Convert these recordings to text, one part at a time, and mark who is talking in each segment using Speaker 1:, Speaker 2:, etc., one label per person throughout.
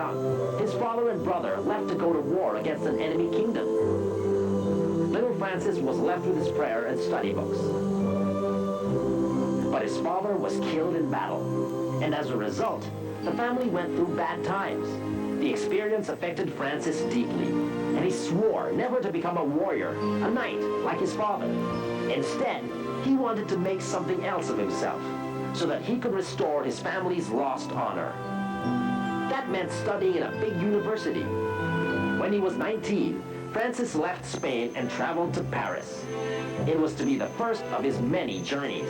Speaker 1: young, his father and brother left to go to war against an enemy kingdom. Little Francis was left with his prayer and study books. But his father was killed in battle, and as a result, the family went through bad times. The experience affected Francis deeply, and he swore never to become a warrior, a knight, like his father. Instead, he wanted to make something else of himself, so that he could restore his family's lost honor. That meant studying in a big university. When he was 19, Francis left Spain and traveled to Paris. It was to be the first of his many journeys.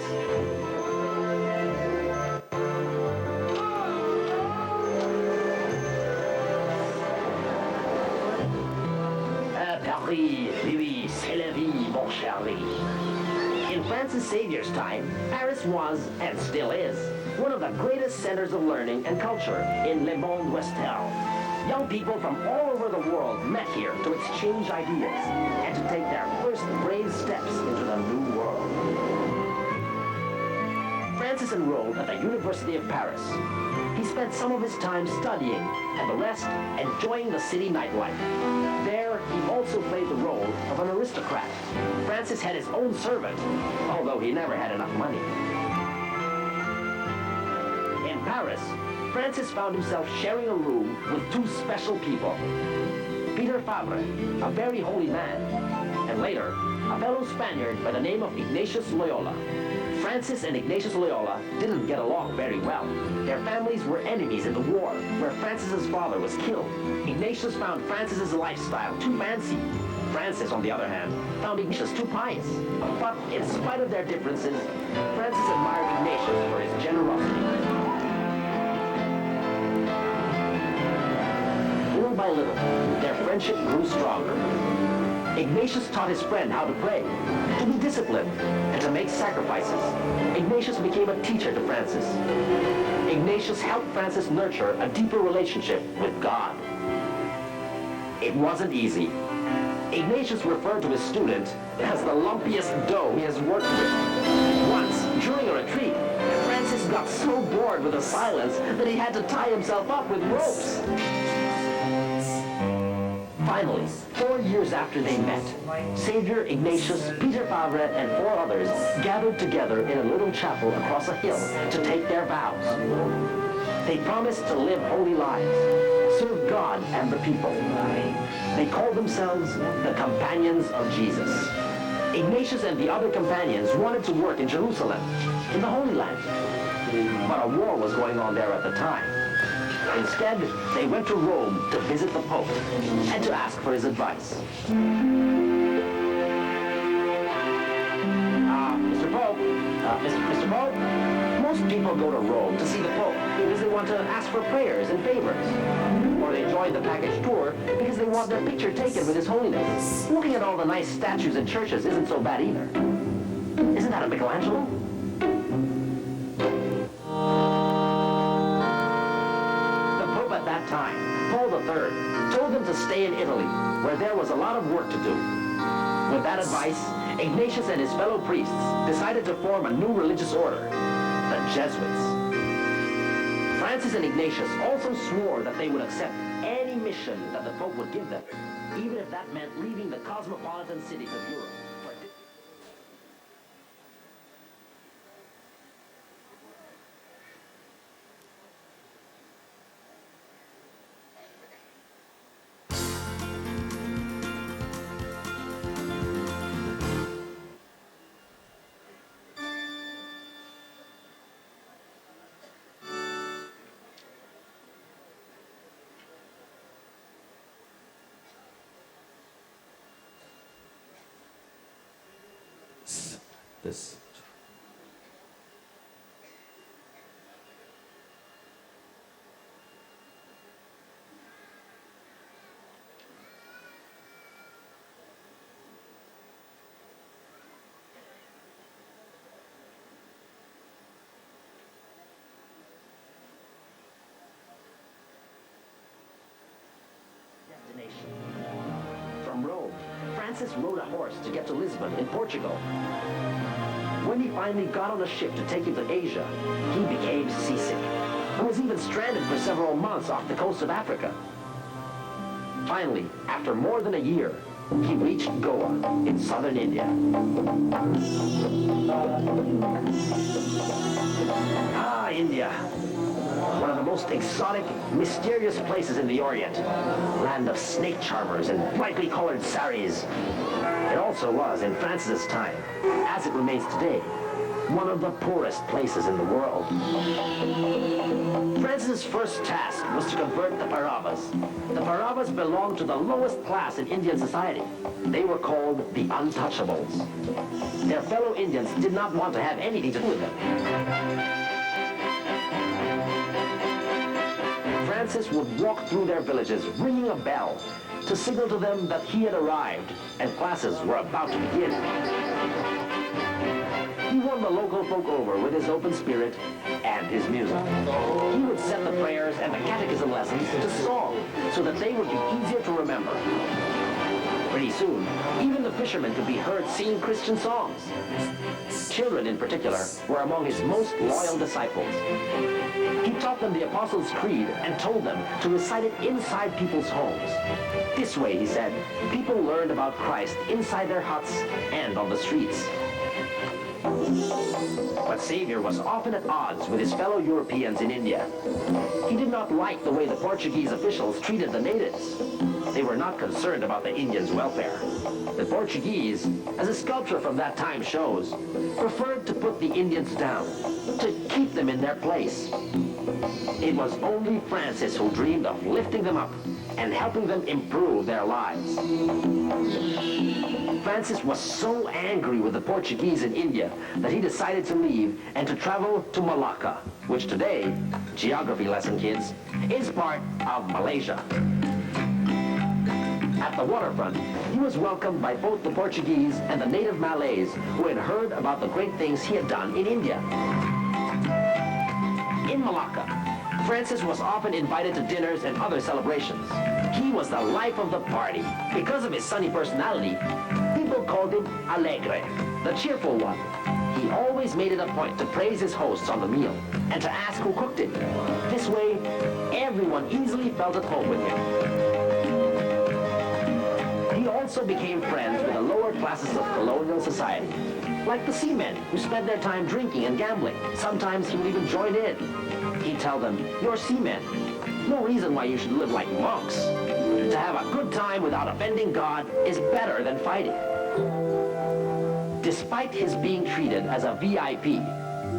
Speaker 1: Paris, oui, c'est la vie, mon cher Lee. In Francis Xavier's time, Paris was, and still is, one of the greatest centers of learning and culture in Le Monde Ouestel. Young people from all over the world met here to exchange ideas and to take their first brave steps into the new world. Francis enrolled at the University of Paris. He spent some of his time studying and the rest enjoying the city nightlife. There, he also played the role of an aristocrat. Francis had his own servant, although he never had enough money. In Paris, Francis found himself sharing a room with two special people. Peter Fabre, a very holy man, and later, a fellow Spaniard by the name of Ignatius Loyola. Francis and Ignatius Loyola didn't get along very well. Their families were enemies in the war, where Francis's father was killed. Ignatius found Francis's lifestyle too fancy. Francis, on the other hand, found Ignatius too pious. But in spite of their differences, Francis admired Ignatius for his generosity. Little by little, their friendship grew stronger. Ignatius taught his friend how to pray, to be disciplined, and to make sacrifices. Ignatius became a teacher to Francis. Ignatius helped Francis nurture a deeper relationship with God. It wasn't easy. Ignatius referred to his student as the lumpiest dough he has worked with. Once, during a retreat, Francis got so bored with the silence that he had to tie himself up with ropes. Finally, 4 years after they met, Xavier, Ignatius, Peter Fabre, and 4 others gathered together in a little chapel across a hill to take their vows. They promised to live holy lives, serve God and the people. They called themselves the Companions of Jesus. Ignatius and the other companions wanted to work in Jerusalem, in the Holy Land. But a war was going on there at the time. Instead, they went to Rome to visit the Pope and to ask for his advice. Mr. Pope, Mr. Pope, most people go to Rome to see the Pope because they want to ask for prayers and favors. Or they join the package tour because they want their picture taken with His Holiness. Looking at all the nice statues in churches isn't so bad either. Isn't that a Michelangelo? At that time, Paul III told them to stay in Italy, where there was a lot of work to do. With that advice, Ignatius and his fellow priests decided to form a new religious order, the Jesuits. Francis and Ignatius also swore that they would accept any mission that the Pope would give them, even if that meant leaving the cosmopolitan cities of Europe.
Speaker 2: This.
Speaker 1: Destination. From Rome, Francis rode a horse to get to Lisbon in Portugal. When he finally got on a ship to take him to Asia, he became seasick. and was even stranded for several months off the coast of Africa. Finally, after more than a year, he reached Goa in southern India. Ah, India. One of the most exotic, mysterious places in the Orient. Land of snake charmers and brightly colored saris. It also was, in Francis's time, as it remains today, one of the poorest places in the world. Francis's first task was to convert the Pauravas. The Pauravas belonged to the lowest class in Indian society. They were called the Untouchables. Their fellow Indians did not want to have anything to do with them. Francis would walk through their villages ringing a bell to signal to them that he had arrived and classes were about to begin. He won the local folk over with his open spirit and his music. He would set the prayers and the catechism lessons to song so that they would be easier to remember. Pretty soon, even the fishermen could be heard singing Christian songs. Children, in particular, were among his most loyal disciples. He taught them the Apostles' Creed and told them to recite it inside people's homes. This way, he said, people learned about Christ inside their huts and on the streets. But Xavier was often at odds with his fellow Europeans in India. He did not like the way the Portuguese officials treated the natives. They were not concerned about the Indians' welfare. The Portuguese, as a sculpture from that time shows, preferred to put the Indians down, to keep them in their place. It was only Francis who dreamed of lifting them up and helping them improve their lives. Francis was so angry with the Portuguese in India that he decided to leave and to travel to Malacca, which today, geography lesson kids, is part of Malaysia. At the waterfront, he was welcomed by both the Portuguese and the native Malays who had heard about the great things he had done in India. In Malacca, Francis was often invited to dinners and other celebrations. He was the life of the party. Because of his sunny personality, people called him Alegre, the cheerful one. He always made it a point to praise his hosts on the meal and to ask who cooked it. This way, everyone easily felt at home with him. He also became friends with the lower classes of colonial society, like the seamen who spent their time drinking and gambling. Sometimes he would even join in. He'd tell them, "You're seamen. No reason why you should live like monks. To have a good time without offending God is better than fighting." Despite his being treated as a VIP,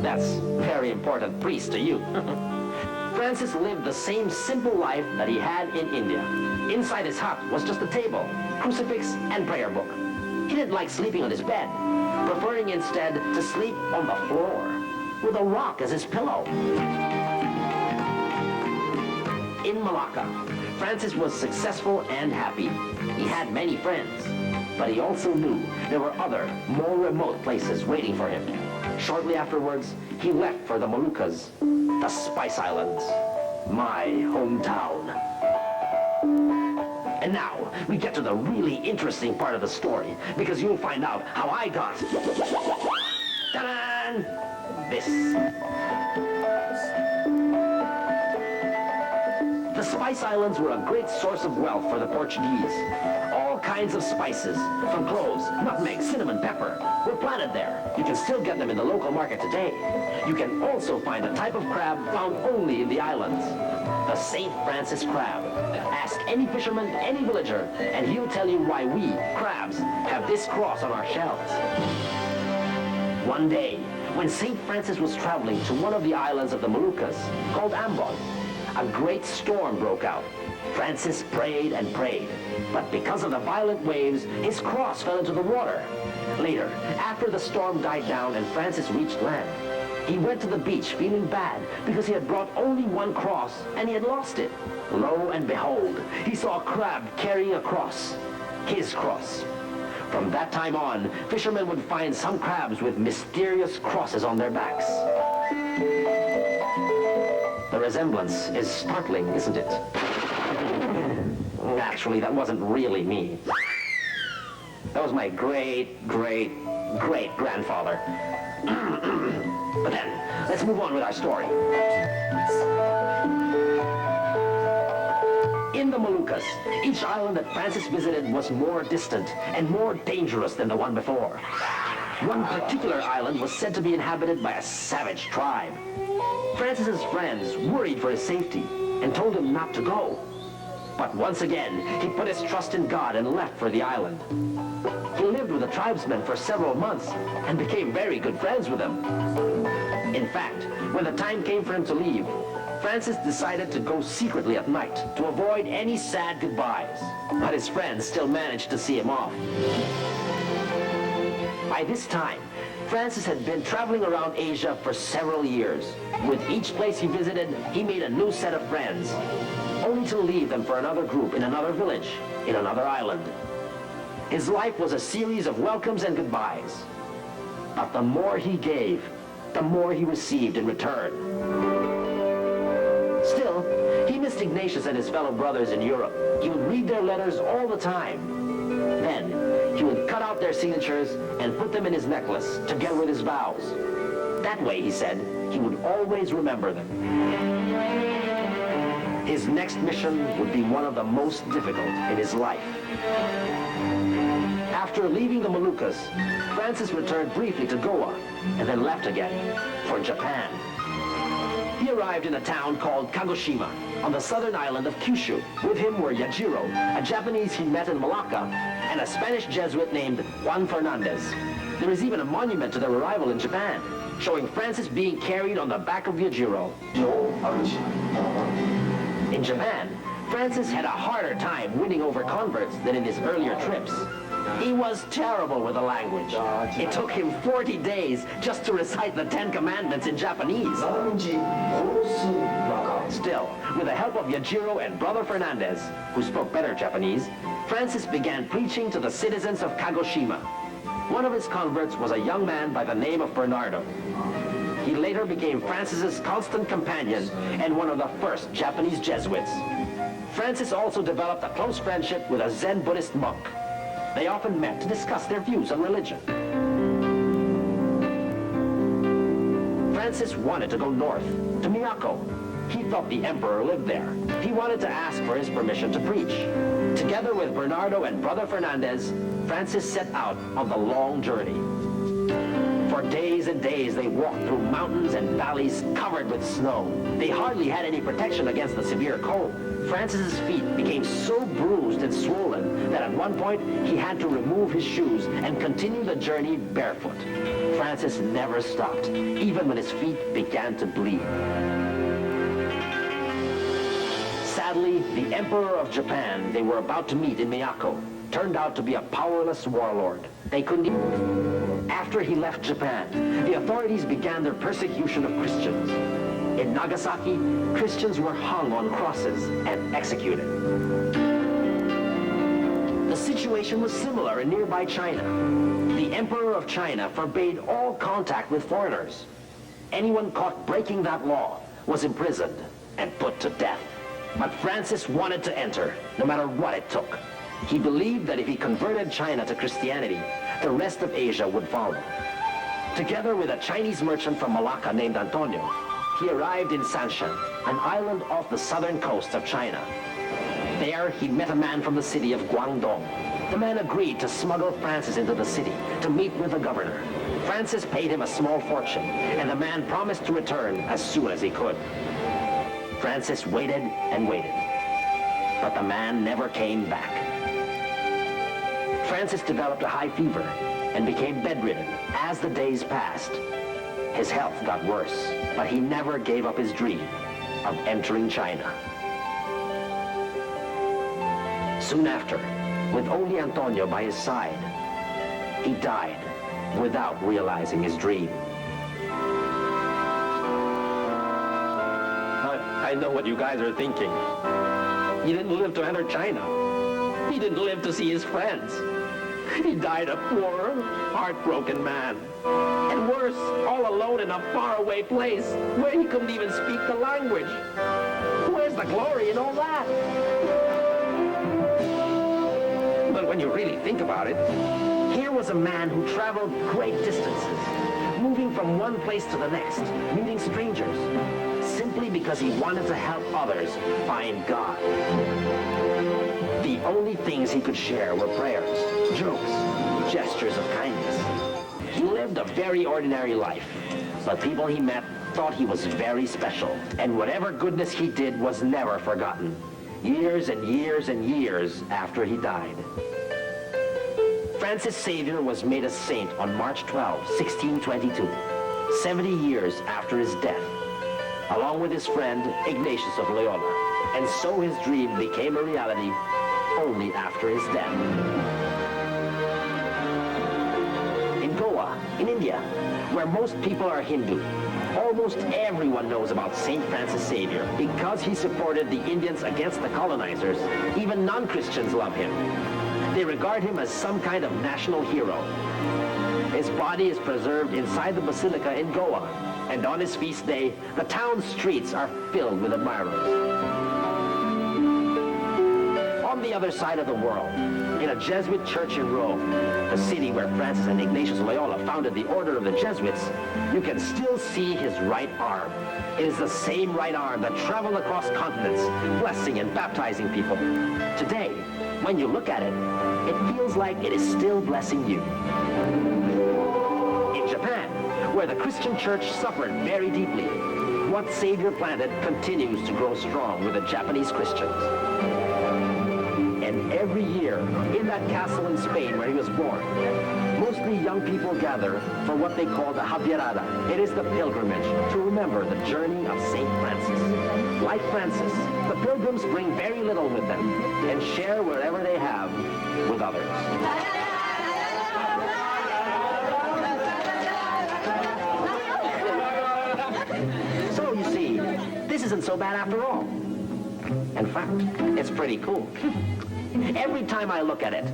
Speaker 1: that's very important priest to you, Francis lived the same simple life that he had in India. Inside his hut was just a table, crucifix, and prayer book. He didn't like sleeping on his bed, preferring instead to sleep on the floor, with a rock as his pillow. In Malacca, Francis was successful and happy. He had many friends, but he also knew there were other, more remote places waiting for him. Shortly afterwards, he left for the Moluccas, the Spice Islands, my hometown. And now, we get to the really interesting part of the story, because you'll find out how I got... Ta-da! This. The Spice Islands were a great source of wealth for the Portuguese. All kinds of spices, from cloves, nutmeg, cinnamon, pepper, were planted there. You can still get them in the local market today. You can also find a type of crab found only in the islands, the St. Francis crab. Ask any fisherman, any villager, and he'll tell you why we, crabs, have this cross on our shells. One day, when St. Francis was traveling to one of the islands of the Moluccas, called Ambon, a great storm broke out. Francis prayed and prayed, but because of the violent waves, his cross fell into the water. Later, after the storm died down and Francis reached land, he went to the beach feeling bad because he had brought only one cross and he had lost it. Lo and behold, he saw a crab carrying a cross, his cross. From that time on, fishermen would find some crabs with mysterious crosses on their backs. The resemblance is startling, isn't it? Actually, that wasn't really me. That was my great-great-great-grandfather. But then, let's move on with our story. In the Moluccas, each island that Francis visited was more distant and more dangerous than the one before. One particular island was said to be inhabited by a savage tribe. Francis's friends worried for his safety and told him not to go. But once again, he put his trust in God and left for the island. He lived with the tribesmen for several months and became very good friends with them. In fact, when the time came for him to leave, Francis decided to go secretly at night to avoid any sad goodbyes. But his friends still managed to see him off. By this time, Francis had been traveling around Asia for several years. With each place he visited, he made a new set of friends, only to leave them for another group in another village, in another island. His life was a series of welcomes and goodbyes. But the more he gave, the more he received in return. Still, he missed Ignatius and his fellow brothers in Europe. He would read their letters all the time. Then, he would cut out their signatures and put them in his necklace, together with his vows. That way, he said, he would always remember them. His next mission would be one of the most difficult in his life. After leaving the Moluccas, Francis returned briefly to Goa and then left again for Japan. He arrived in a town called Kagoshima on the southern island of Kyushu. With him were Yajiro, a Japanese he met in Malacca, and a Spanish Jesuit named Juan Fernandez. There is even a monument to their arrival in Japan, showing Francis being carried on the back of Yajiro. In Japan, Francis had a harder time winning over converts than in his earlier trips. He was terrible with the language. It took him 40 days just to recite the 10 Commandments in Japanese. Still, with the help of Yajiro and Brother Fernandez, who spoke better Japanese, Francis began preaching to the citizens of Kagoshima. One of his converts was a young man by the name of Bernardo. He later became Francis's constant companion and one of the first Japanese Jesuits. Francis also developed a close friendship with a Zen Buddhist monk. They often met to discuss their views on religion. Francis wanted to go north, to Miyako. He thought the emperor lived there. He wanted to ask for his permission to preach. Together with Bernardo and Brother Fernandez, Francis set out on the long journey. For days and days, they walked through mountains and valleys covered with snow. They hardly had any protection against the severe cold. Francis's feet became so bruised and swollen that at one point he had to remove his shoes and continue the journey barefoot. Francis never stopped, even when his feet began to bleed. Sadly, the Emperor of Japan they were about to meet in Miyako turned out to be a powerless warlord. They couldn't even... After he left Japan, the authorities began their persecution of Christians. In Nagasaki, Christians were hung on crosses and executed. The situation was similar in nearby China. The Emperor of China forbade all contact with foreigners. Anyone caught breaking that law was imprisoned and put to death. But Francis wanted to enter, no matter what it took. He believed that if he converted China to Christianity, the rest of Asia would follow. Together with a Chinese merchant from Malacca named Antonio, he arrived in Sanshan, an island off the southern coast of China. There, he met a man from the city of Guangdong. The man agreed to smuggle Francis into the city to meet with the governor. Francis paid him a small fortune, and the man promised to return as soon as he could. Francis waited and waited, but the man never came back. Francis developed a high fever and became bedridden as the days passed. His health got worse, but he never gave up his dream of entering China. Soon after, with only Antonio by his side, he died without realizing his dream. I know what you guys are thinking. He didn't live to enter China. He didn't live to see his friends. He died a poor, heartbroken man. And worse, all alone in a faraway place where he couldn't even speak the language. Where's the glory in all that? But when you really think about it, here was a man who traveled great distances, moving from one place to the next, meeting strangers, simply because he wanted to help others find God. The only things he could share were prayers, jokes, gestures of kindness. He lived a very ordinary life, but people he met thought he was very special, and whatever goodness he did was never forgotten, years and years and years after he died. Francis Xavier was made a saint on March 12, 1622, 70 years after his death, along with his friend Ignatius of Loyola, and so his dream became a reality only after his death. In Goa, in India, where most people are Hindu, almost everyone knows about St. Francis Xavier because he supported the Indians against the colonizers. Even non-Christians love him. They regard him as some kind of national hero. His body is preserved inside the basilica in Goa, and on his feast day, the town's streets are filled with admirers. On the other side of the world, in a Jesuit church in Rome, the city where Francis and Ignatius Loyola founded the Order of the Jesuits, you can still see his right arm. It is the same right arm that traveled across continents, blessing and baptizing people. Today, when you look at it, it feels like it is still blessing you. In Japan, where the Christian church suffered very deeply, what Xavier planted continues to grow strong with the Japanese Christians. And every year, in that castle in Spain where he was born, mostly young people gather for what they call the Javierada. It is the pilgrimage to remember the journey of St. Francis. Like Francis, the pilgrims bring very little with them and share wherever they have with others. So you see, this isn't so bad after all. In fact, it's pretty cool. Every time I look at it,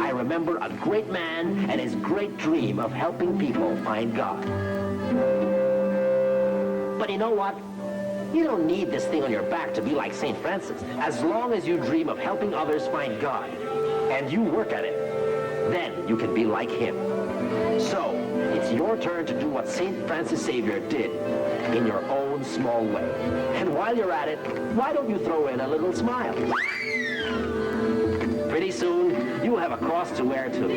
Speaker 1: I remember a great man and his great dream of helping people find God. But you know what? You don't need this thing on your back to be like St. Francis. As long as you dream of helping others find God, and you work at it, then you can be like him. So, it's your turn to do what St. Francis Xavier did in your own small way. And while you're at it, why don't you throw in a little smile? Pretty soon, you have a cross to wear too.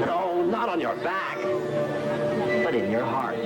Speaker 1: No, not on your back, but in your heart.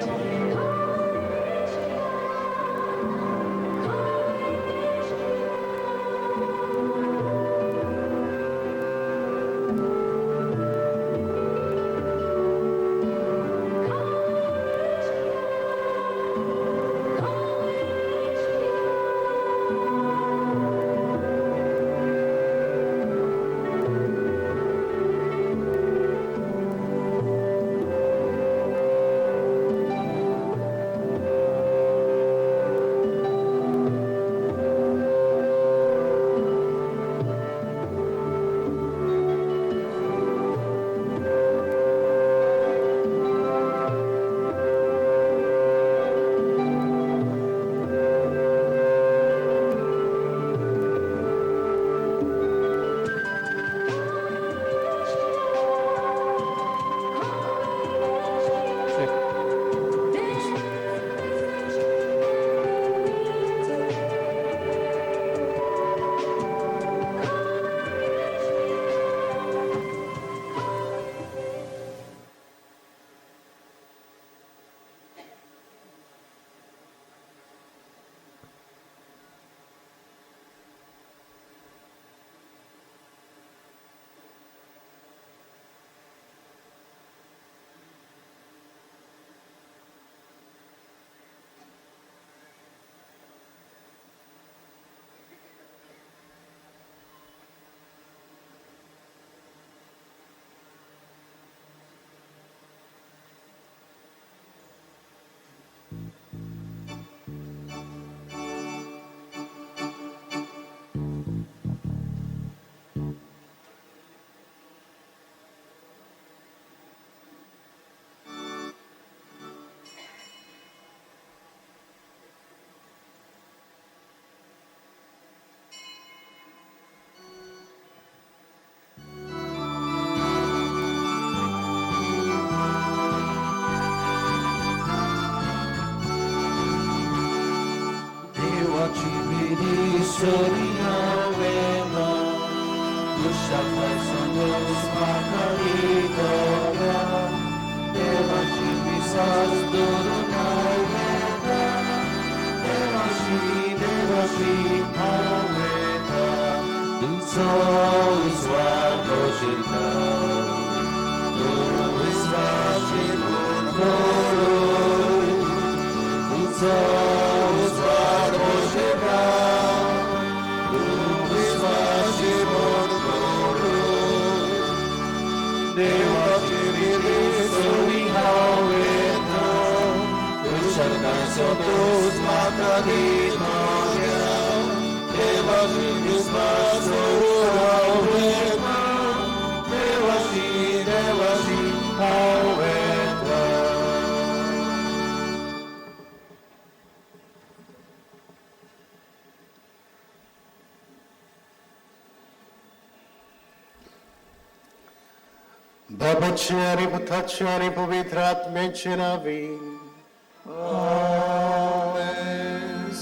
Speaker 2: Babaची आणि पुत्राची आणि पवित्र आत्म्याचे नावे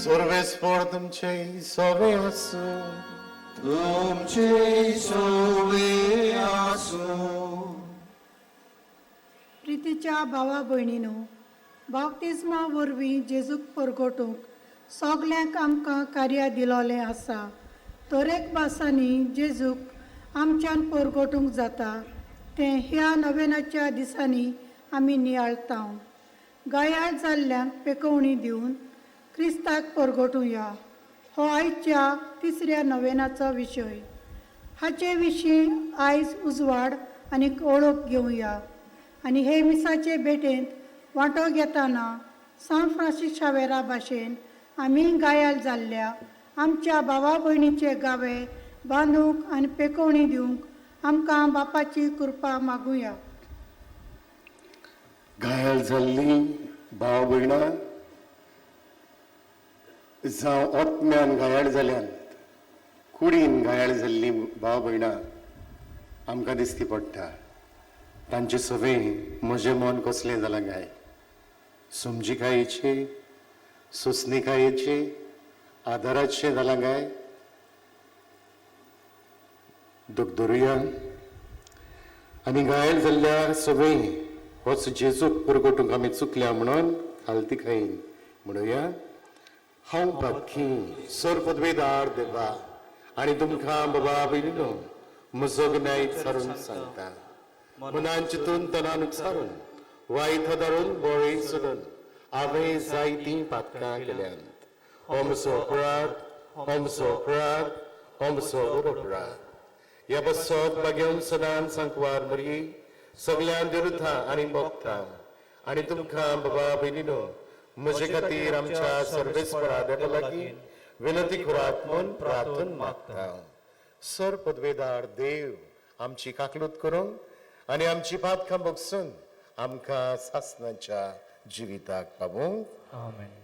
Speaker 2: सर्वेस्वर तुमचे सवे असो तुमचे सवे असो.
Speaker 3: प्रितीच्या भावा भयणीनो, बाप्तिस्मा वरवीं जेजूक परगटूंक सगल्यांक आमकां कार्य दिलोलें आसा. तरेक भासांनी जेजूक आमच्यान परगटूंक जाता तें ह्या नवेनाच्या दिसांनी आमी नियाळटाव. गायाळ जाल्ल्यांक पेकवणी दिवन क्रिस्ताक परगटुया हो आयच्या तिसऱ्या नवेनाचो विशय. हाचे विशीं आयज उजवाड आनी ओळख घेवया आनी हे मिसाचे भेटेंत वांटो घेतना सान फ्रांसीस शावेरा भाशेन आमी गायाळ जाल्ल्या आमच्या भावा भयणीचे गावे बांदूंक आनी पेकवणी दिवंक आमकां बापाची कृपा मागुया.
Speaker 2: घायल जाल्ली भाव भयणां जावं ओतम्यान घायाळ जाल्यांत कुडीन घायाळ जाल्ली भाव भयणां आमकां दिसती पडटा तांचे सवे म्हजें मन कसलें जालां काय. समजिकायेचे सुस्निकायेचे आदाराचे जालां काय. दूख धरुया आनी घायल जाल्ल्या सवे होच जेजूक परगटूंक आमी चुकल्या म्हणून खालती खाईन म्हणुया. हांव बाकी सर पदवेदार देवा आनी तुमकां बाबा भयणीनो म्हजो न्याय सारून सांगता. मनान चिंतून तनान उकसारून वायट धरून बळी सोडून हांवें जायतीं पातकां केल्यांत. हो म्हजो अपराध, हो म्हजो अपराध, हो म्हजो अपराध. ह्या बसत बागेवन सदांच सांकवार मरी सगळ्यां विरुद्ध आनी भोगता आनी तुमकां बाबा भयणीनो म्हजे खातीर आमच्या सर्वेस्परा देवा लागीं विनंती करात म्हूण प्रार्थना मागता. सर पदवेदार देव आमची काकलूत करूंक आनी आमची पातकां भोगसून आमकां सासणाच्या जिविताक पावूंक.
Speaker 4: आमेन.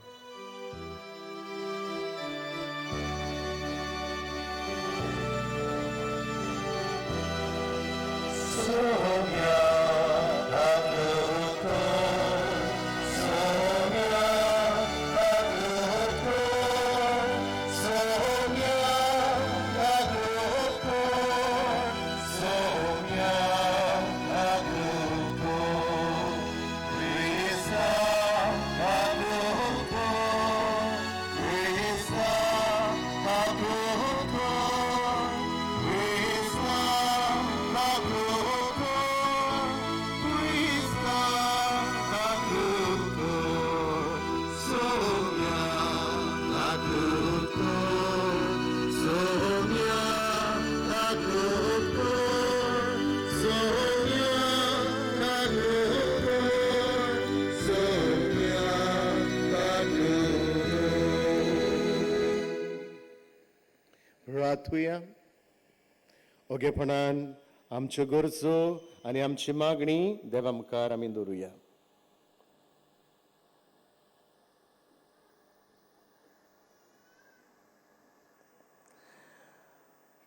Speaker 2: प्रार्थुया. ओगेपणान आमच्यो गरजो आनी आमची मागणी देवा मुखार आमी दवरुया.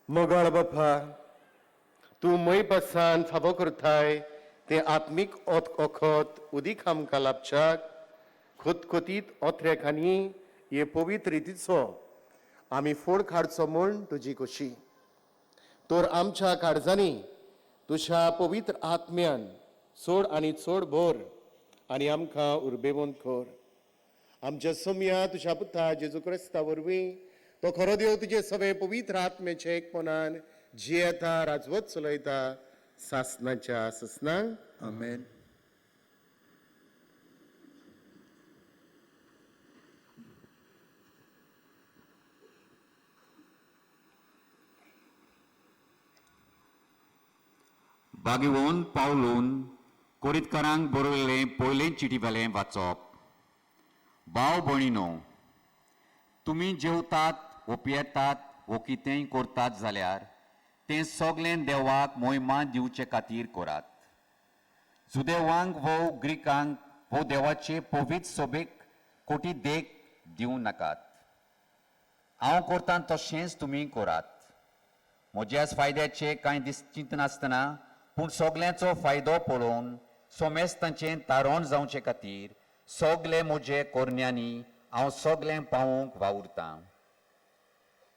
Speaker 2: मोगाळ बापा, तूं मै पासान फावो करताय ते आत्मीक ओखत उदीक आमकां लाभच्याक खोतखोतीत ओत्रेकांनी हे पवित्र रितीचो आमी फोड काडचो म्हूण तुजी खोशी. तर आमच्या काळजांनी तुझ्या पवित्र आत्म्यान चड आनी चड भर आनी आमकां उर्बेवंत कर. आमच्या सोम्या तुझ्या पुता जेजू क्रिस्ता वरवीं तो खरो देव तुजे सगळे पवित्र आत्म्याचे एकपणान जियेता राजवत चलयता सासनाच्या ससनांक.
Speaker 4: आमेन.
Speaker 5: बागेवून पावलून कोरीतकारांक बरयल्लें पयलें चिटीवेलें वाचप. भाव भयणीनो, तुमी जेवतात वो पियेतात वो कितेंय करतात जाल्यार तें सगलें देवाक मोहिमा दिवचे खातीर करात. जुदेवांक वो ग्रीकांक वो देवाचे पवित्र सभेक कोटी देख दिवं नाकात. हांव करतां तशेंच तुमी करात. म्हज्याच फायद्याचे कांय दिसचिंत नासतना पूण सगल्यांचो फायदो पळोवन सोमेस्तांचें तारण जावचे खातीर सगले म्हजे कोरण्यांनी हांव सगलें पावोवंक वावुरतां.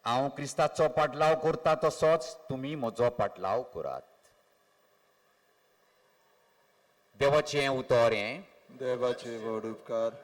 Speaker 5: हांव क्रिस्ताचो पाटलाव करतां तसोच तुमी म्हजो पाटलाव करात. देवाचें उतर हें.
Speaker 4: देवाचे व्हड उपकार.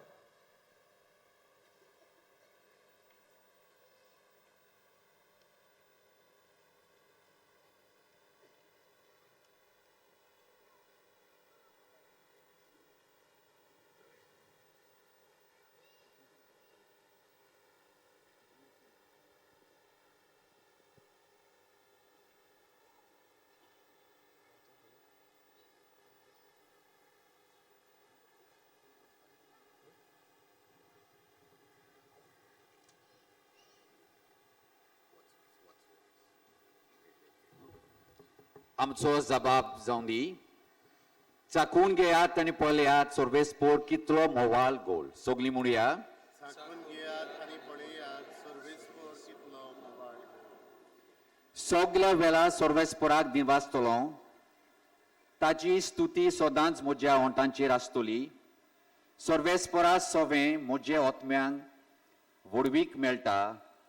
Speaker 5: आमचो जबाब जावन दी. चाकून घेयात आनी पळयात सर्वेस्पोर कितलो मोवाल गोल. सगलीं म्हणुया. सगल्या वेळा सर्वेस्पोराक दिवासतलो. ताची स्तुती सदांच म्हज्या ओंठांचेर आसतली. सर्वेस्पोरा सवें म्हजे आत्म्यांक वडवीक मेळटा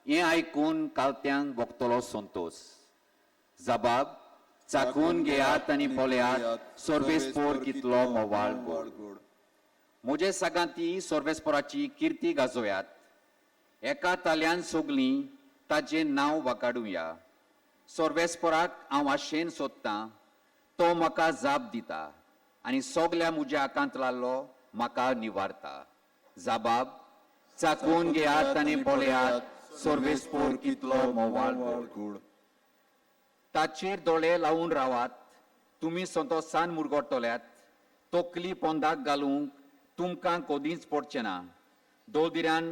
Speaker 5: हें आयकून कालत्यांक भोगतलो संतोश. जबाब. चाकून घेयात आनी पळयात सर्वेस्पोर कितलो मोवाळ गोड. म्हजे सगांती सर्वेस्पोराची किर्ती गाजोयात. एका ताल्यान सगलीं ताचें नांव वाकाडुया. सर्वेस्पोराक हांव आशेन सोदतां. तो म्हाका जाप दिता आनी सगल्या म्हज्या आकांतलालो म्हाका निवारता. जबाब. चाकून घेयात आनी पळयात सर्वेस्पोर कितलो मोवाळ गोड. ताचेर दोळे लावून रावात. तुमी संतोशान मुरगोडटल्यात. तकली पोंदाक घालूंक तुमकां कोदींच पडचें ना. दोळदिऱ्यान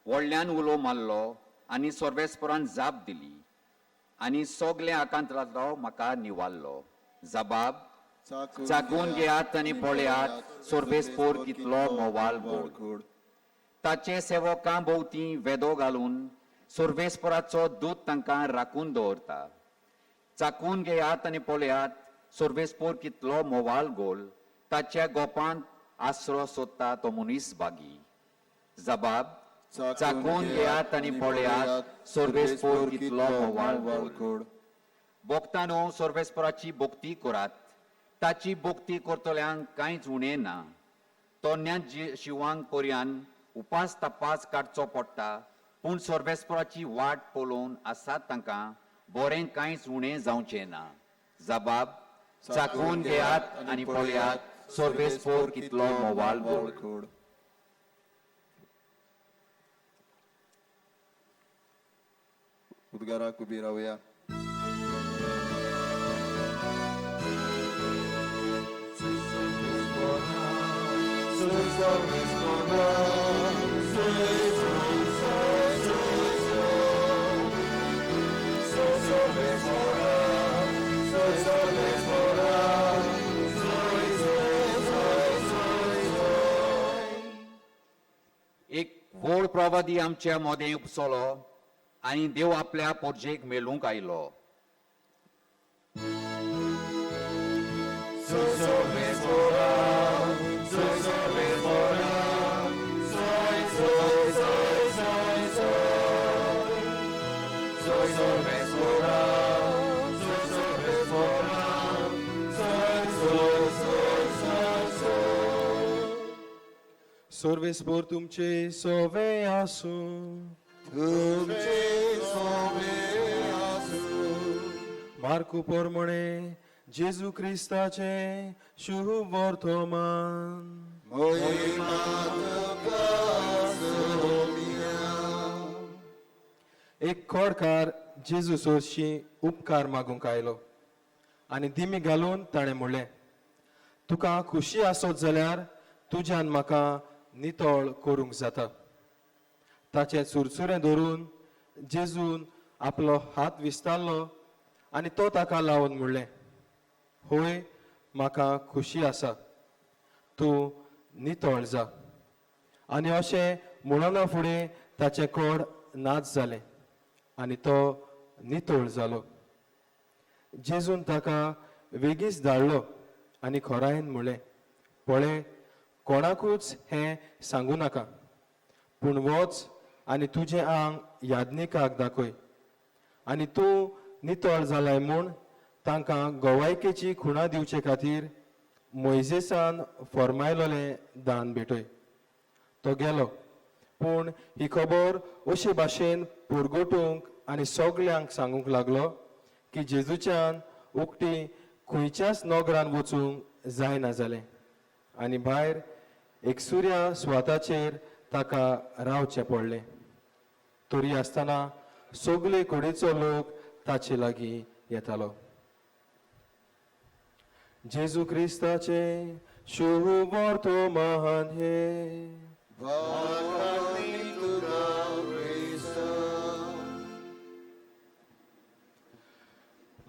Speaker 5: व्हडल्यान उलो मारलो आनी सर्वेस्पोरान जाप दिली आनी सगल्या आकांतलालो म्हाका निवारलो. जबाब. चाकून घेयात आनी पळयात सर्वेस्पोर कितलो मोवाल गोड. ताचे सेवकां भोवतीं वेदो घालून सर्वेस्पोराचो दूत तांकां राखून दवरता. चाकून घेयात आनी पळयात सर्वेस्पोर कितलो मोवाल गोल. ताच्या गोपांत आसरो सोदता तो मनीस बागी. जबाब. चाकून घेयात आनी पळयात सर्वेस्पोर कितलो मोवाल गोड. भोगतानो सर्वेस्पोराची भोक्ती करात. ताची भोक्ती करतल्यांक कांयच उणें ना. तोन्यांत शिवांक पर्यान उपास तपास काडचो पडटा पूण सर्वेस्पोराची वाट पळोवन आसात तांकां बरें कांयच उणें जावचें ना. जबाब. चाकून घेयात आनी पळयात सर्वेस्पोर कितलो मोवाल गोड.
Speaker 4: उद्गाराक उबी रावया.
Speaker 5: एक व्हड प्रवादी आमच्या मोदें उपसलो आनी देव आपल्या पोरजेक मेळूंक आयलो.
Speaker 6: सर्वेस्पोर तुमचे सोवे आसूं
Speaker 4: तुमचे सोवे
Speaker 6: मार्कू पोरमणे जेजू क्रिस्ताचे शुभ वर्तमान एक खोडकार जेजू सोरशी उपकार मागूंक आयलो आनी दिमी घालून ताणें म्हणलें तुका खुशी आसत जाल्यार तुज्यान म्हाका नितळ करूंक जाता ताचें सुरसुरें धरून जेजून आपलो हात विस्तारलो आनी तो ताका लावन म्हणलें होय म्हाका खुशी आसा तूं नितळ जा आनी अशें म्हणना फुडें ताचें कोड नाच जालें आनी तो नितळ जालो जेजून ताका वेगीच धाडलो आनी खोरायेन म्हणलें पळय कोणाकूच हें सांगू नाका पूण वच आनी तुजें आंग याज्ञिकाक दाखय आनी तूं नितळ जालाय म्हूण तांकां गोवायकेची खुणां दिवचे खातीर मोइजेसान फर्मायलोलें दान भेटय तो गेलो पूण ही खबर अशे भाशेन पुरगोटूंक आनी सगल्यांक सांगूंक लागलो की जेजूच्यान उक्ती खंयच्याच नोगरान वचूंक जायना जालें आनी भायर एकसुऱ्या स्वाताचेर ताका रावचें पडलें तरी आसतना सगळे कुडीचो लोक ताचे लागीं येतालो जेजू क्रिस्ताचे शुभ वर्तमान हे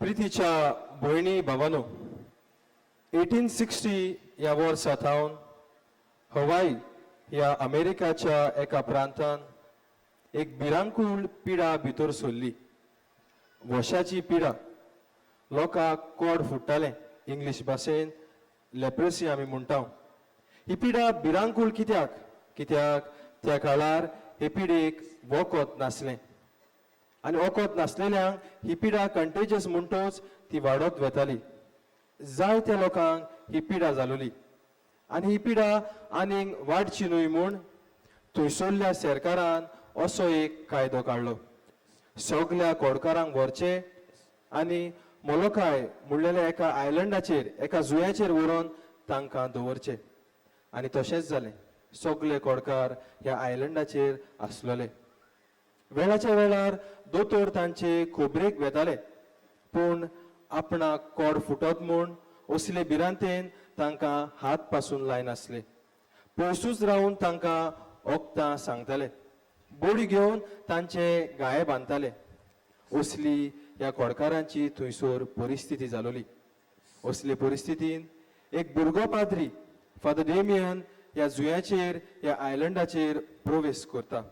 Speaker 6: प्रितीच्या भयणी भावानो 1860 ह्या वर्सा सावन हवाई ह्या अमेरिकाच्या एका प्रांतान एक भिरांकूळ पिडा भितर सरली वशाची पिडा लोकांक कोड फुट्टालें इंग्लीश भाशेन लेप्रेसी आमी म्हणटा ही पिडा भिरांकूळ कित्याक त्या काळार हे पिडेक वखद नासलें आनी वखद नासलेल्यांक ही पिडा कंटेजियस म्हणटोच ती वाडत वेताली जायत्या लोकांक ही पिडा जालोली आनी ही पिडा आनीक वाडची न्हय म्हूण थंयसरल्या सरकारान असो एक कायदो काडलो सगल्या कोडकारांक व्हरचे आनी मोलोकाय म्हणलेल्या एका आयलंडाचेर एका जुंयाचेर व्हरून तांकां दवरचे आनी तशेंच जालें सगळे कोडकार ह्या आयलंडाचेर आसलोले वेळाच्या वेळार दोतोर तांचे खोबरेक वेताले पूण आपणाक कोड फुटत म्हूण असले भिरांतेन तांकां हात पासून लायनासले पयसूच रावन तांकां ओक्तां सांगताले बोडी घेवन तांचे गाये बांदताले असली ह्या कोडकारांची थंयसर परिस्थिती जालोली असले परिस्थितीन एक भुरगो पाद्री फादर डेमियन ह्या जुंयाचेर ह्या आयलंडाचेर प्रवेश करता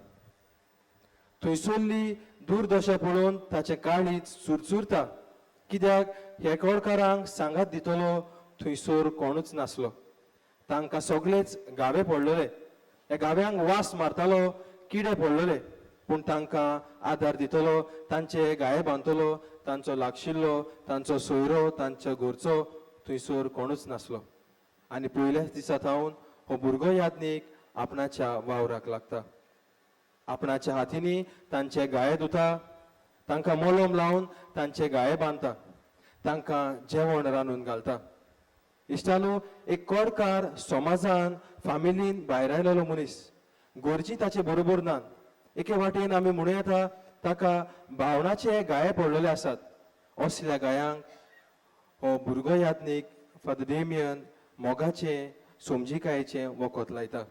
Speaker 6: थंयसरली दूरदशा पळोवन ताचें काळीज सुरसुरता कित्याक हे कोडकारांक सांगात दितलो थंयसर कोणूच नासलो तांकां सगळेच गावे पडलेले ह्या गाव्यांक वास मारतालो किडे पडलेले पूण तांकां आदार दितलो तांचे गाये बांदतलो तांचो लागशिल्लो तांचो सोयरो तांच्या घरचो थंयसर कोणूच नासलो आनी पयल्याच दिसा सावन हो भुरगो याज्ञीक आपणाच्या वावराक लागता आपणाच्या हातींनी तांचे गाये धुता तांकां मोलम लावन तांचे गाये बांदता तांकां जेवण रांदून घालता इश्टानो एक कोडकार समाजान फामिलीन भायर आयलेलो मनीस गोरजी ताचे बरोबर ना एके वाटेन आमी म्हणूं येता ताका भावनाचे गाये पडलेले आसात असल्या गायांक हो भुरगो याज्ञीक फादर डेमियन मोगाचे समजिकायेचे वखद लायता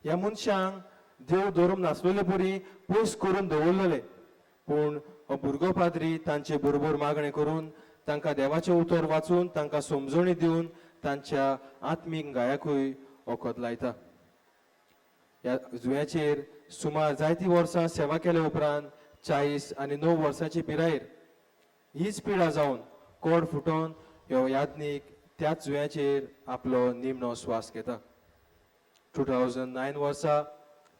Speaker 6: ह्या मनशांक देव धरून नासलेले परी पयस करून दवरलेले पूण हो भुरगो पाद्री तांचे बरोबर मागणें करून तांकां देवाचें उतर वाचून तांकां समजणी दिवन तांच्या आत्मीक गायाकूय वखद लायता ह्या जुंयाचेर सुमार जायतीं वर्सां सेवा केल्या उपरांत 40 आनी 9 वर्सांचे पिरायेर हीच पिडा जावन कोड फुटोवन ह्यो याज्ञीक त्याच जुंयाचेर आपलो निमणो स्वास घेता 2009 वर्सा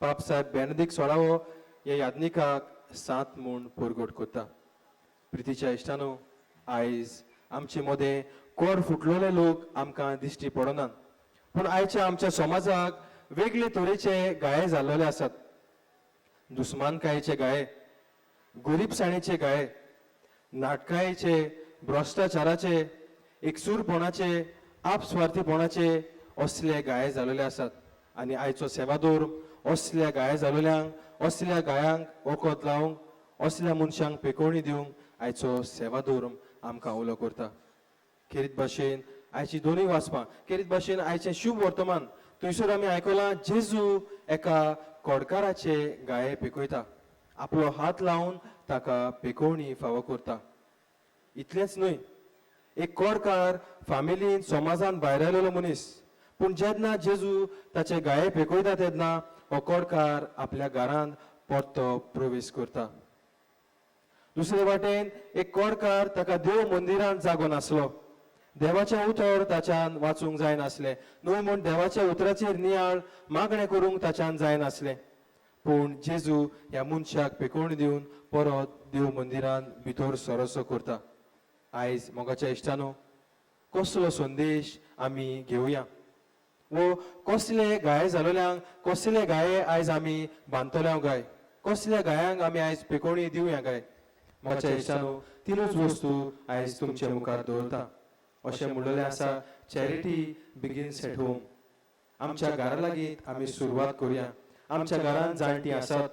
Speaker 6: पाप साहेब बेनेडिक्ट 16वो ह्या याज्ञिकाक सात म्हूण परगट करता. प्रितीच्या इश्टानो, आयज आमचे मदें कोर फुटलेले लोक आमकां दिश्टी पडनात, पूण आयच्या आमच्या समाजाक वेगळे तरेचे गाये जाल्लेले आसात. दुस्मानकायेचे गाये, गरीबसाणीचे गाये, नाटकायेचे, भ्रष्टाचाराचे, एकसूरपणाचे, आपस्वार्थीपणाचे असले गाये जाल्लेले आसात. आनी आयचो सेवादोर असल्या गाये जाल्लेल्यांक, असल्या गायांक वखद लावंक, असल्या मनशांक पेकोवणी दिवंक आयचो सेवादोर आमकां उलो करता. खेरीत भाशेन आयची दोनूय वाचपां, खेरीत भाशेन आयचें शुभ वर्तमान, थंयसर आमी आयकलां जेजू एका कोडकाराचे गाये पिकयता, आपलो हात लावन ताका पेकोवणी फावो करता. इतलेंच न्हय, एक कोडकार फामिलीन समाजान भायर आयलेलो मनीस, पूण जेन्ना जेजू ताचे गाये पेकयता तेन्ना हो कोडकार आपल्या घरांत परतो प्रवेश करता. दुसरे वाटेन एक कोडकार ताका देव मंदिरांत जागो नासलो, देवाचें उतर ताच्यान वाचूंक जायनासलें, न्हय म्हूण देवाच्या उतराचेर नियाळ मागणें करूंक ताच्यान जायनासलें. पूण जेजू ह्या मनशाक पेकोवणी दिवन परत देव मंदिरांत भितर सरसो करता. आयज मोगाच्या इश्टानो, कसलो संदेश आमी घेवया, वो कसले गाये जाल्ल्यांक कसले गाये आयज आमी बांदतल्या गाय, कसल्या गायांक आमी आयज पेकोवणी दिवया गाय. मोगाच्या इश्टानो, तिनूच वस्तू आयज तुमचे मुखार दवरता. अशें म्हणलेलें आसा, चॅरिटी बिगिन्स एट होम. आमच्या घरा लागीं आमी सुरवात करुया. आमच्या घरांत जाणटी आसात,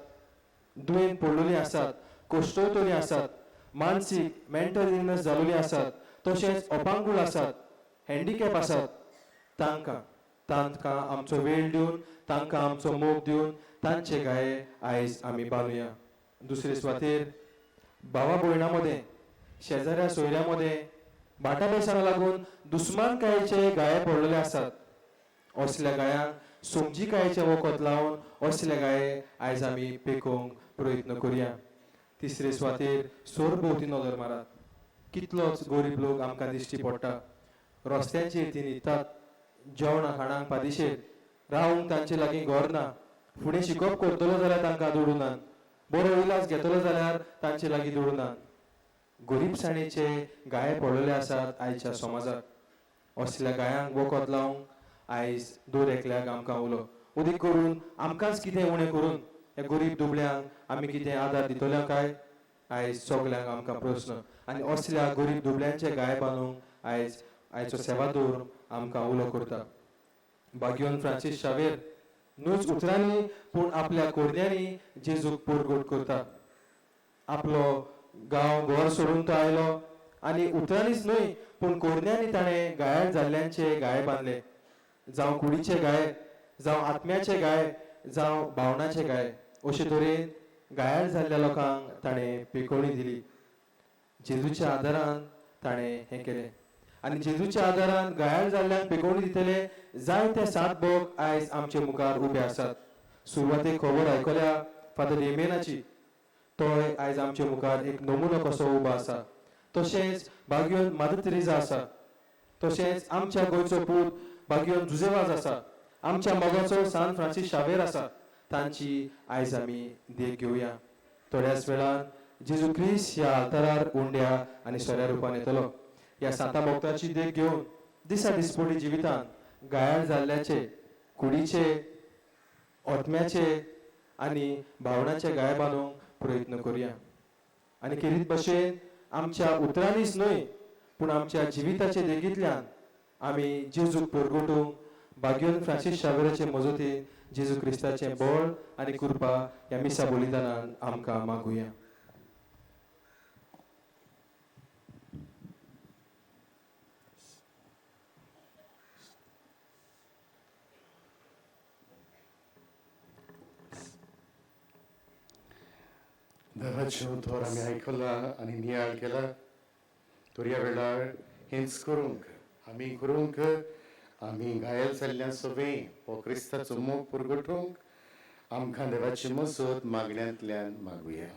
Speaker 6: दुयेंत पडलेलीं आसात, कोश्टवतलीं आसात, मानसीक मेंटल इलनेस जाल्लीं आसात, तशेंच अपांगूळ आसात, हँडिकॅप आसात. तांकां आमचो वेळ दिवन, तांकां आमचो मोग दिवन तांचे गाये आयज आमी बांदुया. दुसरे सुवातेर भावा भयणां मदें, शेजाऱ्या सोयऱ्यां मदें भाटा बेसांक लागून दुस्मानकायेचे गाये पडलेले आसात. असल्या गायांक समजीकायेचे वखद लावन असले गाये आयज आमी पेकोवंक प्रयत्न करुया. तिसरे सुवातेर सोर भोंवती नदर मारात. कितलोच गरीब लोक आमकां दिश्टी पडटा. रस्त्यांचेर ती न्हिदतात, जेवणा खाणांक पादेशेर, रावंक तांचे लागीं घर ना, फुडें शिकप करतलो जाल्यार तांकां दुडूनात, बरो इलाज घेतलो जाल्यार तांचे लागीं दुडूनात. गरीबसाणीचे गाये पडलेले आसात आयच्या समाजात. असल्या गायांक वखद लावंक आयज दर एकल्याक आमकां उलो. उदीक करून आमकांच कितें उणें करून ह्या गरीब दुबळ्यांक आमी कितें आदार दितल्या काय, आयज सगल्यांक आमकां प्रस्न. आनी असल्या गरीब दुबळ्यांचे गाये बांदूंक आयचो सेवादोर आमकां उलो करता. बागयोन फ्रांसीस शावेर न्हूच उतरांनी पूण आपल्या कोरण्यांनी जेजूक परगट करता. आपलो गांव घर सोडून तो आयलो आनी उतरांनीच न्हय पूण कोरण्यांनी ताणें घायल जाल्ल्यांचे गाये बांदले. जावं कुडीचे गाये, जावं आत्म्याचे गाये, जावं भावनाचे गाये, अशे तरेन घायल जाल्ल्या लोकांक ताणें पेकोवणी दिली. जेजूच्या आदारान ताणें हें केलें. आनी जेजूच्या आदारान घायल जाल्ल्यांक पेकोवणी दितले जायते सात भोग आयज आमचे मुखार उबे आसात. सुरवातेक खबर आयकल्या फादर येमेनाची, तोय आयज आमचे मुखार एक नमुनो कसो उबो आसा. तशेंच बागयोन मादर तेरेसा आसा. तशेंच आमच्या गोंयचो पूत बागयोन जुझेवाज आसा. आमच्या मोगाचो सान फ्रांसीस शावेर आसा. तांची आयज आमी देख घेवया. थोड्याच वेळान जेजू ख्रिस्त ह्या आल्तारार उंड्या आनी सोऱ्या रुपान येतलो. ह्या साता भक्ताची देख घेवन दिसा दिसपटी जिवितांत घायल जाल्ल्याचे, कुडीचे, ओतम्याचे आनी भावनाचे गाये बांदूंक प्रयत्न करुया. आनी खेरीत भशेन आमच्या उतरांनीच न्हय पूण आमच्या जिविताचे देगींतल्यान आमी जेजूक परगटूंक बागयोन फ्रांसीस शावेराचे मजतीन जेजू क्रिस्ताचें बळ आनी कृपा ह्या मिसा बलिदानान आमकां मागुया.
Speaker 2: देवाचे उतर आमी आयकला आनी नियाळ केला. तर ह्या वेळार हेंच करूंक आमी घायल जाल्ल्या सगळें हो क्रिस्ताचो मोग परगटूंक आमकां देवाची मजत मागण्यांतल्यान मागुया.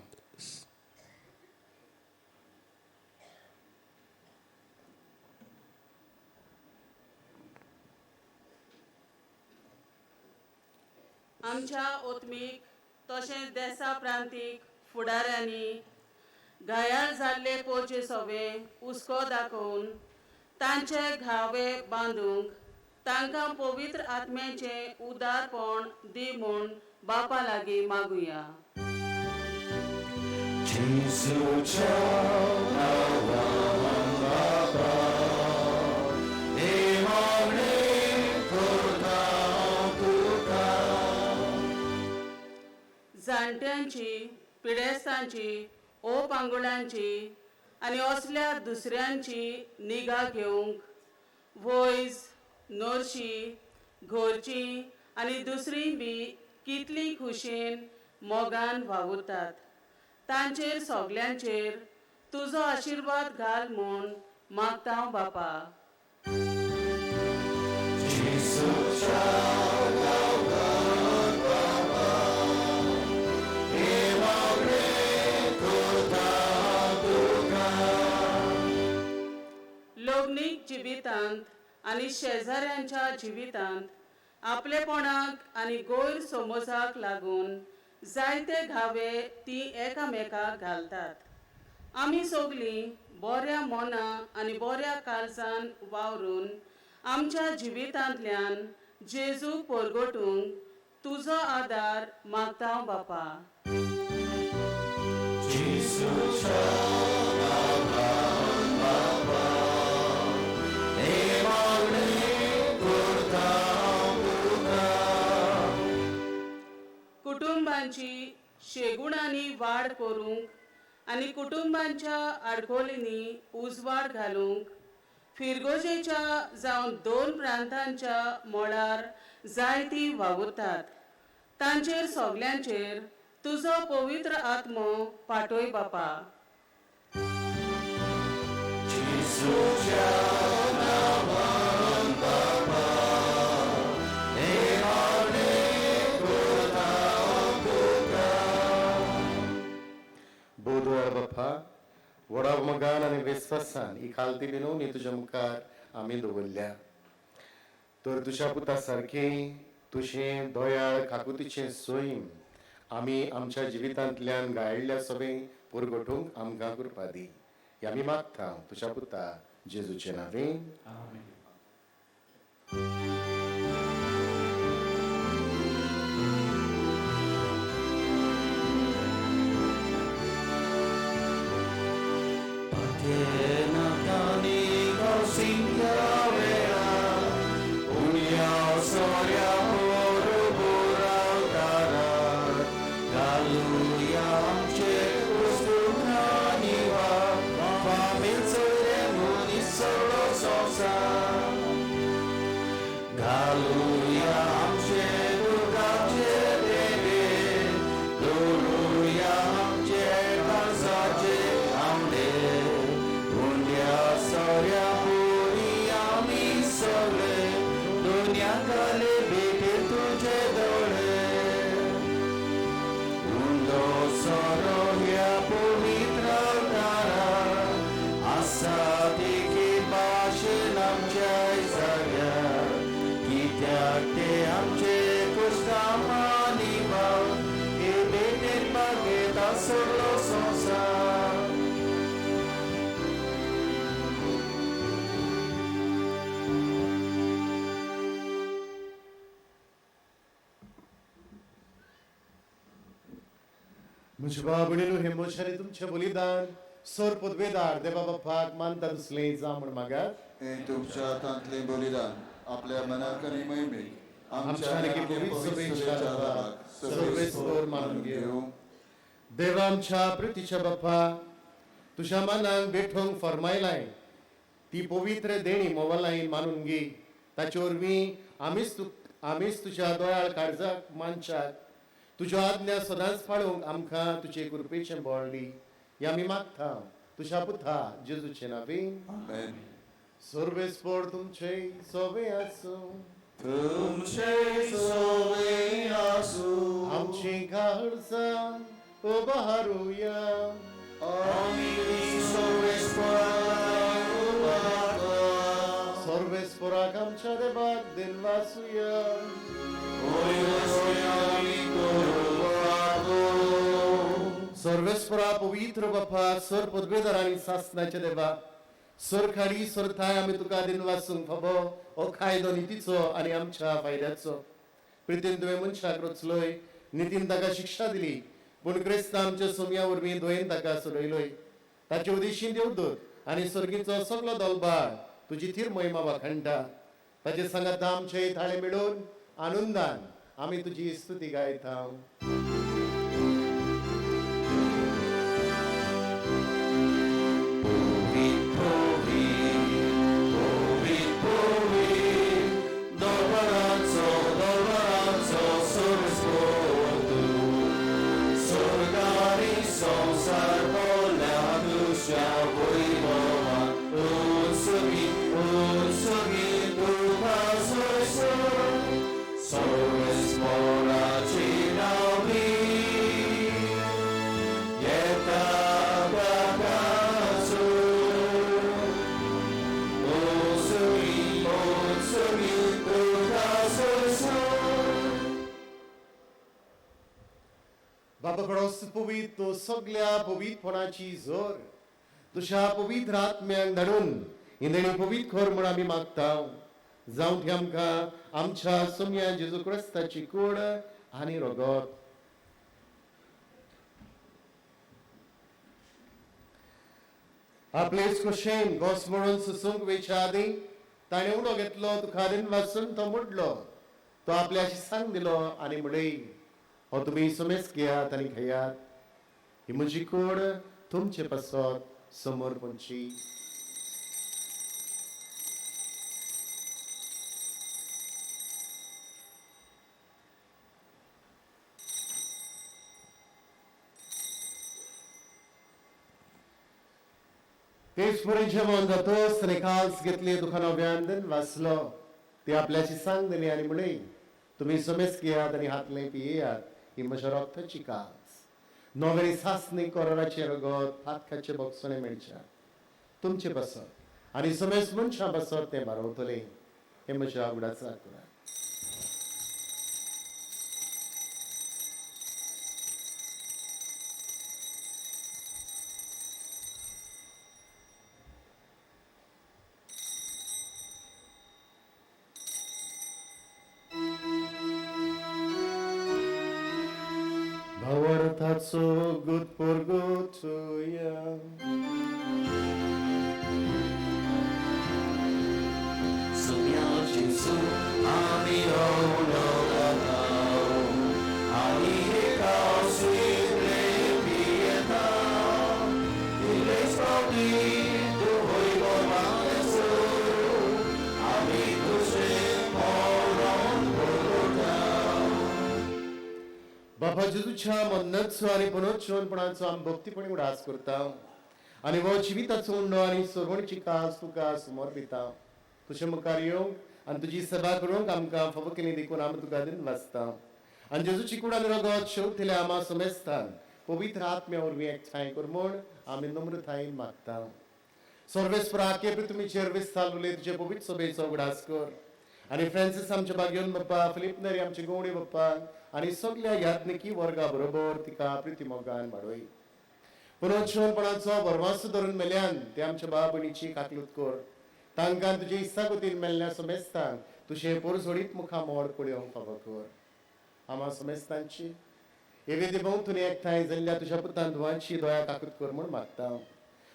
Speaker 7: आमच्या ओतमीक तशेंच देसा प्रांतीक फुडाऱ्यांनी घायाळ जाल्ले पोचे सवे हुस्को दाखोवन तांचे घावे बांदूंक तांकां पवित्र आत्म्याचे उदारपण दी म्हूण बापा लागीं मागुया. जाणट्यांची, पिडेस्तांची, पांगुळ्यांची आनी असल्या दुसऱ्यांची निगा घेवंक वयस, नोर्शी, घरचीं आनी दुसरीं बी कितली खुशेन मोगान वावुरतात. तांचेर सगल्यांचेर तुजो आशिर्वाद घाल म्हूण मागता हांव बापा. लग्नीक जिवितांत आनी शेजाऱ्यांच्या जिवितांत आपलेपणाक आनी गैर समजाक लागून जायते घावे ती एकामेकाक घालतात. आमी सगळीं बऱ्या मना आनी बऱ्या काळजान वावरून आमच्या जिवितांतल्यान जेजूक परगटूंक तुजो आदार मागता हांव बापा. कुटुंबांची शेगुणांनी वाड करूंक आनी कुटुंबांच्या आडखोलींनी उजवाड घालूंक फिरगोजेच्या जावन 2 प्रांतांच्या मोळार जायतीं वावुरतात. तांचेर सगल्यांचेर तुजो पवित्र आत्मो पाठय बापा.
Speaker 2: बोधवार बाप्पा व्हडा मोगान आनी विस्वासान ही खालती बिनून ही तुज्या मुखार आमी दवरल्या. तर तुज्या पुता सारके तुजें दोयाळ काकुतीचें सोयीम आमी आमच्या जिवितांतल्यान गायिल्ल्या सगळे परगटूंक आमकां कृपा दी. हें आमी मागता तुज्या पुता जेजूचे नांवें. म्हज्या बाबडीनो हे मोशारी तुमचें बलिदान सोर पदवेदार देवा बापाक मानता दुसलें जावं म्हण मागात.
Speaker 4: हे तुमच्या हातांतलें बलिदान आपल्या मनाक आनी मैमीक
Speaker 2: आमच्या सर्वेस्वर मानून घेवं. देवा आमच्या प्रितीच्या बाप्पा तुज्या मनाक बेठोंक फरमायलाय ती पवित्र देणी मोवालाय मानून घे. ताचे वरवीं आमीच तुज्या दोयाळ काळजाक मानशाक तुज्यो आज्ञा सदांच पाळूंक आमकां तुजे कृपेचें बळ दी. हें आमी मागता तुज्या पुता जेजूचे नांवें.
Speaker 4: आमेन.
Speaker 2: सर्वेस्वर तुमचे सोबे आसूं.
Speaker 4: तुमचे सोबे आसूं.
Speaker 2: आमची काळजां उबारूया.
Speaker 4: आमी सर्वेस्पराक उबारता.
Speaker 2: सर्वेस्पराक आमच्या देवाक दिन वासुया. सर्वेस्परा पवित्र बाप्पा सर पदवेदार आणि सासनाचे देवा सर खाडी सर थाय आम्ही तुका दिन वाचूंक फाबो हो कायदो नितीचो आणि आमच्या फायद्याचो प्रितीन तुवें मनशाक रचलोय नितीन ताका शिक्षा दिली पूण क्रिस्त आमच्या सोम्या वरवीं दोयेन ताका सोडयलोय ताचे उदेशीन देवदूत आनी सर्गीचो सगळो दलबार तुजी थीर महिमा वाखणटा ताचे सांगात आमचे थाळे मिळून आनंदान आमी तुजी स्तुती गायता बाबा पवित तो सगळ्या पवित्रपणाची जोर तुझ्या पवित्र आत्म्याक धाडून इंदणी पवित्र खोर म्हण आमी मागता जावं ती आमकां आमच्या सोम्या जेजू क्रिस्ताची कूड आनी रगत आपलेच कुशेन घोस म्हणून सुसूंक वेच्या आदी ताणें उडो घेतलो तुका दिन वाचून तो मुडलो तो आपल्याशी सांग दिलो आनी म्हणय हो तुम्ही समेस घेयात आनी घेयात ही म्हजी कूड तुमचे पासत समोर पोंची तेच पुरें जेवण जातोच ताणें काल्स घेतली दुकानाव्यान वाचलो ती आपल्याची सांग दिली आनी म्हणय तुम्ही समेस घेयात आनी हातले पियेयात ही म्हज्या रक्ताची कास नोगरी सासणी कोरोनाचे रगत फातकाचे बोगसणे मेळच्या तुमचे बसत आनी समेस मनशां बसत ते बारवतले हे म्हज्या आवडाचा कुरा भावार्थाचो गुद पोरगोचोया बाबा जेजूच्या मन्नतचो आनी पुनर्जीवनपणाचो आमी भक्तीपणी उडास करता आनी हो जिविताचो उंडो आनी सोरवणीची कास तुका समर्पिता तुजे मुखार येवंक आनी तुजी सेवा करूंक आमकां फावो केली देखून आमी तुका दिन वाचता आनी जेजूची कूड आनी रगत शेवटले आमा समेस्तान पवित्र आत्म्या वरवीं एकठांय कर म्हूण आमी नम्रतायेन मागता सर्वेस्परा केपें तुमी विस्तार उलय तुजे पवित्र सभेचो उडास कर आनी फ्रांसीस आमचे बागेवन बाप्पा फिलिप नरी आमचे गवणी बाप्पा आनी सगळ्या यात्निकी वर्गा बरोबर तिका प्रितीमोगान वाडोय पुनर्जीवनपणाचो भरवासो धरून मेल्यान ते आमच्या भाव भयणीची काकलूत कर तांकां तुजे इस्तागतीन मेल्ल्या समेस्तांक तुजे पोरसोडीत मुखार मोड पळोवंक फावो कर आमा समेस्तांची हे वेदी भोंवतणी एकठांय जाल्ल्या तुज्या पुतान धुवांची दोया काकूत कर म्हूण मागता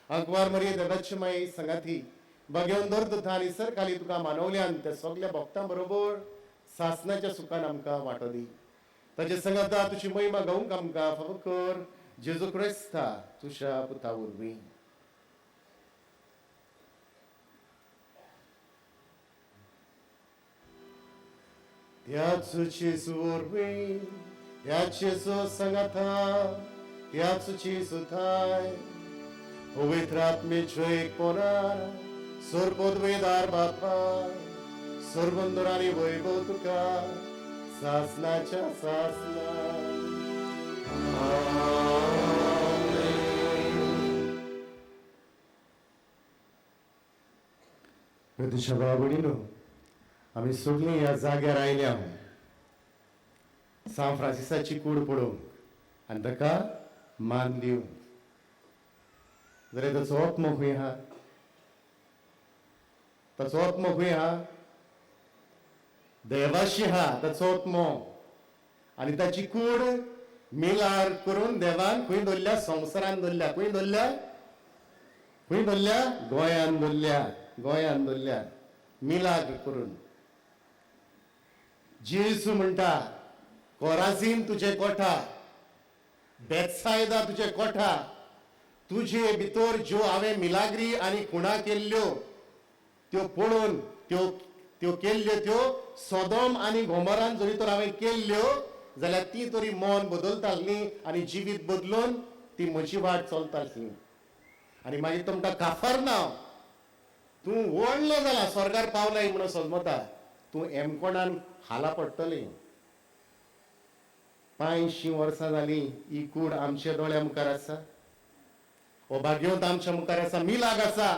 Speaker 2: अंकवार मरी देवाची माई संगाती बागेवन दर आनी सर खाली तुका मानवल्यान त्या सगळ्या भक्तां बरोबर सासनाच्या सुखान आमकां वांटो दी ताचे संगता तुजी महिमा गावंक आमकां फावो कर जेजू क्रिस्ता तुज्या पुता वरवीं ह्याच जेजू वरवीं ह्याच जेजू संगता ह्याच जेजू थाय पवित्र आत्मेचो एकपणान सर्वोदवेदार बापा सर्वंदर आनी वैभव तुका सासनाच्या सासना तुझ्या बाबडीनो आमी सगळीं ह्या जाग्यार आयल्या सान फ्रांसिसाची कूड पळोवंक आनी ताका मान दिव जाल्यार ताचो आत्मो खंय आहा ताचो आत्मो खंय आहा देवाशी आहा ताचो आत्मो आनी ताची कूड मिलार करून देवान खंय दवरल्या संवसारान दवरल्या खंय दवरल्या गोंयान दवरल्या मिलाग करून जेजू म्हणटा कोराजीन तुझे कोठा बेतसायदा तुझे कोठा तुझे भितर ज्यो हांवें मिलाग्री आनी खुणा केल्ल्यो त्यो पळोवन त्यो केल्ल्यो त्यो सोदोम आनी गोमोरान जरी तर हांवें केल्ल्यो जाल्यार ती तरी मन बदलताली आनी जिवीत बदलून ती म्हजी वाट चलताली आनी मागीर तो म्हणटा काफरनाव तूं व्हडलो जाला स्वर्गार पावलाय म्हणून समजता तूं एमकोणान हाला पडटली 500 वर्सां जाली ही कूड आमच्या दोळ्या मुखार आसा हो भाग्योत आमच्या मुखार आसा मिलाग आसा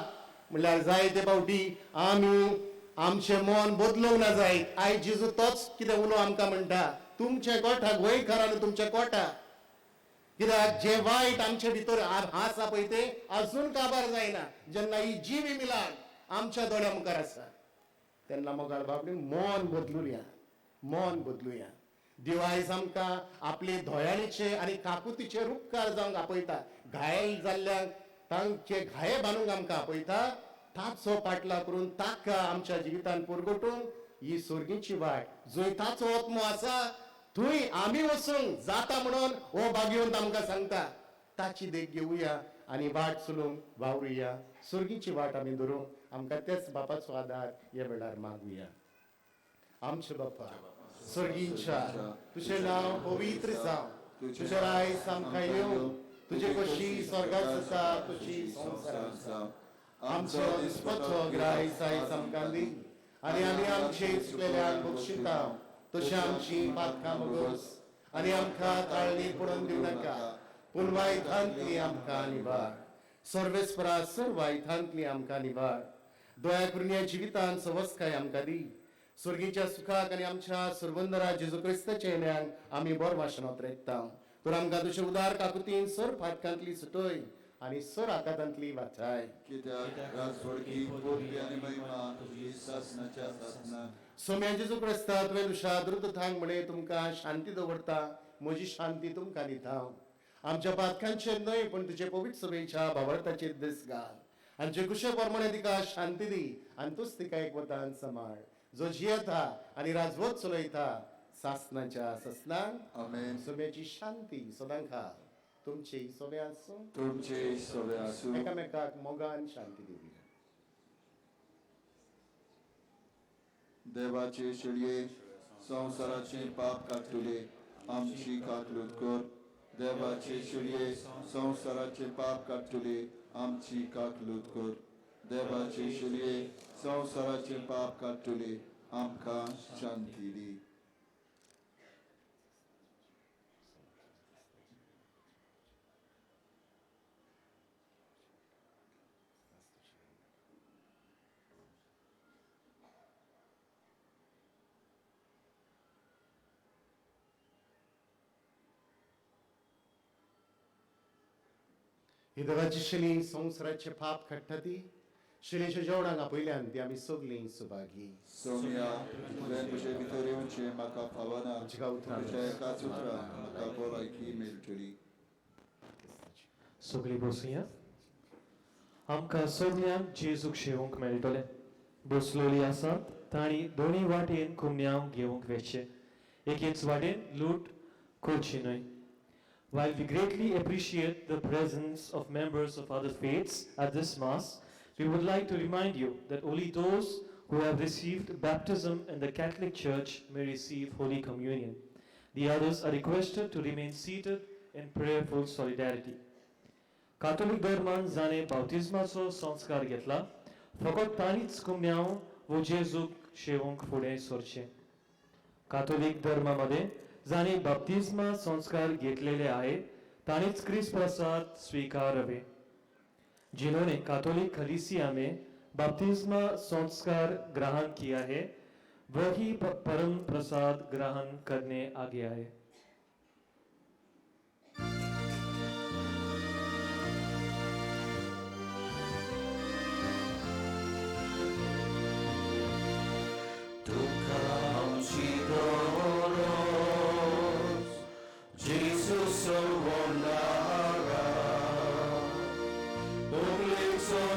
Speaker 2: म्हणल्यार जायते फावटी आमी आमचें मन बदलूंक ना जायत आयज जेजू तोच कितें उलो आमकां म्हणटा तुमचे गोठा गोंयकारान तुमचे कोटा कित्याक जे वायट आमचे भितर आसा पळय ते अजून काबार जायना जेन्ना ही जिवी मिलाग आमच्या दोळ्या मुखार आसा तेन्ना मोगाळ बाबडी मन बदलुया देव आयज आमकां आपले धोयाळीचे आनी काकुतीचे उपकार जावंक आपयता घायल जाल्ल्यांक तांचे घाये बांदूंक आमकां आपयता ताचो पाटला करून ताका आमच्या जिवितान पुरगटूंक ही सोर्गीची वाट जंय ताचो आत्मो आसा थंय आमी वचूंक जाता म्हणून हो भाग्यवंत आमकां सांगता ताची देख घेवया आनी वाट चलूंक वावरुया सोर्गीची वाट आमी धरूंक आमकां तेच बापाचो आदार ह्या वेळार मागुया आमचे बापा स्वर्गीच्या तुझे नाव पवित्र जावं तुझे रायस आमकां येवं तुझे कशी स्वर्गात आसा तशी संवसारांत जावं आमचो दिसपतो गिरायस आयज आमकां दी आनी आमी आमचे चुकलेल्यांक बक्षिता तशी आमची पातकां मागोस आनी आमकां ताळणी पडोवन दिवं नाका पूण वायटांतली आमकां निबार सर्वेस्परा सर्व वायटांतली आमकां निबार दया करून ह्या जिवितांत सवस्काय आमकां दी स्वर्गीच्या सुखाक आनी आमच्या सुरवंदरा जेजू क्रिस्ताच्या येण्याक आमी बरो वाशनांत रेखता तर आमकां तुजे उदार काकुतीन सर फाटकांतली सुटय आनी सर आकांतांतली वाटाय
Speaker 4: कित्याक राजवडकी पोरगी आनी महिमा तुजी सासनाच्या सासना
Speaker 2: सोम्या जेजू क्रिस्ता तुवें दुशा द्रुत थांग म्हणे तुमकां शांती दवरता म्हजी शांती तुमकां दिता आमच्या पातकांचे न्हय पण तुजे पवित्र सभेच्या भावार्थाचेर दीस घाल आनी जे कुशे प्रमाणे तिका शांती दी आनी तूच तिका एक वतान सांबाळ जो जियेता आनी राजवट चलयता सासनाच्या ससनाक
Speaker 4: आमेन
Speaker 2: सोम्याची शांती सदांच तुमची सोबे आसूं
Speaker 4: तुमचे सवे आसूं
Speaker 2: एकामेकाक मोगान शांती दिवया
Speaker 4: देवाचे शेळये संवसाराचे पाप काडटले आमची काकलूत कर देवाचे शेळये संवसाराचे पाप काडटले आमची काकलूत कर देवाचे शेळये संवसाराचे पाप काडटले आमकां शांती दी
Speaker 2: ही देवाची शिली संवसाराचे पाप काडटा ती शिलेच्या जेवणाक आपयल्यान ती आमी सगळीं सुभागी
Speaker 4: सोम्या तुवें तुजे भितर येवचें म्हाका फावना तुज्या एकाच उतरान म्हाका भलायकी मेळटली
Speaker 6: सगळीं बसुया आमकां सगळ्यांक जेजूक शेवूंक मेळटलें बसलोली आसात तांणी दोनी वाटेन कुमन्यांव घेवंक वेचचे एकेच वाटेन लूट करची न्हय While we greatly appreciate the presence of members of other faiths at this Mass, we would like to remind you that only those who have received baptism in the Catholic Church may receive Holy Communion. The others are requested to remain seated in prayerful solidarity. Catholic धर्मान जाणे बाप्तिस्माचो संस्कार घेतला फकत तांणीच कुमन्यांव वो जेजूक शेवूंक फुडें सरचें Catholic धर्मामध्ये जाणे बाप्तिस्मा संस्कार घेतलेले आहे ताणीच क्रिस्त प्रसाद स्वीकारावे जिन्होंने कैथोलिक कलीसिया में बपतिस्मा संस्कार ग्रहण किया है वही परम प्रसाद ग्रहण करने आ गया है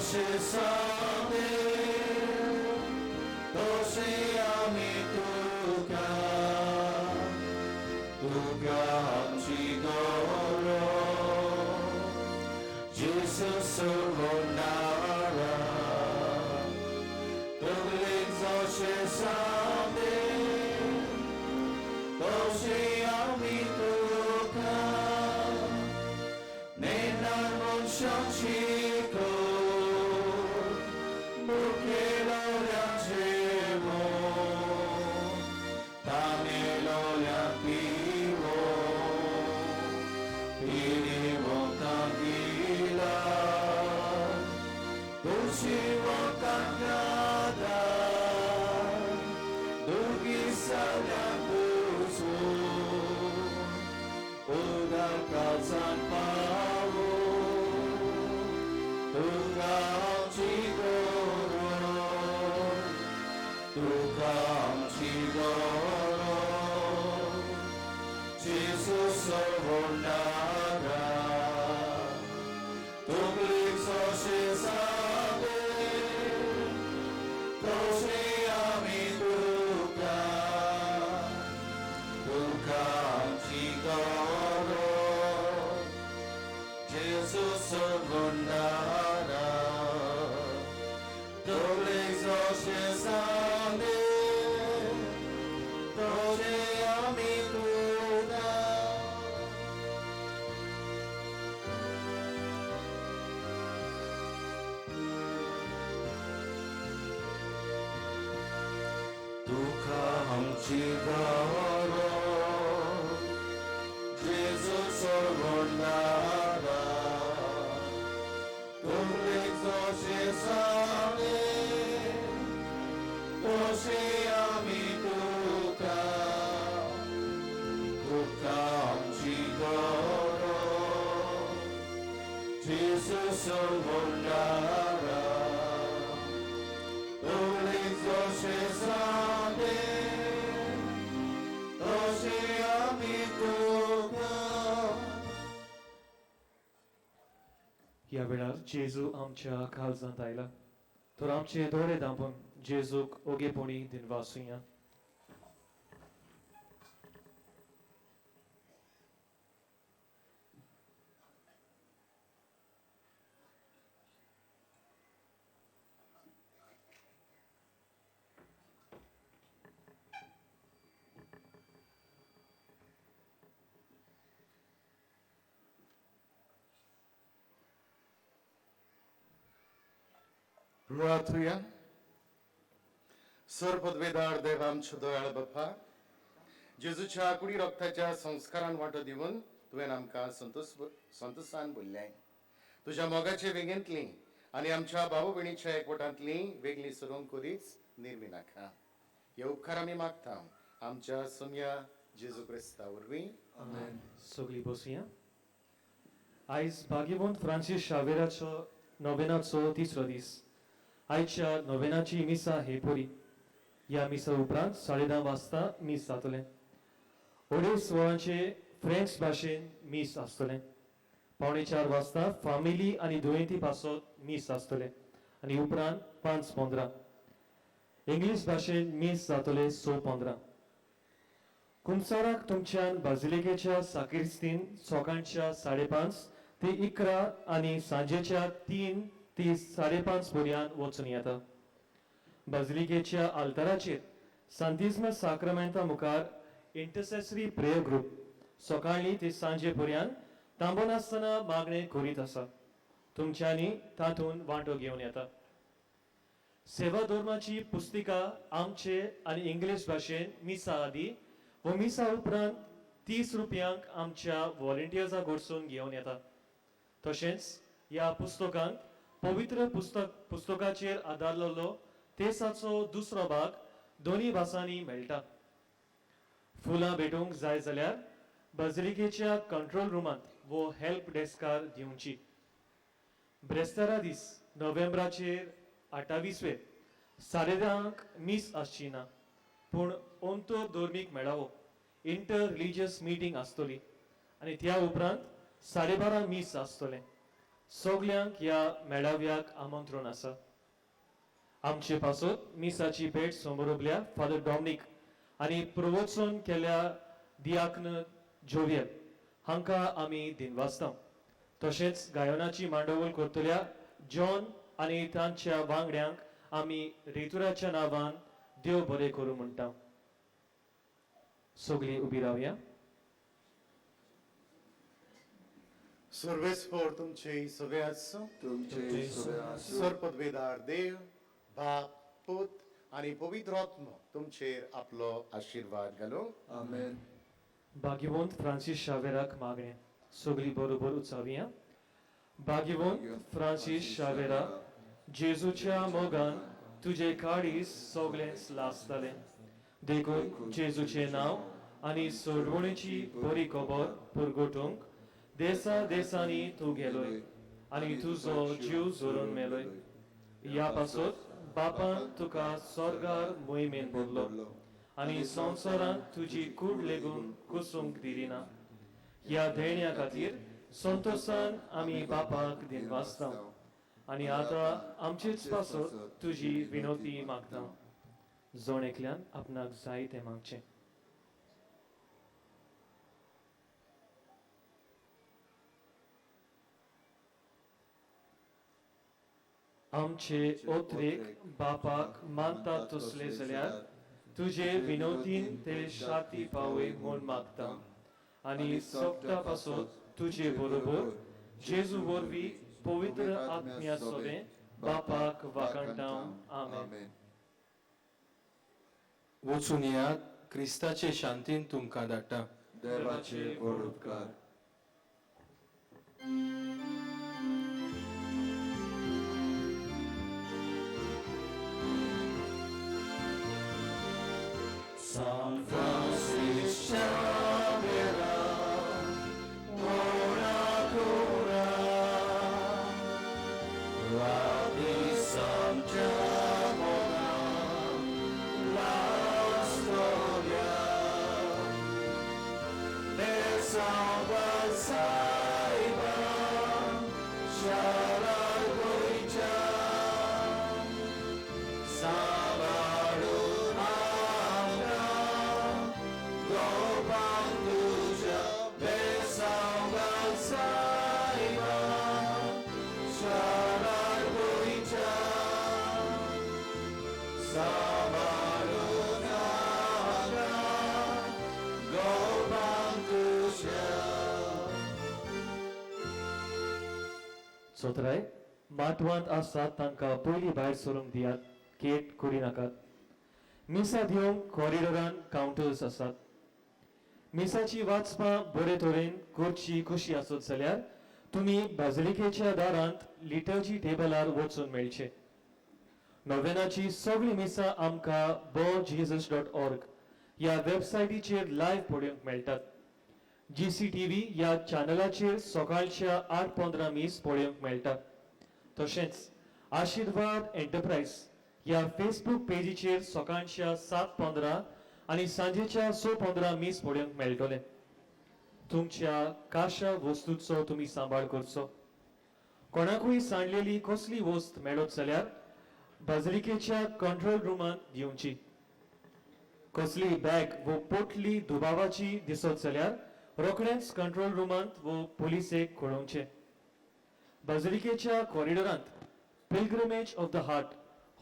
Speaker 4: 세상에 도시 아미 누가 지도록 예수스로 나라 돌리서 세상에 도시 아미 누가 내 남은 성치고 무게로 양치고 담에로 양비고 비리 못하기라 도시 못하냐다 누기 사냥부수 우다가산 파고 누가 지도록 누가 지도록 지수서로 나라 독립서 세상에 도시함이 누가 지도록 예수스로 나라 돌리서 세상에 도시함이 누가 두카함 지도록 예수스로 나라 돌리서 세상에 도시함이 누가 지도록 예수스로 나라 돌리서 세상에 도시함이 누가
Speaker 8: ह्या वेळार जेजू आमच्या काळजांत आयला तर आमचे दोळे धांपून जेजूक ओगेपणी दिनवासुया.
Speaker 2: रुआथुया सरपदवेदार देव आमचो दयाळ बाप्पा जेजूच्या कुडी रक्ताच्या संस्कारान वांटो दिवन तुवें आमकां संतोषान भरल्याय तुज्या मोगाचे वेगेंतली आनी आमच्या भाव भयणीच्या एकवटांतली वेगळी सरोंक करीच निर्मी नाका हे उपकार आमी मागता आमच्या सोम्या जेजू क्रिस्ता वरवीं
Speaker 8: सगळीं बसुया. आयज भाग्यवंत फ्रांसीस शावेराचो नोवेनाचो तिसरो दीस. आयच्या नोवेनाची मिसा हे पोरी. ह्या मिसा उपरांत 10:30 वाजता मीस जातलें. 16:30 फ्रेंच भाशेन मीस आसतलें. 3:45 वाजता फामिली आनी दुयेंती पासत मीस आसतलें आनी उपरांत 5:15 इंग्लीश भाशेन मीस जातले 6:15. कुंसाराक तुमच्यान बाजिलिकेच्या साकिस्तीन सकाळच्या 5:30 ते 11 आनी सांजेच्या 3 ते 5:30 पर्यंत वचून येता. बाजिलिकेच्या आल्ताराचेर सांतिस्म साक्रामेंता मुखार इंटरसेसरी प्रेयर ग्रुप सकाळी ते सांजे पर्यंत तांबून आसतना मागणें करीत आसा. तुमच्यांनी तातूंत वांटो घेवन येता. सेवा धर्माची पुस्तिका आमचे आनी इंग्लीश भाशेन मिसा आदी व मिसा उपरांत 30 रुपयांक आमच्या व्हॉलंटियर्सां कडसून घेवन येता. तशेंच ह्या पुस्तकांत पवित्र पुस्तकाचेर आदारलेलो तेसाचो दुसरो भाग दोन्ही भासांनी मेळटा. फुलां भेटूंक जाय जाल्यार बाजिलिकेच्या कंट्रोल रुमांत वो हेल्प डेस्कार दिवची. ब्रेस्तारा दीस नोव्हेंबराचेर 28 10:30 मीस आसची ना पूण ओंतो धर्मीक मेळावो इंटर रिलिजियस मीटिंग आसतली आनी त्या उपरांत 12:30 मीस आसतलें. सगल्यांक ह्या मेळाव्याक आमंत्रण आसा. आमचे पासत मिसाची भेट समोरबल्या फादर डॉमिनिक आनी प्रवचन केल्या दियाक्न जोवियल हांकां आमी दिनवासता. तशेंच गायनाची मांडवळ करतल्या जॉन आनी तांच्या वांगड्यांक आमी रेतुराच्या नांवान देव बरें करूं म्हणटा. सगळीं उबी रावया.
Speaker 2: सर्वेस्पर तुमचे सगळे आसूं.
Speaker 4: तुमचे सगळे आसूं.
Speaker 2: सर्पदवेदार देव बाप पूत आनी पवित्र आत्मा तुमचेर आपलो आशीर्वाद घालो.
Speaker 4: आमेन.
Speaker 8: भाग्यवंत फ्रांसीस शावेराक मागणें. सगळीं बरोबर उचावया. भाग्यवंत फ्रांसीस शावेरा, जेजूच्या मोगान तुजे काळीज सगळेंच लासतालें. देखून जेजूचें नांव आनी सोडवणेची बरी खबर पुरगोटूंक देसा देसांनी तूं गेलोय आनी तुजो जीव जोरून मेलोय. ह्या पासत बापान तुका स्वर्गार मोहिमेन भरलो आनी संवसारांत तुजी कूड लेगून कुसूंक दिलिना. ह्या देण्या खातीर संतोषान आमी बापाक दिनवासता आनी आतां आमचेच पासत तुजी विनोती मागता. जोण एकल्यान आपणाक जाय तें मागचें. आमचे ओत्रेक बापाक मानता तसले जाल्यार तुजे विनोतीन ते शाती पावय म्हूण मागता आनी सोपता पासत तुजे बरोबर जेजू वरवीं पवित्र आत्म्या सोबे बापाक वाकणटा. आमेन.
Speaker 6: वचून यात, क्रिस्ताचे शांतीन तुमकां धाडटा.
Speaker 4: देवाचे व्हड उपकार.
Speaker 9: San Francis Xaviera, ora cura, Radhi Samjamona, la storia, de Salva Saiba, Sharar Goicha,
Speaker 8: सोत्राय माटवांत आसात तांकां पयलीं भायर सरूंक दियात. केट करी नाकात. मिसा दिवंक कॉरिडोरान कावंटर्स आसात. मिसाची वाचपां बरे तरेन करची कशी आसत जाल्यार तुमी बाजलिकेच्या दारांत लिटर्जी टेबलार वचून मेळचे. नोवेनाची सगळी मिसा आमकां bojesus.org ह्या वेबसायटीचेर लायव्ह पळोवंक मेळटात. GCTV ह्या चॅनलाचेर सकाळच्या 8:15 मीस पळोवंक मेळटा. तशेंच आशीर्वाद एंटरप्राइज ह्या फेसबूक पेजीचेर सकाळच्या 7:15 आनी सांजेच्या 6:15 मीस पळोवंक मेळटले. तुमच्या काशा वस्तूंचो तुमी सांबाळ करचो. कोणाकूय सांडलेली कसली वस्त मेळत जाल्यार बाजलिकेच्या कंट्रोल रुमांत दिवची. कसली बॅग व पोटली दुबावाची दिसत जाल्यार रोखडेंच कंट्रोल रुमांत व पुलिसेक कळोवचें. बाजलिकेच्या कॉरिडोरांत पिल्ग्रिमेज ऑफ द हार्ट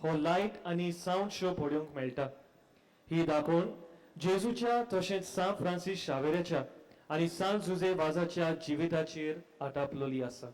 Speaker 8: हो लायट आनी सावंड शो पळोवंक मेळटा. ही दाखोवन जेजूच्या तशेंच सान फ्रांसीस शावेराच्या आनी सान जुजे वाजाच्या जिविताचेर आटापलोली आसा.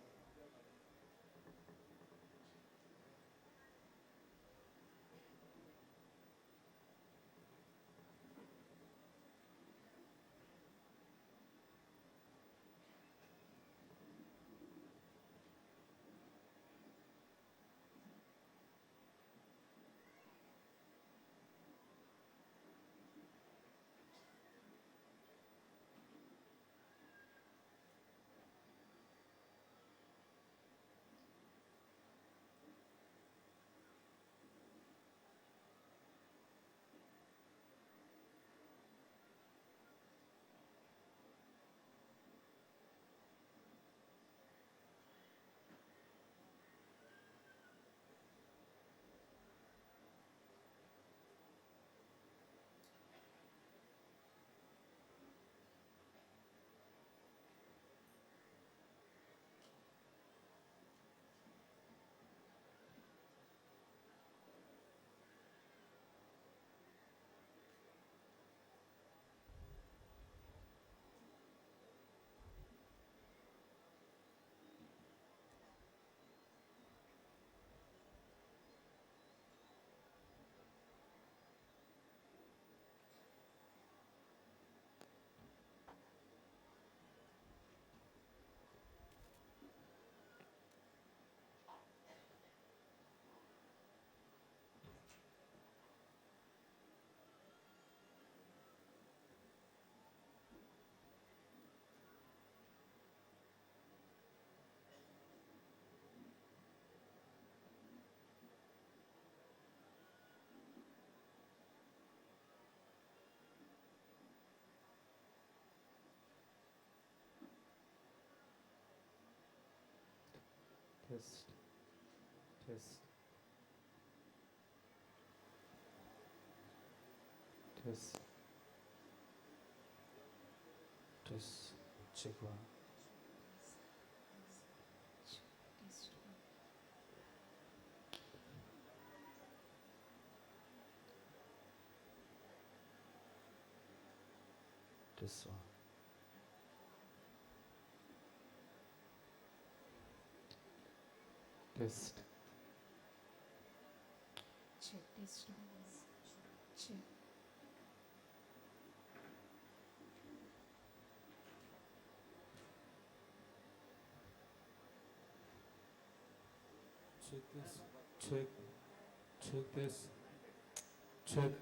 Speaker 8: Test. Test. Test. Test. Check one. Test one. Test.
Speaker 10: Check this one. Check.
Speaker 8: Check this. Check. Check this. Check.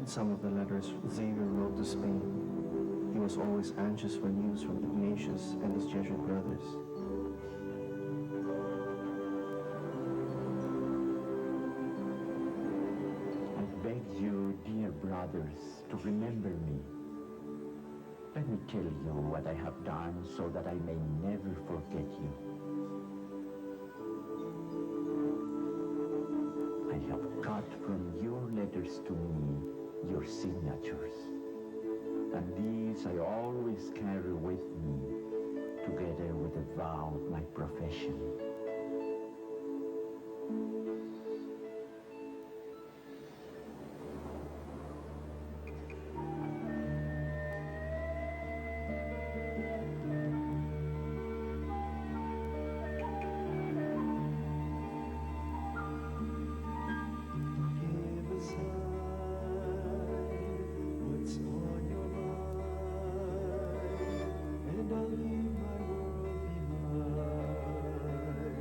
Speaker 11: read some of the letters Xavier wrote to Spain. He was always anxious for news from Ignatius and his Jesuit brothers.
Speaker 12: I beg you, dear brothers, to remember me. Let me tell you what I have done so that I may never forget you. I have cut from your letters to me your signatures, and these I always carry with me, together with the vow of my profession.
Speaker 9: Give aside what's on your mind, and I'll leave my world behind.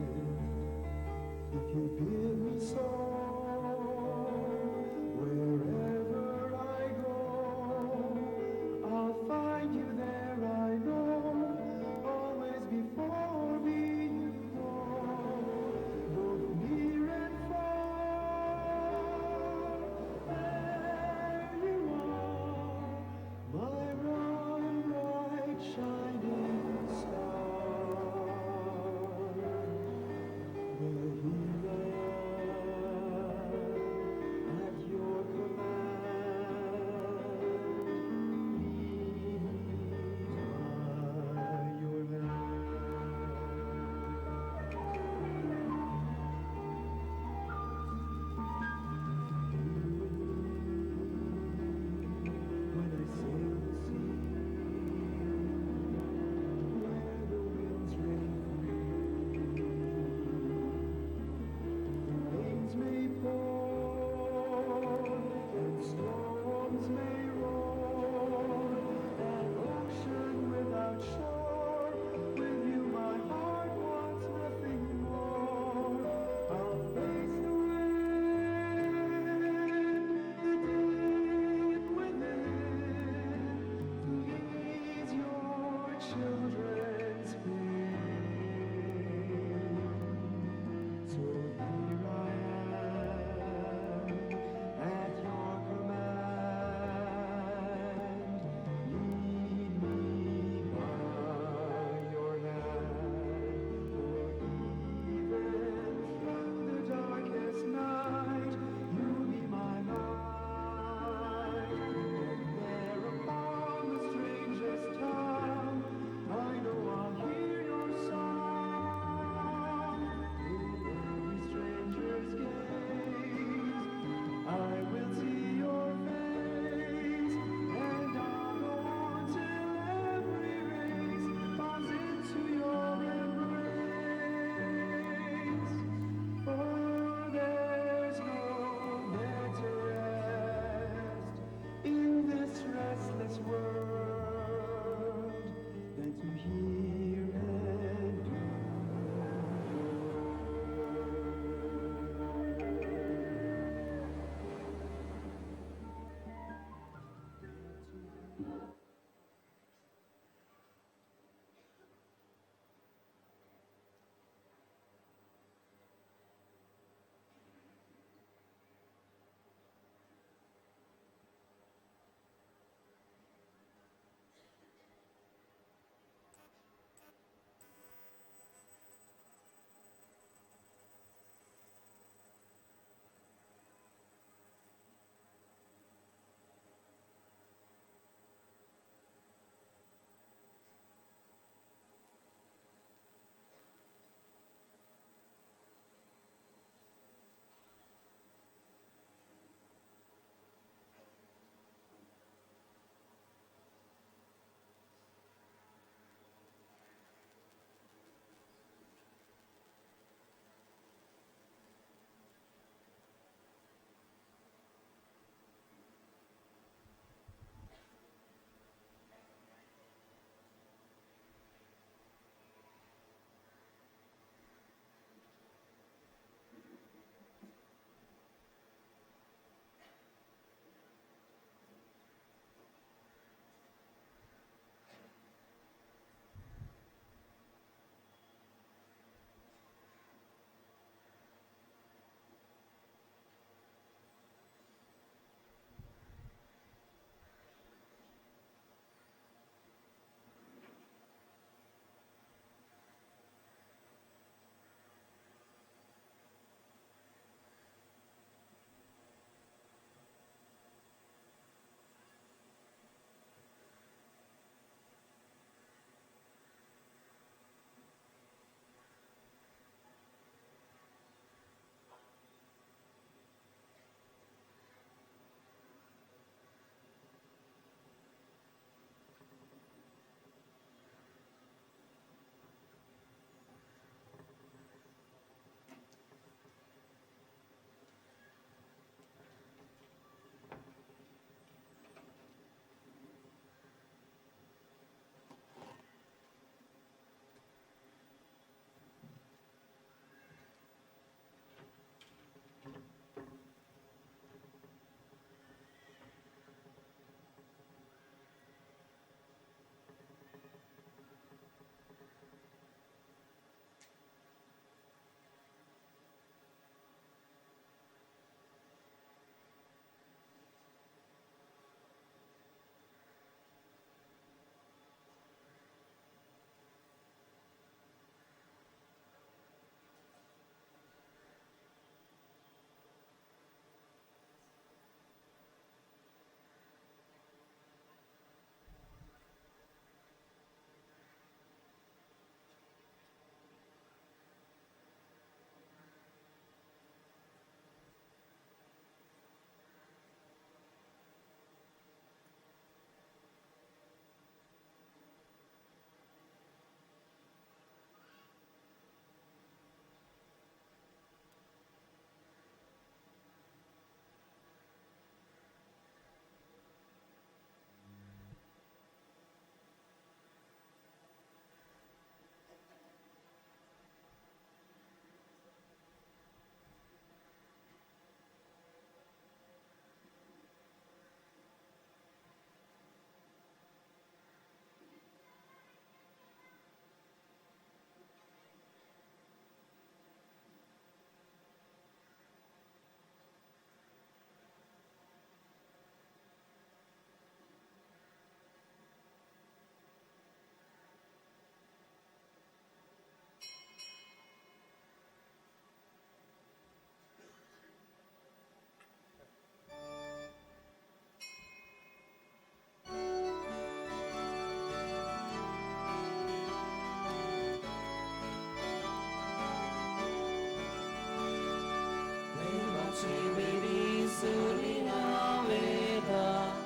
Speaker 9: 지미리 소리나 외다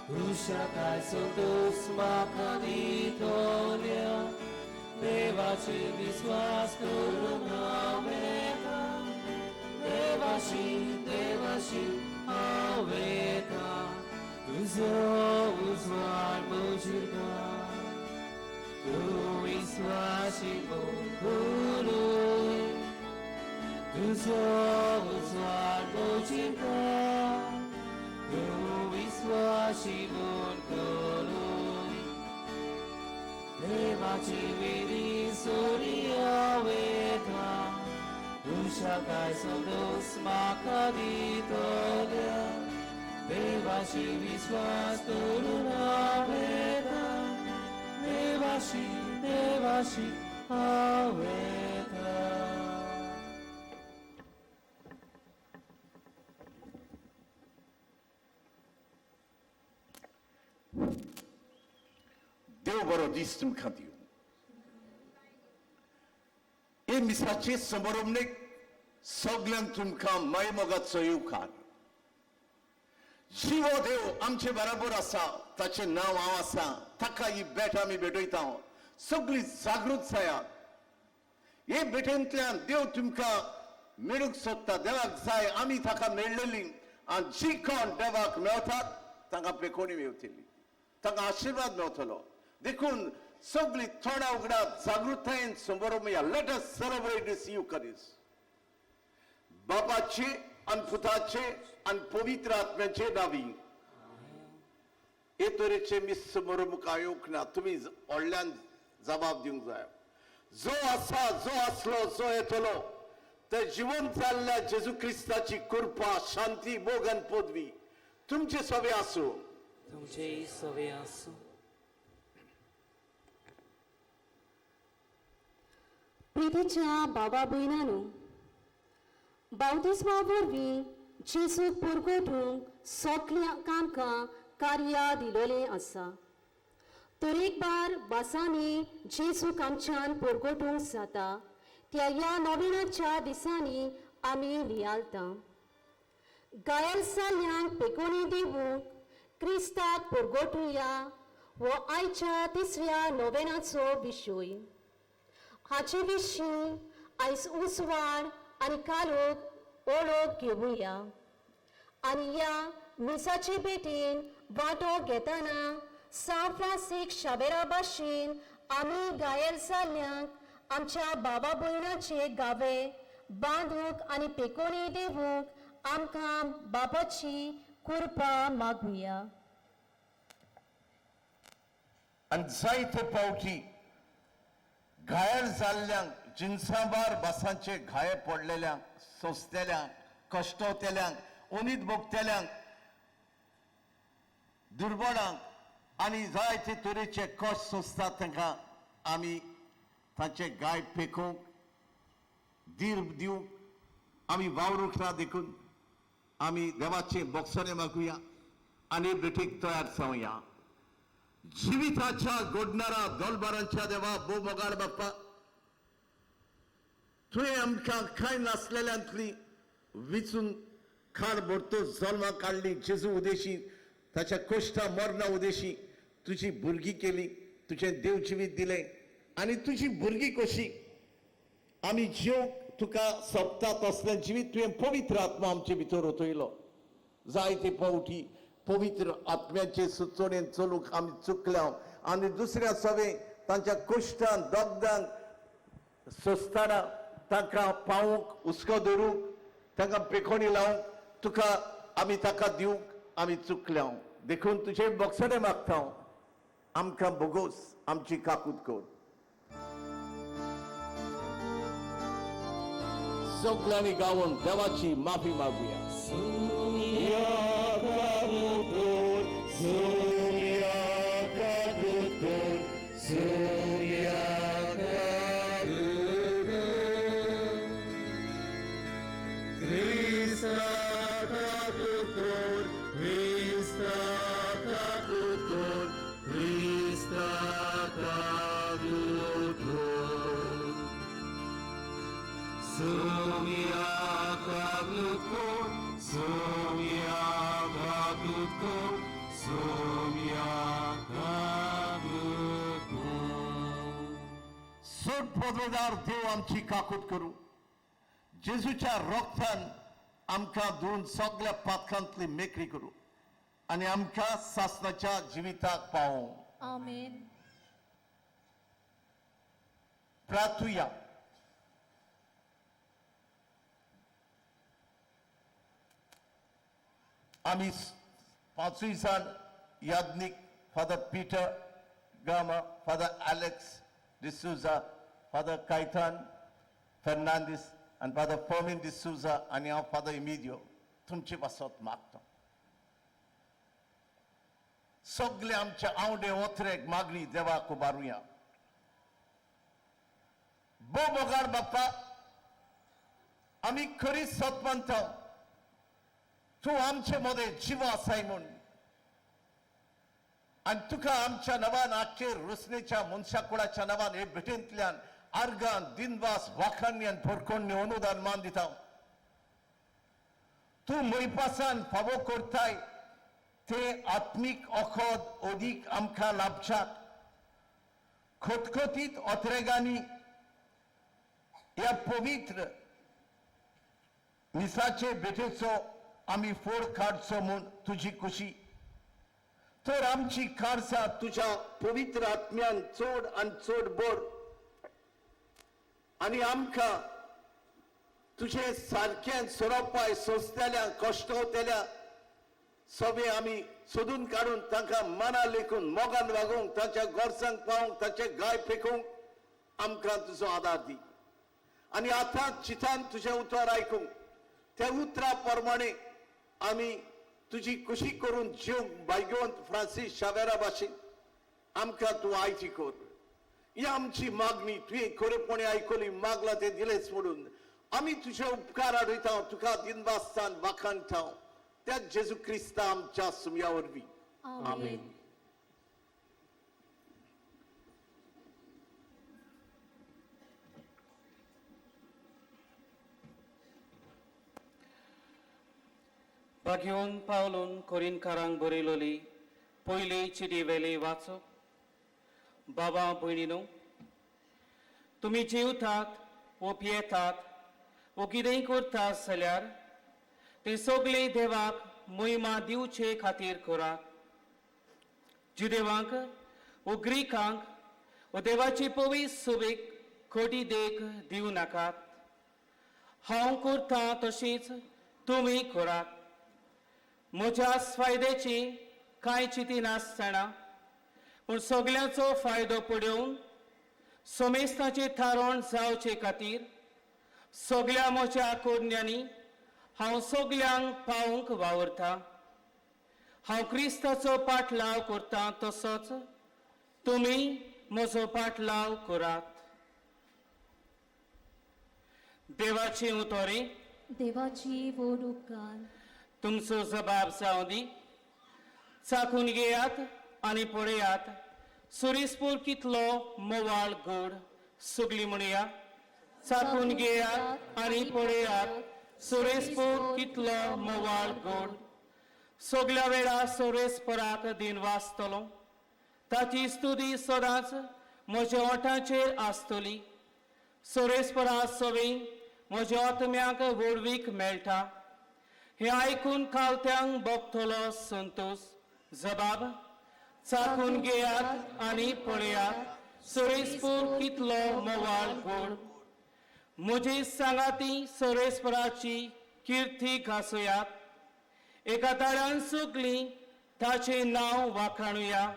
Speaker 9: 우샤kai sotos makani tolia Devashi viswas kuruna veda Devashi aveda Tuzo uzvar mujirga Tu viswashi guru Tuzo uzvar mujirga Tu viswashi guru Devachi vidi surya veda Ushakai sodos makadi tolya Devashi viswas turuna veda Devashi aveda
Speaker 13: देव बरो दीस तुमकां दिवं हे मिसाचे समारंभेक सगळ्यांक तुमकां मायमोगाचो येवकार जिवो देव आमचे बराबर आसा ताचें नांव हांव आसा ताका ही भेट आमी भेटयता सगळी जागृत जायात हे भेटेंतल्यान देव तुमकां मेळूंक सोदता देवाक जाय आमी ताका मेळलेली आनी जी कोण देवाक मेळटात तांकां पेकोणी मेळटली तांकां आशिर्वाद मेळटलो देखून सगळी थोडा उगडात जागृतायेन समारंभ या लेट अस सेलिब्रेट दिस युकरिस्ट बापाचे आनी पुताचे आनी पवित्र आत्म्याचे नावी हे तरेचे मी समारंभ आयोवंक ना तुमी व्हडल्यान जबाब दिवंक जाय जो आसा जो आसलो जो येतलो ते जिवंत जाल्ल्या जेजू क्रिस्ताची कृपा शांती मोग आनी पदवी तुमचे सवे आसूं
Speaker 9: तुमचे सवे आसूं
Speaker 14: प्रितीच्या बाबा भयणांनो बावतिस्मा वरवीं जेजूक परगटूंक सगळ्यांक आमकां कार्या दिलोलें आसा तरेकवार भासांनी जेजूक आमच्यान परगटूंक जाता त्या ह्या नोवेनाच्या दिसांनी आमी नियालता घायल जाल्ल्यांक पेकोणी दिवूंक क्रिस्ताक परगटुया हो आयच्या तिसऱ्या नोवेनाचो विशय हाचे विशीं आयज उसवाड आनी कालोक ओळख घेवया आनी ह्या मिसाचे भेटेन वांटो घेतना सान फ्रांसीस शाबेरा भाशेन आमी घायल जाल्ल्यांक आमच्या बाबा भयणाचे गावे बांदूंक आनी पेकोणी दिवूंक आमकां बाबाची कृपा मागुया
Speaker 13: आनी जायते पावटी घायल जाल्ल्यांक जिन्साभार बासांचे घाये पडलेल्यांक सोंसतेल्यांक कश्टवतेल्यांक उणीद भोगतेल्यांक दुर्बळांक आनी जायते तरेचे कश्ट सोंसतात तांकां आमी तांचे गाय पेकोवंक धीर दिवंक आमी वावरूंक ना देखून आमी देवाचे बोगसणे मागुया आनी भेटेक तयार जावया जिविताच्या घडणारा दोलबारांच्या देवा भोव मोगाळ बाप्पा तुवें आमकां कांय नासलेल्यांतली विचून खाण भरतो जल्माक काडली जेजू उदेशी ताच्या कश्टा मरणा उदेशी तुजी भुरगीं केली तुजें देव जिवीत दिलें आनी तुजी भुरगीं कशी आमी जेव तुका सोबता तसलें जिवीत तुवें पवित्र आत्मा आमचे भितर ओतयलो जायते पावटी पवित्र आत्म्याचे सुचोवणेन चलूंक आमी चुकल्या आनी दुसऱ्या सवे तांच्या कश्टान दोगदांक सोंसतना तांकां पावूंक हुस्को धरूंक तांकां पेखोणी लावंक तुका आमी ताका दिवंक आमी चुकल्या देखून तुजे बोगसणे मागता आमकां बोगोस आमची काकूट कर सगळ्यांनी गावून देवाची माफी मागुया
Speaker 9: Sumia Kaglutor
Speaker 13: पदवेदार देव आमची काकूट करूं जेजूच्या रोगतान आमकां धुवन सगळ्या पातकांतली मेकळी करूं आनी आमकां सासणाच्या जिविताक पावों.
Speaker 10: आमेन.
Speaker 13: प्रार्थुया. आम्ही पाचवी जाण याज्ञिक father Peter Gama, father Alex D'Souza, father Caitan Fernandes आणि फादर फर्मिन डिसूजा आणि हांव फादर इमिडियो तुमचे पासत मागता. सगळे आमच्या आवडे ओथरेक मागणी देवाक उबारुया. बोगार बाप्पा आम्ही खरीच सत म्हणता तू आमचे मध्ये जीव आसाय म्हूण आणि तुका आमच्या नवान आख्खे रुसणेच्या मनशाकुळाच्या नवान हे भेटेंतल्यान आर्गान दिनवास वाखाणणी आणि भरकोणणी अनुदान मान दिता. तू मैपासान फावो करताय ते आत्मीक अखोद ओदीक आमकां लाभच्याक खतखतीत ओतरेगांनी या पवित्र मिसाचे भेटेचो आम्ही फोड काडचो म्हूण तुजी खुशी. तर आमची कारसा तुझ्या पवित्र आत्म्यान चोड आणि चोड बोर आणि आमकां तुझे सारकें सोरोपाय सोंसतेल्या कश्टवतेल्या सगळे आमी सोदून काडून तांकां मना लेखून मोगान वागोवंक तांच्या गोरसांक पावोवंक तांचे गाय फेकूंक आमकां तुजो आदार दी. आणि आता चितान तुझे उतर आयकूंक त्या उतरा प्रमाणे आमी तुजी खुशी करून जीव भाग्यवंत फ्रांसीस शावेरा भाशेन आमकां तूं आयची कर. ही आमची मागणी तुवें खरेपणी आयकली मागला ते दिलेच म्हणून आमी तुझे उपकार आडयता तुका दिनवासान वाखाणटा त्या जेजू क्रिस्ता आमच्या सुमया वरवीं. आमेन.
Speaker 9: बागेवन पावलून कोरिनकारांक बरयलोली पयली चिटी वेली वाचप. बाबा भयणीनो, तुमी जेवतात वो पियेतात वो कितेंय करतात जाल्यार ते सगळे देवाक महिमा दिवचे खातीर करात. जुदेवांक वो ग्रीकांक वो देवाची पवित्र सुबेक खोटी देख दिवं नाकात. हांव करता तशीच तुमी करात. म्हज्या फायद्याची कांय चिती नासतना पूण सगळ्यांचो फायदो पडोवन समेस्ताचे थारोण जावचे खातीर सगळ्या म्हज्या कोन्यांनी हांव सगळ्यांक पावूंक वावरता. हांव क्रिस्ताचो पाटलाव करता तसोच तुमी म्हजो पाटलाव करात. देवाची उतोरी.
Speaker 10: देवाची बोड उपकार.
Speaker 9: तुमचो जबाब जावं दी. चाखून घेयात आनी पळयात सुरीसपूर कितलो मोवाळ गोड. सगळी म्हणया चाखून घेयात आनी पळयात सुरेसपूर कितलो मोवाळ गोड. सगळ्या वेळा सुरेसपराक दिन वाचतलो. ताची स्तुती सदांच म्हज्या ओठांचेर आसतली. सुरेसपरा सवे म्हज्या आत्म्याक वळवीक मेळटा. हे आयकून खावत्यांक भोगतलो संतोष. जबाब चाखून घेयात आनी पळयात सुरेसपूर कितलो मोवाळ गोड. म्हजी सांगाती सुरेसपराची किर्ती घासुयात. एका ताळ्यान सगळीं ताचें नांव वाखाणुया.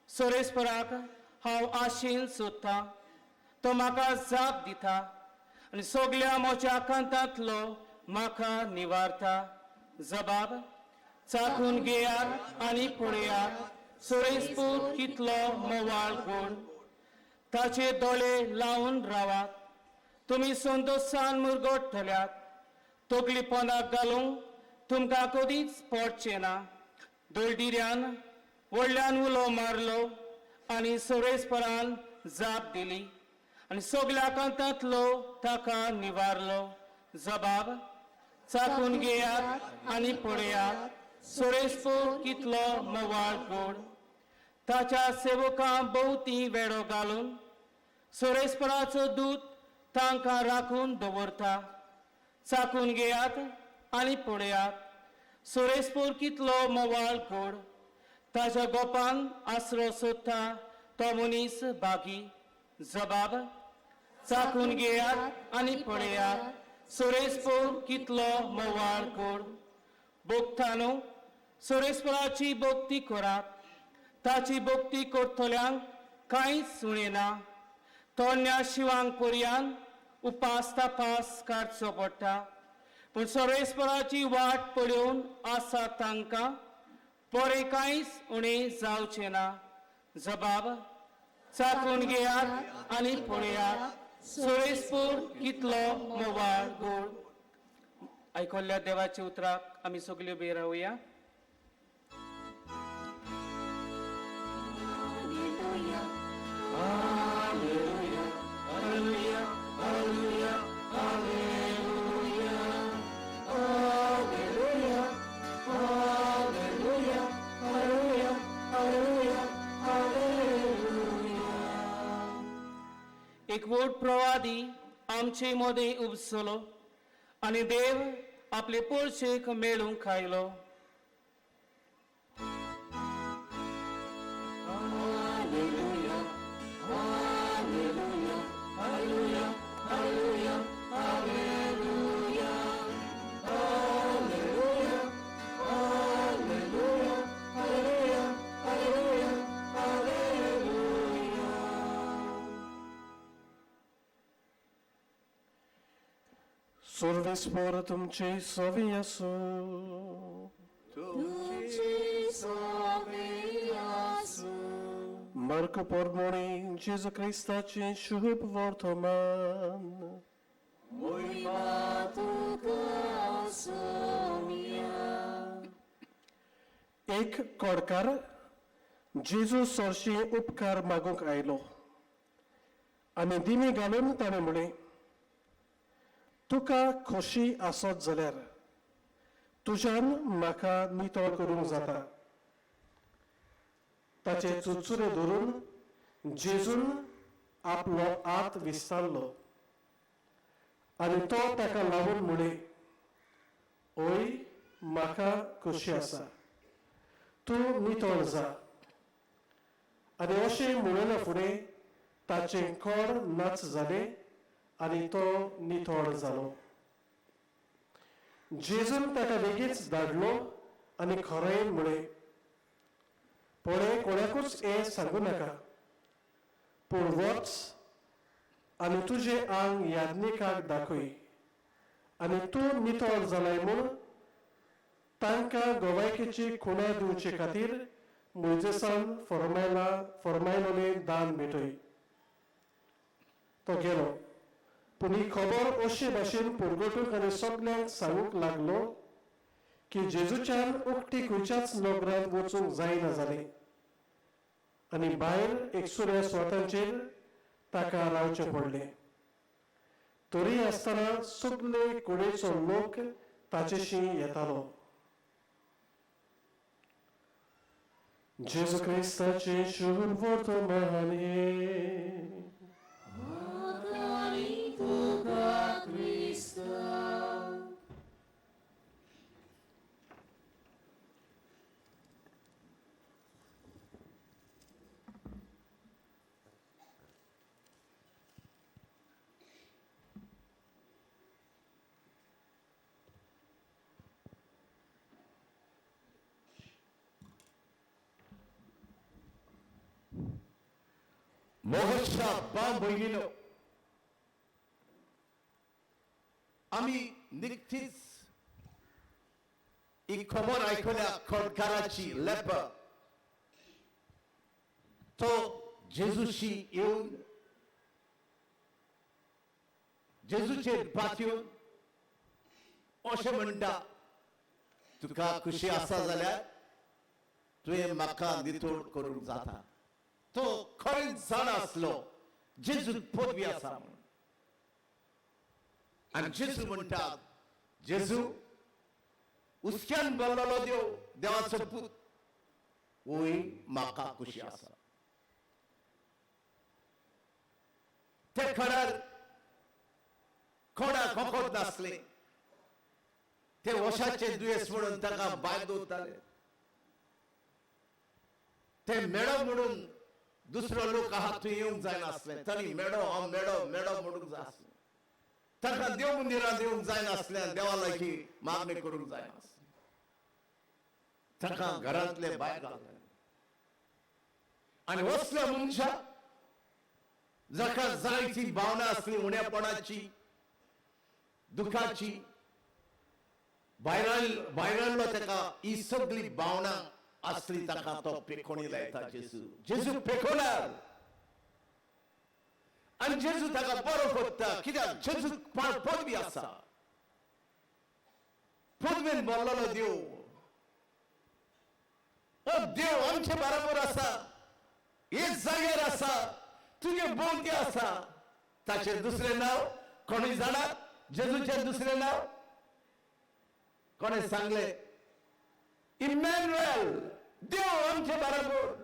Speaker 9: सुरेसपराक हांव आशेन सोदतां. तो म्हाका जाप दिता आनी सगळ्या म्हज्या कांतांतलो म्हाका निवारता. जबाब चाखून घेयात आनी पळयात सुरेसपूर कितलो मोवाळ गोड. ताचे दोळे लावून रावात. तुमी संतोशान मुरगोडटल्यात. तगली पोंदाक घालूंक तुमकां कधीच पडचें ना. दोलडिऱ्यान व्हडल्यान उलो मारलो आनी सुरेसपरान जाप दिली आनी सगळ्या कांतांतलो ताका निवारलो. जबाब चाखून घेयात आनी पळयात सुरेसपूर कितलो मोवाळ गोड. ताच्या सेवकां भोवती वेडो घालून सोरेस्पराचो दूत तांकां राखून दवरता. चाखून घेयात आनी पळयात, सोरेस्पोर कितलो मोवाळ गोड. ताच्या गोपान आसरो सोदता तो मनीस बागी. जबाब, चाखून घेयात आनी पळयात, सोरेस्पोर कितलो मोवाळ गोड. भोगतानो, सोरेस्पराची भोगती करात. ताची भोगती करतल्यांक कांयच सुणेना. तोंड्या शिवांक पर्यान उपास तापास काडचो पडटा. पूण सोरेस्पराची वाट पळोवन आसा तांकां बरें कांयच उणें जावचें ना. जबाब, चाखून घेयात आनी पळयात, सोरेस्पोर कितलो मोवाळ गोड. आयकल्ल्या देवाच्या उतराक आमी सगल्यो बी रावया. एक व्हड प्रवादी आमचे मदें उपसलो आनी देव आपले पोरशेक मेळूंक आयलो.
Speaker 6: सर्वेस्पर तुमचे सोवे आसो. मार्क पोरमोणे जेजू क्रिस्ताचे शुभ वर्तमान. एक कोडकार जेजू सोरशी उपकार मागूंक आयलो आनी दिमी घालून ताणें म्हळें, तुका खोशी आसत जाल्यार तुज्यान म्हाका नितळ करूंक जाता. ताचे चुचुरे धरून जेजून आपलो हात विस्तारलो आनी तो ताका लागून म्हळें, ओय म्हाका खोशी आसा, तूं नितळ जा. आनी अशें म्हणले फुडें ताचें कोड नाच जालें आनी तो नितळ जालो. जेजून ताका बेगीच धाडलो आनी खरें म्हळें, पळय कोणाकूच हें सांगू नाका, पूण वच आनी तुजें आंग याज्ञिकाक दाखय आनी तूं नितळ जालाय म्हूण तांकां गोवायकेची खुणा दिवचे खातीर मोइजेसान फर्मायलोलें दान भेटय. तो गेलो, पूण ही खबर अशे भाशेन पुरगटूंक आनी सगल्यांक सांगूंक लागलो की जेजूच्यान उक्ती खंयच्याच नोकरांत वचूंक जायना जालें आनी भायर एकसुऱ्या स्वातांचेर ताका रावचें पडलें. तरी आसतना सगळे कुडीचो लोक ताचेशी येतालो. जेजू क्रिस्ताचे शुभ वर्तमान हे.
Speaker 13: मोहच्या बाम भगिनीनो, आम्ही निकतीच ही खबर ऐकल्या खोडकाराची लेप. तो जेजूशी येऊन जेजूचेर पातयून अशें म्हणटा, तुका खुशी आसा जाल्यार तुवें म्हाका नितळ करूंक जाता. तो खरें जाण आसलो जेजूक पदवी आसा म्हणून. आनी जेजू म्हणटा, जेजू उस्क्यान भरलेलो देवाचो पूत, ओय म्हाका खुशी आसा. ते खडार कोणा कोकोत नासले ते वशाचे दुयेस म्हणून ताका बाय दवरताले ते मेळो म्हणून दुसरो लोक आहा थंय येवंक जायनासले तरी मेळो हो मेळो मेळो म्हणूंक जाय आसले ताका देव मंदिरांत येवंक जायनासले देवा लागीं मागणी करूंक जायनासली ताका घरांतले भायर घालले आनी असल्या मनशाक जाका जायची भावना आसली उणेपणाची दुखाची भायरलो ताका ही सगळी भावना असली ताका तो पेखोणी लायता जेजू पेखोणार आनी जेजू ताका बरो करता कित्याक जेजू पदवी आसा पदवेन भरलेलो देव ओ देव आमचे बरोबर आसा एक जाग्यार आसा तुजे बोलके आसा ताचें दुसरें नांव कोणी जाणा जेजूचें दुसरें नांव कोणे सांगले इमॅन्युएल देव आमचे बरोबर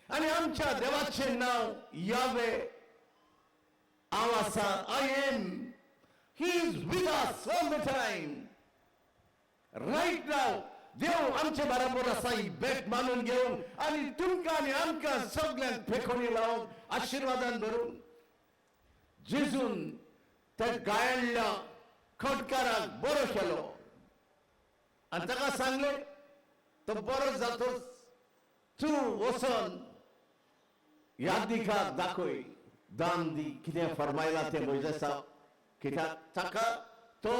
Speaker 13: आनी आमच्या देवाचें नांव यावे हांव आसा I am he is with us all the time right now देव आमचे बरोबर आसा ही भेट मानून घेवन आनी तुमकां आनी आमकां सगळ्यांक फेकोणी लावन आशिर्वादान धरून जेजून त्या गायल्ल्या खटकाराक बरो केलो आनी ताका सांगले तो बरो जातोच तूं वचोन यादिकाक दाखय दान दी कितें फरमायला ते मोइसेसाक कित्याक ताका तो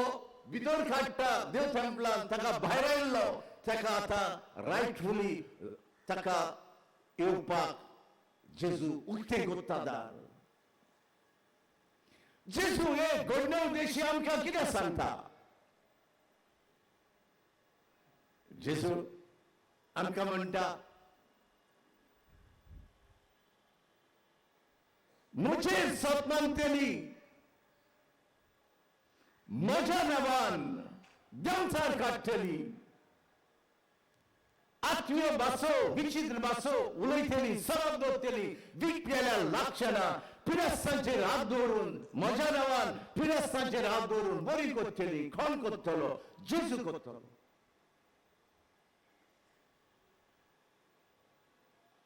Speaker 13: भितर काडटा देव टेंपलान ताका भायर आयल्लो ताका आतां रायटफुली ताका येवपाक जेजू उक्तें कोत्ता दार जेजू हे घडणे उद्देशी आमकां कितें सांगता जेजू आमकां म्हणटा म्हजे सत्मंतेली म्हज्या नांवान देंवचार काडटली आत्मीय भासो विचित्र भासो उलयतली सरब दवरतली विकपेल्या लागचना पिरस्तांचेर हात दवरून म्हज्या नांवान पिरस्तांचेर हात दवरून बरी करतली कोण करतलो जेजू करतलो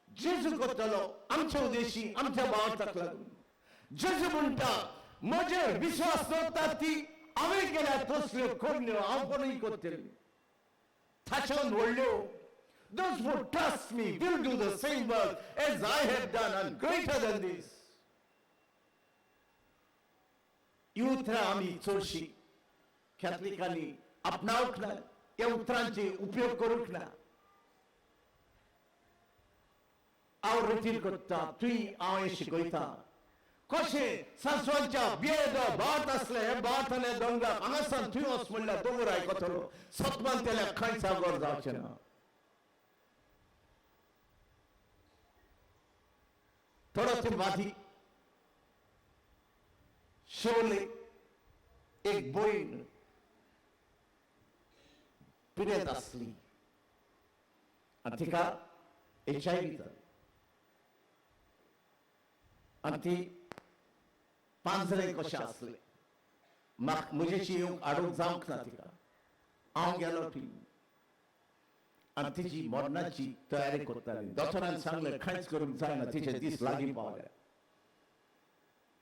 Speaker 13: जेजू करतलो आमच्या उद्देशी आमच्या भावार्थाक लागून जेजू म्हणटा म्हजेर विश्वास दवरता ती हांवें केल्या तसल्यो कोण्यो हांव कोणूय करतली ताच्यान व्हडल्यो those who trust me will do the same work as I have done and greater than this ही उतरां आमी चडशी कॅथलिकांनी आपणावंक ना ह्या उतरांचे उपयोग करूंक ना हांव रुटीन करता तुय हांव हें शिकयता कशें सांसवांच्या बेद भात आसले हे भाताले दोंगराक हांगासान थंय वच म्हणल्यार दोंगर आयकतलो सतमान तेल्या खंय सागोर जावचें ना थोडो तेंप आदी शोले एक भयण पिडेत आसली आनी तिका HIV जाली आनी ती पांजरे कशें आसले म्हाका म्हजेशी येवंक हाडूंक जावंक ना तिका हांव गेलो थंय आनी तिची मरणाची तयारी करताली दोतोरान सांगलें खंयच करूंक जायना तिचे दीस लागीं पावले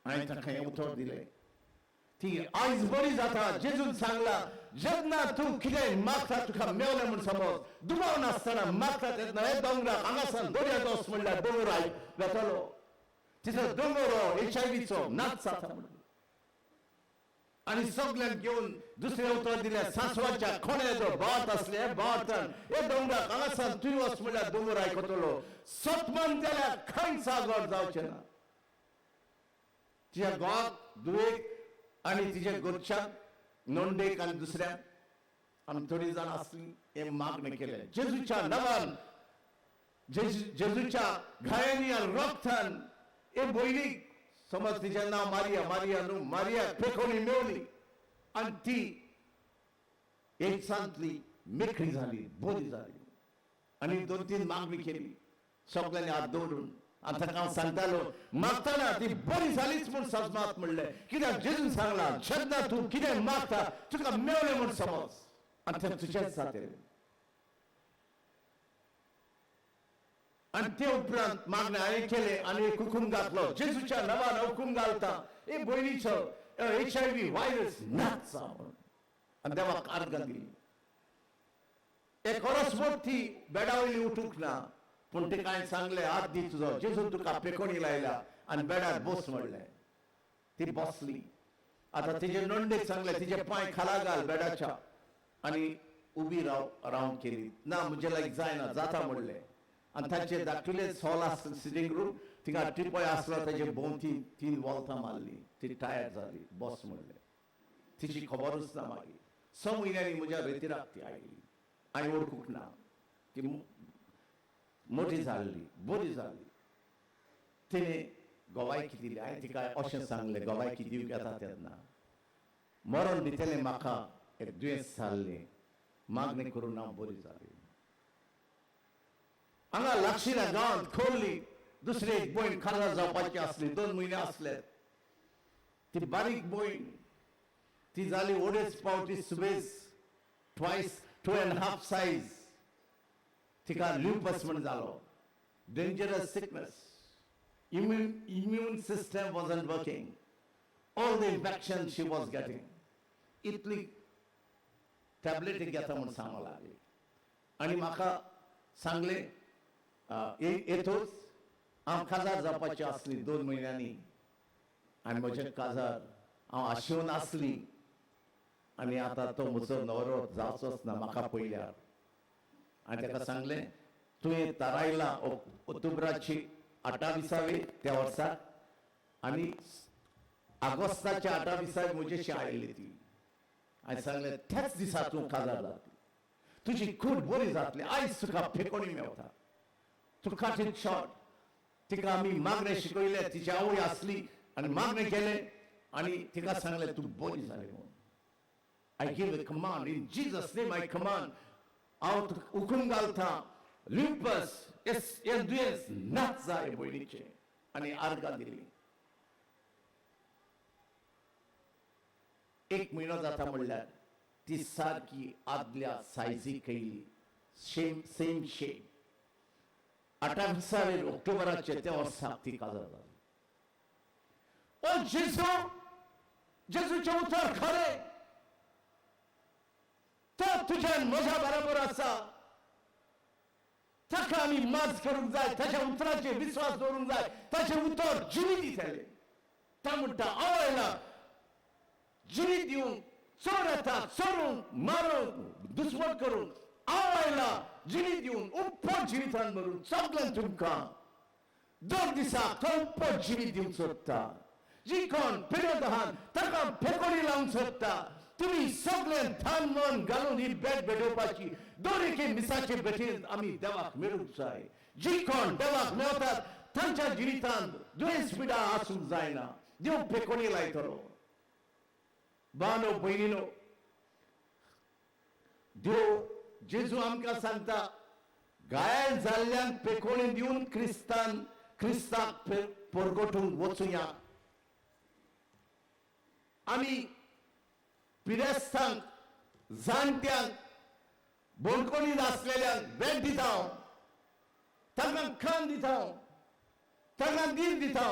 Speaker 13: हांवें ताका हें उतर दिलें ती आयज बरी जाता जेजून सांगला जेन्ना तूं कितें मागता तुका मेवलें म्हूण समज दुबाव नासतना मागता तेन्ना हे दोंगराक हांगासान दर्यांत वच म्हणल्यार दोंगर वतलो तिचो दोंगर HIVचो नाच जाता म्हणून आनी सगळ्यांक घेवन दुसरें उतर दिलें सांसवाच्या खोण्या जो भात आसले हे भातान हे दोंगराक हांगासान तुय वच म्हणल्यार दोंगर आयकतलो सतमन जाल्यार खंय सागोर जावचें ना तिच्या घोवाक दुयेक आनी तिच्या घरच्यांक नोंदेक आनी दुसऱ्यांक आमी थोडी जाण आसली हे मागणें केलें जेजूच्या नांवान जेजूच्या घायांनी आनी रोगतान हे भयणीक समज तिचें नांव मारिया मारिया न्हू मारियाक पेखोवणी मेवली आनी ती एक सांतली मेकळी जाली बरी जाली आनी 2-3 मागणी केली सगळ्यांनी हात दवरून आनी ताका हांव सांगतालो मागतना ती बरी जालीच म्हूण सजमात म्हणलें कित्याक जेजून सांगलां जेन्ना तूं कितें मागता तुका मेवलें म्हूण समज आनी तें तुजेंच जातलें. आनी ते उपरांत मागणें हांवें केलें आनी एक हुकूम घातलो जेजूच्या नांवान हुकूम घालता हे भयणीचो HIV व्हायरस नाच जावन आनी देवाक आर्गां दिली. एक वर्स ती बेडा वयली उठूंक ना पूण तिका हांवें सांगलें हात दी तुजो जेजून तुका पेकोणी लायला आनी बेडार बस म्हणलें. ती बसली. आतां तिजे नंडेक सांगलें तिजे पांय खाला घाल बेडाच्या आनी उबी रावन केली. ना म्हजे लायक जायना जाता म्हणलें आनी ताचेर दाखयलें हॉल आसलें सिटींग रूम थिंगा टिपय आसलो ताचे भोंवती 3 वॉल्तां मारली. ती टायर जाली बस म्हणलें. तिची खबरूच ना मागीर 6 म्हयन्यांनी म्हज्या रेतीराक ती आयली. हांवें वळखूंक ना. ती मोठी जाल्ली बरी जाल्ली. तिणें गोवायकी दिली. हांवें तिका अशें सांगलें गोवायकी दिवंक येता तेन्ना मरण दितलें म्हाका एक दुयेंस जाल्लें मागणें करून हांव बरी जाली. हांगा लागशिल्ल्या गांवांत खोर्ली दुसरी एक भयण खाला जावपाची आसली 2 म्हयने आसले. ती बारीक भयण ती जाली ओडेच पावटी सुबेज ट्वायस 2.5 सायज. तिका ल्युपस म्हण जालो dangerous sickness. Immune system wasn't working. All the infection she was getting. इतली टॅबलेटी घेता म्हूण सांगूंक लागली. आनी म्हाका सांगलें येतूच हांव काजार जावपाची आसली 2 म्हयन्यांनी आनी म्हजें काजार हांव आशिवून आसली आनी आतां तो म्हजो न्हवरो जावचोच ना म्हाका पयल्यार. आनी ताका सांगलें तुवें थारायलां ऑक्टोबराची 28वी त्या वर्साक आनी आगोस्ताच्या 28वी म्हजेशी आयिल्ली ती. हांवें सांगलें त्याच दिसा तूं काजार जातली. तुजी खूब बरी जातली. आयज तुका फेकोणी मेवता. तुका ती शॉर्ट. तिका आमी मागणें शिकयलें. तिची आवय आसली आनी मागणें केलें आनी तिका सांगलें तूं बरी जाली म्हूण. I give a command in Jesus' name. I command हांव हुकूम घालता ल्युपस हे दुयेंस नाच जाय भयणीचें आनी आर्गां दिली. 1 म्हयनो जाता म्हणल्यार ती सारकी आदल्या सायजीक येयली. Same shape. 28 ऑक्टोबराचे त्या वर्साक ती काजार जाली. ओ जेजूचें उतर खरें. तो तुज्यान म्हज्या बरोबर आसा. ताका आमी माज करूंक जाय. ताच्या उतराचेर विश्वास दवरूंक जाय. ताचें उतर जिवीत दितलें. तो म्हणटा हांव आयला जिवीत दिवंक. चोर येता चोरूंक मारूंक दुस्मन करूंक. हांव आयला जिवीत दिवंक उप्पट जिवितान मरून सगळ्यांक तुमकां 2 दिसाक तो उप्पट जिवीत दिवंक सोदता. जी कोण पिरोधान ताका फेकोणी लावंक सोदता. तुम्ही सगळे धान मन घालून ही भेट भेटोवपाची 2 मिसाचे भेटेन आमी देवाक मेळूंक जाय. जी कोण देवाक मेळटात तांच्या जिवितांत दुयेंस पिडा आसूंक जायना. देव पेकोणी लायतलो. बानो भयणीनो देव जेजू आमकां सांगता घायल जाल्ल्यांक पेकोणी दिवन क्रिस्ताक परगटूंक वचुया. आमी पिरेस्तांक जाणट्यांक बोडकोणीत आसलेल्यांक भेट दिता. तांकां खाण दिता. तांकां दीर दिता.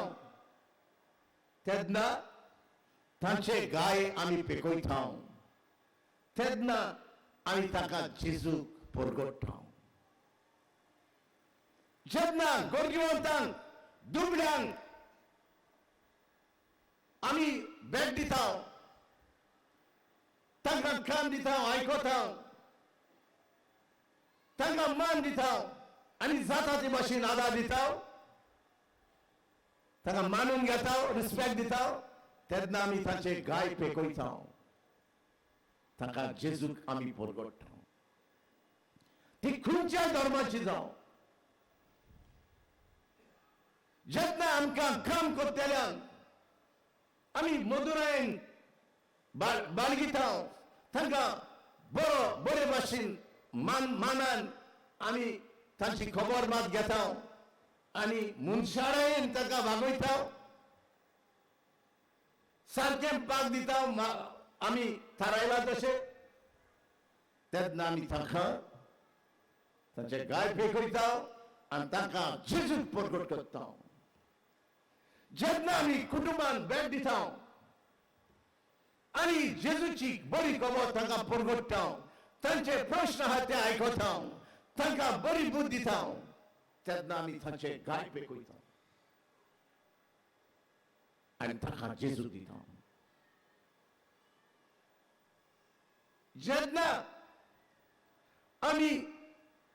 Speaker 13: तेन्ना तांचे गाय आमी पेकयता. तेन्ना आमी ताका जेजूक परगटता. जेन्ना गोरगिवंतांक दुबळ्यांक आमी भेट दिता. तांकां खाण दिता आयकता. तांकां मान दिता आनी जाता ते भाशेन आदार दिता. तांकां मानून घेता रिस्पेक्ट दिता. तेन्ना आमी तांचे गाय पेकयता. ताका जेजूक आमी परगटता. ती खंयच्याय धर्माची जावं. जेन्ना आमकां काम करतल्यांक आमी मधुरायेन बाळगिता. तांकां बरे भाशेन मानान आमी तांची खबर मात घेता. आनी मनशाळेन ताका वागयता सारकें पाग दिता आमी थारायला तशें तेन्ना आमी ताका ताचे गाय पेकयता आनी ताका जेजूक परगट करता जेन्ना आमी कुटुंबान भेट दिता आनी जेजूची बरी खबर तांकां परगटता तांचे प्रश्न आहा ते आयकता तांकां बरी बुद्ध दिता तेन्ना आमी तांचे गाय पेकयता आनी ताका जेजू दिता जेन्ना आमी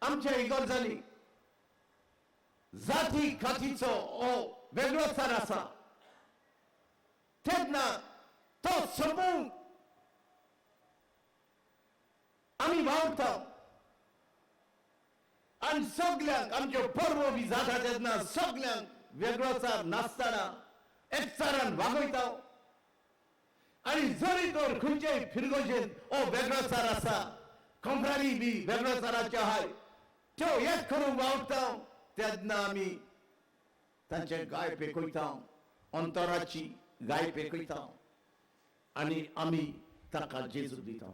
Speaker 13: आमच्या इगर्जांनी जाती खातीचो हो वेगळोचार आसा तेन्ना तो सोपून आमी वावरता आनी सगळ्यांक आमच्यो परबो बी जाता तेन्ना सगळ्यांक वेगळोचार नासतना एकचारान वागयता आनी जरी तर खंयचेय फिरगोजेन हो वेगळोचार आसा कंफ्रारी बी वेगळोचाराचे आहाय त्यो एक करून वावरता तेन्ना आमी तांचे गाय पेकयता अंतराची गाय पेकयता आनी आमी ताका जेजू दिता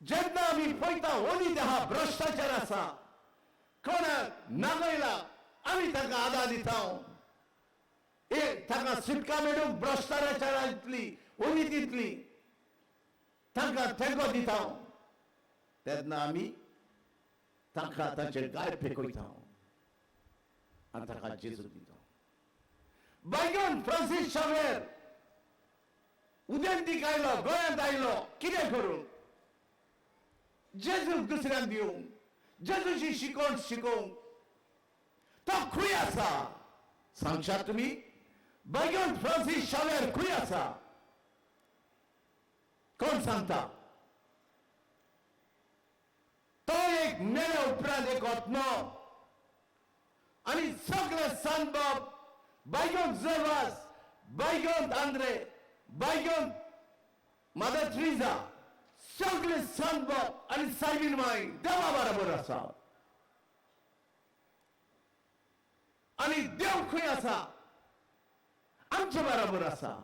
Speaker 13: जेन्ना आमी पळयता ओली देहा भ्रश्टाचार आसा कोणाक नागयला आमी ताका आदार दिता ताका सुटका मेळूंक भ्रश्टाचारांतली ओली तितली तांकां तेंको दिता तेन्ना आमी ताका ताचे गाय पेकयता आनी ताका जेजू दिता बायगन फ्रांसीस शावेर उदेंतीक आयलो गोंयांत आयलो कितें करूं जेजूक दुसऱ्यांक दिवंक जेजूची शिकवण शिकोवंक तो खंय आसा सांगशात तुमी बायगन फ्रांसीस शावेर खंय आसा कोण सांगता तो एक मेल्या उपरांत एक ओत्नो आनी सगळे सांत बाब बायगन जवास बायगन आंद्रे बायगन मदर ट्रिजा सगळे सांत बाब आनी सायबीन माय देवा बरोबर आसा आनी देव खंय आसा आमचे बरोबर आसा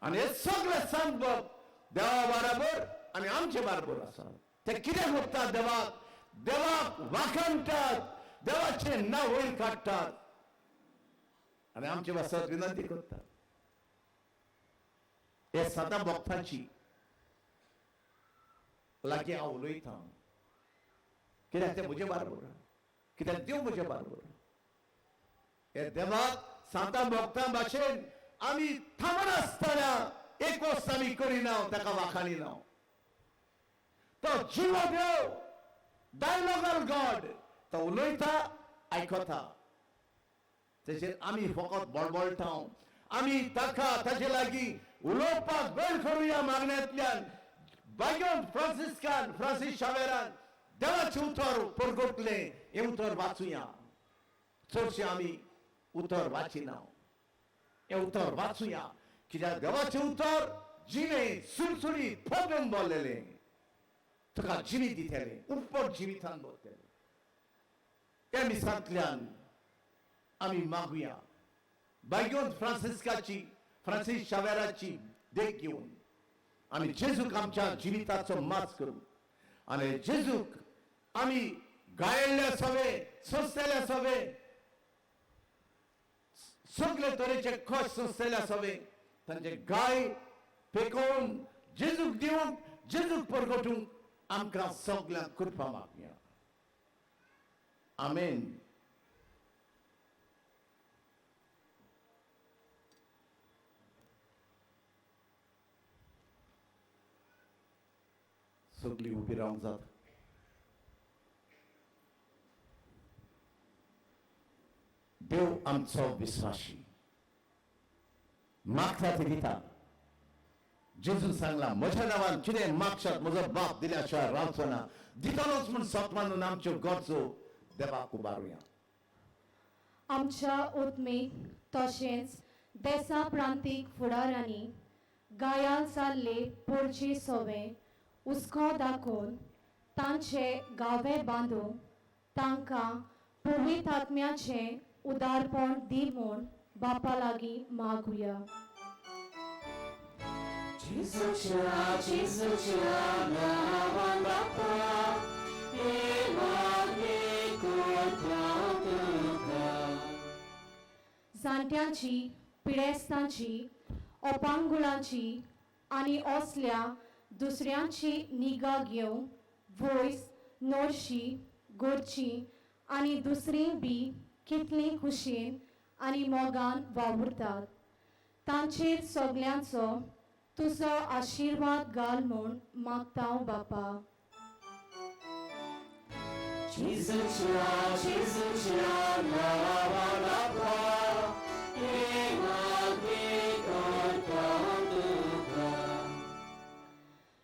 Speaker 13: आनी हे सगळे सांत बाब देवा बरोबर आनी आमचे बरोबर आसा ते कितें करतात देवाक वाखाणटात देवाचे नांव वयर काडटात आनी आमचे वासत विनंती करतात हे सदां भक्तांची लागीं हांव उलयतां कित्याक ते म्हजे बरोबर कित्याक देव म्हजे बरोबर हे देवाक सांतां भक्तां भाशेन आमी थांबनासतना एक वस्त आमी करिना ताका वाखाणिना तो जिवो देव डायलॉगल गॉड तो उलयता आयकता तेचेर आमी फकत बळबळटा आमी ताका ताचे लागीं उलोवपाक वेळ करुया मागण्यांतल्यान बायगन फ्रांसीस शावेरान देवाचें उतर परगटलें हें उतर वाचुया चडशें आमी उतर वाचिना हें उतर वाचुया कित्याक देवाचें उतर जिणें सुरसुरीत फगून बोल्लेलें तुका जिवीत दितलें उपट जिवितान भरतलें हे मिसांतल्यान आमी मागुया बायगन फ्रांसीस शावेराची देख घेवन आमी जेजूक आमच्या जिविताचो माज करूं आनी जेजूक आमी गायल्ले सवे सोंसलेले सवे सगळे तरेचे कश्ट सोंसलेले सवे तांचे गाय पेकोवन जेजूक दिवंक जेजूक परगटूंक आमकां सगळ्यांक कृपा मागया आमेन सगळीं उबी रावंक जाता देव आमचो विश्वासी मागता ते दिता जेजू सांगला म्हज्या नांवान कितें मागशात म्हजो बाप दिल्या शिवाय रावचो ना दितलोच म्हूण सत्मानून आमच्यो गरजो देवाक उबारुया
Speaker 10: आमच्या उत्मीक तशेंच देसा प्रांतीक फुडाऱ्यांनी गायाल जाल्ले पोरचे सोवे हुस्को दाखोवन तांचे गावे बांदूंक तांकां पवित्र आत्म्याचे उदारपण दी म्हूण बापा लागीं मागुया. जाणट्यांची, पिडेस्तांची, अपांगुळांची आनी असल्या दुसऱ्यांची निगा घेवंक वयस, नोडशी, गोडची आनी दुसरीं बी कितली खुशेन आनी मोगान वावुरतात. तांचेर सगल्यांचो तुजो आशिर्वाद घाल म्हूण मागतां बापा.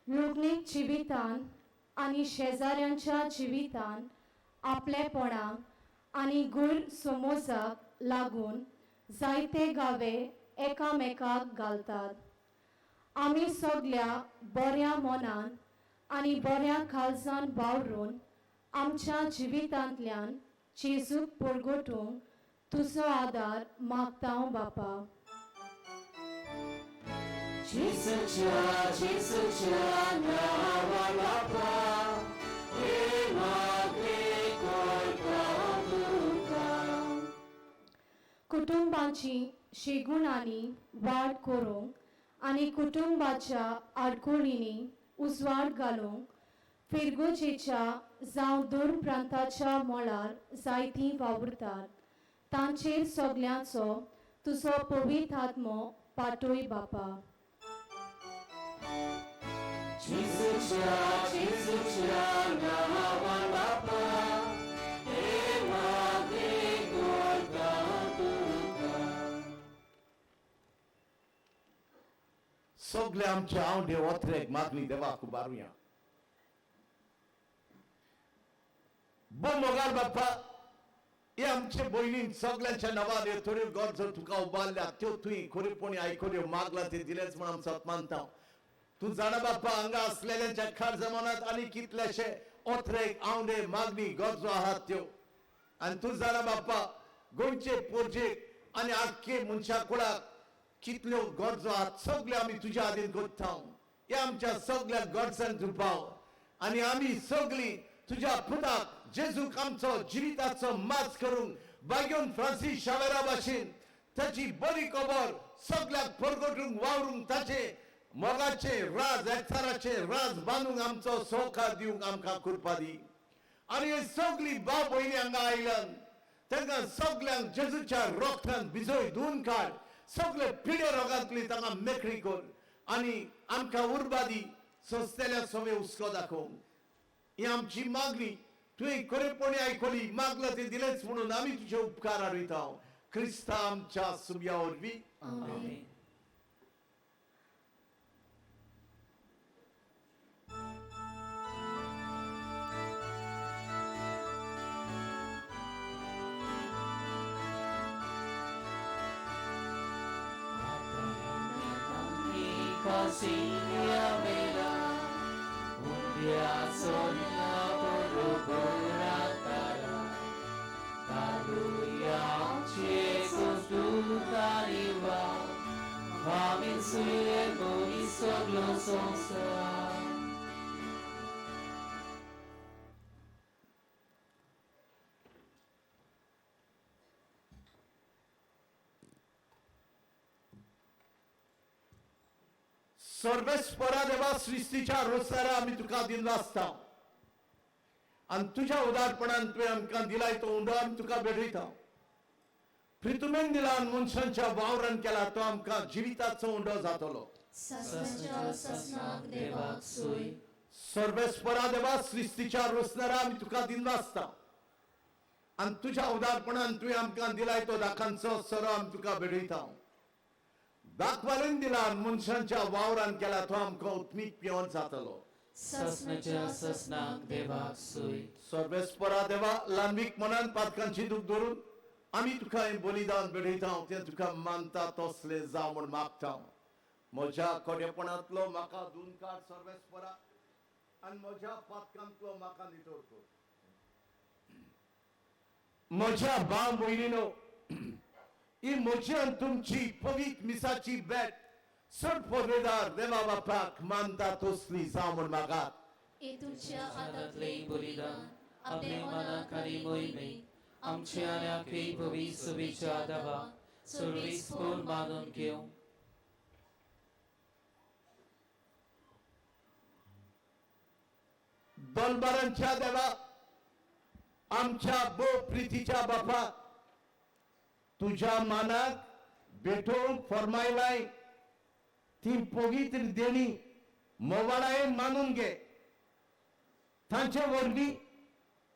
Speaker 10: लोकनीक जिवितान आनी शेजाऱ्यांच्या जिवितान आपलेपणाक आनी गैर समोजाक लागून जायते गावे एकामेकाक घालतात. आमी सगल्या बऱ्या मनान आनी बऱ्या काळजान वावरून आमच्या जिवितांतल्यान जेजूक परगटूंक तुजो आदार मागतां बापा. कुटुंबाची शेगुणांनी वाड करूंक आनी कुटुंबाच्या आडकोळींनी उजवाड घालूंक फिरगोजेच्या जावं दूर प्रांताच्या मळार जायतीं वावुरतात. तांचेर सगल्यांचो तुजो पवित्र आत्मो पाटोय बापा.
Speaker 13: सगळे आमचे आवडे वत्रेक मागणी देवाक उबारुया. मोगार बाप्पा, हे आमचे भयणीन सगळ्यांच्या नावान थोड्यो गरजो तुका उबारल्या त्यो तुवें खरेपणी आयकल्यो, मागला ते दिलेच म्हणून आमी सत मानता. तू जाणा बाप्पा, हांगा असलेल्यांच्या खार जमानात आनी कितलेशे ओथरेक आवडे मागणी गरजो आहात त्यो. आनी तू जाणा बाप्पा, गोंयचे पोरजेक आनी आख्खे मनशा कुळाक कितल्यो गरजो आहात, सगळे आमी तुज्या आदीन करता. हे आमच्या सगळ्या गरजांक तूं पाव आनी आमी सगळीं तुज्या पुताक जेजूक आमचो जिविताचो माज करूंक बागेवन फ्रांसीस शावेरा भाशेन ताची बरी खबर सगळ्याक परगटूंक वावरूंक ताचे मोगाचे राज एकठाराचे राज बांदूंक आमचो सहकार दिवंक आमकां कृपा दी. आनी हे सगळीं भाव भयणी हांगा आयल्यान तांकां सगळ्यांक जेजूच्या रोगतान भिजोय धुवन काड. सगळे पिडे रोगांतली तांकां मेकळी कर आनी आमकां उर्बा दी. सोंसतेल्या सोवे हुस्को दाखोवंक ही आमची मागणी तुवें खरेपणी आयकली, मागला ते दिलेच म्हणून आमी तुजे उपकार आडयता. क्रिस्ता आमच्या सुमया वरवीं आमेन. सर्वेस्परा देवा सृष्टीच्या रोसारा आमी तुका दिन वाचता आनी तुज्या उदारपणान तुवें आमकां दिलाय तो उंडो आमी तुका भेटयता. प्रितुमेन दिला आनी मनशांच्या वावरान केला तो आमकां जिविताचो उंडो जातलो. सर्वेस्परा देवा सृष्टीच्या रोसणारा आमी तुका दिन वाचता आनी तुज्या उदारपणान तुवें आमकां दिलाय तो दाखांचो सरो आमी तुका भेटयता. दाखवालेन दिला मनशांच्या वावरान केला तो आमकां उत्मीक पिवण जातलो. सर्वेस्परा देवा लांबीक मनान पातकांची दूख धरून आमी तुका हें बलिदान भेटयता. तें तुका मानता तसले जावं म्हूण मागता. म्हज्या कोडेपणांतलो म्हाका धुवन काड सर्वेस्परा आनी म्हज्या पातकांतलो म्हाका नितळ कर. म्हज्या भाव भयणीनो, ही म्हजी आनी तुमची पवित्र मिसाची भेट चड पदवेदार देवा बापाक मानता तसली जावं म्हण मागात.
Speaker 15: हे तुझ्या हातातले बलिदान आपले मनाखाली मोहिमे आमचे आणि आखे भविष्यच्या देवा सर्वेस्पर मानून घेऊ.
Speaker 13: दलबारांच्या देवा, आमच्या बो प्रितीच्या बापा, तुझ्या मानाक भेटोवंक फरमायलाय ती पवित्र देणी मोवाळायेन मानून घे. तांचे वरवीं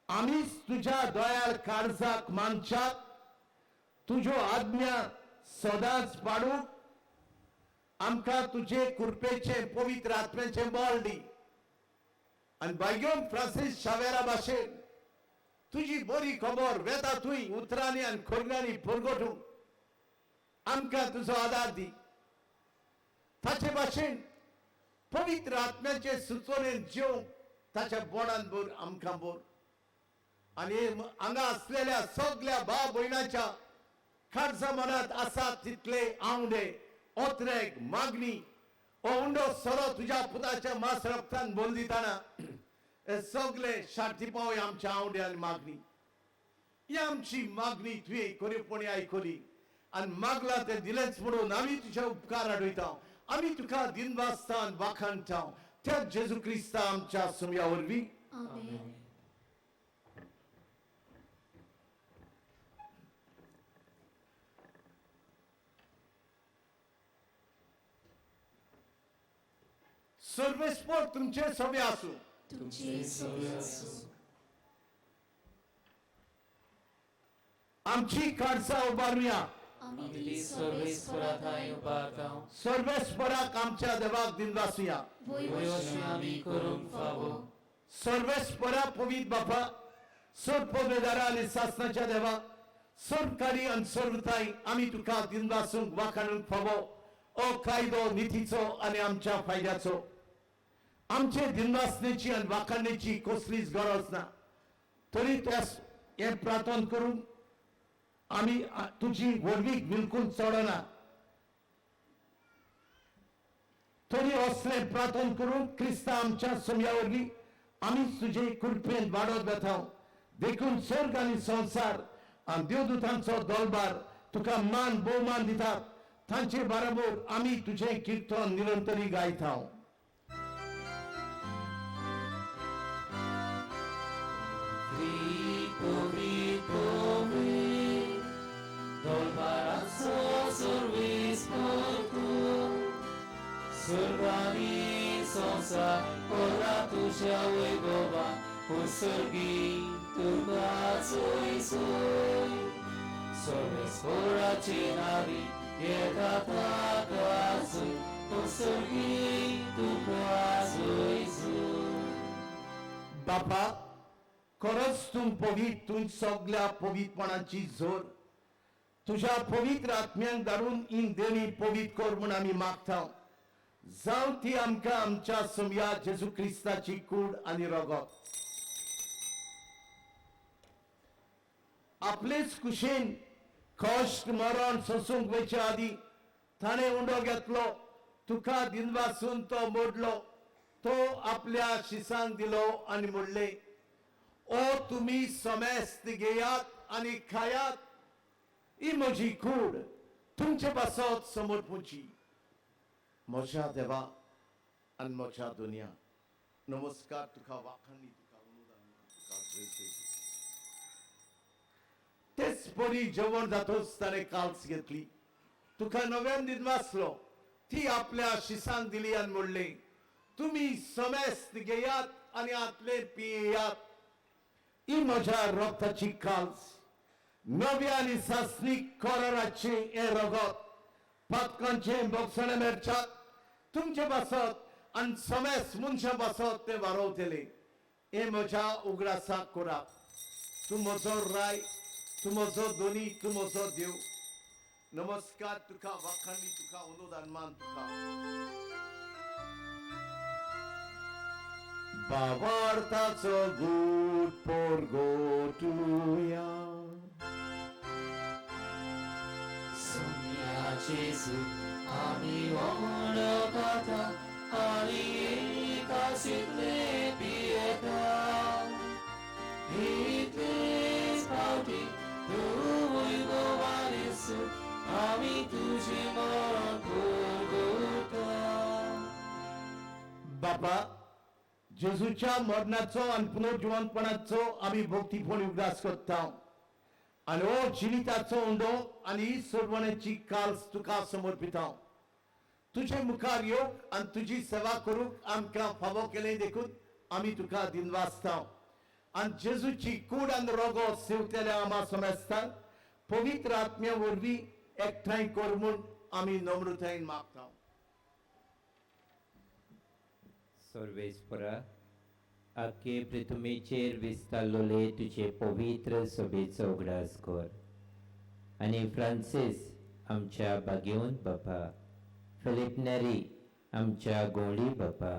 Speaker 13: आमीच तुझ्या दोयाळ काळजाक मानच्याक तुज्यो आज्ञा सदांच पाडूंक आमकां तुजे कृपेचे पवित्र आत्म्याचे बळ दी. आनी बायगेन फ्रांसीस शावेरा भाशेन तुजी बरी खबर वेता तुय उतरांनी आनी खोरल्यांनी परगटूंक आमकां तुजो आदार दी. ताचे भाशेन पवित्र आत्म्याचे सुचोवणेन जेवंक ताच्या बोडान भर आमकां भर. आनी हांगा असलेल्या सगळ्या भाव भयणांच्या काळजा मनात आसा तितले आवडे ओत्रेक मागणी ओ उंडो सोरो तुझ्या पुताच्या मास रक्तान बोल दिताना हे सगळे शांती पावय आमच्या आवडे आनी मागणी. ही आमची मागणी तुवें खरेपणी आयकली आनी मागला ते दिलेच म्हणून आमी तुझे उपकार आडयता. आमी तुका दिनवासता आनी वाखाणटा त्या जेजू क्रिस्ता आमच्या सुमया वरवीं.
Speaker 15: आमेन.
Speaker 13: सर्वेस्पर तुमचे सवे आसूं.
Speaker 15: तुमचे सवे आसूं.
Speaker 13: आमची काळजा उबारुया.
Speaker 15: आमी सर्वेस्पराक उबारतां.
Speaker 13: सर्वेस्पराक आमच्या देवाक दिनवासुया.
Speaker 15: वयोशी आमी करूंक फावो.
Speaker 13: सर्वेस्परा पवित्र बापा, सर्व पदवेदारा आनी शासनाच्या देवा, सर्वकारी आनी सर्वताई आमी तुका दिनवासूंक वाखाणूंक फावो ओ कायदो नितीचो आनी आमच्या फायद्याचो. आमचे दिनवासनेची आनी वाखाणणेची कसलीच गरज ना. तरी हे प्रार्थना करून आमी तुजी वरवीक बिलकुल चडना. तरी असले प्रार्थना करून क्रिस्ता आमच्या समया वरवीं आमी तुजे कृपेन वाडत बेताव. देखून स्वर्ग आनी संसार आनी देवदूतांचो दलबार तुका मान भोवमान दितात. तांचे बरोबर आमी तुझे कीर्तन निरंतरी गायताव.
Speaker 15: Surgani sonsa ora tuja wegova usurgi tuga soy soy sorvespora chinari yekata kasoy usurgi tuga soy soy.
Speaker 13: बापा, खरंच तूं पवित्र, तूं सगळ्या पवित्रपणाची जोर तुझ्या पवित्र आत्म्याक धाडून ही देणी पवित्र कर म्हूण आमी मागता. जावं ती आमकां आमच्या समया जेजू क्रिस्ताची कूड आनी रगत. आपलेच कुशेन कश्ट मरण सोसूंक वयचे आदी ताणें उंडो घेतलो. तुका दिनवासून तो मोडलो. तो आपल्या शिसांक दिलो आनी म्हणले, ओ तुमी समेस्त घेयात आनी खायात. ही म्हजी कूड तुमचे पासत समर्पूची. म्हज्या देवा आनी म्हज्या दुनिया, नमस्कार तुका वाखाणणी तुका अनुदान तेच बरी जेवण जातोच ताणें काल्स घेतली. तुका नव्यान दिनवासलो. ती आपल्या शिसांक दिली आनी म्हणले, तुमी समेस्त घेयात आनी आतले पियेयात. ही म्हज्या रक्ताची काल्स, नव्या आनी सासणीक कराराचे हे रगत. पातकांचे बोगसणे मेरच्यात तुमचे बसत आनी समेस्त मनशां बसत ते वारवतले. हे म्हज्या उगडासाक करात. तूं म्हजो राय, तूं म्हजो दोनी, तूं म्हजो देव. नमस्कार तुका वाखाणणी तुका अनुदान मान तुका. भावार्थाचो गूट पोरगोटुया.
Speaker 15: जेजू आमी वळखता आनी एकाशीतले पियेता इतलेच फावटी तूं वैभवान येसू आमी तुझे मरण घोळगोळटा
Speaker 13: बापा जेजूच्या मरणाचो आनी पुनर्जिवंतपणाचो आमी भक्तीपूर्ण उगडास करता आनी हो जिविताचो उंडो आनी ही सोडवण्याची काल तुका समर्पिता तुझे मुखार येवंक आनी तुजी सेवा करूंक आमकां फावो केले देखून आमी तुका दिनवासता आनी जेजूची कूड आनी रोगो सेवतेल्या आमा समेस्तांक पवित्र आत्म्या वरवीं एकठांय कर म्हूण आमी नम्रतायेन मागता
Speaker 16: सर्वेस्परा आख्खे पृथ्वीचेर विस्तारलोले तुझे पवित्र सभेचो उगडास कर आनी फ्रांसीस आमच्या बागेवन बापा फिलिप नेरी आमच्या गोंडी बापा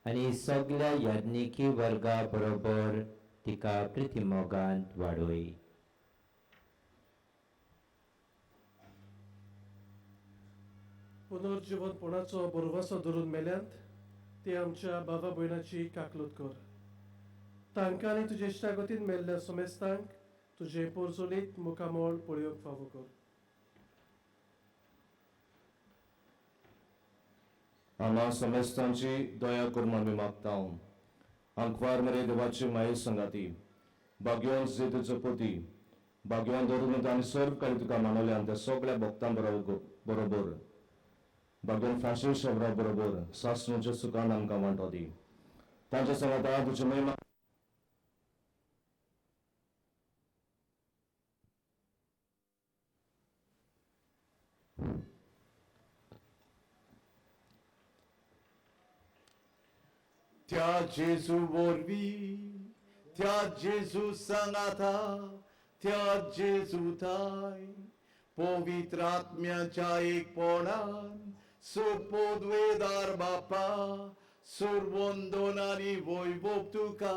Speaker 16: आनी सगळ्या याज्ञिकी वर्गा बरोबर तिका प्रितिमोगांत वाडोय
Speaker 6: पुनर्जीवनपणाचो बरोवासो धरून मेल्यांत ते आमच्या बाबा भयणाची काकलूत कर तांकां आनी तुजे इश्टागतीन मेल्ल्या समेस्तांक तुजे पोरचोलीत मुखामोळ पळोवंक फावो कर
Speaker 17: आम्हा समेस्तांची दया करून आमी मागता अंकवार मरे देवाची माये संगाती भाग्यवान जेतूचो पती भाग्यवान धरून आनी सर्व काही तुका मानवल्या त्या सगळ्या भक्तां बरोबर भगवान फ्रांसीस शाब्रा बरोबर सासणूच्या सुखान आमकां वांटो दी तांच्या संगता तुजे महिमा
Speaker 13: त्या जेजू वरवीं त्या जेजू सांगाता त्या जेजू थाय पवित्र आत्म्याच्या एकपणान सुपोद्वेदार बापा सुरवंदन आनी वैभव तुका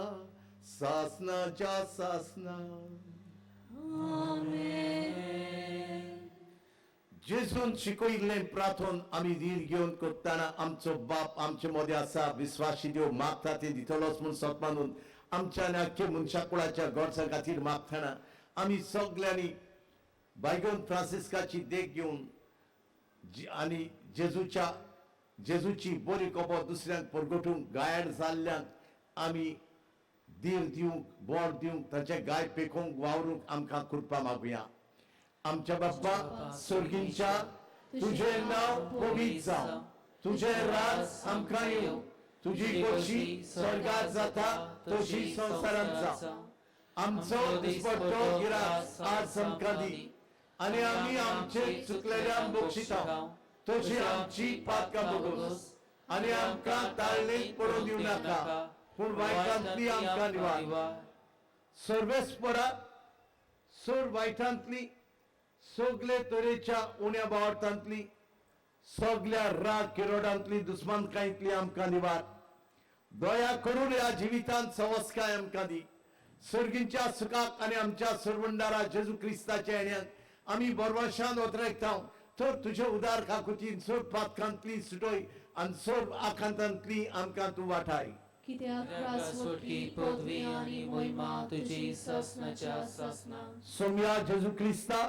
Speaker 13: सासनाच्या सासनान जेजून शिकयल्लें प्रार्थन आमी धीर घेवन करतना आमचो बाप आमचे मदें आसा विश्वासी देव मागता ते दितलोच म्हूण सत्मानून आमच्या आनी आख्खे मनशा कुळाच्या गोडसा खातीर मागतना आमी सगल्यांनी भाग्यवान फ्रांसिस्काची देख घेवन आनी जेजूची बरी कोपो दुसऱ्यांक परगटूंक गायड जाल्ल्यांक आमी धीर दिवंक बोर दिवंक ताचे गाय पेखोवंक वावरूंक आमकां कृपा मागुया आमच्या बाप्पा स्वर्गींच्या तुझे नाव पवित्र जावं तुझे राज आमकां येवं तुजी खोशी स्वर्गात जाता तशी संवसारांत जावं आमचो दिसपट्टो गिरास आज आमकां दी आनी आमी आमचे चुकलेल्यांक बक्षिता तशी आमची पातकां बगोस आनी आमकां ताळणेक पडूं दिवं नाका पूण वायटांतली आमकां निवार सर्वेस्परा सोड वायटांतली सगळे तरेच्या उण्या बावटांतली सगळ्या राग किरोडांतली दुस्मानकायेंतली आमकां निवार दया करून ह्या जिवितांत संवस्काय आमकां दी सर्गींच्या सुखाक आनी आमच्या सर्वंडारा जेजू क्रिस्ताच्या येण्याक आमी बरवशान वतरायता तर तुजे उदार काकुतीन सोड पातकांतली सुटोय आनी सोड आखांतांतली आमकां तूं वाटाय सोम्या जेजू क्रिस्ता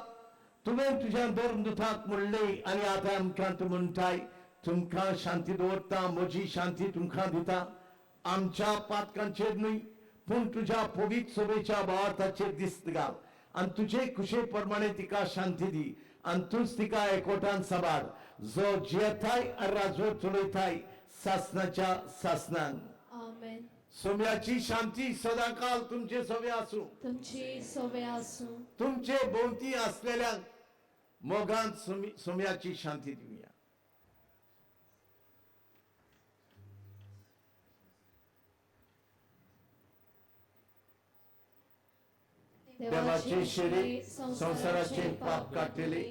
Speaker 13: तुवें तुज्या दोन दुतांक म्हणलें आनी आतां आमकां तूं म्हणटाय तुमकां शांती दवरता म्हजी शांती तुमकां दिता आमच्या पातकांचेर न्हय पूण तुज्या पवित्र सभेच्या भावार्थाचेर दिस्त घाल आनी तुजे कुशे प्रमाणे तिका शांती दी आनी तूंच तिका एकोटान सांबाळ जो जियेताय आनी राजवट चलयताय सासनाच्या सासनान सोम्याची शांती सदांकाल तुमचे सवे आसूं तुमचे भोवती असलेल्यांक मोगांत सोम्याची शांती दिवया देवाचे शेरे संसाराचे पाप काढलेले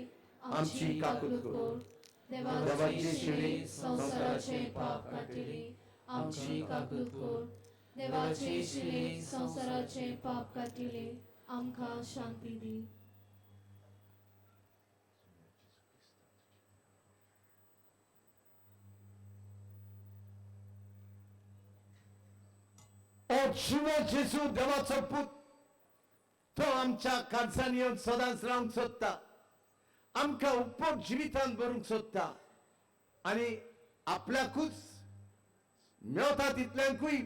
Speaker 13: आमची काकूत कर देवाचे शेरे संसाराचे पाप काढलेले
Speaker 10: आमची काकूत कर देवाचे शिले संसाराचे पाप काटिले आमकां शांती दी
Speaker 13: ओ जिवो जेजू देवाचो पूत तो आमच्या काळजान येवन सदांच रावंक सोदता आमकां उपर जिवितान भरूंक सोदता आनी आपल्याकूच मेवता तितल्यांकूय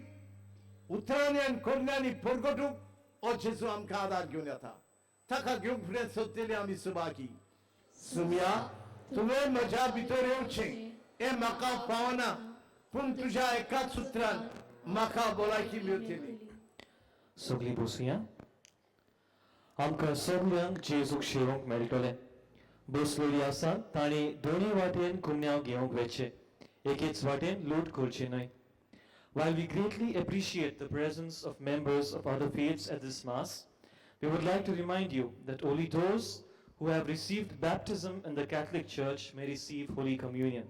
Speaker 13: उतरांनी आनी कोडण्यांनी परगटूंक हो जेजू आमकां आदार घेवन येता ताका घेवंक फुडें सोदलेली आमी सुभागी सुम्या तुवें म्हज्या भितर येवचें हें म्हाका पावना पूण तुज्या एकाच उतरान म्हाका भलायकी मेळटली
Speaker 8: सगळीं बसुया आमकां सगळ्यांक जेजूक शेवंक मेळटलें बसलेलीं आसा तांणी दोनी वाटेन कुमन्यांव घेवंक वचचें एकेच वाटेन लूट करची न्हय. While we greatly appreciate the presence of members of other faiths at this Mass, we would like to remind you that only those who have received baptism in the Catholic Church may receive Holy Communion.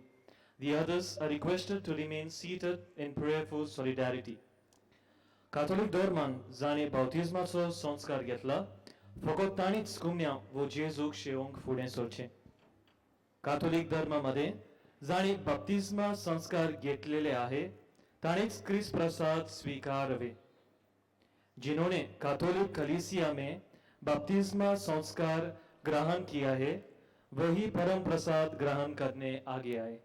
Speaker 8: The others are requested to remain seated in prayerful solidarity. Catholic धर्मान जाणे बाप्तिस्माचो संस्कार घेतला फकत ताणीच कुमन्यांव वो जेजूक शेवंक फुडें सरचें. Catholic धर्मामध्ये जाणी बाप्तिस्मा संस्कार घेतलेले आहे ताणीच क्रिस्त प्रसाद स्वीकारवे. जिन्होंने कैथोलिक कलीसिया में बपतिस्मा संस्कार ग्रहण किया है वही परम प्रसाद ग्रहण करने आगे आए.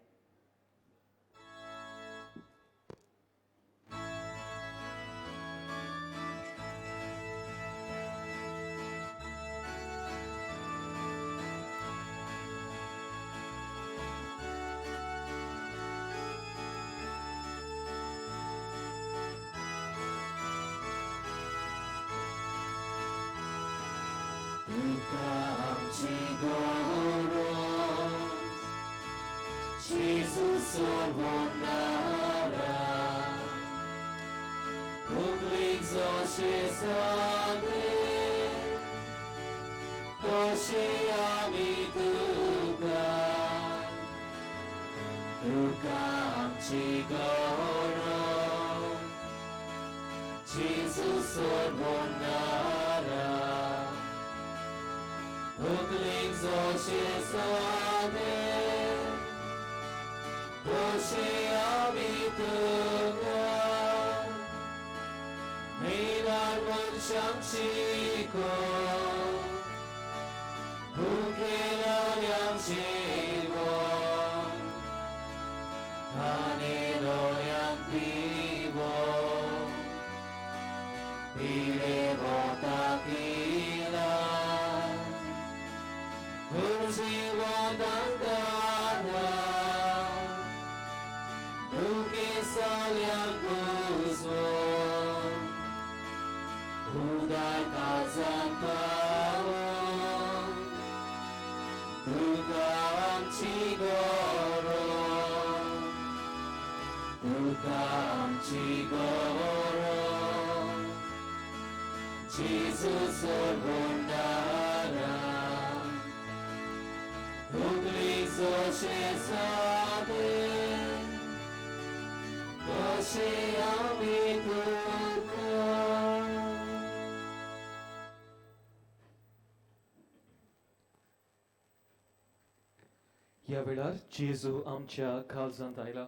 Speaker 8: या वेळार जेजू आमच्या काळजांत आयला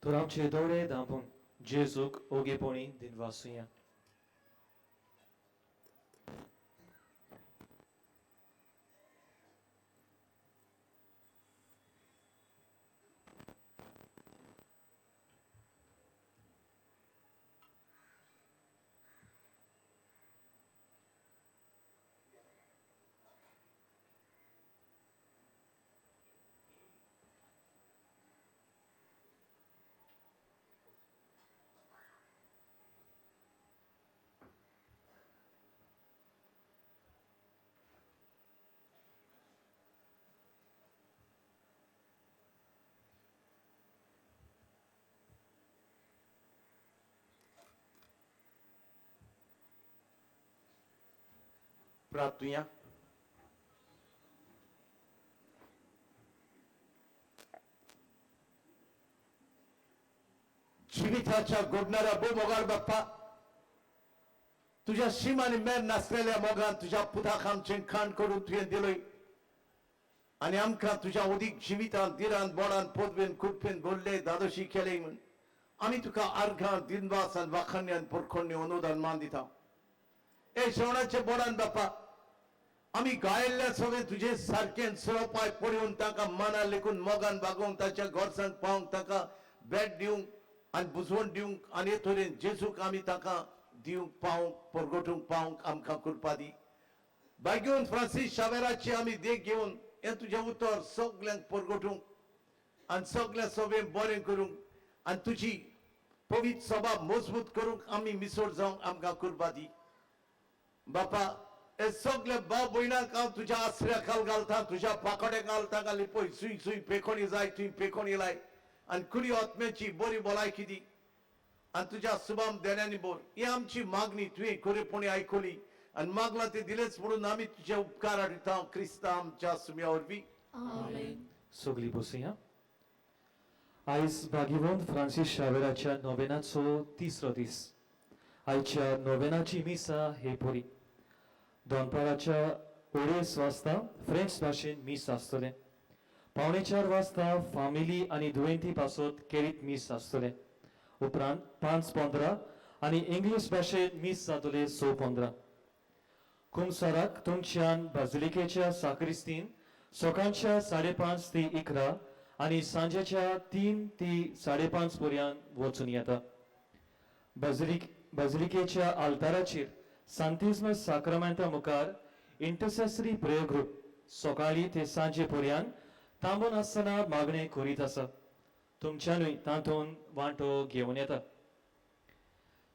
Speaker 8: तर आमचे दोळे धांपून जेजूक ओगेपणी दिनवासुया.
Speaker 13: प्रार्थुया. जिविताच्या घडणाऱ्या मोगाळ बाप्पा तुझ्या शिमानी मेर नासलेल्या मोगान तुझ्या पुताक आमचे खाण करून तुवें दिलोय आनी आमकां तुझ्या उदीक जिवितान दिरान बोडान पोदवेन कुडपेन बोलले दादोशी केले म्हण आमी तुका अर्घां दिनवास आनी वाखाण्यान परखोण्णी अनुदान मान दिता हे श्रवणाचे बोडान बापा आमी गायल्ल्या सगळे तुझे सारकें सळ पाय पडून ताका मना लेखून मोगान बागोवंक ताच्या घोरसांत पावंक ताका भेट दिवंक आनी बुजवण दिवंक आनी हे तरेन जेजूक आमी ताका दिवंक पावंक परगटूंक पावंक आमकां कृपा दी बागेवन फ्रांसीस शावेराची आमी देख घेवन हे तुझे उतर सगल्यांक परगटूंक आनी सगल्या सभेक बरें करूंक आनी तुजी पवित्र सभा मजबूत करूंक आमी मिसळ जावंक आमकां कृपा दी बापा हे सगळे भाव भयणांक हांव तुज्या आसऱ्या खाल घालता तुज्या पाकोड्या घालता घाली पळय सुई सुई पेकोणी जाय तुवें पेकोणी लाय आनी कुडी आत्म्याची बरी भलायकी दी आनी तुज्या सुभाम देण्यानी बोर ही आमची मागणी तुवें खरेपणी आयकली आनी मागला ते दिलेच म्हणून आमी तुजे उपकार आठयता क्रिस्ता आमच्या सुम्या वरवीं
Speaker 8: सगळी बसूया आयज भागीवंत फ्रांसीस शावेराच्या नोवेनाचो तिसरो दीस आयच्या नोवेनाची मिसा हे पोरी दोनपाराच्या 2:30 वाजता फ्रेंच भाशेन मीस आसतले 3:45 वाजता फामिली आनी दुयेंती पासत केरीत मीस आसतले उपरांत 5:15 आनी इंग्लीश भाशेन मीस जातले 6:15 कुमसाराक तुमच्यान बाजिलिकेच्या साक्रिस्तीन सकाळच्या 5:30 ते 11 आनी सांजेच्या 3 ते 5:30 पर्यंत वचून येता बाजिलिकेच्या आल्ताराचेर सांतिस्म साक्रामेंता मुखार इंटरसेसरी प्रेयर ग्रुप सकाळी ते सांजे पर्यंत थांबून आसतना मागणे करीत आसा तुमच्यानूय तातून वांटो घेवन येता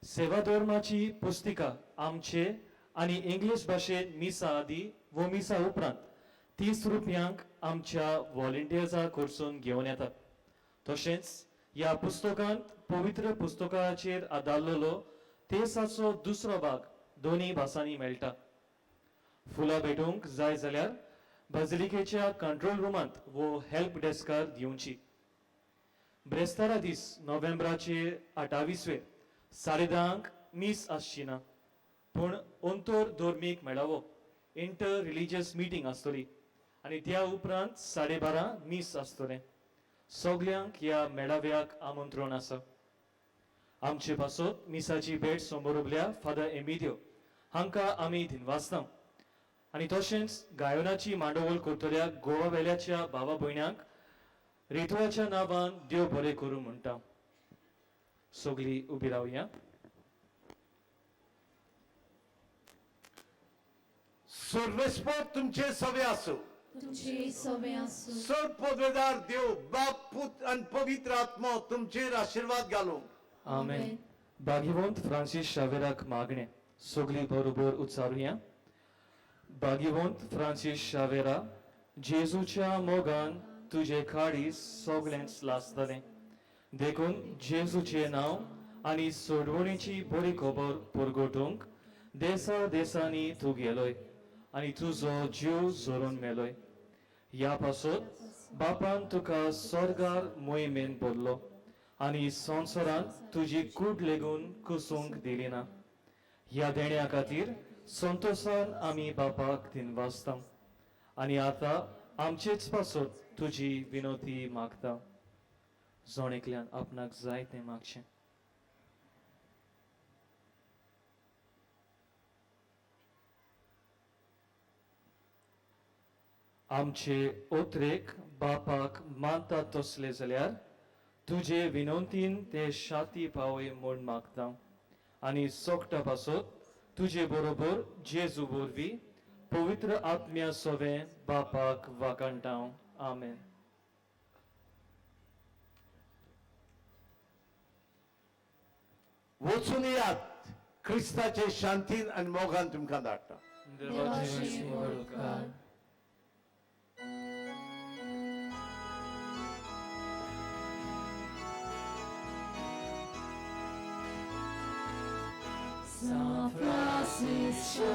Speaker 8: सेवा धर्माची पुस्तिका आमचे आनी इंग्लीश भाशेन मिसा आदी व मिसा उपरांत 30 रुपयांक आमच्या व्हॉलंटियर्सा कडसून घेवन येता तशेंच ह्या पुस्तकांत पवित्र पुस्तकाचेर आदारलेलो तेसाचो दुसरो भाग दोन्ही भासांनी मेळटा फुलां भेटूंक जाय जाल्यार बाजिलिकेच्या कंट्रोल रूमांत वो हेल्प डेस्कार दिवची ब्रेस्तारा दीस नोव्हेंबराचे 28वेर 10:30 मीस आसची ना पूण अंतोर धर्मीक मेळावो इंटर रिलिजियस मिटींग आसतली आनी त्या उपरांत 12:30 मीस आसतलें सगल्यांक ह्या मेळाव्याक आमंत्रण आसा आमचे पासत मिसाची भेट समोरुबल्या फादर एमिडियो हांकां आमी दिनवासता आनी तशेंच गायनाची मांडवळ करतल्या गोवा वेल्याच्या भावा भयण्यांक रितुवाच्या नांवान देव बरें करूं म्हणटा सगळीं उबी रावया
Speaker 13: सर्वेस्पर तुमचे सवे आसूं
Speaker 10: तुमचे सवे आसूं
Speaker 13: सर पदवेदार देव बाप पुत्र आनी पवित्र आत्मा तुमचेर आशीर्वाद घालूं
Speaker 8: आमेन भागीवंत फ्रांसीस शावेराक मागणे सगळीं बरोबर उच्चारुया भागीवंत फ्रांसीस शावेरा जेजूच्या मोगान तुझे काळीज सगळ्यांच लासतलें देखून जेजूचे नांव आनी सोडवणेची बरी खबर परगटूंक देसा देसांनी तूं गेलोय आनी तुजो जीव जोरून मेलोय ह्या पासत बापान तुका स्वर्गार मोहिमेन बोल्लो आनी संवसारांत तुजी कूड लेगून कुसूंक दिली ना ह्या देण्या खातीर संतोशान आमी बापाक दिनवासता आनी आतां आमचेच पासत तुजी विनोती मागता जोणेकल्यान आपणाक जाय तें मागचें आमचे ओत्रेक बापाक मानता तसले जाल्यार तुजे विनंतीन ते शाती पावय म्हूण मागता आनी सोगटा पासत तुजे बरोबर जेजू वरवीं पवित्र आत्म्या सोवे बापाक वाकणटाव आमेन
Speaker 13: वचून यात क्रिस्ताचे शांतीन आनी मोगान तुमकां धाडटा
Speaker 10: देवाची वळखार San Francisco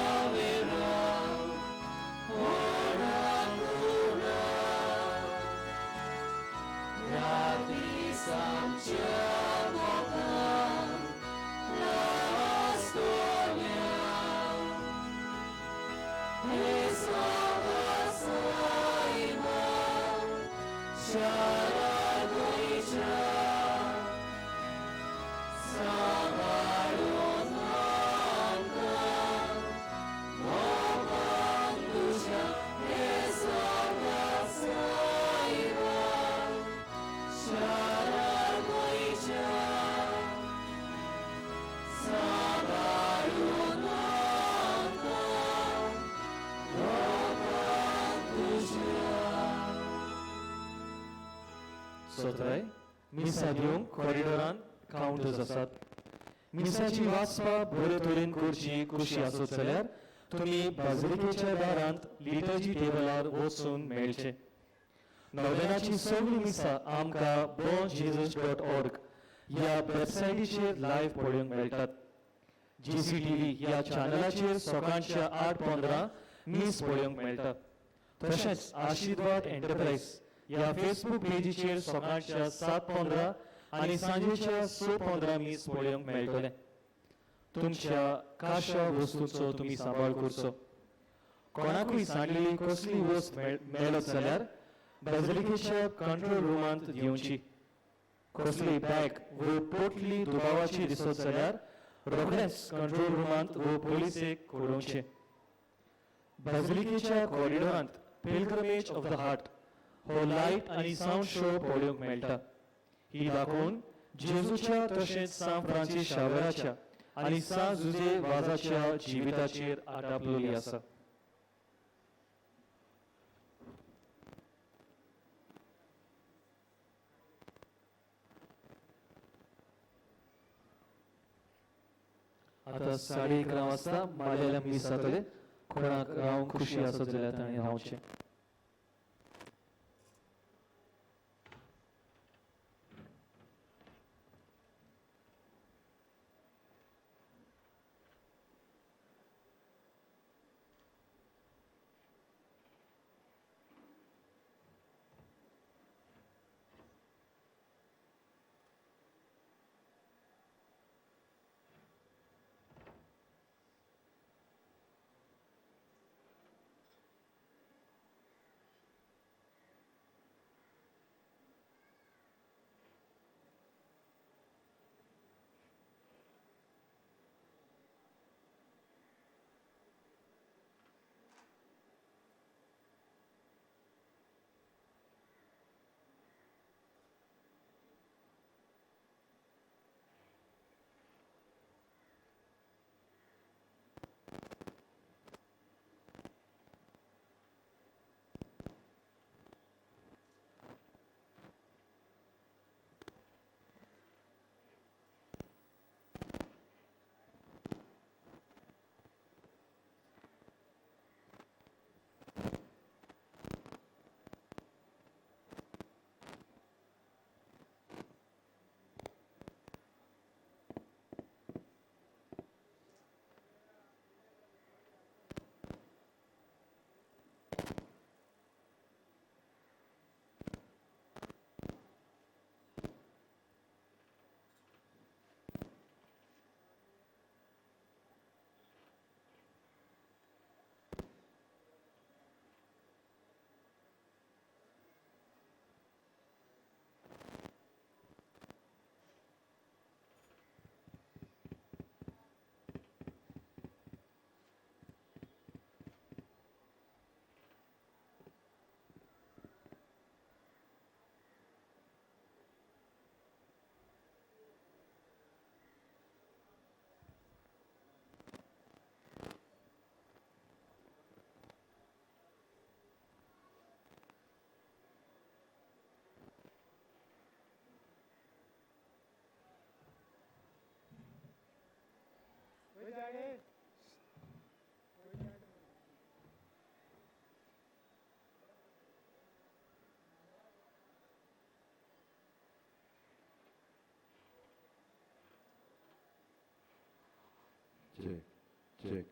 Speaker 10: Xaviera, ora pura, gratis amcia bocam, la storia, esa vasaima, shara goicha,
Speaker 8: चोत्राय मिसा दिवंक कॉरिडोरांत कावंटर्स आसात. मिसाची वाचपां बरे तरेन करची कशी आसत जाल्यार तुमी बाजरिकेच्या दारांत लिटर्जी टेबलार वचून मेळचे. नोवेनाची सगळी मिसां आमकां bonjesus.org ह्या वेबसायटीचेर लायव्ह पळोवंक मेळटात. GCTV ह्या चॅनलाचेर सकाळच्या 8:15 मीस पळोवंक मेळटा. तशेंच आशीर्वाद एंटरप्राइज ह्या फेसबूक पेजीचेर सकाळच्या 7:15 आनी सांजेच्या 6:15 मीस पळोवंक मेळटले. तुमच्या खाशा वस्तूंचो तुमी सांबाळ करचो. कोणाकूय सांडलेली कसली वस्त मेळत जाल्यार बेजिलिकेच्या कंट्रोल रुमांत दिवची. कसली बॅग वा पोटली दुबावाची दिसत जाल्यार रोखडेंच कंट्रोल रुमांत वा पोलिसेक कळोवचें. बेजिलिकेच्या कॉरिडोरांत पिलग्रिमेज ऑफ द हार्ट हो लायट आनी सावंड शो पळोवंक मेळटा. ही दाखोवन जेजूच्या तशेंच सान फ्रांसीस शावेराच्या आनी सान जुजे वाजाच्या जिविताचेर आटापलेली आसा. आतां 11:30 वाजता मालेल्या मीस जातले. कोणाक रावंक खुशी आसत जाल्यार ताणें रावचें.
Speaker 17: Check, check.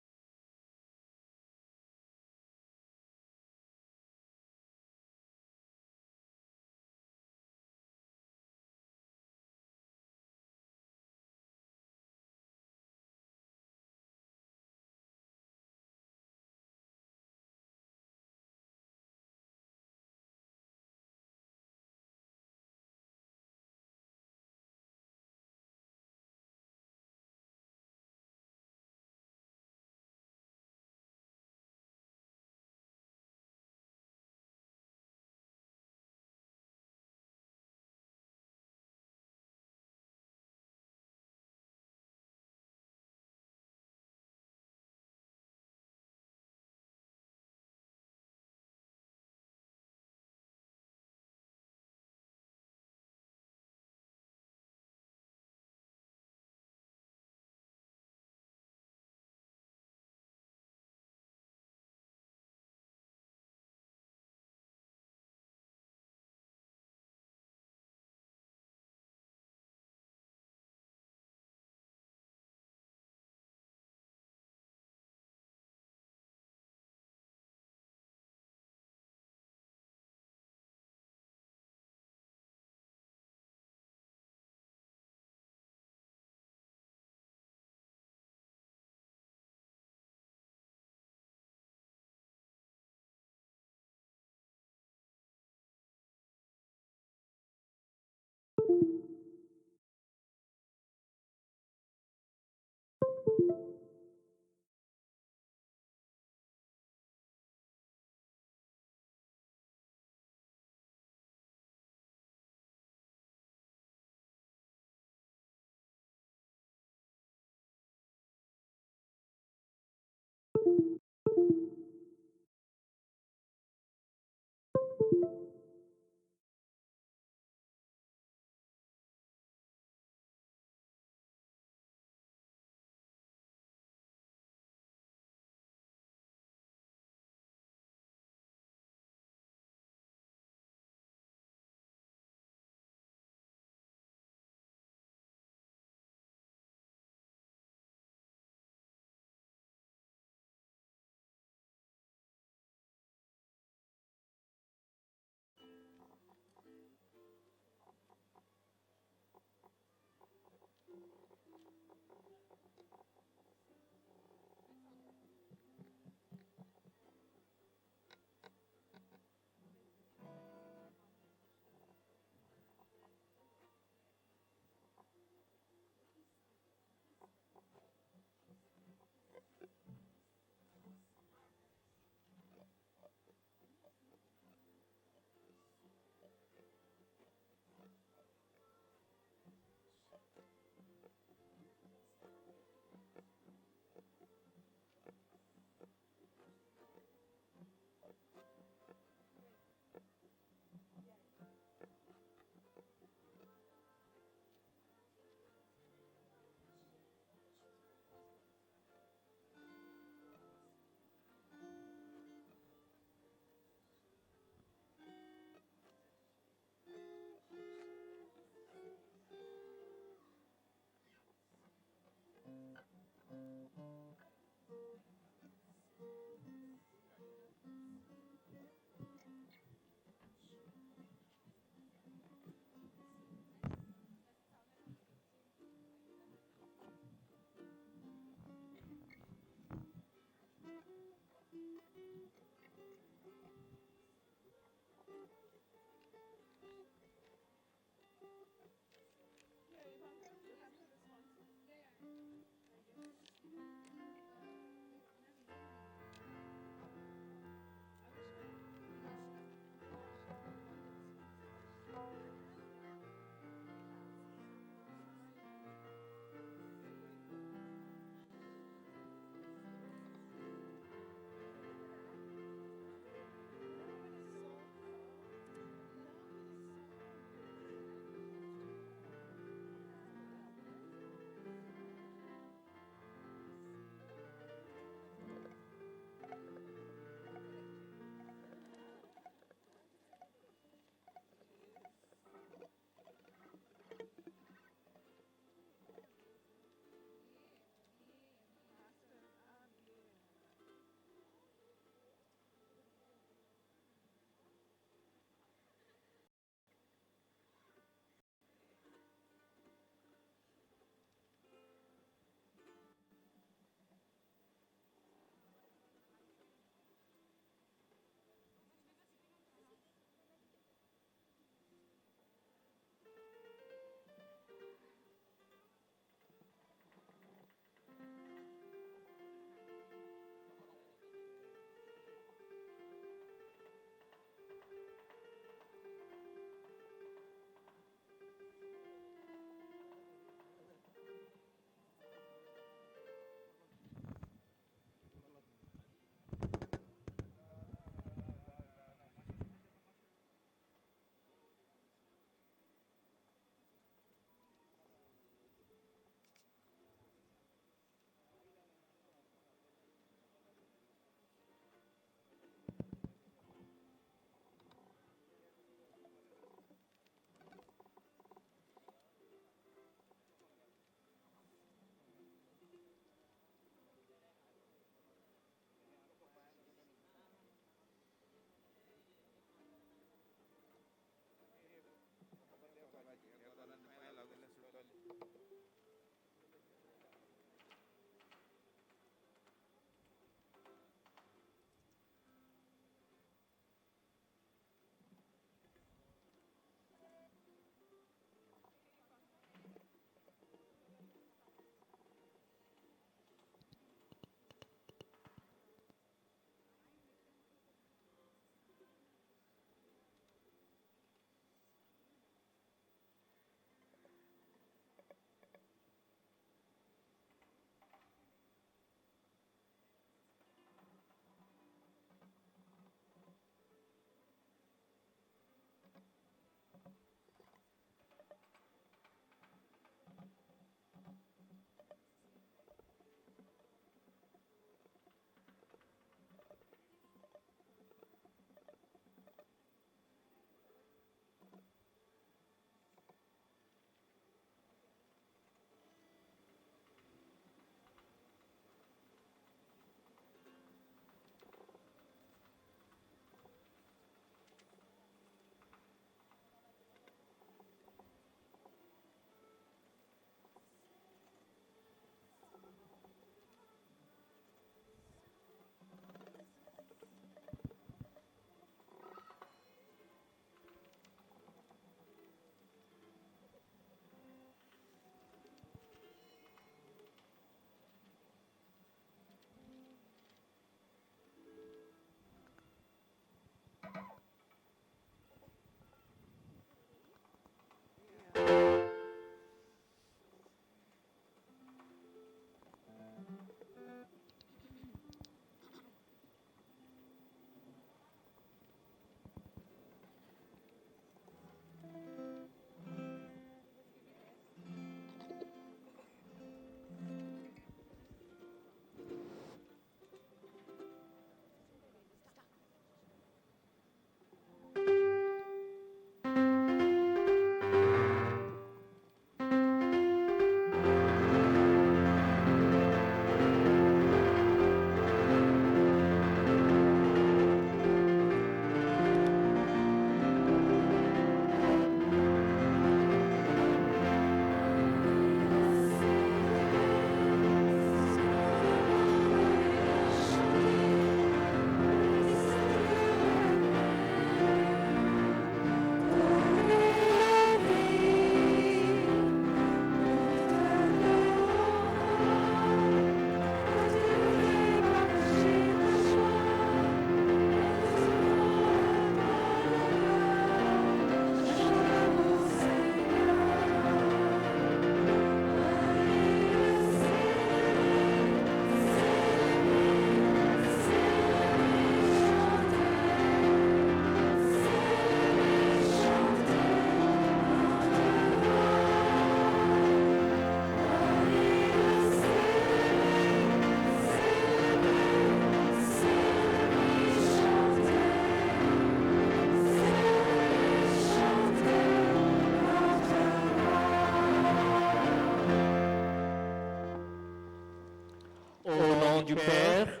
Speaker 9: du Père,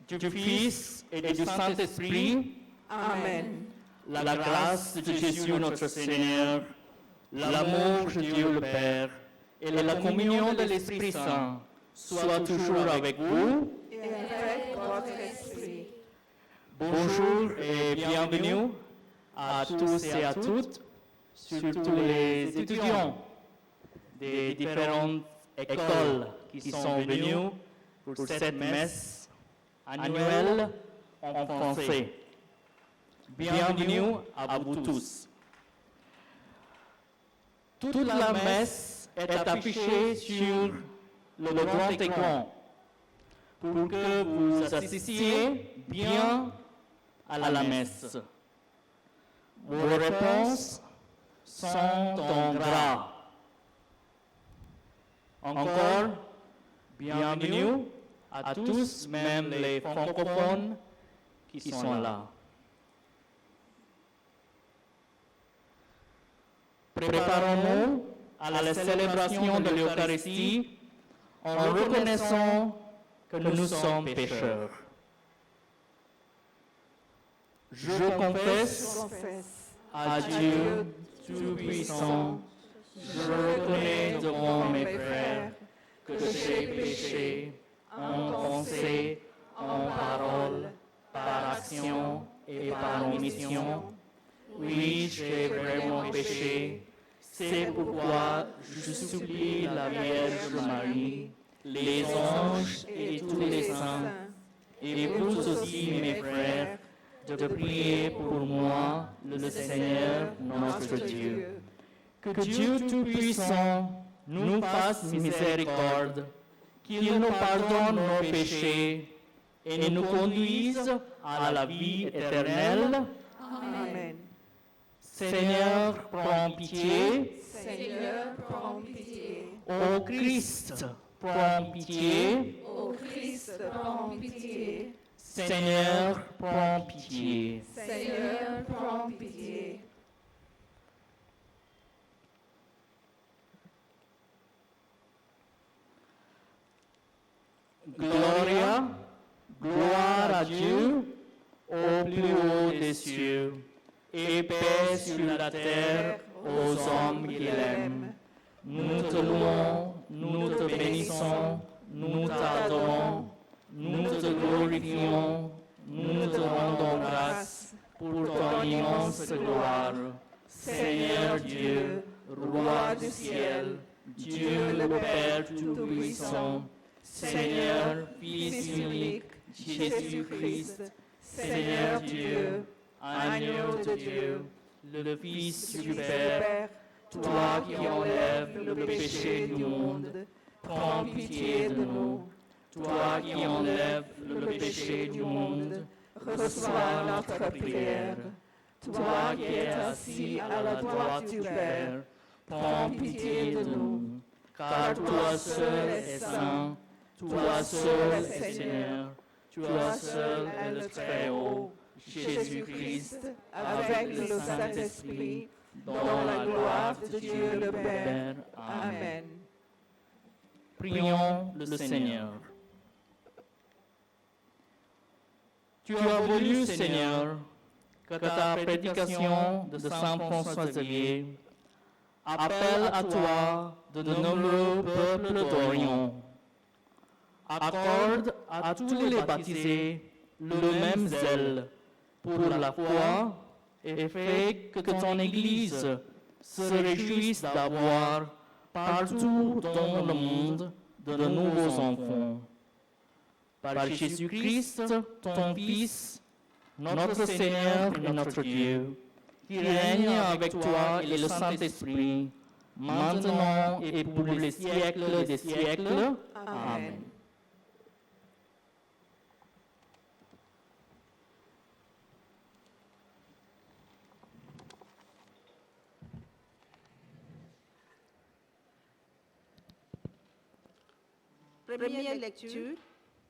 Speaker 9: du Fils et du Saint-Esprit.
Speaker 18: Amen.
Speaker 9: La grâce de Jésus notre Seigneur, l'amour de Dieu le Père et la communion de l'Esprit Saint soient toujours avec vous.
Speaker 18: Et avec votre esprit.
Speaker 9: Bonjour et bienvenue à tous et à toutes, surtout les étudiants des différentes écoles qui sont venus pour cette messe annuelle en français. Bienvenue à vous tous. Toute la messe est affichée sur le grand écran pour que vous assistiez bien à la messe. Vos réponses sont en gras. Encore, bienvenue à tous, même les francophones qui sont là. Préparons-nous à la célébration de l'Eucharistie en reconnaissant que nous sommes pécheurs. Je confesse à Dieu Tout-Puissant, je reconnais devant mes frères que j'ai péché en pensée, en parole, par action et par omission. Oui, j'ai vraiment péché. C'est pourquoi je supplie la Vierge Marie, les anges et tous les saints, et vous aussi, mes frères, de prier pour moi, le Seigneur, notre Dieu. Que Dieu Tout-Puissant nous fasse miséricorde, qu'il nous pardonne nos péchés et nous conduise à la vie éternelle.
Speaker 18: Amen.
Speaker 9: Seigneur, prends pitié.
Speaker 18: Seigneur, prends pitié.
Speaker 9: Ô Christ, prends pitié.
Speaker 18: Ô Christ, prends pitié.
Speaker 9: Seigneur, prends pitié.
Speaker 18: Seigneur, prends pitié.
Speaker 9: Gloire à Dieu au plus haut des cieux, et paix sur la terre aux hommes qu'il aime. Nous te louons, nous te bénissons, nous t'adorons, nous te glorifions, nous te rendons grâce pour ton immense gloire. Seigneur Dieu, Roi du ciel, Dieu le Père Tout-Puissant, Seigneur, Fils unique, Jésus-Christ, Seigneur Dieu, Agneau de Dieu, le Fils du Père, toi qui enlèves le péché du monde, prends pitié de nous. Toi qui enlèves le péché du monde, reçois notre prière. Toi qui es assis à la droite du Père, prends pitié de nous. Car toi seul es saint, toi seul es Seigneur, toi seul es le Très-Haut, Jésus-Christ, avec le Saint-Esprit, dans la gloire de Dieu le Père. Amen. Prions le Seigneur. Tu as voulu, Seigneur, que ta prédication de Saint François Xavier appelle à toi de nombreux peuples d'Orient. Accorde à tous les baptisés le même zèle pour la foi et fais que ton Église se réjouisse d'avoir partout dans le monde de nouveaux enfants. Par Jésus-Christ, ton Fils, notre Seigneur et notre Dieu, qui règne avec toi et le Saint-Esprit, maintenant et pour les siècles des siècles. Amen.
Speaker 19: Première lecture,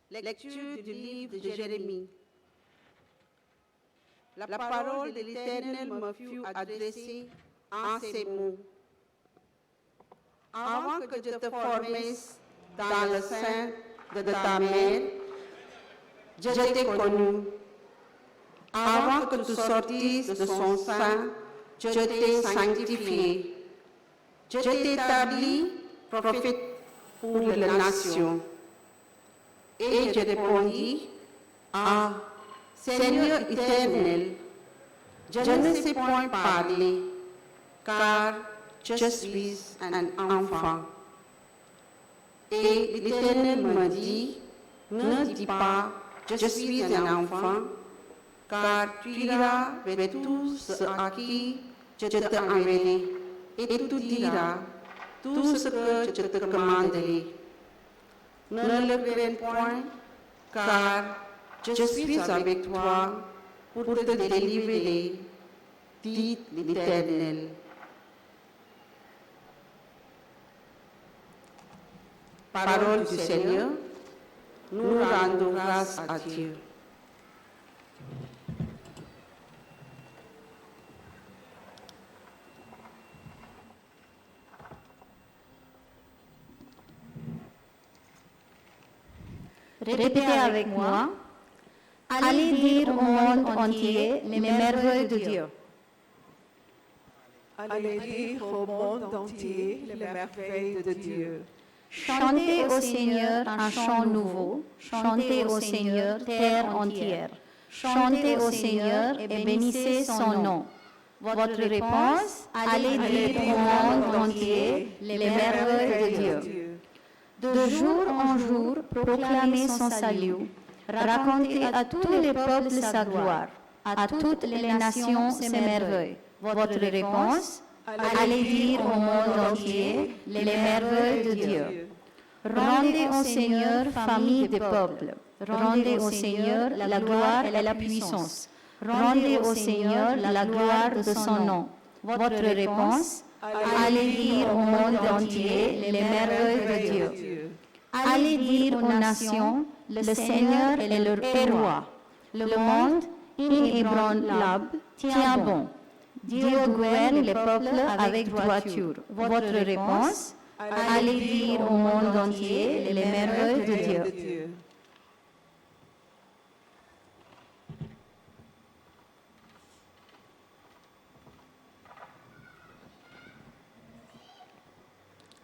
Speaker 19: lecture du livre de Jérémie. La parole de l'Éternel me fut adressée en ces mots. Avant que je te formais dans le sein de ta mère, je t'ai connu. Avant que tu sortisses de son sein, je t'ai sanctifié. Je t'ai établi prophète pour les nations. Et je répondis, ah, Seigneur éternel, je ne sais point parler, car je suis un enfant. Et l'Éternel me dit, ne dis pas, je suis un enfant, car tu iras vers tous ceux à qui je te enverrai, et tu diras tout ce que je te commanderai. Ne le crains point, car je suis avec toi pour te délivrer, dit l'Éternel. Parole du Seigneur, nous rendons grâce à Dieu.
Speaker 20: Répétez avec moi. Allez dire au monde entier les merveilles de Dieu.
Speaker 18: Allez dire au monde entier les merveilles de Dieu.
Speaker 20: Chantez au Seigneur un chant nouveau. Chantez au Seigneur, terre entière. Chantez au Seigneur et bénissez son nom. Votre réponse, allez dire au monde entier les merveilles de Dieu. De jour en jour, proclamez son salut. Racontez à tous les peuples sa gloire. À toutes les nations ses merveilles. Votre réponse, allez dire au monde entier les merveilles de Dieu. Rendez au Seigneur, famille des peuples. Rendez au Seigneur la gloire et la puissance. Rendez au Seigneur la gloire de son nom. Votre réponse, allez dire au monde entier les merveilles de Dieu. Allez dire aux nations, le Seigneur est leur roi. Le monde inébranlable tient bon. Dieu gouverne les peuples avec droiture. Votre réponse, allez dire au monde entier les merveilles de Dieu.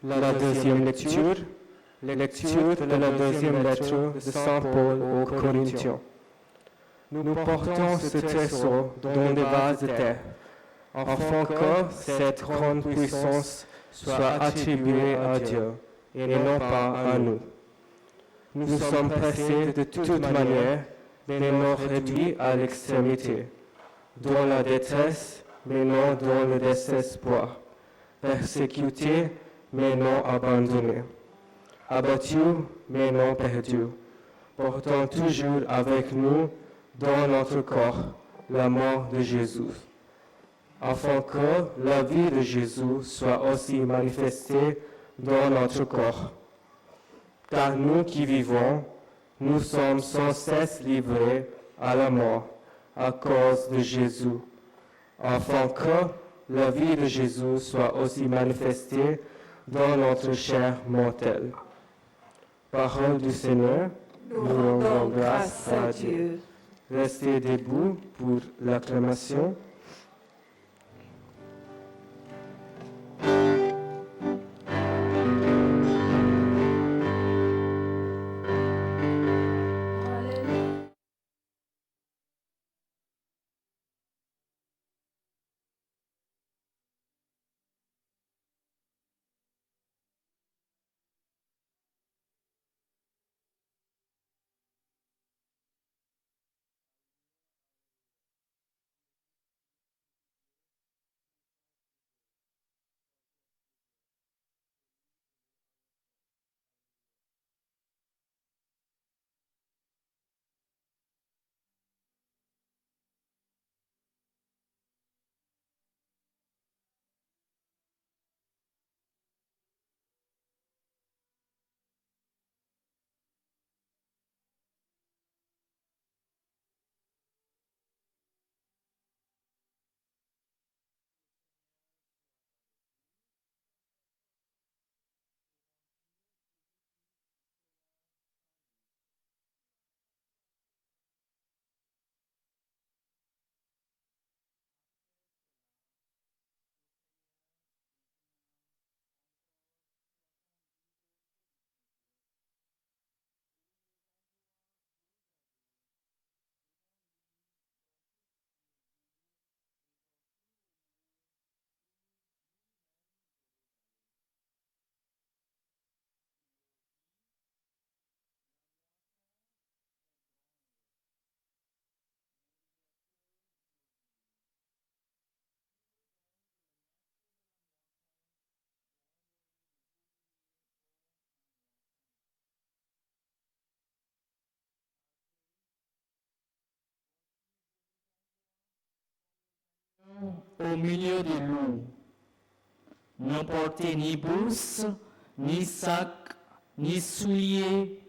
Speaker 6: La deuxième lecture de la deuxième lettre de Saint Paul aux Corinthiens. Nous portons ce trésor dans des vases de terre, afin que cette grande puissance soit attribuée à Dieu et non pas à nous. Nous sommes pressés de toute manière, mais non réduits à l'extrémité, dans la détresse, mais non dans le désespoir, persécutés, mais non abandonnés, abattus, mais non perdus, portant toujours avec nous dans notre corps la mort de Jésus, afin que la vie de Jésus soit aussi manifestée dans notre corps. Car nous qui vivons, nous sommes sans cesse livrés à la mort à cause de Jésus, afin que la vie de Jésus soit aussi manifestée dans notre chair mortelle. Parole du Seigneur, nous rendons grâce à Dieu. Restez debout pour l'acclamation.
Speaker 9: au milieu des loups. Ne portez ni bourse, ni sac, ni souliers,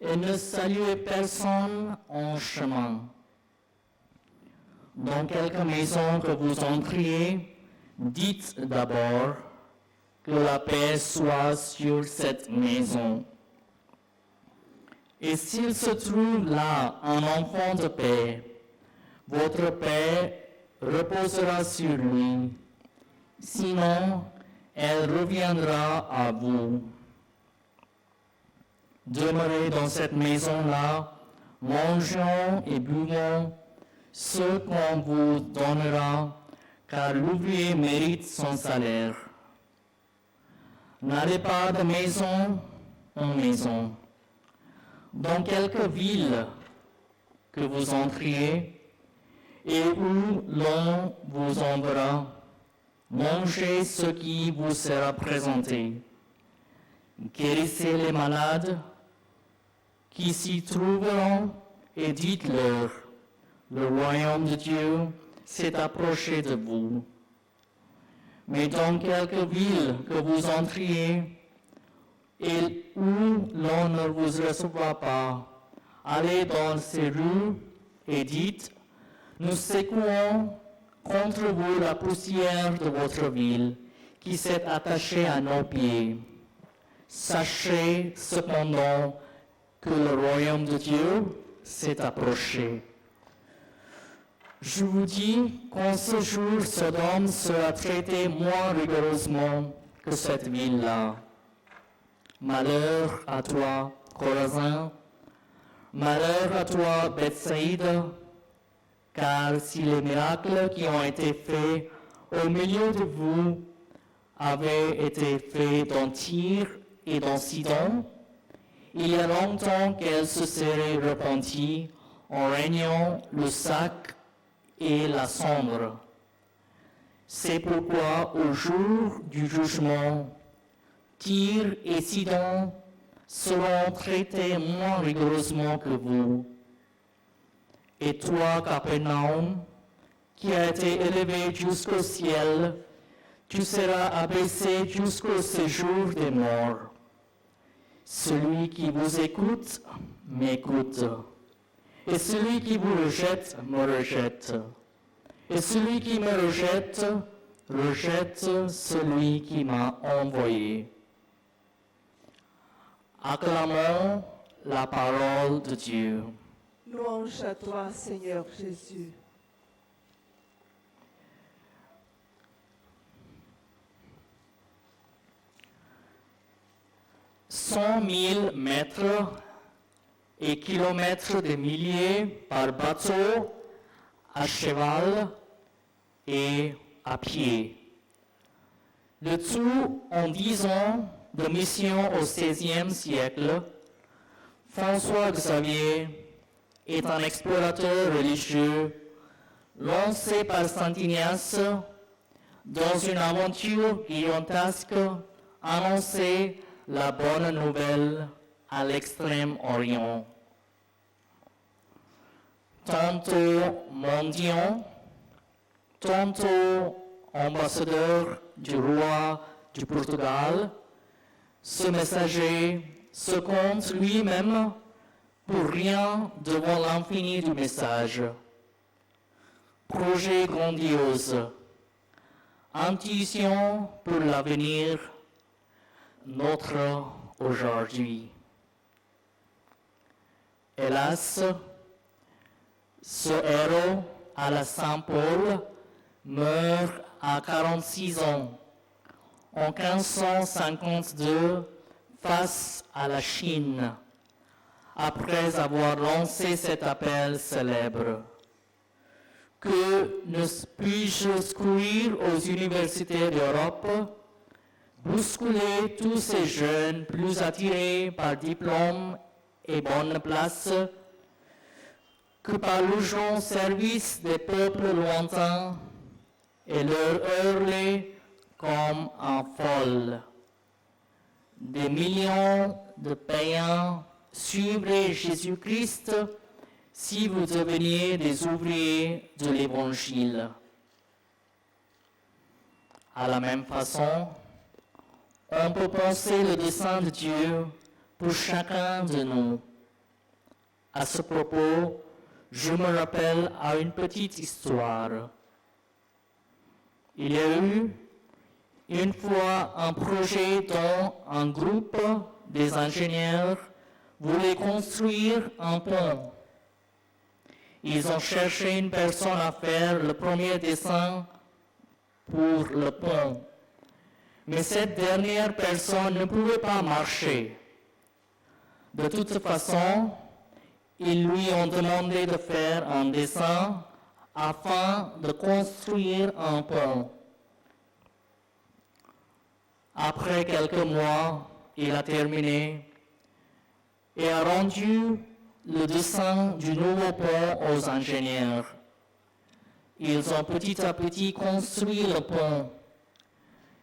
Speaker 9: et ne saluez personne en chemin. Dans quelque maison que vous entriez, dites d'abord que la paix soit sur cette maison. Et s'il se trouve là un enfant de paix, votre paix reposera sur lui. Sinon, elle reviendra à vous. Demeurez dans cette maison-là, mangeons et buvons ce qu'on vous donnera, car l'ouvrier mérite son salaire. N'allez pas de maison en maison. Dans quelque ville que vous entriez et où l'on vous enverra, mangez ce qui vous sera présenté. Guérissez les malades qui s'y trouveront et dites-leur, le royaume de Dieu s'est approché de vous. Mais dans quelque ville que vous entriez et où l'on ne vous recevra pas, allez dans ces rues et dites, nous secouons contre vous la poussière de votre ville qui s'est attachée à nos pieds. Sachez cependant que le royaume de Dieu s'est approché. Je vous dis qu'en ce jour, Sodome sera traité moins rigoureusement que cette ville-là. Malheur à toi, Chorazin, malheur à toi, Bethsaïda, car si les miracles qui ont été faits au milieu de vous avaient été faits dans Tyr et dans Sidon, il y a longtemps qu'elle se serait repentie en régnant le sac et la cendre. C'est pourquoi au jour du jugement, Tyr et Sidon seront traités moins rigoureusement que vous. Et toi, Capernaum, qui a été élevé jusqu'au ciel, tu seras abaissé jusqu'au séjour des morts. Celui qui vous écoute, m'écoute. Et celui qui vous rejette, me rejette. Et celui qui me rejette, rejette celui qui m'a envoyé. Acclamons la parole de Dieu.
Speaker 18: Louange à toi, Seigneur Jésus. «
Speaker 9: 100 000 mètres et kilomètres de milliers par bateau, à cheval et à pied. Le tout en 10 ans de mission au XVIe siècle, François Xavier est un explorateur religieux lancé par Saint Ignace dans une aventure gigantesque annoncer la bonne nouvelle à l'extrême-orient. Tantôt mendiant, tantôt ambassadeur du roi du Portugal, ce messager se compte lui-même pour rien devant l'infini du message. Projet grandiose, intuition pour l'avenir, notre aujourd'hui. Hélas, ce héros à la Saint-Paul meurt à 46 ans, en 1552, face à la Chine, après avoir lancé cet appel célèbre. Que ne puis-je secourir aux universités d'Europe, bousculer tous ces jeunes plus attirés par diplôme et bonne place que par l'urgent service des peuples lointains et leur hurler comme un folle. Des millions de païens suivraient Jésus-Christ si vous deveniez des ouvriers de l'Évangile. À la même façon, on peut penser le dessein de Dieu pour chacun de nous. À ce propos, je me rappelle à une petite histoire. Il y a eu une fois un projet dont un groupe des ingénieurs voulait construire un pont. Ils ont cherché une personne à faire le premier dessin pour le pont. Mais cette dernière personne ne pouvait pas marcher. De toute façon, ils lui ont demandé de faire un dessin afin de construire un pont. Après quelques mois, il a terminé et a rendu le dessin du nouveau pont aux ingénieurs. Ils ont petit à petit construit le pont.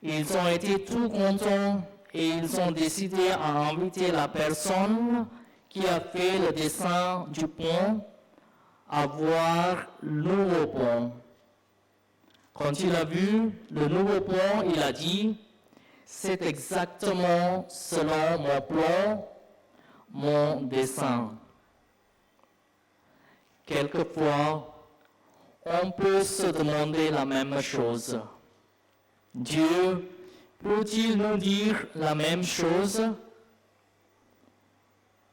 Speaker 9: Ils ont été tout contents et ils ont décidé à inviter la personne qui a fait le dessin du pont à voir le nouveau pont. Quand il a vu le nouveau pont, il a dit: c'est exactement selon mon plan, mon dessin. Quelquefois, on peut se demander la même chose. Dieu peut-il nous dire la même chose?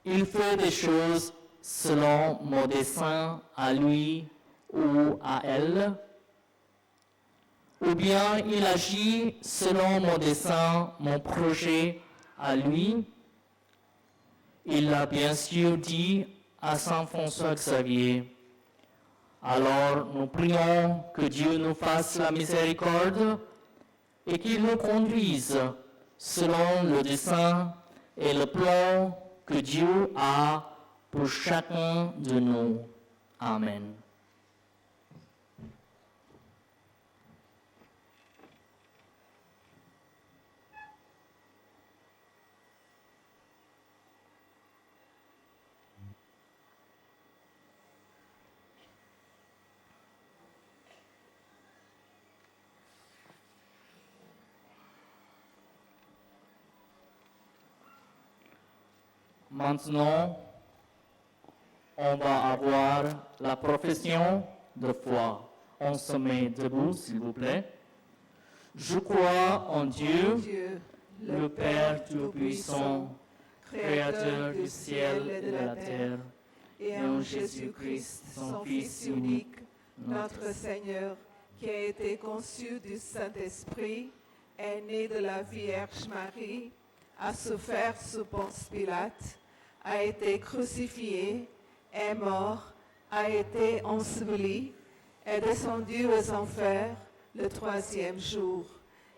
Speaker 9: Il fait des choses selon mon dessein à lui ou à elle? Ou bien il agit selon mon dessein, mon projet à lui? Il l'a bien sûr dit à Saint François Xavier. Alors nous prions que Dieu nous fasse la miséricorde et qu'il nous conduise selon le dessein et le plan que Dieu a pour chacun de nous. Amen. Maintenant, on va avoir la profession de foi. On se met debout, s'il vous plaît. Je crois en Dieu, le Père Tout-Puissant, Créateur du ciel et de la terre,
Speaker 18: et en Jésus-Christ, son Fils unique, notre Seigneur, qui a été conçu du Saint-Esprit, est né de la Vierge Marie, a souffert sous Ponce Pilate, a été crucifié, est mort, a été enseveli, est descendu aux enfers le troisième jour,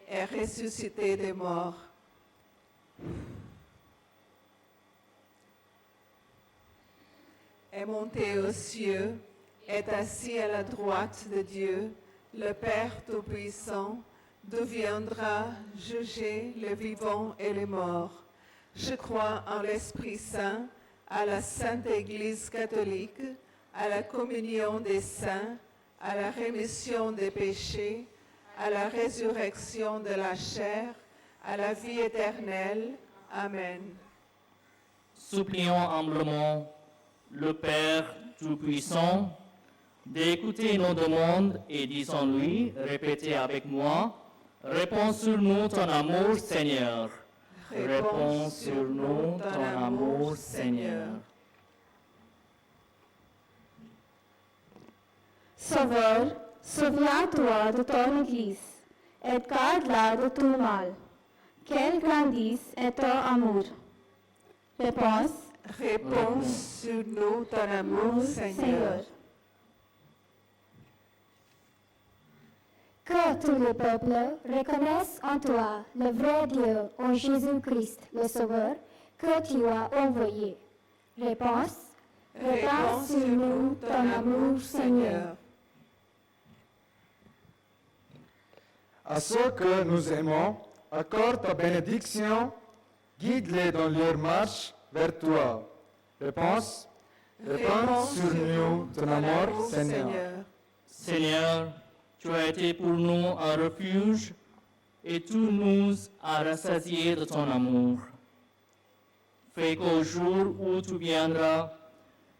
Speaker 18: est ressuscité des morts. Est monté aux cieux, est assis à la droite de Dieu, le Père Tout-Puissant, d'où viendra juger les vivants et les morts. Je crois en l'Esprit Saint, à la Sainte Église catholique, à la communion des saints, à la rémission des péchés, à la résurrection de la chair, à la vie éternelle. Amen.
Speaker 9: Supplions humblement le Père Tout-Puissant d'écouter nos demandes et disons-lui, répétez avec moi, réponds sur nous ton amour, Seigneur. Réponds sur nous ton amour, Seigneur.
Speaker 10: Sauveur, souviens-toi de ton Église et garde-la de tout mal. Quel grandisse est ton amour. Réponse.
Speaker 18: Réponds sur nous ton amour, Seigneur.
Speaker 10: Que tous les peuples reconnaissent en toi le vrai Dieu, en Jésus-Christ, le Sauveur, que tu as envoyé. Réponse. Répands sur nous ton amour, Seigneur.
Speaker 21: À ceux que nous aimons, accorde ta bénédiction, guide-les dans leur marche vers toi. Réponse. Répands sur nous ton amour, Seigneur.
Speaker 9: Seigneur, tu as été pour nous un refuge, et tout nous a rassasiés de ton amour. Fais qu'au jour où tu viendras,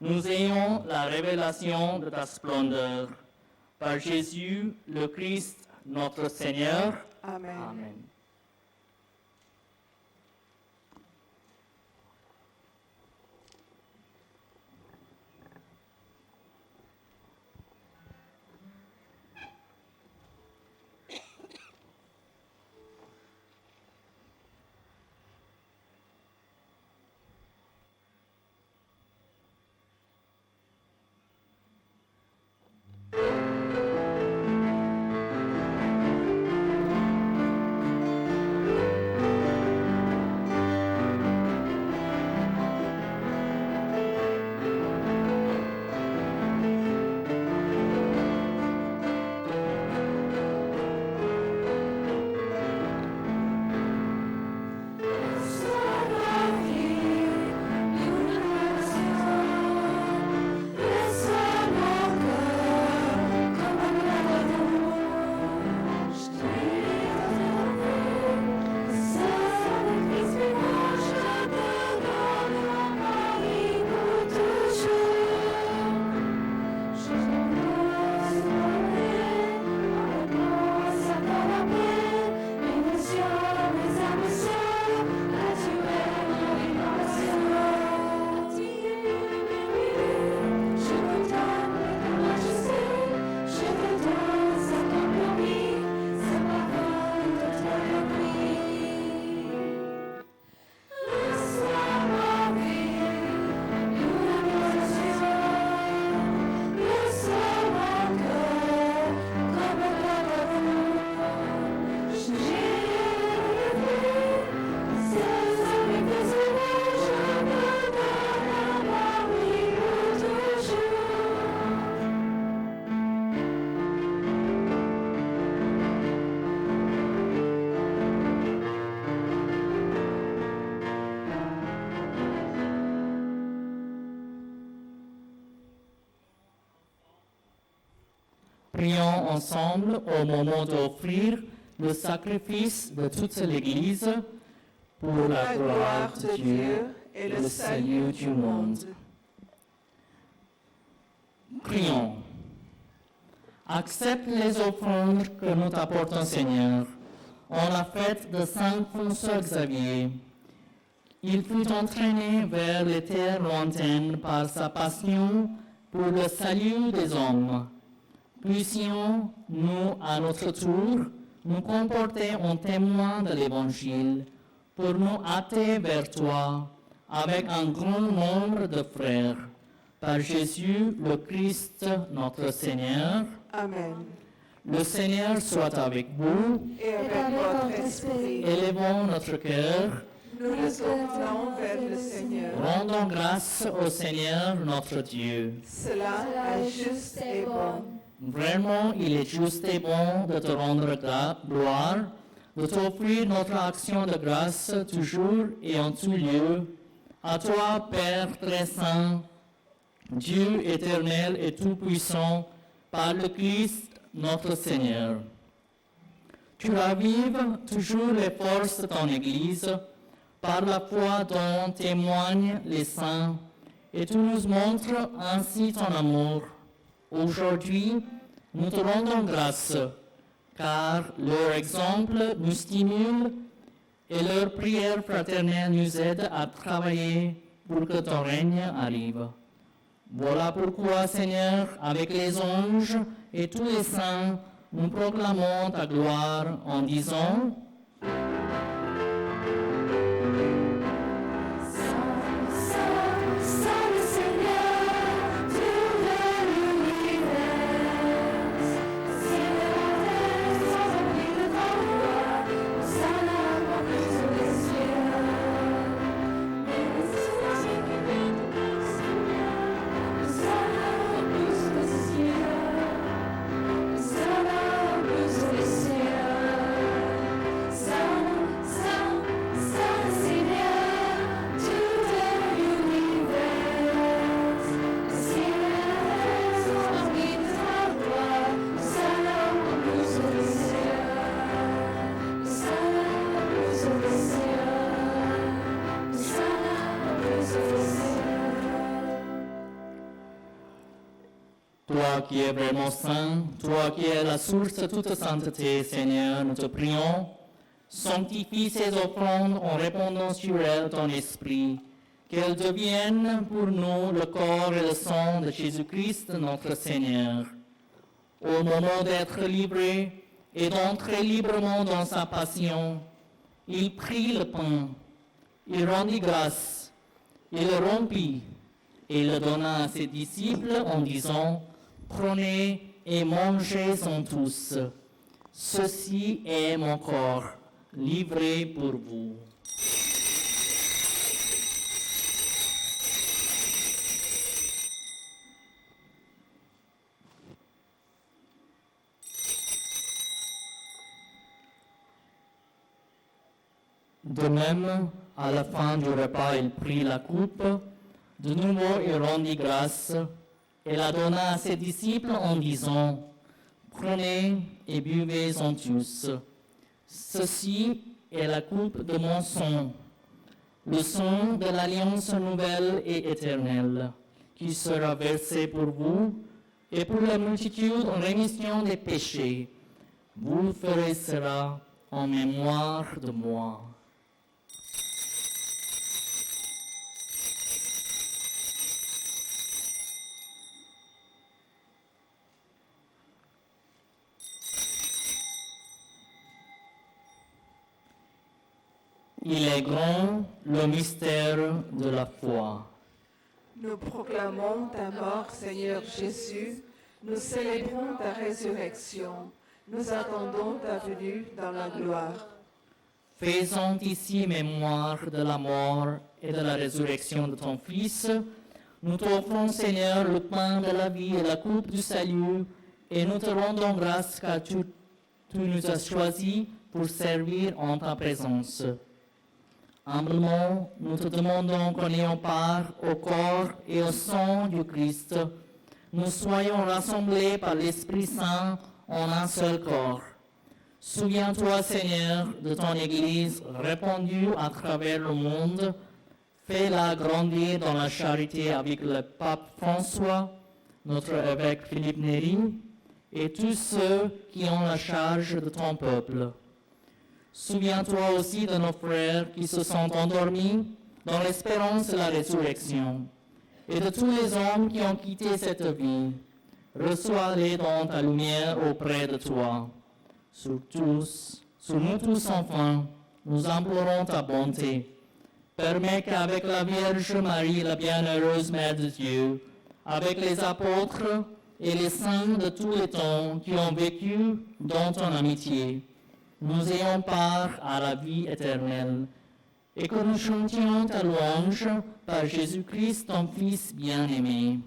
Speaker 9: nous ayons la révélation de ta splendeur. Par Jésus, le Christ, notre Seigneur.
Speaker 18: Amen.
Speaker 9: Amen. Prions ensemble au moment d'offrir le sacrifice de toute l'Église pour la gloire de Dieu et le salut du monde. Prions. Accepte les offrandes que nous t'apportons, Seigneur, en la fête de Saint François Xavier. Il fut entraîné vers les terres lointaines par sa passion pour le salut des hommes. Puissions-nous, à notre tour, nous comporter en témoins de l'Évangile pour nous hâter vers toi avec un grand nombre de frères. Par Jésus, le Christ, notre Seigneur.
Speaker 18: Amen.
Speaker 9: Le Seigneur soit avec vous.
Speaker 18: Et avec votre esprit.
Speaker 9: Élevons notre cœur.
Speaker 18: Nous nous tournons vers le Seigneur.
Speaker 9: Rendons grâce au Seigneur, notre Dieu.
Speaker 18: Cela est juste et bon.
Speaker 9: Vraiment, il est juste et bon de te rendre gloire, de t'offrir notre action de grâce toujours et en tout lieu. À toi, Père très saint, Dieu éternel et tout-puissant, par le Christ, notre Seigneur. Tu ravives toujours les forces de ton Église, par la foi dont témoignent les saints, et tu nous montres ainsi ton amour. Aujourd'hui, nous te rendons grâce, car leur exemple nous stimule et leur prière fraternelle nous aide à travailler pour que ton règne arrive. Voilà pourquoi, Seigneur, avec les anges et tous les saints, nous proclamons ta gloire en disant: Toi qui es vraiment saint, toi qui es la source de toute sainteté, Seigneur, nous te prions, sanctifie ces offrandes en répandant sur elles ton esprit, qu'elles deviennent pour nous le corps et le sang de Jésus-Christ, notre Seigneur. Au moment d'être livré et d'entrer librement dans sa passion, il prit le pain, il rendit grâce, il le rompit et le donna à ses disciples en disant, « Prenez et mangez-en tous. Ceci est mon corps, livré pour vous. » De même, à la fin du repas, il prit la coupe. De nouveau, il rendit grâce et la donna à ses disciples en disant, « Prenez et buvez-en tous. Ceci est la coupe de mon sang, le sang de l'alliance nouvelle et éternelle, qui sera versé pour vous et pour la multitude en rémission des péchés. Vous le ferez cela en mémoire de moi. » Il est grand le mystère de la foi.
Speaker 18: Nous proclamons ta mort, Seigneur Jésus. Nous célébrons ta résurrection. Nous attendons ta venue dans la gloire.
Speaker 9: Faisons ici mémoire de la mort et de la résurrection de ton Fils. Nous t'offrons, Seigneur, le pain de la vie et la coupe du salut, et nous te rendons grâce car tu nous as choisis pour servir en ta présence. Humblement, nous te demandons qu'en ayant part au corps et au sang du Christ, nous soyons rassemblés par l'Esprit Saint en un seul corps. Souviens-toi, Seigneur, de ton Église répandue à travers le monde. Fais-la grandir dans la charité avec le pape François, notre évêque Philippe Néri, et tous ceux qui ont la charge de ton peuple. Souviens-toi aussi de nos frères qui se sont endormis dans l'espérance de la résurrection, et de tous les hommes qui ont quitté cette vie. Reçois-les dans ta lumière auprès de toi. Sur nous tous enfin, nous implorons ta bonté. Permets qu'avec la Vierge Marie, la bienheureuse Mère de Dieu, avec les apôtres et les saints de tous les temps qui ont vécu dans ton amitié, nous ayons part à la vie éternelle, et que nous chantions ta louange par Jésus-Christ, ton Fils bien-aimé.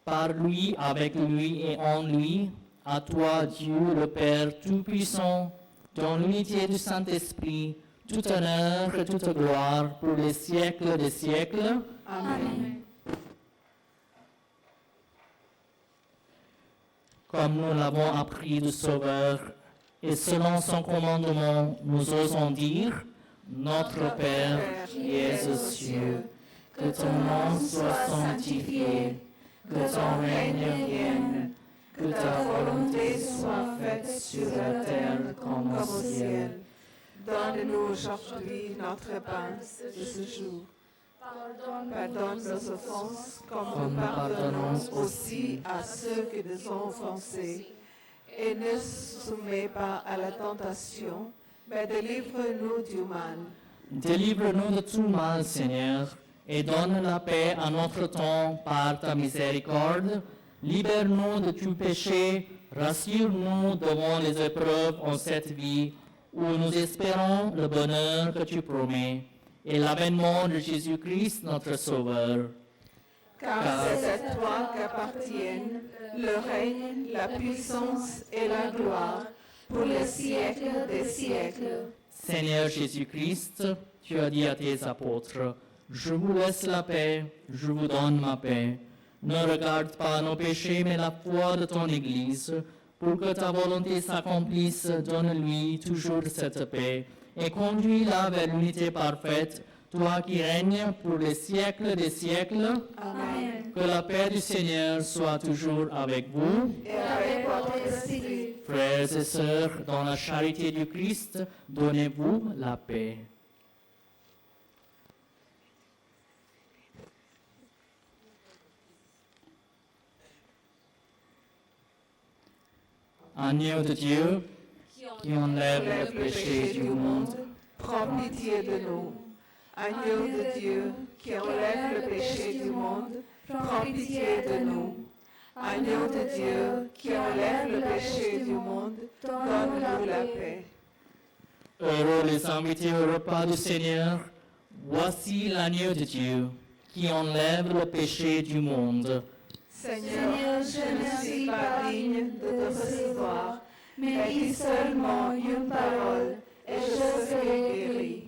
Speaker 9: Par lui, avec lui et en lui, à toi, Dieu, le Père Tout-Puissant, dans l'unité du Saint-Esprit, tout honneur et toute gloire pour les siècles des siècles.
Speaker 18: Amen.
Speaker 9: Comme nous l'avons appris du Sauveur, et selon son commandement, nous osons dire, Notre Père qui es aux cieux, que ton nom soit sanctifié, que ton règne vienne, que ta volonté soit faite sur la terre comme au ciel.
Speaker 18: Donne-nous aujourd'hui notre pain de ce jour. Pardonne nos offenses comme nous pardonnons aussi à ceux qui nous ont offensés. Et ne soumets pas à la tentation, mais délivre-nous du mal.
Speaker 9: Délivre-nous de tout mal, Seigneur, et donne la paix à notre temps par ta miséricorde. Libère-nous de tout péché, rassure-nous devant les épreuves en cette vie, où nous espérons le bonheur que tu promets, et l'avènement de Jésus-Christ, notre Sauveur.
Speaker 18: Car c'est à toi qu'appartiennent le règne, la puissance et la gloire pour les siècles des siècles.
Speaker 9: Seigneur Jésus-Christ, tu as dit à tes apôtres, « Je vous laisse la paix, je vous donne ma paix. Ne regarde pas nos péchés, mais la foi de ton Église. Pour que ta volonté s'accomplisse, donne-lui toujours cette paix, et conduis-la vers l'unité parfaite, toi qui règnes pour les siècles des siècles.
Speaker 18: Amen.
Speaker 9: Que la paix du Seigneur soit toujours avec vous.
Speaker 18: Et avec votre esprit.
Speaker 9: Frères et sœurs, dans la charité du Christ, donnez-vous la paix. Agneau de Dieu, qui enlève le péché du monde,
Speaker 18: prends pitié de nous. Agneau de Dieu, qui enlève le péché du monde, prends pitié de nous. Agneau de Dieu, qui enlève le péché du monde, donne-nous la paix.
Speaker 9: Heureux les invités au repas du Seigneur, voici l'agneau de Dieu, qui enlève le péché du monde.
Speaker 18: Seigneur, je ne suis pas digne de te recevoir, mais dis seulement une parole, et je serai guéri.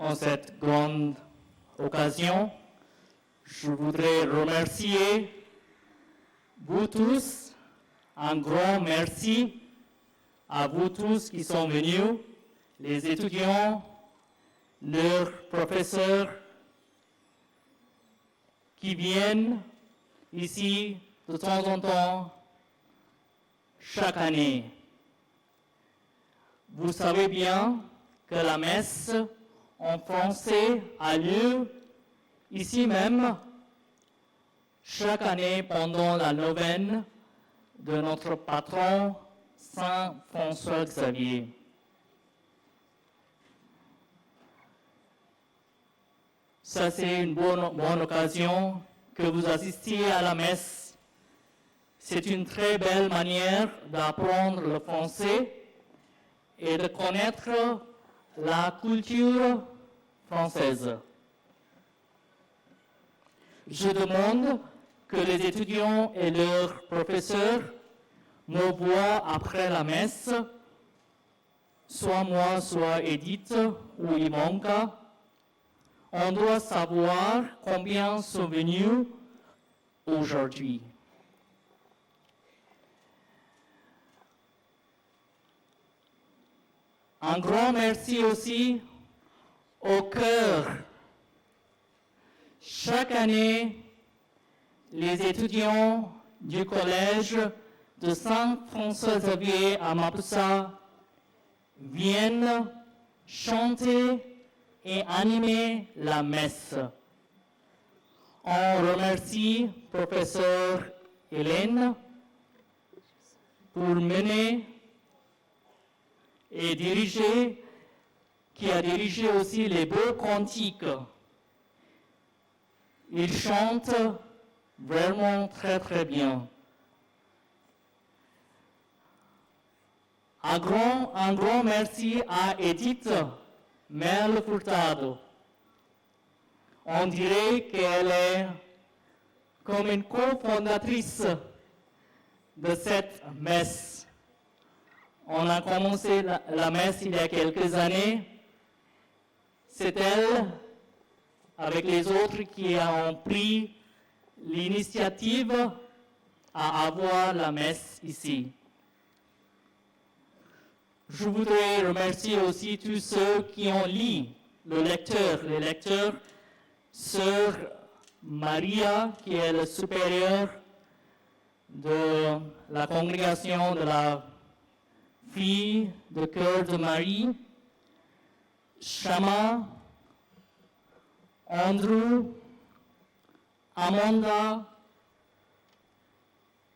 Speaker 9: en cette grande occasion. Je voudrais remercier vous tous, un grand merci à vous tous qui sont venus, les étudiants, leurs professeurs, qui viennent ici de temps en temps, chaque année. Vous savez bien que la messe en français a lieu ici même, chaque année pendant la neuvaine de notre patron Saint François Xavier. Ça, c'est une bonne occasion que vous assistiez à la messe. C'est une très belle manière d'apprendre le français et de connaître la culture française. Je demande que les étudiants et leurs professeurs me voient après la messe, soit moi, soit Edith ou Ivanka. On doit savoir combien sont venus aujourd'hui. Un grand merci aussi au chœur. Chaque année, les étudiants du collège de Saint-François-Xavier à Mapusa viennent chanter et animer la messe. On remercie professeur Hélène pour mener et diriger, qui a dirigé aussi les beaux cantiques. Il chante vraiment très très bien. Un grand merci à Edith Merle Furtado. On dirait qu'elle est comme une cofondatrice de cette messe. On a commencé la messe il y a quelques années. C'est elle, avec les autres, qui ont pris l'initiative à avoir la messe ici. Je voudrais remercier aussi tous ceux qui ont lu les lecteurs, Sœur Maria, qui est le supérieur de la congrégation de la fille de cœur de Marie, Shama, Andrew, Amanda,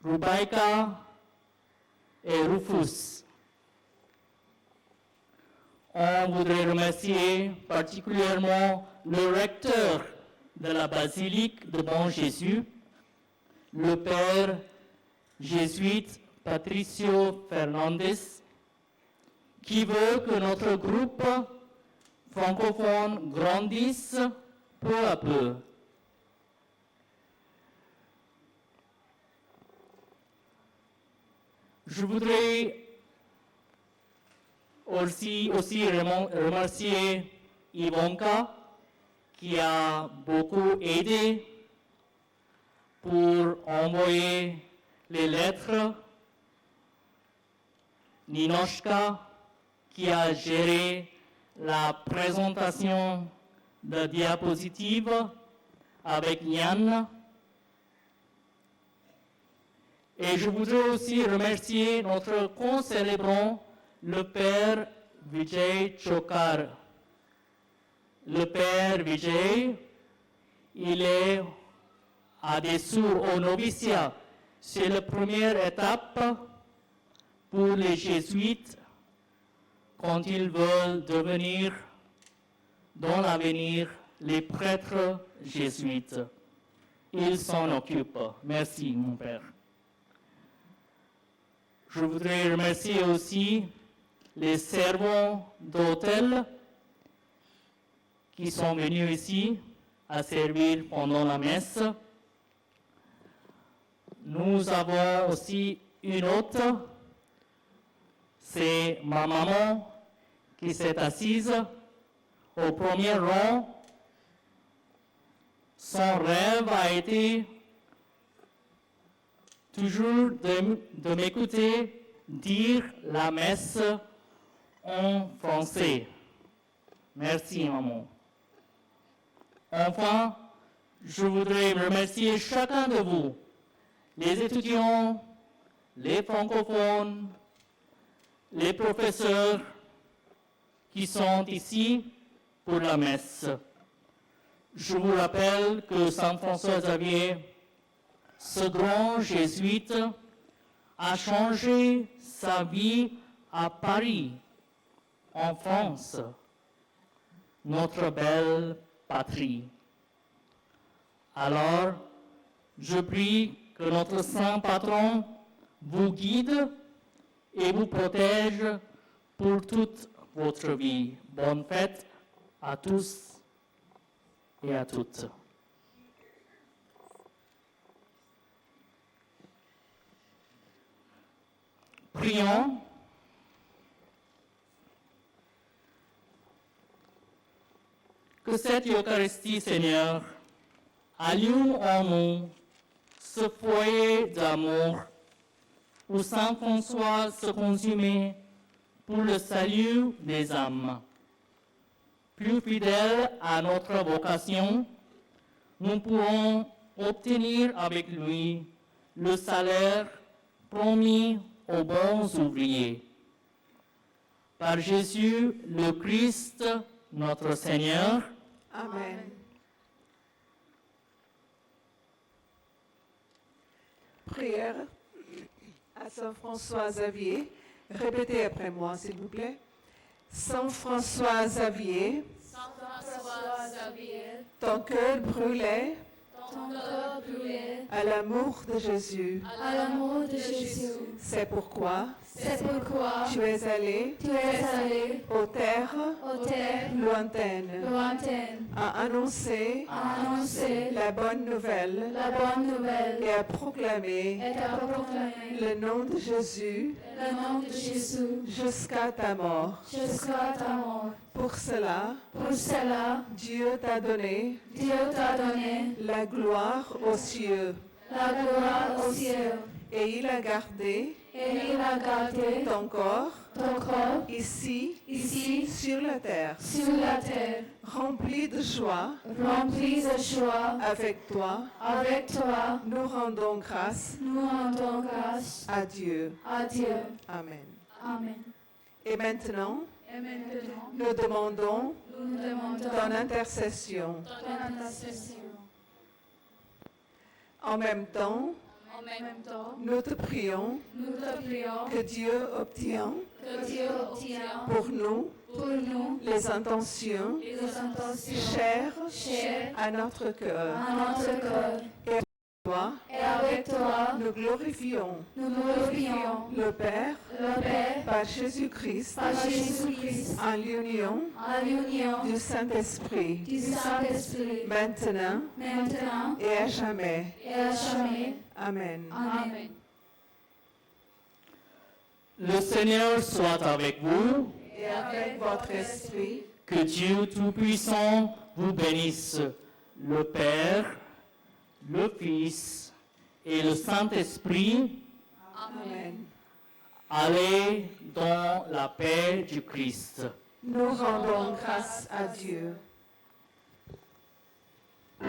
Speaker 9: Rubaika et Rufus. On voudrait remercier particulièrement le recteur de la basilique de Bon Jésus, le père jésuite Patricio Fernandez, qui veut que notre groupe francophone grandisse peu à peu. Je voudrais aussi remercier Ivanka, qui a beaucoup aidé pour envoyer les lettres, Ninochka, qui a géré la présentation de diapositives avec Yann. Et je voudrais aussi remercier notre concélébrant, le père Vijay Chokar. Le père Vijay, il est à des sourds au noviciat. C'est la première étape pour les jésuites quand ils veulent devenir dans l'avenir les prêtres jésuites. Il s'en occupe. Merci, mon père. Je voudrais remercier aussi les servants d'hôtel qui sont venus ici à servir pendant la messe. Nous avons aussi une hôte, c'est ma maman qui s'est assise. au premier rang, son rêve a été toujours de m'écouter dire la messe en français. Merci, maman. Enfin, je voudrais remercier chacun de vous, les étudiants, les francophones, les professeurs qui sont ici pour la messe. Je vous rappelle que Saint François Xavier, ce grand jésuite, a changé sa vie à Paris, en France, notre belle patrie. Alors, je prie que notre saint patron vous guide et vous protège pour toute votre vie. Bonne fête à tous et à toutes. Prions. Que cette Eucharistie, Seigneur, allume en nous ce foyer d'amour où Saint François se consumait pour le salut des âmes. Plus fidèles à notre vocation, nous pourrons obtenir avec lui le salaire promis aux bons ouvriers. Par Jésus le Christ, notre Seigneur.
Speaker 18: Amen. Prière à Saint François Xavier. Répétez après moi, s'il vous plaît. Saint François Xavier, ton cœur brûlait à l'amour de Jésus. C'est pourquoi tu es allé aux terres lointaines à annoncer la bonne nouvelle et à proclamer le nom de Jésus jusqu'à ta mort. Pour cela, Dieu t'a donné la gloire aux cieux. Et il a gardé ton corps ici sur la terre, rempli de joie avec toi. Nous rendons grâce à Dieu. Amen. Et maintenant, nous demandons ton intercession. En même temps, nous te prions que Dieu obtient pour nous les intentions chères à notre cœur. Et avec toi, nous glorifions le Père par Jésus-Christ en l'union du Saint-Esprit, maintenant et à jamais. Amen.
Speaker 9: Le Seigneur soit avec vous.
Speaker 18: Et avec votre esprit.
Speaker 9: Que Dieu Tout-Puissant vous bénisse, le Père, le Fils et le Saint-Esprit.
Speaker 18: Amen.
Speaker 9: Allez dans la paix du Christ.
Speaker 18: Nous rendons grâce à Dieu.
Speaker 10: La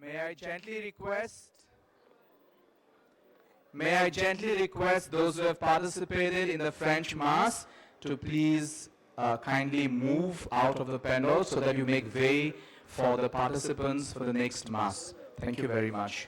Speaker 1: May I gently request those who have participated in the French Mass to please kindly move out of the pandal so that you make way for the participants for the next Mass. Thank you very much.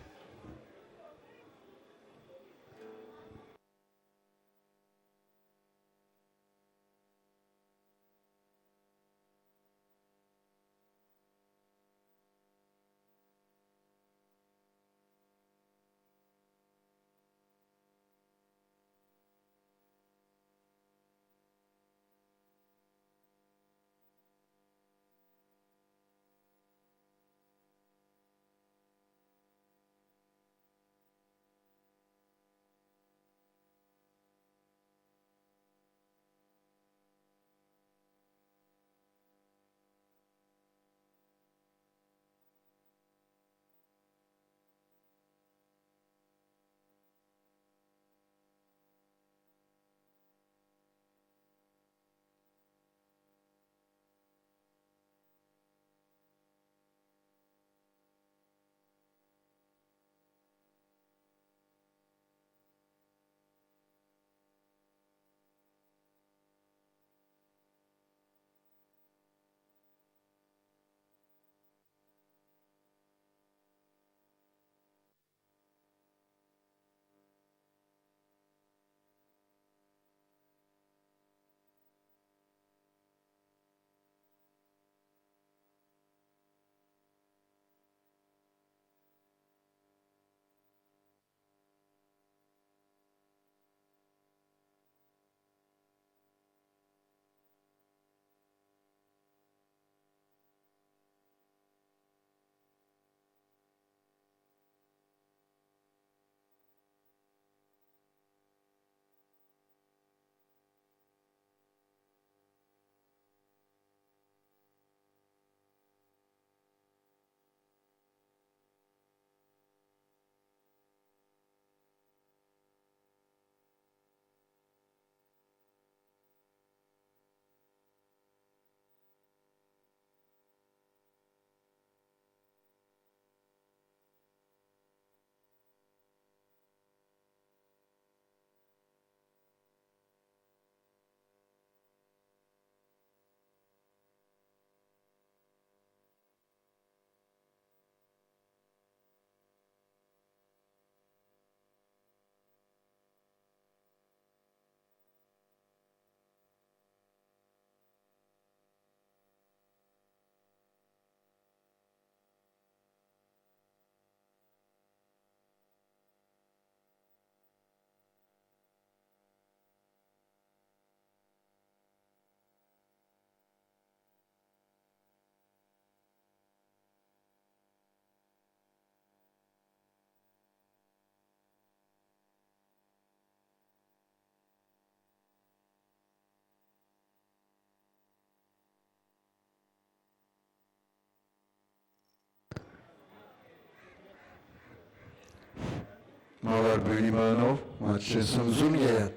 Speaker 4: Maval भयणी भावनो मातशें समजून घेयात.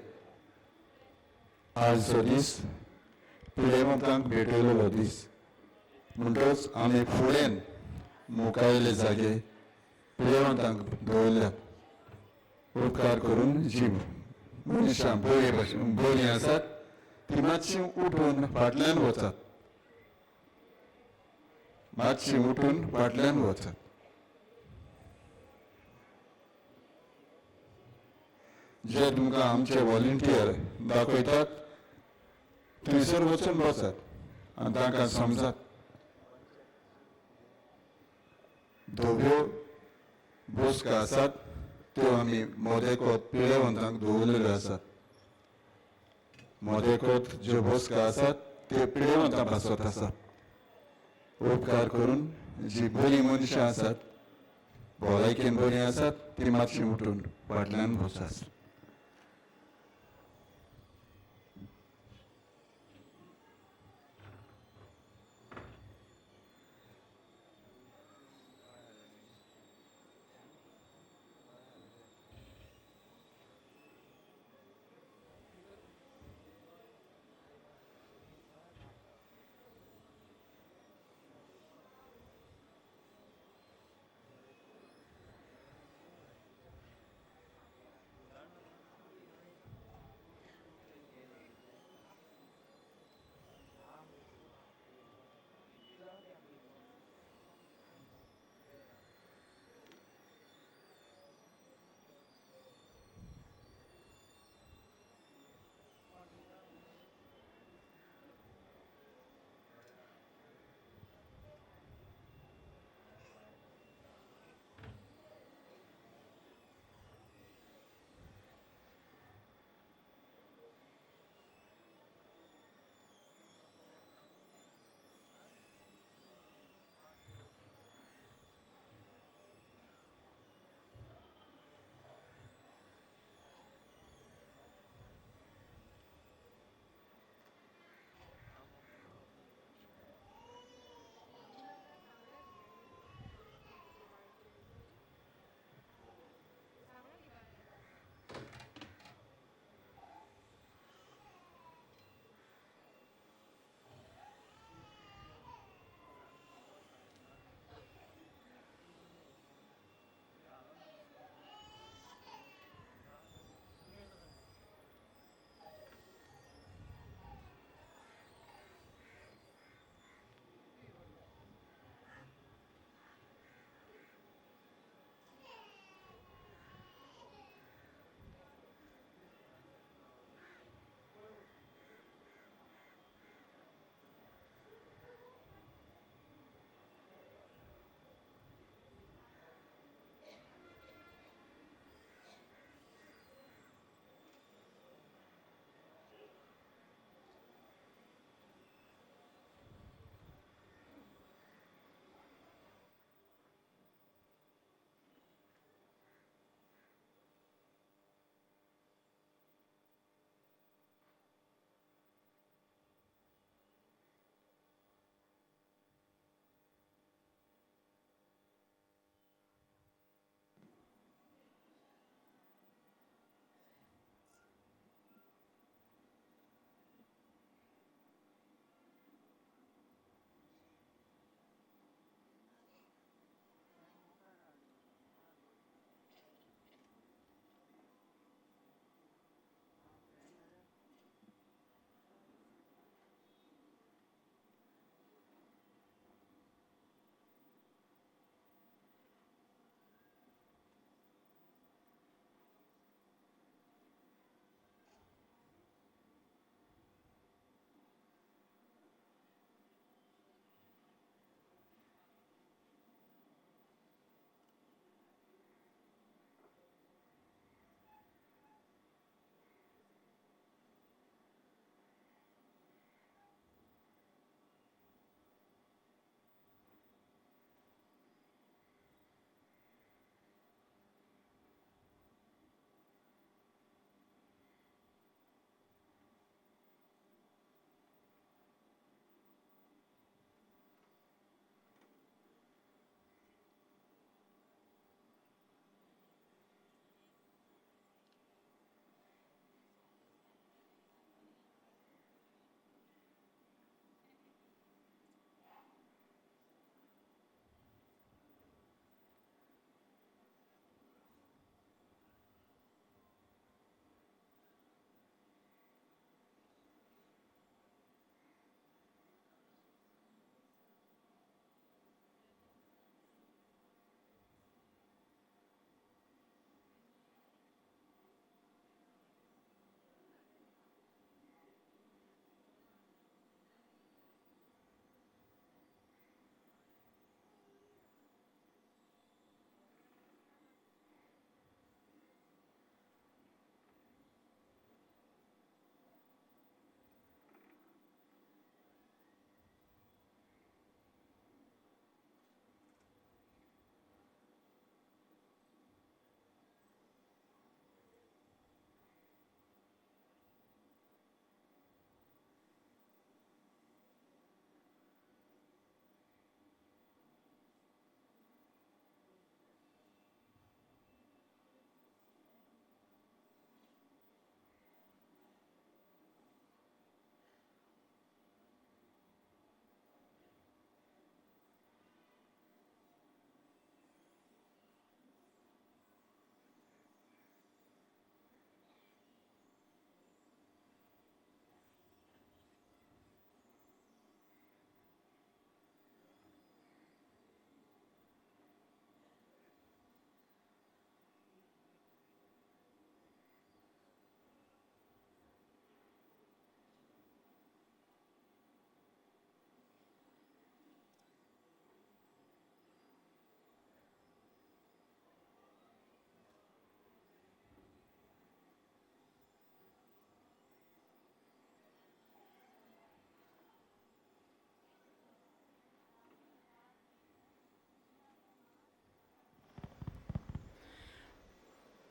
Speaker 4: आजचो दीस पिडेवंतांक भेटयलो दीस म्हणटच आमी फुडें मुखायले जागे पिडेवंतांक दवरल्यात. उपकार करून जी मनशां बरी आसात ती मातशीं उठून फाटल्यान वचात. मातशीं उठून फाटल्यान वचात. जे तुमकां आमचे व्हॉलंटियर दाखयतात थंयसर वचून बसात आनी तांकां समजात. धोब्यो बसका आसात त्यो आमी मोदेकोत पिडेवंतांक दवरलेल्यो आसात. मोदेकोत ज्यो बसका आसात त्यो पिडेवंतां बसत आसात. उपकार करून जी बरी मनशां आसात भलायकेन बरी आसात ती मातशीं उठून फाटल्यान बसात.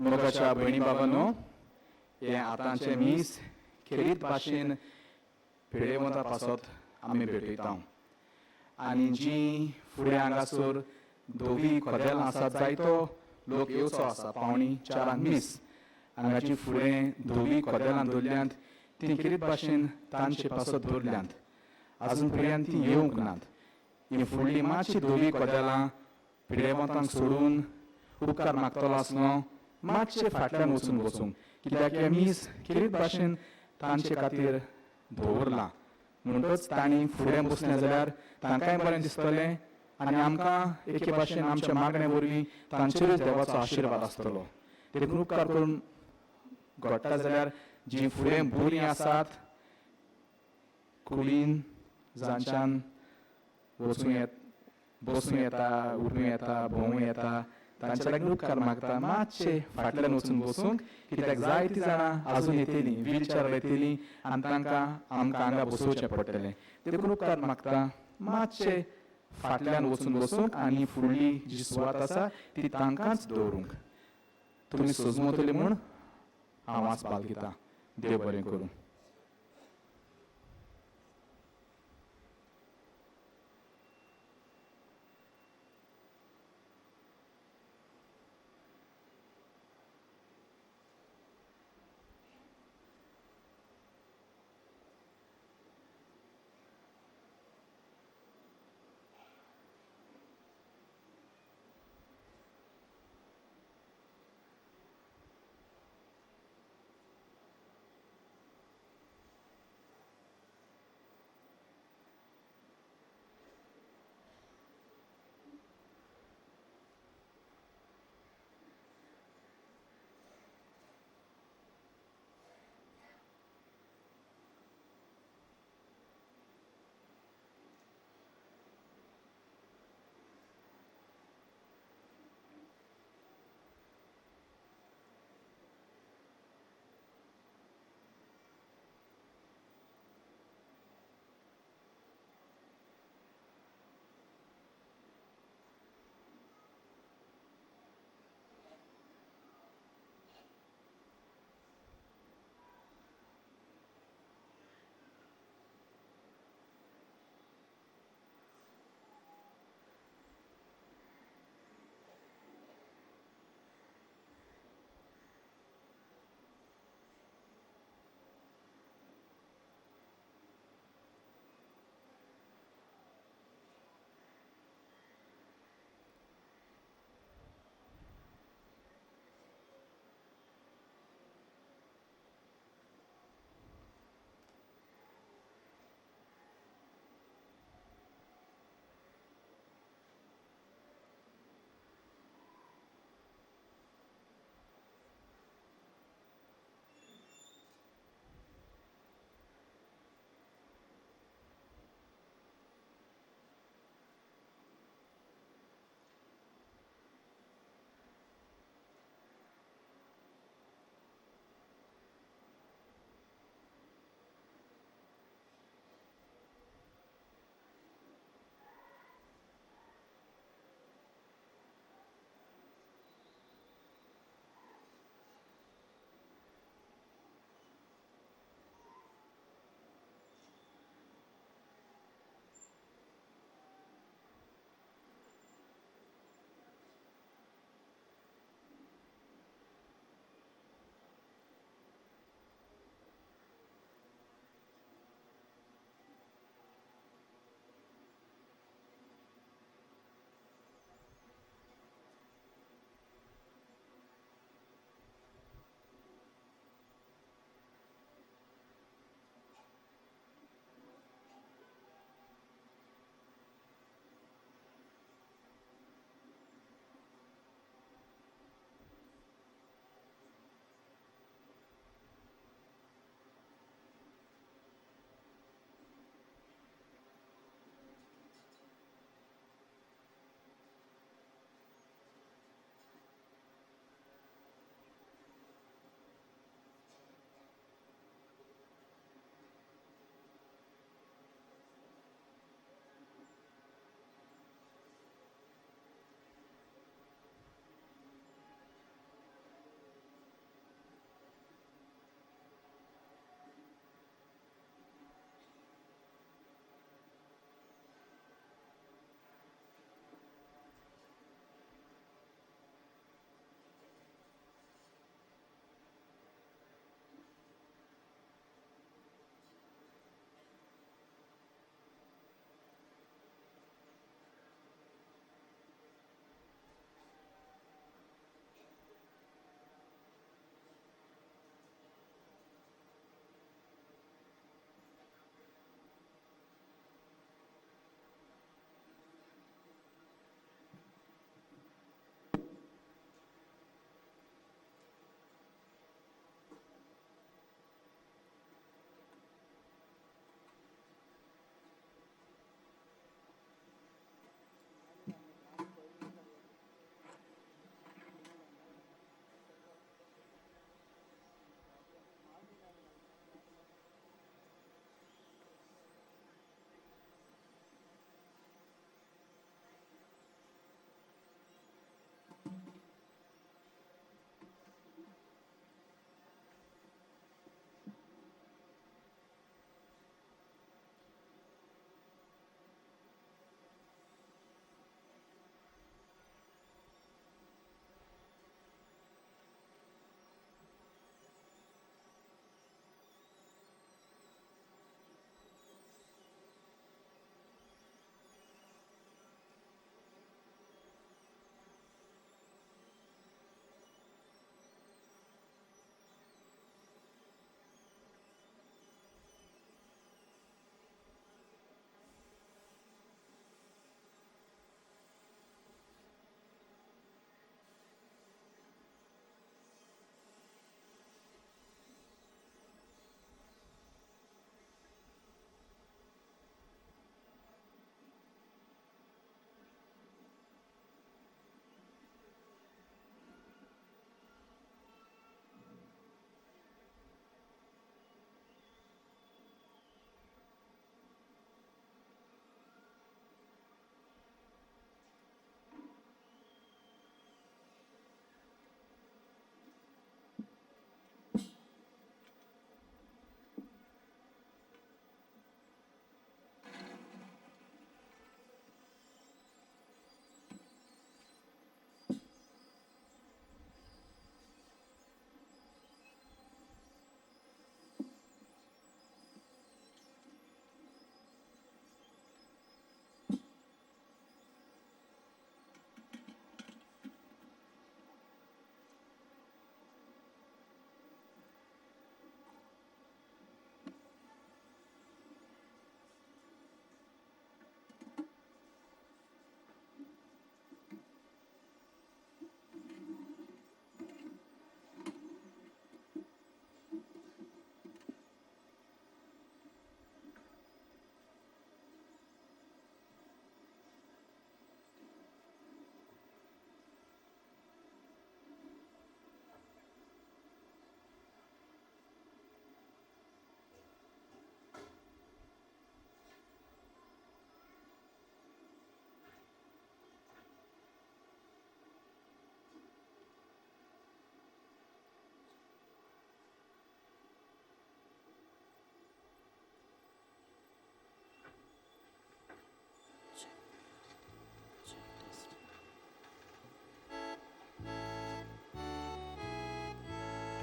Speaker 1: मोगाच्या भयणी बाबांनो, हे आतांचे मीस खेरीत भाशेन पिळेवंता पासत आमी भेटयता. आनी जी फुडें हांगासर दोवी खोदेलां आसात जायतो लोक येवचो आसा पावणी 4 मीस हांगाची फुडें दोवी खोदेलां दवरल्यांत ती खेरीत भाशेन तांचे पासत दवरल्यांत. आजून पर्यंत ती येवंक नात. ही फुडली मातशी दोवी खोदेलां पिडेवंतांक सोडून उपकार मागतलो आसलो मातशे फाटल्यान वचून बसूंक, कित्याक हे मीस खेरीत भाशेन तांचे खातीर दवरलां. म्हणटच तांणी फुडें बसलें जाल्यार तांकांय बरें दिसतलें आनी आमकां एके भाशेन आमच्या मागणे वरवीं तांचेरूच देवाचो आशिर्वाद आसतलो. देखून उपकार करून घडटा जाल्यार जीं फुडें बरीं आसात कुडीन जांच्यान बसूं येता, उठूं येता, भोंवूं येता, तांचे लागीं उपकार मागता मातशे फाटल्यान वचून बसूंक, कित्याक जायतीं जाणां आजून येतलीं व्हीलचॅरार येतलीं आनी तांकां आमकां हांगा बसोवचें पडटलें. देखून उपकार मागता मातशे फाटल्यान वचून बसूंक आनी फुडली जी सुवात आसा ती तांकांच दवरूंक. तुमी सजमतली म्हूण हांव वास बाळगितां. देव बरें करूं.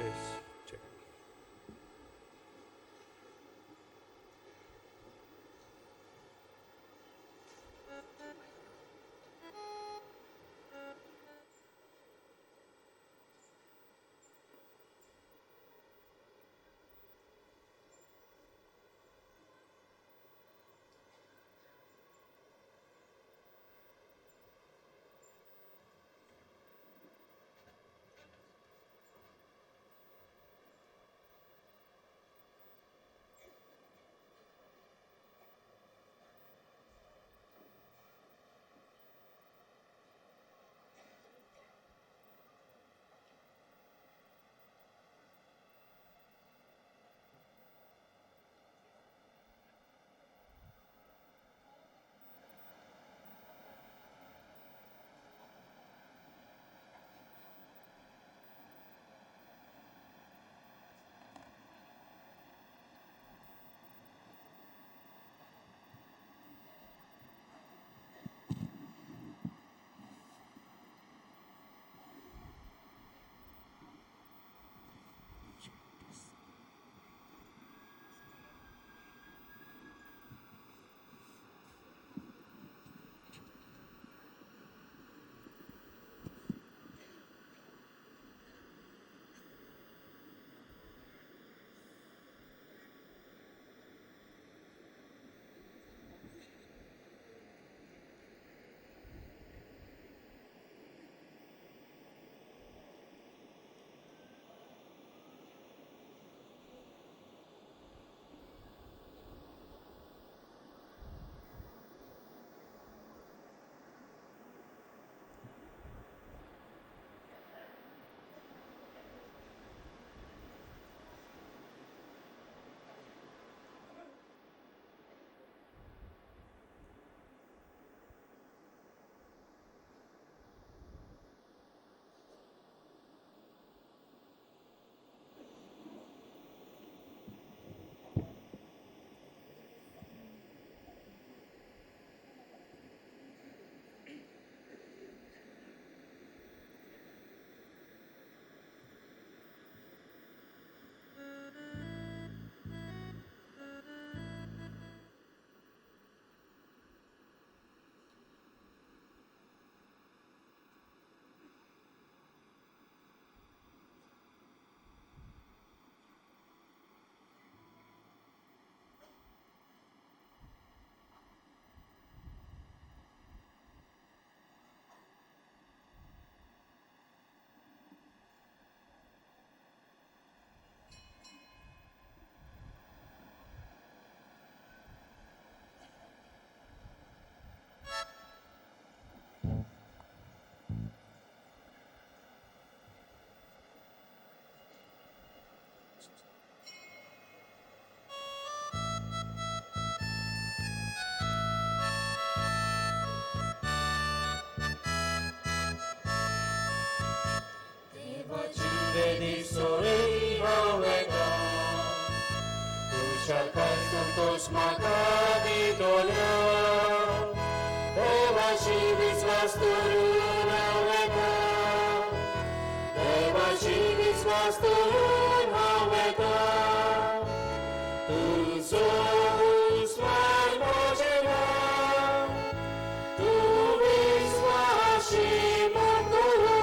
Speaker 2: Yes. Check.
Speaker 9: Veni soli haweka, tushakal santos makadi dolya, devashi viswas turun haweka, devashi viswas turun haweka, tu swan mojena, tu viswashi manduru.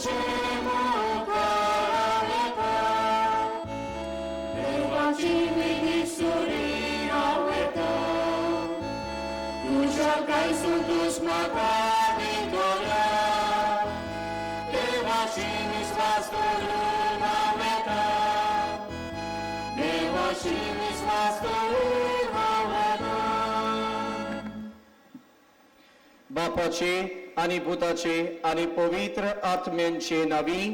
Speaker 9: Shema देवाची विश्वास करून हांव येता देवाची विश्वास करून हांव येता
Speaker 3: बापाचे आनी पुताचे आनी पवित्र आत्म्यांचे नावी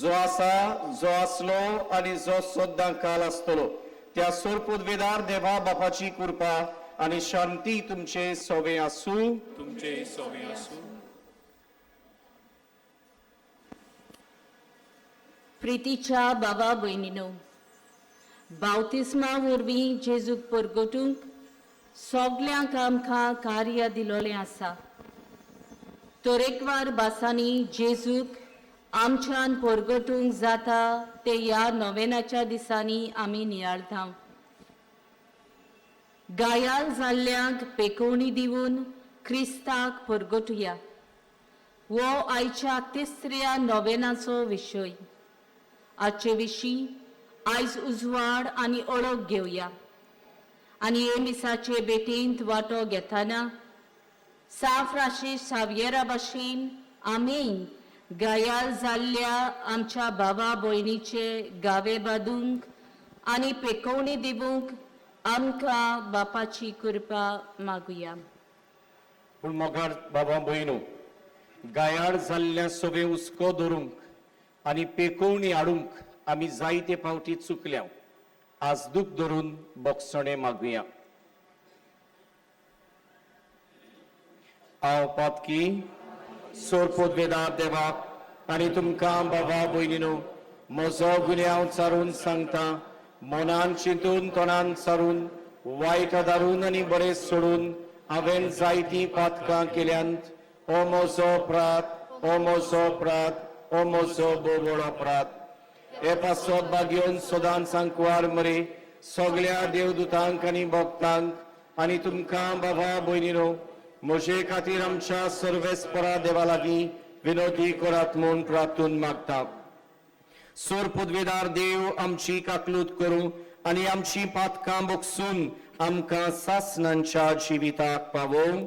Speaker 3: जो आसा जो आसलो आनी जो सद्दां काल आसतलो त्या सोरपुदवेदार देवा बापाची कृपा आनी शांती तुमचे सोबे आसूं
Speaker 9: तुमचे सोबे आसूं
Speaker 22: प्रितीच्या बाबा भयणीनो बावतिस्मा वरवीं जेजूक परगटूंक सगल्यांक आमकां कार्य दिलोलें आसा तरेकवार भासांनी जेजूक आमच्यान परगटूंक जाता ते ह्या नोवेनाच्या दिसांनी आमी नियाळटा गायाल जाल्ल्यांक पेकोवणी दिवन क्रिस्ताक परगटुया हो आयच्या तिसऱ्या नोवेनाचो विशय आजचे विशीं आयज उजवाड आनी ओळख घेवया आनी हे मिसाचे भेटेंत वांटो घेतना साफ्राशे सावियरा भाशेन आमी गायाल जाल्ल्या आमच्या भावा भयणीचे गावे बांदूंक आनी पेकोवणी दिवंक आमकां बापाची कृपा मागुया
Speaker 3: पूण मोगार बाबा भयणो गायाळ जाल्ल्या सोबे हुस्को धरूंक आनी पेकोवणी हाडूंक आमी जायते फावटी चुकल्या आज दूख धरून बोगसणे मागुया हांव पातकी सोरपोदवेदार देवाक आनी तुमकां बाबा भयणीनो म्हजो गुन्यांव चारून सांगता मनान चिंतून तोंडान चारून वायट दारून आनी बरें सोडून हांवें जायतीं पातकां केल्यांत हो म्हजो अपराध हो म्हजो अपराध हो म्हजो बोबड अपराध हे पासत बागेवन सदांच सांकवार मरे सगळ्या देवदूतांक आनी भक्तांक आनी तुमकां बाबा भयणीनो म्हजे खातीर आमच्या सर्वेस्परा देवा लागीं विनोदी करात म्हूण प्रार्थून मागता सोरपुदवेदार देव आमची काकलूत करूं आनी आमची पातकां बोगसून आमकां सासणांच्या जिविताक पावोवं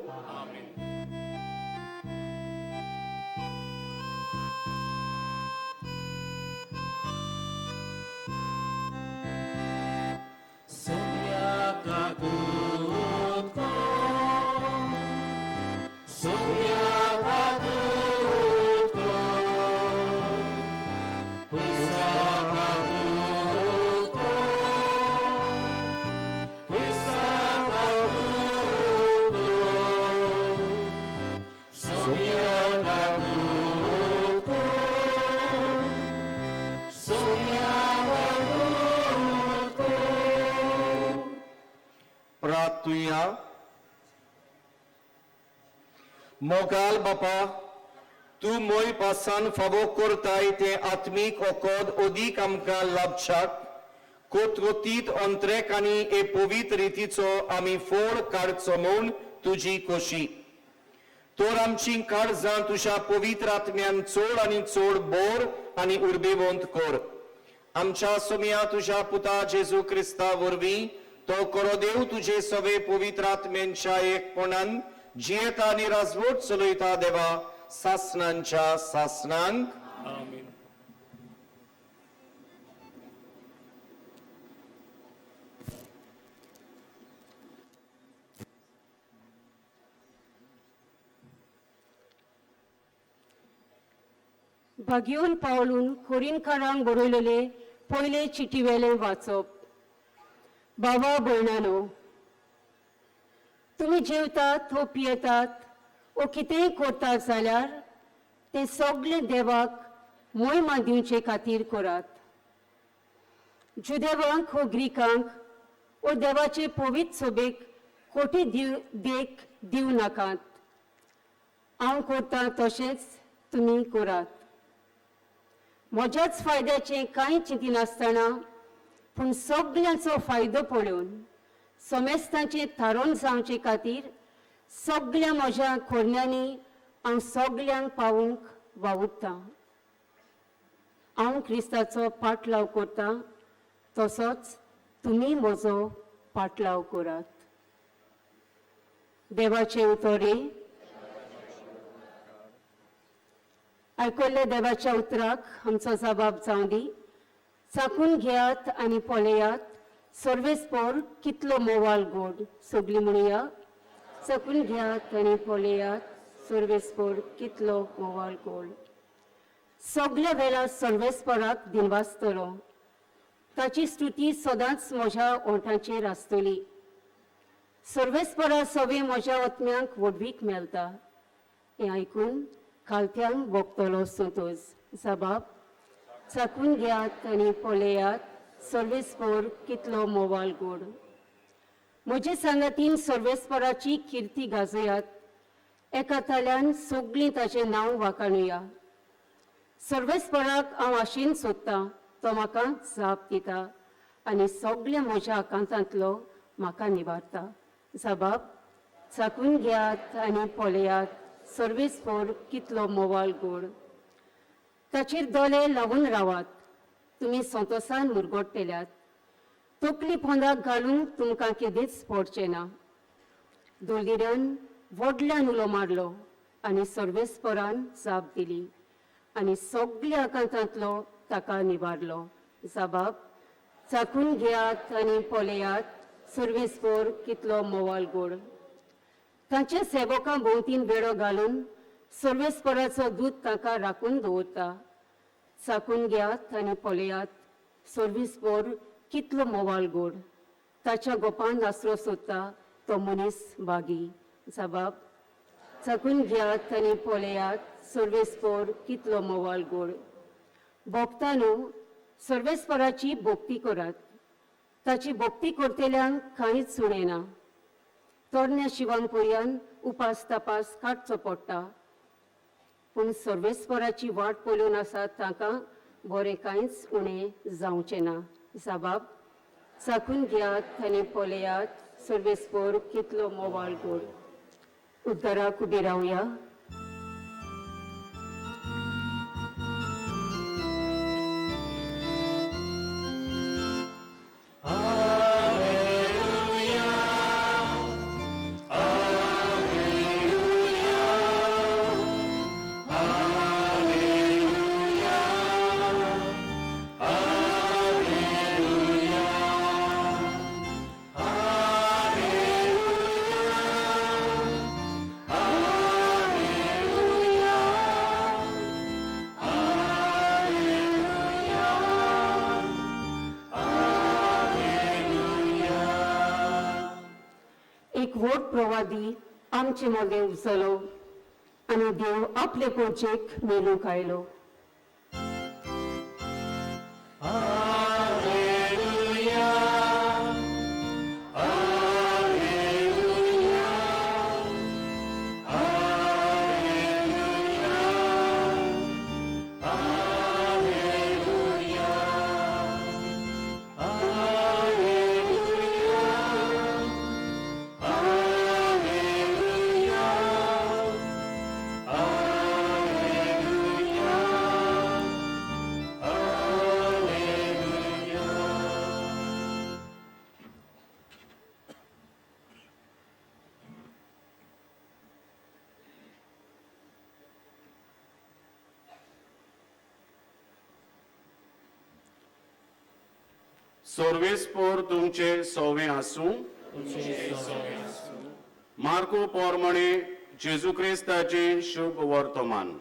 Speaker 3: प्रार्थुया मोगाल बापा तूं मोय पासान फावो करताय ते आत्मीक ओकोद ओदीक आमकां लाभशाक कोतकोतीत अंतरेक आनी हे पवित्र रितीचो आमी फोड काडचो म्हूण तुजी खोशी तोर आमची काळजां तुज्या पवित्र आत्म्यान चोड आनी चोड बोर आनी उर्बेवंत कोर आमच्या सोम्या तुज्या पुता जेजू क्रिस्ता वरवीं तो करो देव तुझे सवे पवित्र आत्म्यांच्या एकपणान जियेता आनी राजवट चलयता देवा सासणांच्या सासणांक
Speaker 9: आमीन
Speaker 14: भाग्योन पावलून कोरिनकारांक बरयलेले पयले चिटीवेले वाचप बाबा भयणानो तुमी जेवतात व पियेतात व कितेंय करतात जाल्यार ते सगळे देवाक महिमा दिवचे खातीर करात जुदेवांक व ग्रीकांक व देवाचे पवित्र सोबेक कोटी देख दिव नाकात हांव करता तशेंच तुमी करात म्हज्याच फायद्याचें कांय चिंतिनासतना पूण सगळ्यांचो फायदो पळोवन समेस्तांचें थारोवन जावचे खातीर सगळ्या म्हज्या खोर्ण्यांनी हांव सगळ्यांक पावूंक वावुरतां हांव क्रिस्ताचो पाटलाव करतां तसोच तुमी म्हजो पाटलाव करात देवाचे उतोरे आयकल्ल्या देवाच्या उतराक आमचो जबाब जावं दी. चाकून घेयात आनी पळयात, सर्वेस्पोर कितलो मोवाल गोड. सगळी म्हणुया, चाकून घेयात आनी पळयात, सर्वेस्पोर कितलो मोवाल गोड. सगळ्या वेळा सर्वेस्पराक दिनवासतलो. ताची स्तुती सदांच म्हज्या ओंठांचेर आसतली. सर्वेस्परा सवे म्हज्या आत्म्यांक वडवीक मेळटा. हें आयकून खालत्यांक भोगतलो संतोष. जबाब, चाकून घेयात आनी पळयात, सर्वेस्पर कितलो मोवाल गोड. म्हजे सांगातीन सर्वेस्पराची किर्ती गाजयात. एका ताल्यान सगळीं ताचें नांव वाखाणुया. सर्वेस्पराक हांव आशेन सोदतां, तो म्हाका जाप दिता आनी सगळ्या म्हज्या आकांतांतलो म्हाका निबारता. जबाब, चाकून घेयात आनी पळयात, सर्वेस्पर कितलो मोवाल गोड. ताचेर दोळे लावून रावात. तुमी संतोषान मुरगोडटेल्यात. तकली पोंदाक घालूंक तुमकां केदीच पडचें ना. दोलगिऱ्यान व्हडल्यान उलो मारलो आनी सर्वेस्परान जाप दिली आनी सगळ्या आकांतांतलो ताका निबारलो. जबाब, चाकून घेयात आनी पळयात, सर्वेस्पर कितलो मोवाल गोड. तांच्या सेवकां भोंवतीन वेळो घालून सर्वेस्पराचो दूत ताका राखून दवरता. चाकून घेयात आनी पळयात, सर्वेस्पर कितलो मोवाल गोड. ताच्या गोपान आसरो सोदता तो मनीस बागी. जबाब, चाकून घेयात आनी पळयात, सर्वेस्पर कितलो मोवाल गोड. भोगतानू सर्वेस्पराची भोक्ती करात. ताची भोक्ती करतल्यांक कांयच सुणेना. तोरण्या शिवांकुर्यान उपास तपास काडचो पडटा. पूण सर्वेस्पराची वाट पळोवन आसात तांकां बरें कांयच उणें जावचें ना. जबाब, चाकून घेयात आनी पळयात, सर्वेस्पर कितलो मोवाल गोड. उद्दाराक उबी रावया. एक व्हड प्रवादी आमचे मोगे उचलो आनी देव आपले पोचेक मेलूंक आयलो.
Speaker 5: सर्वेस्पर तुमचे सवे आसूं. मार्को पोरमणे जेजू क्रिस्ताचे शुभ वर्तमान.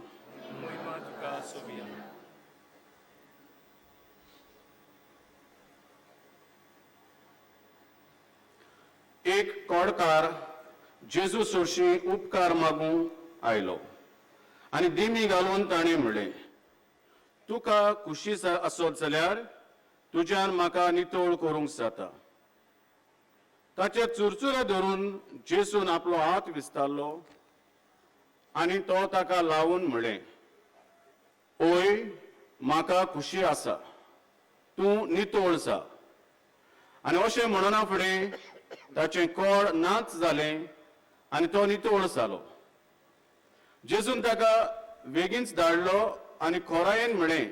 Speaker 5: एक कोडकार जेजू सोशी उपकार मागूंक आयलो आनी दिमी घालून ताणें म्हणलें, तुका खुशी आसत जाल्यार तुज्यान म्हाका नितळ करूंक जाता. ताचे चुरचुरे धरून जेसून आपलो हात विस्तारलो आनी तो ताका लावून म्हणलें, ओय म्हाका खुशी आसा, तूं नितळ जा. आनी अशें म्हणना फुडें ताचें कोड नाच जालें आनी तो नितळ जालो. जेजून ताका बेगीनच धाडलो आनी खोरायेन म्हणलें,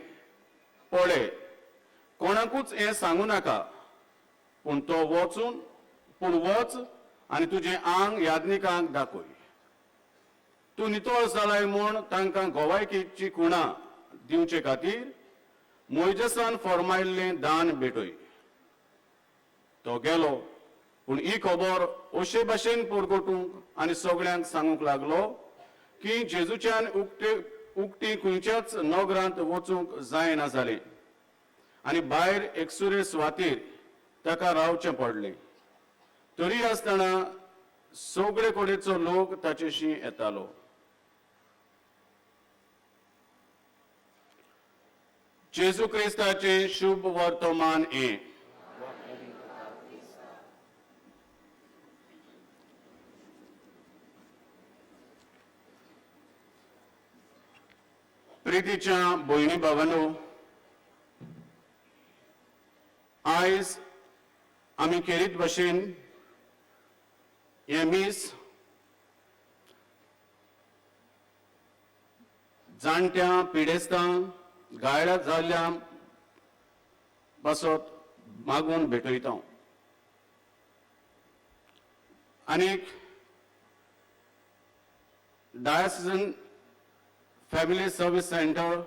Speaker 5: पळय कोणाकूच हें सांगू नाका, पूण वच आनी तुजें आंग याज्ञिकांक दाखय. तूं नितळ जालाय म्हूण तांकां गोवायकीची खुणां दिवचे खातीर मोइजेसान फर्मायिल्लें दान भेटय. तो गेलो पूण ही खबर अशे भाशेन परगटूंक आनी सगळ्यांक सांगूंक लागलो की जेजूच्यान उक्ती खंयच्याच नगरांत वचूंक जायना जालें आनी भायर एकसुरे सुवातेर ताका रावचें पडलें. तरी आसतना सगळे कडेचो लोक ताचेशी येतालो. जेजू क्रिस्ताचें शुभ वर्तमान हें. प्रितीच्या भयणी भावांनो, आयज आमी खेरीत भाशेन हे मीस जाणट्या पिडेस्तांक गायड जाल्ल्या पासत मागून भेटयता. आनीक Diocesan Family Service Centre,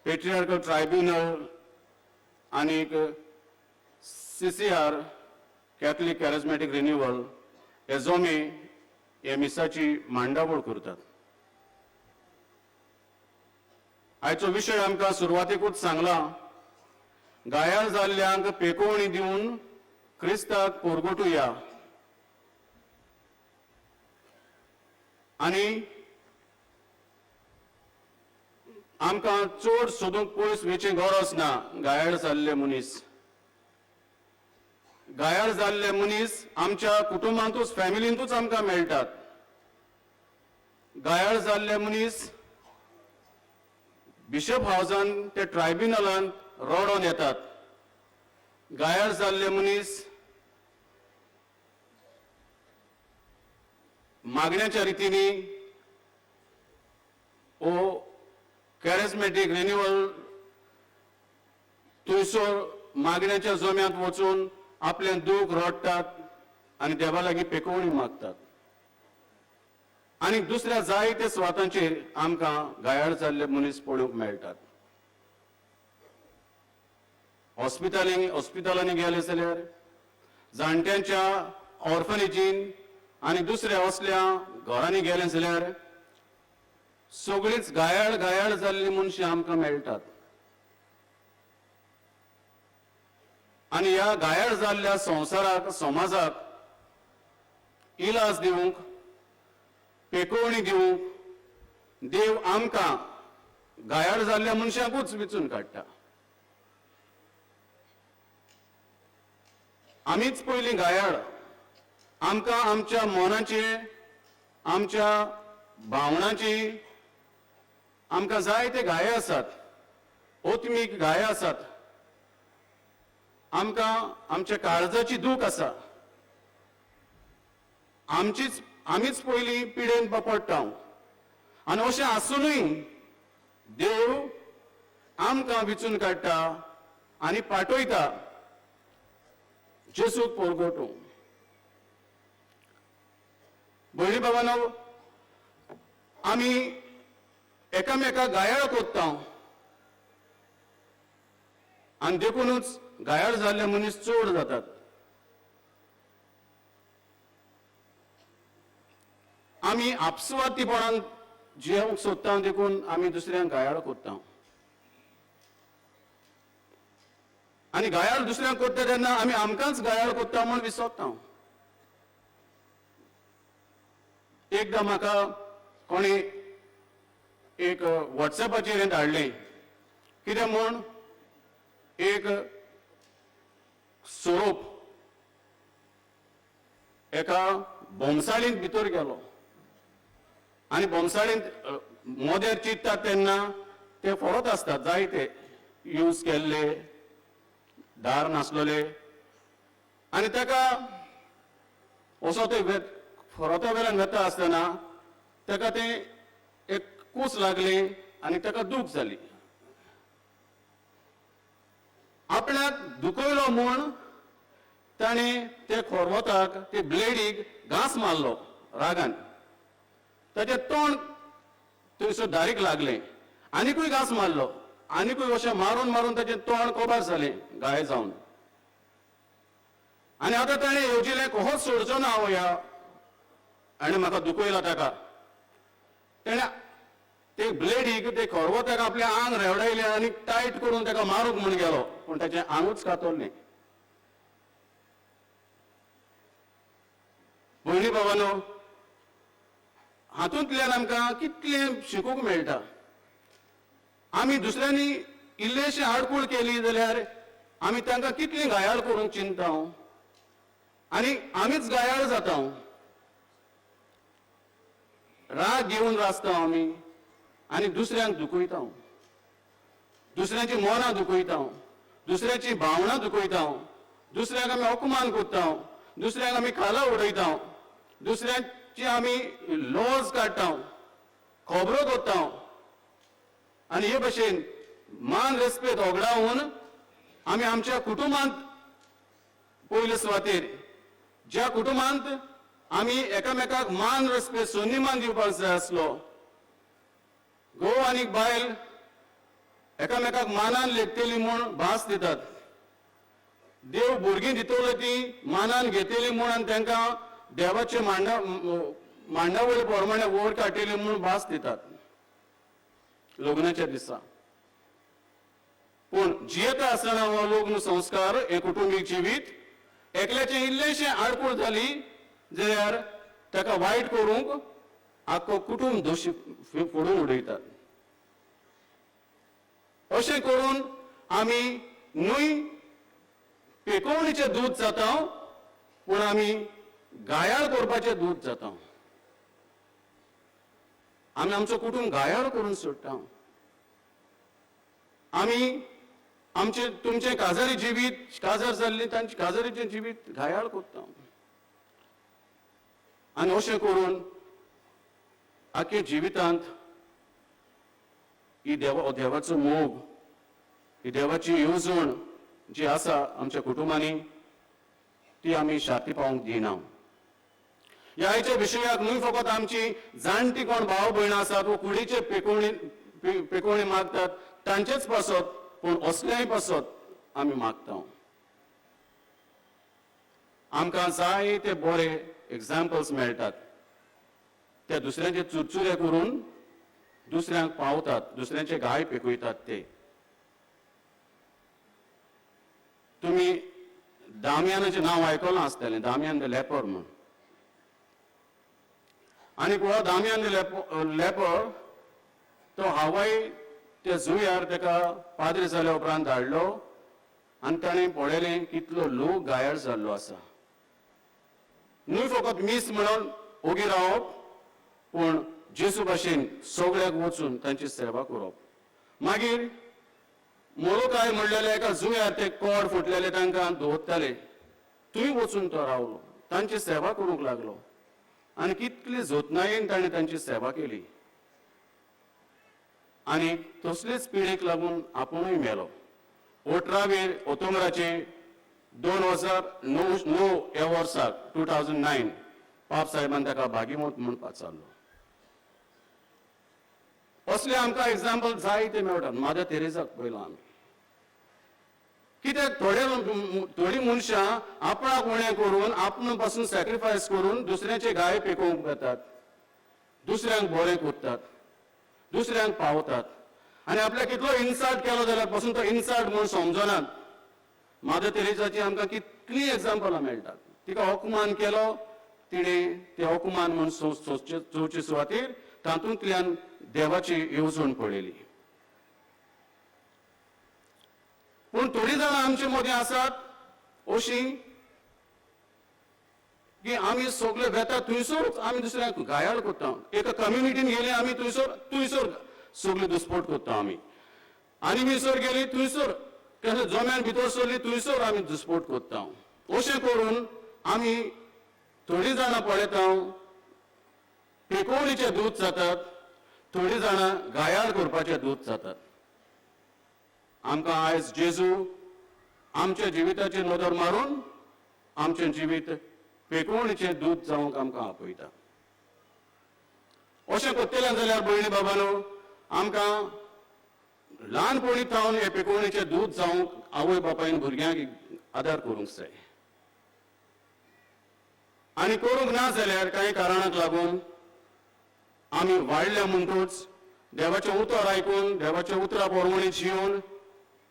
Speaker 5: Patriarchal Tribunal आनीक CCR कॅथलिक कॅरिझमॅटिक रिन्युअल हे जोमे हे मिसाची मांडावळ करतात. आयचो विशय आमकां सुरवातेकूच सांगला, घायाळ जाल्ल्यांक पेकोवणी दिवन क्रिस्ताक परगटुया. आनी आमकां चड सोदूंक पयस वचची गरज ना. घायाळ जाल्ले मनीस आमच्या कुटुंबांतूच फॅमिलींतूच आमकां मेळटात. घायाळ जाल्ले मनीस बिशप हावजान ते ट्रायब्युनलांत रडोन येतात. घायाळ जाल्ले मनीस मागण्याच्या रितींनी ओ कॅरिझमॅटिक रिन्युअल थंयसर मागण्याच्या जोम्यांत वचून आपलें दूख रडटात आनी देवा लागीं पेकोवणी मागतात. आनी दुसऱ्या जायत्या सुवातांचेर आमकां घायाळ जाल्ले मनीस पळोवंक मेळटात. हॉस्पिटलांनी गेले जाल्यार, जाणट्यांच्या ऑर्फनेजीन आनी दुसऱ्या असल्या घरांनी गेले जाल्यार सगळींच घायाळ जाल्ली मनशां आमकां मेळटात. आनी ह्या घायाळ जाल्ल्या संवसाराक, समाजाक इलाज दिवंक, पेकोवणी दिवंक देव आमकां घायाळ जाल्ल्या मनशांकूच वेंचून काडटा. आमीच पयलीं घायाळ. आमकां आमच्या मनाची, आमच्या भावनाची आमकां जायते घाये आसात, ओत्मीक घाये आसात. आमकां आमच्या काळजाची दूख आसा. आमीच पयलीं पिडेन पडटा. आनी अशें आसुनूय देव आमकां वेंचून काडटा आनी पाठयता जेजूक परगटूंक. भयणी भावांनो, आमी एकामेकाक घायाळ कोत्ता आनी देखूनच घायाळ जाल्ले मनीस चड जातात. आमी आपसुवातीपणान जियोंक सोदता देखून आमी दुसऱ्यांक घायाळ कोत्ता. आनी घायाळ दुसऱ्यांक कोत्ता तेन्ना आमी आमकांच घायाळ कोत्ता म्हूण विसरता. एकदां म्हाका कोणी एक व्हॉट्सॅपाचेर हें धाडलें. कितें म्हूण एक सोरोप एका बोमसाळींत भितर गेलो आनी बोमसाळींत मोदेर चिंततात तेन्ना ते फळत आसतात, जायते यूज केल्ले दार नासलेले. आनी ताका असो ते फरोत्या वेल्यान वता आसतना ताका तें एक कूस लागली आनी ताका दूख जाली. आपल्याक दुखयलो म्हूण ताणें ते खोरवताक, ते ब्लेडीक घांस मारलो रागान ताचे तोंड थंयसर दारीक लागलें आनीकूय घास मारलो आनीकूय अशें मारून मारून ताचें तोंड कोबार जालें घाय जावन आनी आतां ताणें येवजिल्लें कोहोच सोडचो ना हांव ह्या आनी म्हाका दुखयला ताका तेणें ते ब्लेडीक ते खरवो ताका आपलें आंग रेवडायलें आनी टायट करून ताका मारूंक म्हूण गेलो पूण ताचें आंगूच कातरलें भयणी भावानो हातूंतल्यान आमकां कितलें शिकूंक मेळटा आमी दुसऱ्यांनी इल्लेशें आडकूळ केली जाल्यार आमी तांकां कितलीं घायाळ करूंक चिंता आनी आमीच घायाळ जाता राग घेवन रासता आमी आनी दुसऱ्यांक दुखयता दुसऱ्याची मोना दुखयता दुसऱ्याची भावना दुखयता दुसऱ्याक आमी अपमान करता दुसऱ्याक आमी खाला उडयता दुसऱ्याची आमी लॉज काडटा खोबरो करता आनी हे भशेन मान रेस्पेद होगडावन आमी आमच्या कुटुंबांत पयले सुवातेर ज्या कुटुंबांत आमी एकामेकाक मान रेस्पेद सन्मान दिवपाक जाय आसलो घोव आनी बायल एकामेकाक मानान लेखतली म्हूण भास दितात देव भुरगीं दितलो ती मानान घेतली म्हूण आनी तांकां देवाचे मांडावळी प्रमाणे वयर काडटली म्हूण भास दितात लग्नाच्या दिसा पूण जियेता आसतना हो लग्न संस्कार हे कुटुंबीक जिवीत एकल्याचें इल्लेशें आडकूळ जाली जाल्यार ताका वायट करूंक आख्खो कुटुंब दोशी फोडून उडयतात अशें करून आमी न्हय पेकोवणीचें दूध जाता पूण आमी घायाळ करपाचें दूध जाता आमी आमचो कुटुंब घायाळ करून सोडटा आमी आमचे तुमचें काजारी जिवीत काजार जाल्ली तांचे काजारीचें जिवीत घायाळ करता आनी अशें करून आख्या जिवितांत ही देवाचो मोग ही देवाची येवजण जी आसा आमच्या कुटुंबांनी ती आमी शांती पावोवंक दिना ह्या आयच्या विशयाक न्हय फकत आमची जाणटी कोण भाव भयण आसात वो कुडीचे पेकोवणी मागतात तांचेच पासत पूण असलेय पासत आमी मागता आमकां जायते बरे एग्जाम्पल्स मेळटात ते दुसऱ्यांचे चुरचुरे करून दुसऱ्यांक पावतात दुसऱ्यांचे घाय पेकयतात ते तुमी दामियानाचें नांव आयकलां आसतलें दामियान द लेपर म्हूण आनी हो दामियान द लेपर तो हावाय त्या जुंयार ताका पाद्री जाल्या उपरांत धाडलो आनी ताणें पळयलें कितलो लोक घायाळ जाल्लो आसा न्हय फकत मीस म्हणून ओगी रावप पूण जेजू भाशेन सगळ्याक वचून तांची सेवा करप मागीर मोलोकाय म्हणलेले एका जुंयार ते कोड फुटलेले तांकां दवरताले थंय वचून तो रावलो तांची सेवा करूंक लागलो आनी कितली जोतनायेन ताणें तांची सेवा केली आनी तसलेच पिडेक लागून आपुणूय मेलो 18 ऑक्टोबराचे 2009 ह्या वर्साक 2009 पाप साहेबान ताका भागीमोत म्हणून पाचारलो असले आमकां एग्जाम्पल जायते मेळटात मादर तेरेसाक पळयलो आमी कित्याक थोडी मनशां आपणाक उणें करून आपण पासून सॅक्रिफायस करून दुसऱ्याचे घाय पेकोवंक येतात दुसऱ्यांक बरें करतात दुसऱ्यांक पावतात आनी आपल्याक कितलो इन्सल्ट केलो जाल्यार पासून तो इन्सल्ट म्हणून समजनात मादर तेरेसाची आमकां कितलीं एग्जाम्पलां मेळटात तिका अपमान केलो तिणें ते अपमान म्हणून चोवचे सुवातेर तातूंतल्यान देवाची येवजण पळयली पूण थोडीं जाणां आमचे मदीं आसात अशीं की आमी सगळे वेता थंयसरूच आमी दुसऱ्यांक घायाळ करता एका कम्युनिटीन गेली आमी थंयसर सगळे दुस्फोट करता आमी आनी खंयसर गेली थंयसर केन्ना जम्यान भितर सरली थंयसर आमी दुस्फोट करता अशें करून आमी थोडीं जाणां पळयता पेकोवणीचे दूत जातात थोडीं जाणां घायाळ करपाचे दूत जातात आमकां आयज जेजू आमच्या जिविताची नदर मारून आमचें जिवीत पेकोवणीचें दूत जावंक आमकां आपयता अशें करतलें जाल्यार भयणी बाबानो आमकां ल्हानपणी थावन हे पिकोवणेचें दूद जावंक आवय बापायन भुरग्यांक आदार करूंक जाय आनी करूंक ना जाल्यार कांय कारणांक लागून आमी वाडल्या म्हणटूच देवाचें उतर आयकून देवाच्या उतरा प्रमाणे जिवन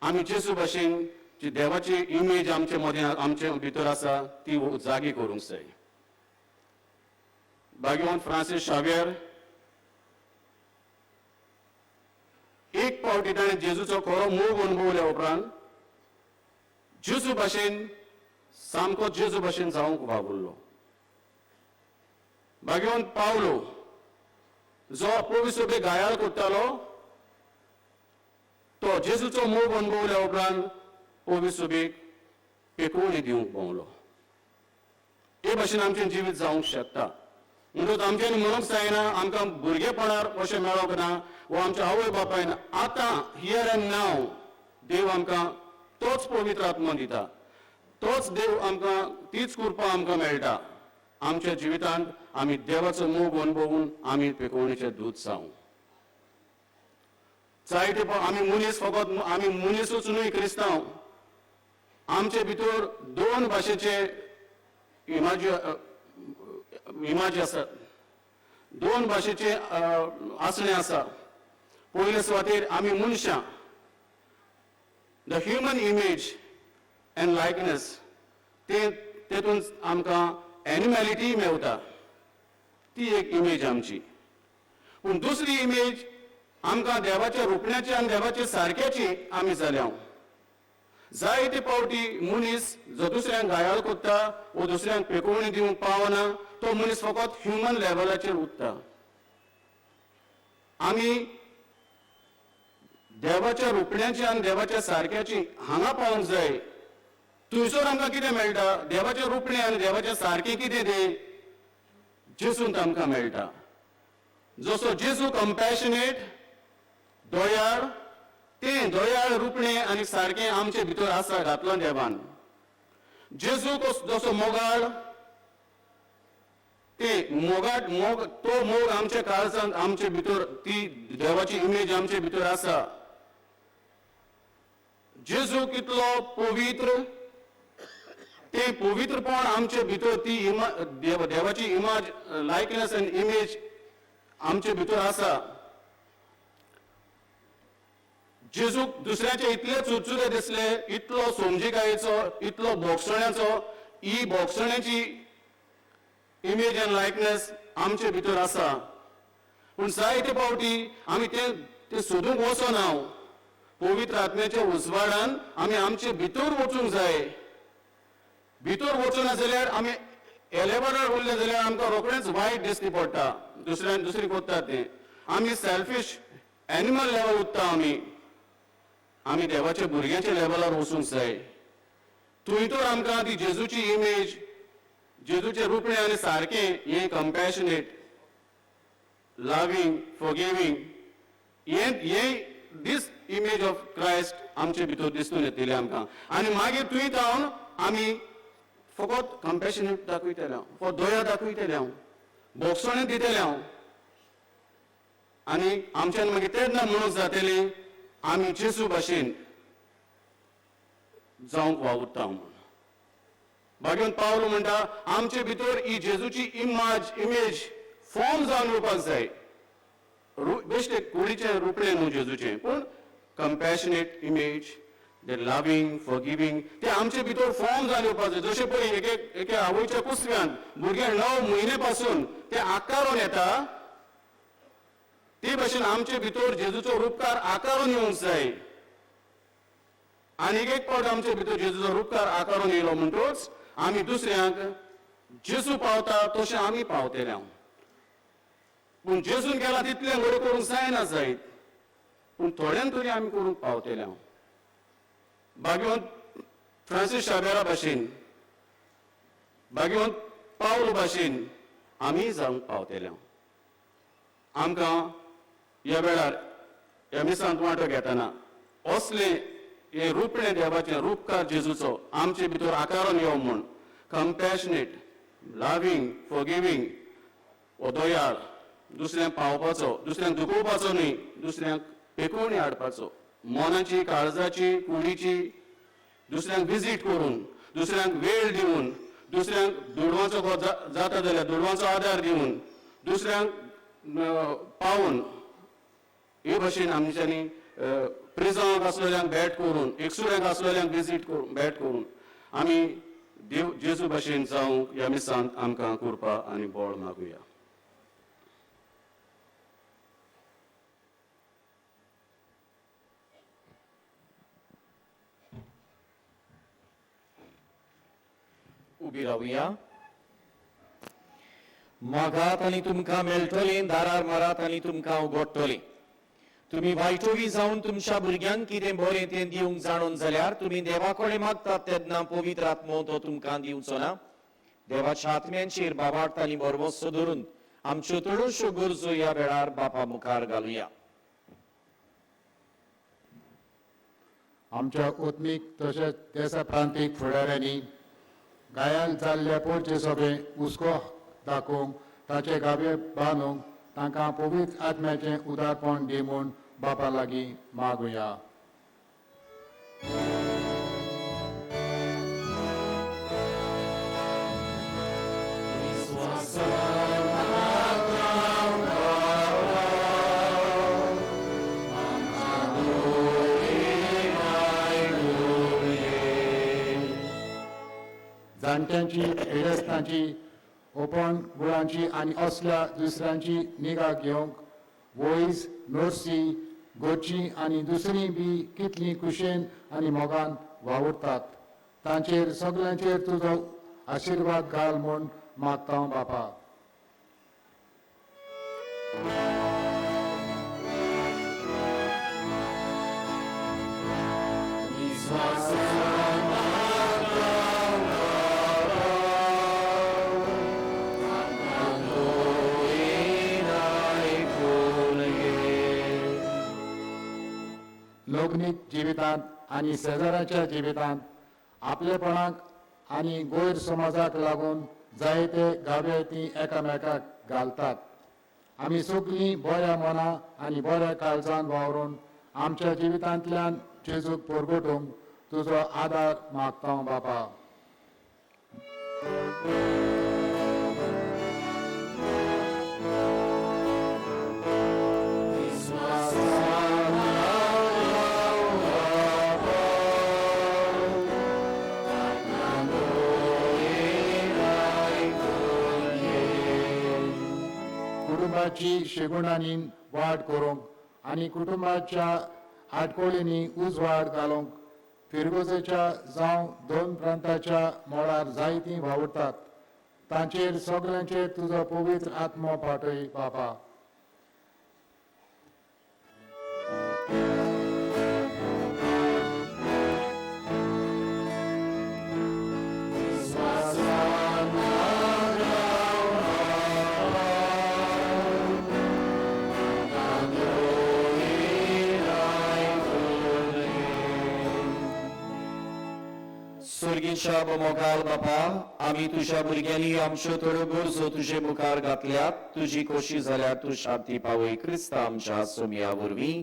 Speaker 5: आमी जेजू भाशेन जी देवाची इमेज आमचे मदें आमचे भितर आसा ती जागी करूंक जाय भाग्यवंत फ्रांसीस शावेर एक फावटी ताणें जेजूचो खरो मोग अनुभवल्या उपरांत जेजू भाशेन सामको जेजू भाशेन जावंक वावुरलो भाग्यवंत पावलो जो पवित्र सभेक घायाळ करतालो तो जेजूचो मोग अनुभवल्या उपरांत पवित्र सभेक पेकोवणी दिवंक पावलो हे भाशेन आमचें जिवीत जावंक शकता म्हणटूच आमच्यानी म्हणूंक जायना आमकां भुरगेपणार अशें मेळोंक ना वो आमच्या आवय बापायन आतां हियर एंड नाव देव आमकां तोच पवित्र आत्मा दिता तोच देव आमकां तीच कृपा आमकां मेळटा आमच्या जिवितांत आमी देवाचो मोग अनुभवून आमी पेकोवणेचें दूद जावं जायते आमी मनीस फकत आमी मनीसूच न्हय क्रिस्तांव आमचे भितर दोन भाशेचे इमाजी आसात दोन भाशेचे आसणे आसा पयले सुवातेर आमी मनशां द ह्युमन इमेज एंड लायकनेस तेतून आमकां एनिमॅलिटी मेवता ती एक इमेज आमची पूण दुसरी इमेज आमकां देवाच्या रुपण्याची आनी देवाच्या सारक्याची आमी जाल्या जायते फावटी मनीस जो दुसऱ्यांक घायाळ करता वो दुसऱ्यांक पेकोवणी दिवंक पावना तो मनीस फकत ह्युमन लेवलाचेर उरता आमी देवाच्या रुपण्याची आनी देवाच्या सारक्याची हांगा पावंक जाय थंयसर आमकां कितें मेळटा देवाचें रुपणें आनी देवाचें सारकें कितें तें जेजूंत आमकां मेळटा जसो जेजू कंपॅशनेट दयाळ तें दयाळ रुपणें आनी सारकें आमचे भितर आसा घातलां देवान जेजू जसो मोगाळ तो मोग आमच्या काळजांत आमचे भितर ती देवाची इमेज आमचे भितर आसा जेजू कितलो पवित्र ते पवित्रपण आमचे भितर ती देवाची इमेज लायकनेस एंड इमेज आमचे भितर आसा जेजूक दुसऱ्याचे इतले चुरचुरे दिसले इतलो समजिकायेचो इतलो भोगसण्याचो ही भोगसण्याची इमेज एंड लायकनेस आमचे भितर आसा पूण जायते फावटी आमी ते सोदूंक वचना पवित्र आत्म्याच्या उजवाडान आमी आमचे भितर वचूंक जाय भितर वचूं ना जाल्यार आमी एलेवारार उरले जाल्यार आमकां रोखडेंच वायट दिसती पडटा दुसरी करतात तें आमी सेल्फीश एनिमल लेवल उत्ता आमी देवाच्या भुरग्यांच्या लेवलार वचूंक जाय थंय तर आमकां ती जेजूची इमेज जेजूचे रुपणें आनी सारकें हें कंपॅशनेट लविंग फॉरगिविंग हें दीस इमेज ऑफ क्रायस्ट आमचे भितर दिसून येतलें आमकां आनी मागीर थंय जावन आमी फकत कंपॅशनेट दाखयतले फकत दया दाखयतले भोगसणें दितले आनी आमच्यान मागीर तेन्ना म्हणून जातलें आमी जेजू भाशेन जावंक वावुरता म्हणून भाग्यवंत पावलो म्हणटा आमचे भितर ही जेजूची इमेज फॉर्म जावन येवपाक जाय बेश्टे कुडीचें रुपणें न्हू जेजूचें पूण कंपॅशनेट इमेज द लविंग फॉरगिविंग ते आमचे भितर फॉर्म जावन येवपाक जाय जशें पळय एके आवयच्या कुसव्यान भुरग्याक 9 म्हयने पासून ते आकारून येता ते भाशेन आमचे भितर जेजूचो रूपकार आकारून येवंक जाय आनी एक फावट आमचे भितर जेजूचो रूपकार आकारून येयलो म्हणटूच आमी दुसऱ्यांक जेजू पावता तशें आमी पावतले पूण जेजून गेला तितलें बरें करूंक जायना जायत पूण थोड्यान तरी आमी करूंक पावतले भाग्यवंत फ्रांसीस शावेरा भाशेन भाग्यवंत पावलो भाशेन आमी जावंक पावतले आमकां ह्या वेळार ह्या मिसांत वांटो घेतना असले हे रुपणें देवाचें रूपकार जेजूचो आमचे भितर आकारून येवं म्हूण कंपॅशनेट लविंग फॉरगिविंग वो दयाळ दुसऱ्यांक पावपाचो, दुसऱ्यांक दुखोवपाचो न्ही, दुसऱ्यांक पेकोवणी हाडपाचो, मनाची काळजाची कुडीची दुसऱ्यांक विजीट करून, दुसऱ्यांक वेळ दिवन, दुसऱ्यांक दुडवांचो जाता जाल्यार दुडवांचो आदार दिवन, दुसऱ्यांक पावून हे भशेन आमच्यांनी प्रिजनाक आसलेल्यांक भेट करून, एकसुऱ्यांक आसलेल्यांक विजीट करून भेट करून आमी देव जेजू भशेन जावंक ह्या मिसांत आमकां कृपा आनी बळ मागुया.
Speaker 3: उबी रावुया. मागात आनी तुमकां मेळटली, दारार मारात आनी तुमकां उगडटली. तुम्ही वायटोवी जावन तुमच्या भुरग्यांक कितें बरें तें दिवंक जाणून जाल्यार तुम्ही देवा कडेन मागतात तेन्ना पवित्र आत्मो तो तुमकां दिवचो ना. देवाच्या आत्म्यांचेर बाबार्थ आनी बरवंसो धरून आमच्यो चडश्यो गरजो ह्या वेळार बापा मुखार घालुया.
Speaker 2: आमच्या ओत्मीक तशेंच देसा प्रांतीक फुडाऱ्यांनी घायल जाल्ल्या पोरचे सगळे हुस्को दाखोवंक ताचे गाबे बांदूंक तांकां पवित्र आत्म्याचें उदारपण दी म्हूण बापा लागीं मागुया. जाणट्यांची, एडस्तांची, ओपन गुळांची आनी असल्या दुसऱ्यांची निगा घेवंक वॉयस, नर्सी, गोची आनी दुसरी बी कितली कुशेन आनी मोगान वावुरतात. तांचेर सगळ्यांचेर तुजो आशिर्वाद घाल म्हूण मागता बापा. लग्नीक जिवितांत आनी शेजाऱ्याच्या जिवितांत आपलेपणाक आनी गैर समाजाक लागून जायते गाब्याती एकामेकाक घालतात. आमी सगळीं बऱ्या मना आनी बऱ्या काळजान वावरून आमच्या जिवितांतल्यान जेजूक परगटूंक तुजो आदार मागता बापा. कुटुंबाची शेगुणांनी वाड करूंक आनी कुटुंबाच्या आडकोळींनी उजवाड घालूंक फिरगोजेच्या जावं दोन प्रांताच्या मोळार जायतीं वावुरतात. तांचेर सगळ्यांचेर तुजो पवित्र आत्मो पाठय बापा.
Speaker 3: सर्गीच्या मोगाल बापा, आमी तुज्या भुरग्यांनी आमच्यो थोड्यो गरजो तुजे मुखार घातल्यात. तुजी खोशी जाल्यार तूं शांती पावय क्रिस्ता आमच्या सोमया वरवीं.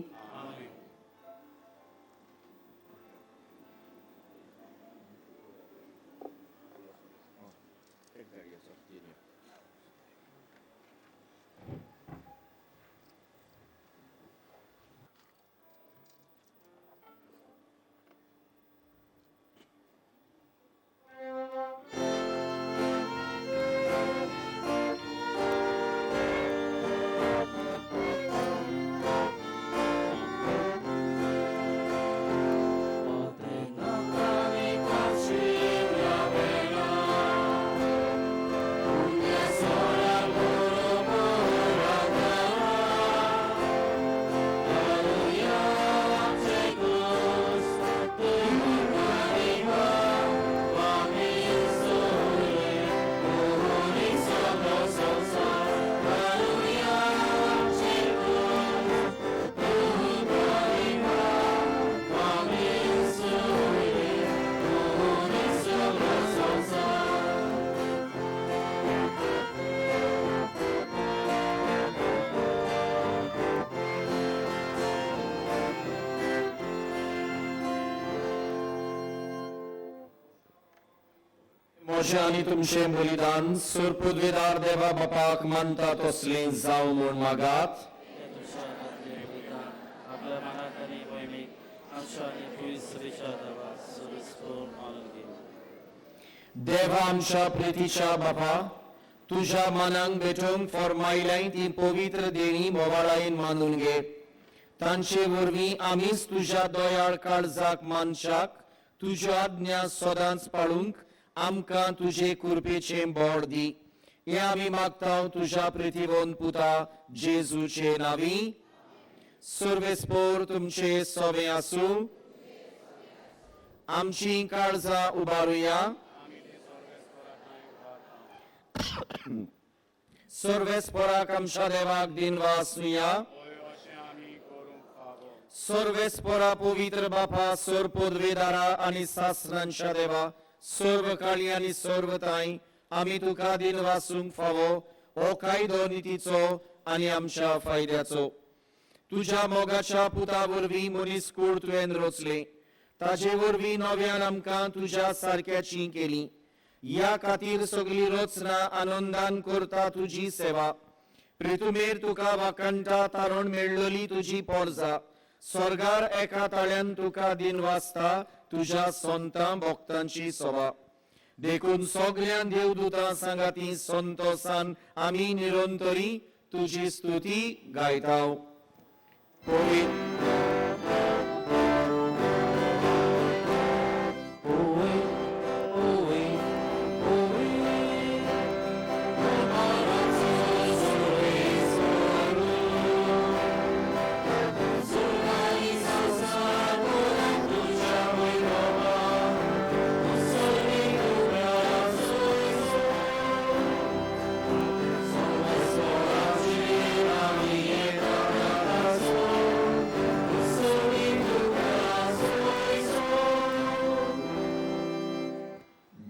Speaker 3: म्हजें आनी तुमचें बलिदान सुरपुद्वेदार देवा बापाक मानता तसलें जावं म्हूण मागात.
Speaker 9: आपल्या मनात आणि भयमीक आमच्या आणि पवित्रतेच्या देवा सर्वस्पूर्ण मानून घे.
Speaker 3: देवा आमच्या प्रितीच्या बापा, तुझ्या मनांक भेटूंक फॉर्मायलाय ती पवित्र देणी मोवाळायेन मानून घे. तांचे वरवीं आमीच तुझ्या दोयाळ काळजाक मानशाक तुज्यो आज्ञा सदांच पाळूंक आमकां तुजे कृपेचें बोड दी. हें आमी मागतांव तुज्या प्रितीवंत पुता जेजूचे नांवी. सर्वेस्पोर तुमचे सोबे आसूं. आमची काळजां उबारुया. सर्वेस्पोराक आमच्या देवाक दिनवासुया. सर्वेस्पोरा पवित्र बापा सर्वोद्वेदारा आनी सासरांच्या देवा सर्व काळी आनी सर्वताय आमी तुका दिन वासूंक फावो हो कायदो नितीचो आनी आमच्या फायद्याचो. तुज्या मोगाच्या पुता वरवीं मनीस कूड तुवें रचले. ताजे वरवीं नव्यान आमकां तुज्या सारक्याची केली. ह्या खातीर सगळी रचना आनंदान करता तुजी सेवा. प्रितुमेर तुका वाकणटा तारण मेळ्ळली तुजी पोरजा. स्वर्गार एका ताळ्यान तुका दिन वाजता तुज्या संतां भक्तांची सभा. देखून सगळ्या देवदूतां सांगाती संतोषान आमी निरंतरी तुजी स्तुती गायताव.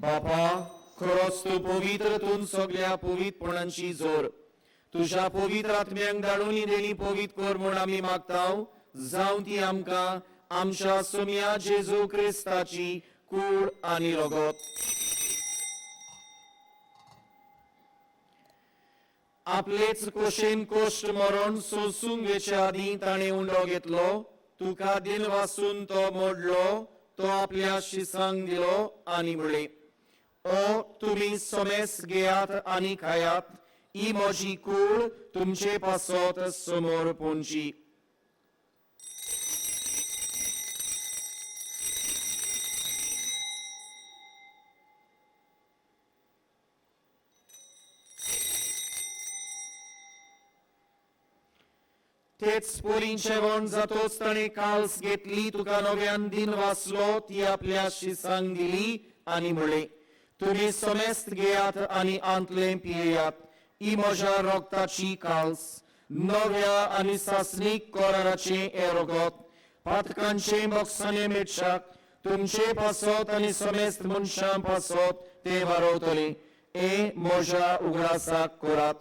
Speaker 3: बापा, खरोच तूं पवित्र तूं सगळ्या पवित्रपणांची जोर. तुज्या पवित्र आत्म्यांक धाडून ही देणी पवित्र कर म्हूण आमी मागताव. जावं ती आमकां आमच्या सोम्या जेजू क्रिस्ताची कूड आनी रगत. आपलेच कोशेन कोश्ट मरण सोसूंक वेच्या आदी ताणें उंडो घेतलो. तुका दिन वासून तो मोडलो. तो आपल्या शिसांक दिलो आनी म्हणले, ओ तुमी सोमेस घेयात आनी खायात. ही म्हजी कूड तुमचे पासत समोर पोंची. तेच पोलींचे वण जातोच ताणें काल्स घेतली. तुका नव्यान दिन वाचलो. ती आपल्या शिसांक दिली आनी म्हणले, तुमी समेस्त घेयात आनी आंतले पियेयात. ही म्हज्या रगताची काल्स, नव्या आनी सासणीक कराराचे हे रगत. पातकांचे मोगसाणे मेटशाक तुमचे पासत आनी समेस्त मनशां पासत ते वारवतले. हे म्हज्या उगडासाक करात.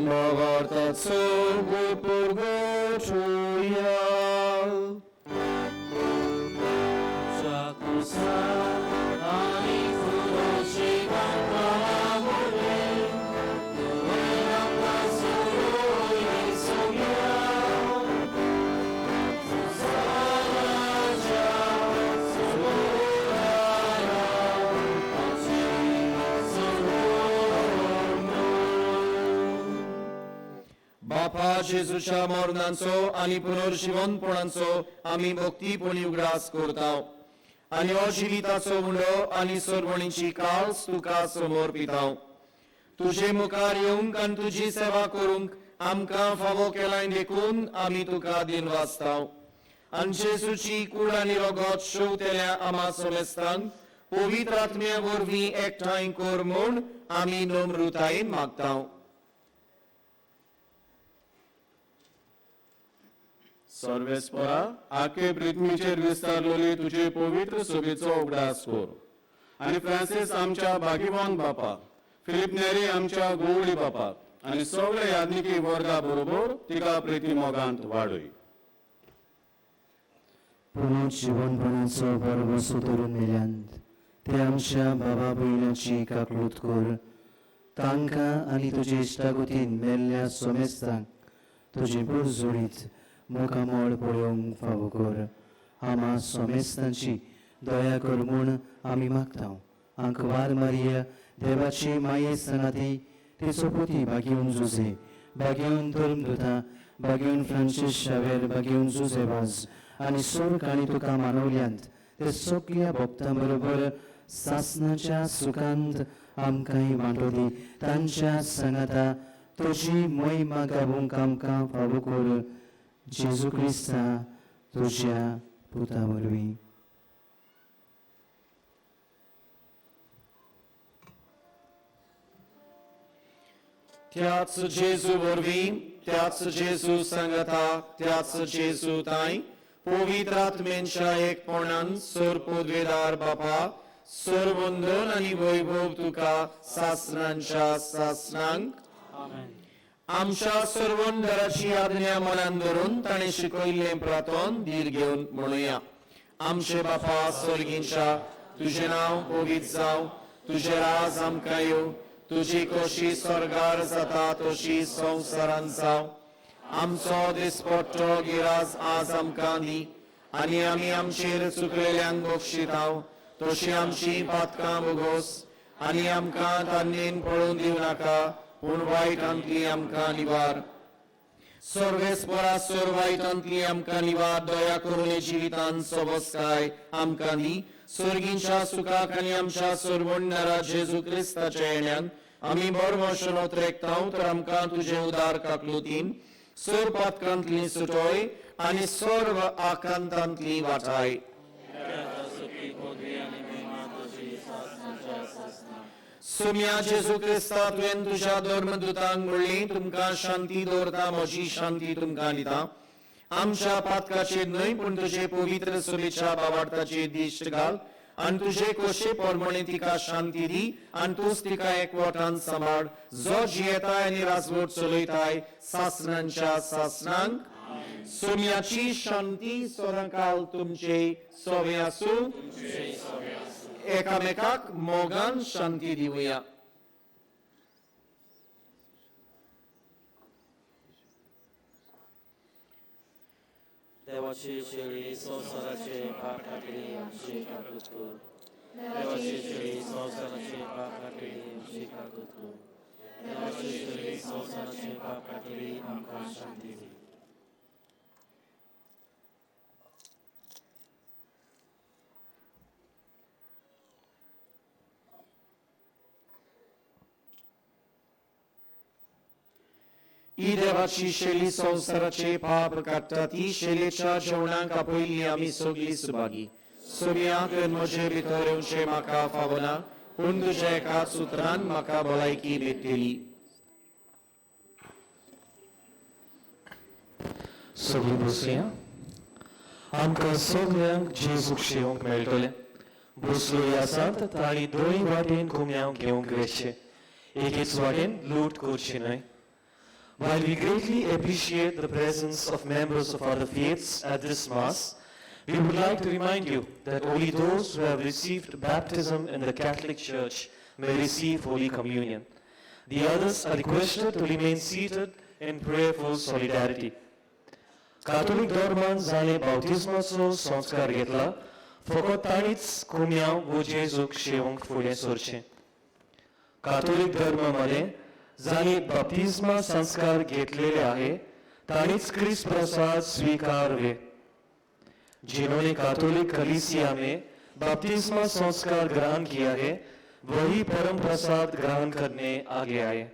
Speaker 3: Mortazo purgatoria.
Speaker 9: Jacusa ani furoshi kanamore. Duera pasuro yesoya. Susaraja sururaya. Achi sururno.
Speaker 3: बापा जेजूच्या मरणाचो आनी पुनर्जीवनपणाचो आमी भक्तीपणी उगडास करताव. आनी हो जिविताचो उंडो आनी सरवणीची काल्स तुका समर्पिताव. तुजे मुखार येवंक आनी तुजी सेवा करूंक आमकां फावो केलाय देखून आमी तुका दिन वाचताव. आनी जेजूची कूड आनी रगत शेवतेल्या आमा समेस्तांक पवित्र आत्म्या वरवीं एकठांय कर म्हूण आमी नम्रतायेन मागताव.
Speaker 5: सर्वेस्परा आखे पृथ्वीचेर विस्तारलेले तुजे पवित्र सभेचो उगडास कर आनी फ्रांसीस आमच्या भाग्यवान बापाक, फिलिप नेरी आमच्या गोवळी बापाक आनी सगळे यादनिकी वर्गा बरोबर तिका प्रिती मोगांत वाडय.
Speaker 7: पुनः जीवनपणाचो पर्व सुदरून मेल्यांत ते आमच्या बाबा भयणाची काकूट कर. तांकां आनी तुजे इश्टागतीन मेल्ल्या सोमेस्तांक तुजे बूर जोडीत मुखामोळ पळोवंक फावो कर. आमा सोमेस्तांची दया कर म्हूण आमी मागता. आंकवार मारिया देवाची माये सांगाती तिचो पुती बागिवन जुजे, बागिवन धर्मदूता, बागिवन फ्रांसीस शावेर, बागिवन जुजेबाज आनी सोर्क आनी तुका मानवल्यांत ते सगळ्या भक्तां बरोबर सासणाच्या सुखांत आमकांय वांटोली. तांच्या सांगाता तुजी मोहिमा गावूंक आमकां फावो कर. जेजू क्रिस्ता तुज्या पुता वरवीं.
Speaker 3: त्याच जेजू वरवीं, त्याच जेजू सांगता, त्याच जेजू ताई पवित्र आत्मेच्या एकपणान सर पदवेदार बापा सर्वंदन आनी वैभव तुका सासणांच्या सासणांक. आमच्या सर्वंदराची आज्ञा मनान धरून ताणें शिकयल्लें प्रार्थन धीर घेवन म्हणुया. आमचे बापा सर्गींच्या, तुजें नांव पवित्र जावं, तुजें राज आमकां येवं, तुजी कशी स्वर्गार जाता तशी संवसारांत जावं. आमचो दिसपट्टो गिराज आज आमकां दी आनी आमी आमचेर चुकलेल्यांक बक्षितांव तशी आमची पातकां भोगोस आनी आमकां तान्नेन पळोवन दिवं नाका पूण वायटांतली आमकां निवार. सर्वेस्परासोर वायटांतली आमकां निवार. दया करून जिवितांत सबसकाय आमकां दी. सर्गींच्या सुखाक आनी आमच्या सर्वंडरा जेजू क्रिस्ताच्या येण्यान आमी बरमोशनो त्रेकतांव तर आमकां तुजे उदार काकलुतीन सर पातकांतली सुटोय आनी सर्व आकांतांतली वाटाय. सुम्या जेजू क्रिस्ता तुवें तुज्या धर्मदूतांक म्हणली तुमकां शांती दवरता, म्हजी शांती तुमकां दिता. आमच्या पातकाचेर न्हय पूण तुजे पवित्र सुबेच्या बाबार्थाचेर दिश्ट घाल आनी तुजे कशे परमणे तिका शांती दी आनी तूंच तिका एकवटान सांबाळ. जो जियेताय आनी राजवट चलयताय सासणांच्या सासणांक. सुम्याची शांती सोराकाल तुमचे सोबे आसूं. एकामेकाक मोगान शांती दिवया.
Speaker 9: देवाची शेळी संवसाराचे पाप काडली आमची काकूट कर. देवाची शेळी संवसाराचे पाप काडली आमची काकूट कर. देवाची शेळी संवसाराचे पाप काडली आमकां शांती दी.
Speaker 3: ही देवाची शेली संवसाराचे पाप काडटा ती शेलेच्या जेवणाक आपयली आमी सगळी सुभागी. सुर्याक म्हजे भितर येवचें म्हाका फावना पूण तुज्या एकाच उतरान म्हाका भलायकी मेळटली.
Speaker 8: सगळीं बसया. आमकां सगळ्यांक जेजूक शेवंक मेळटलें. बसलोय आसात तांणी दोय वाटेन कुम्यांक घेवंक वचचें. एकेच वाटेन लूट करची न्हय. While we greatly appreciate the presence of members of other faiths at this Mass, we would like to remind you that only those who have received baptism in the Catholic Church may receive Holy Communion. The others are requested to remain seated in prayerful solidarity. Catholic धर्मान जाणे बाप्तिस्माचो संस्कार घेतला, फकत ताणीच कुम्यां व जेजूक शेवंक फुडें सरचें. Catholic धर्मामध्ये जाणी बाप्तिस्मा संस्कार घेतलेले आहे ताणीच क्रिस्त प्रसाद स्वीकारवे. जिन्होंने काथोलिक कलीसिया में बपतिस्मा संस्कार ग्रहण किया है वही परम प्रसाद ग्रहण करने आगे आए.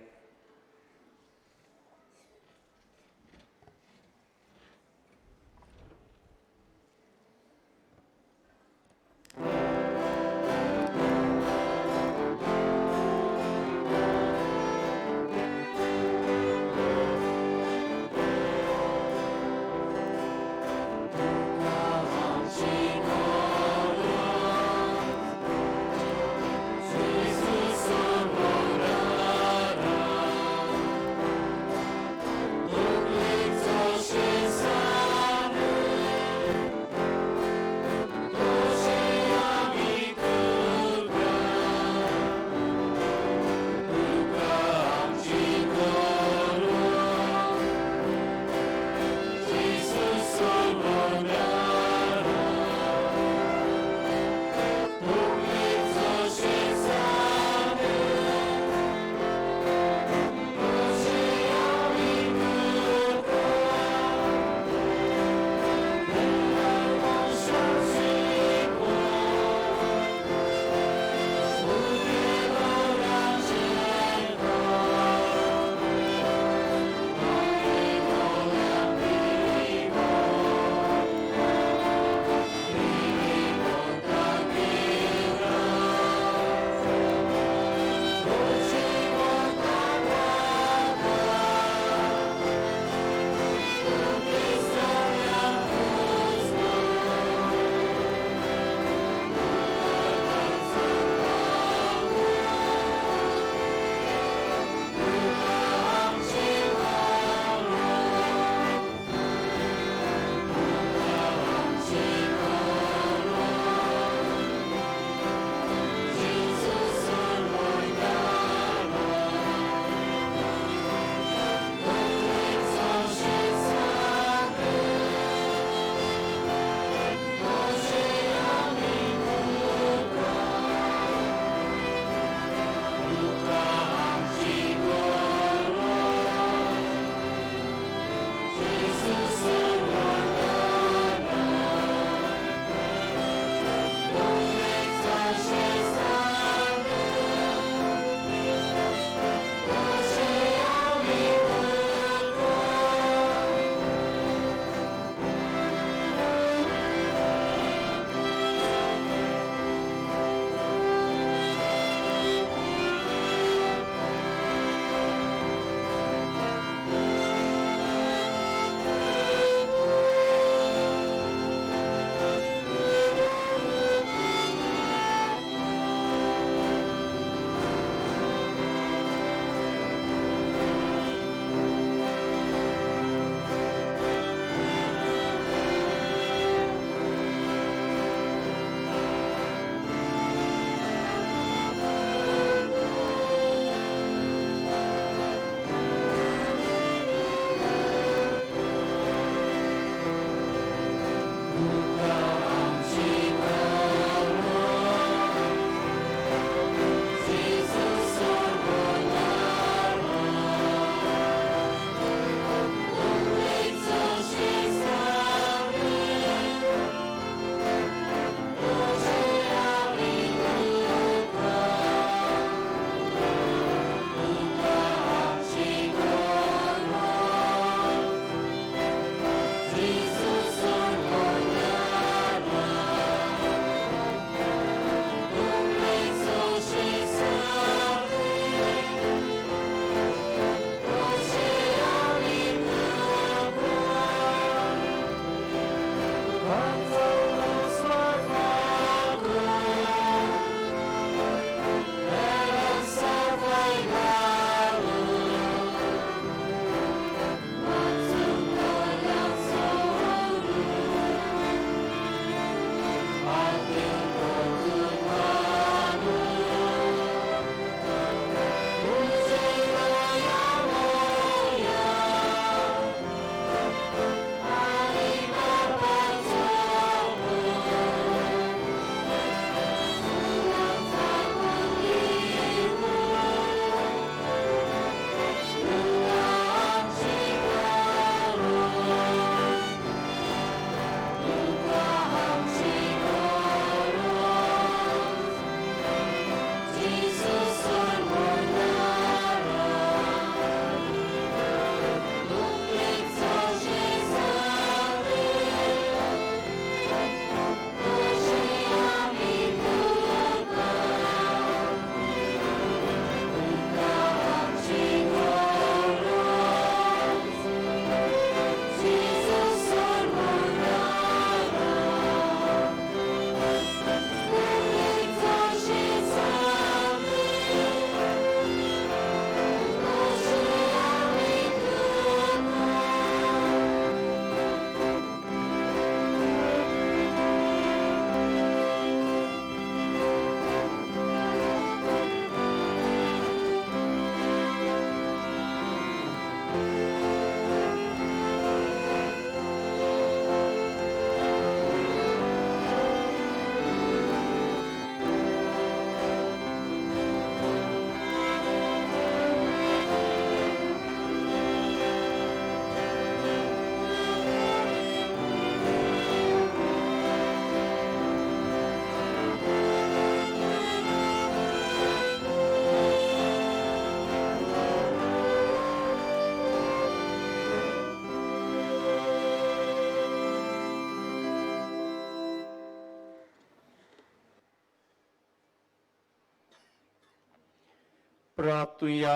Speaker 3: प्रार्थूया.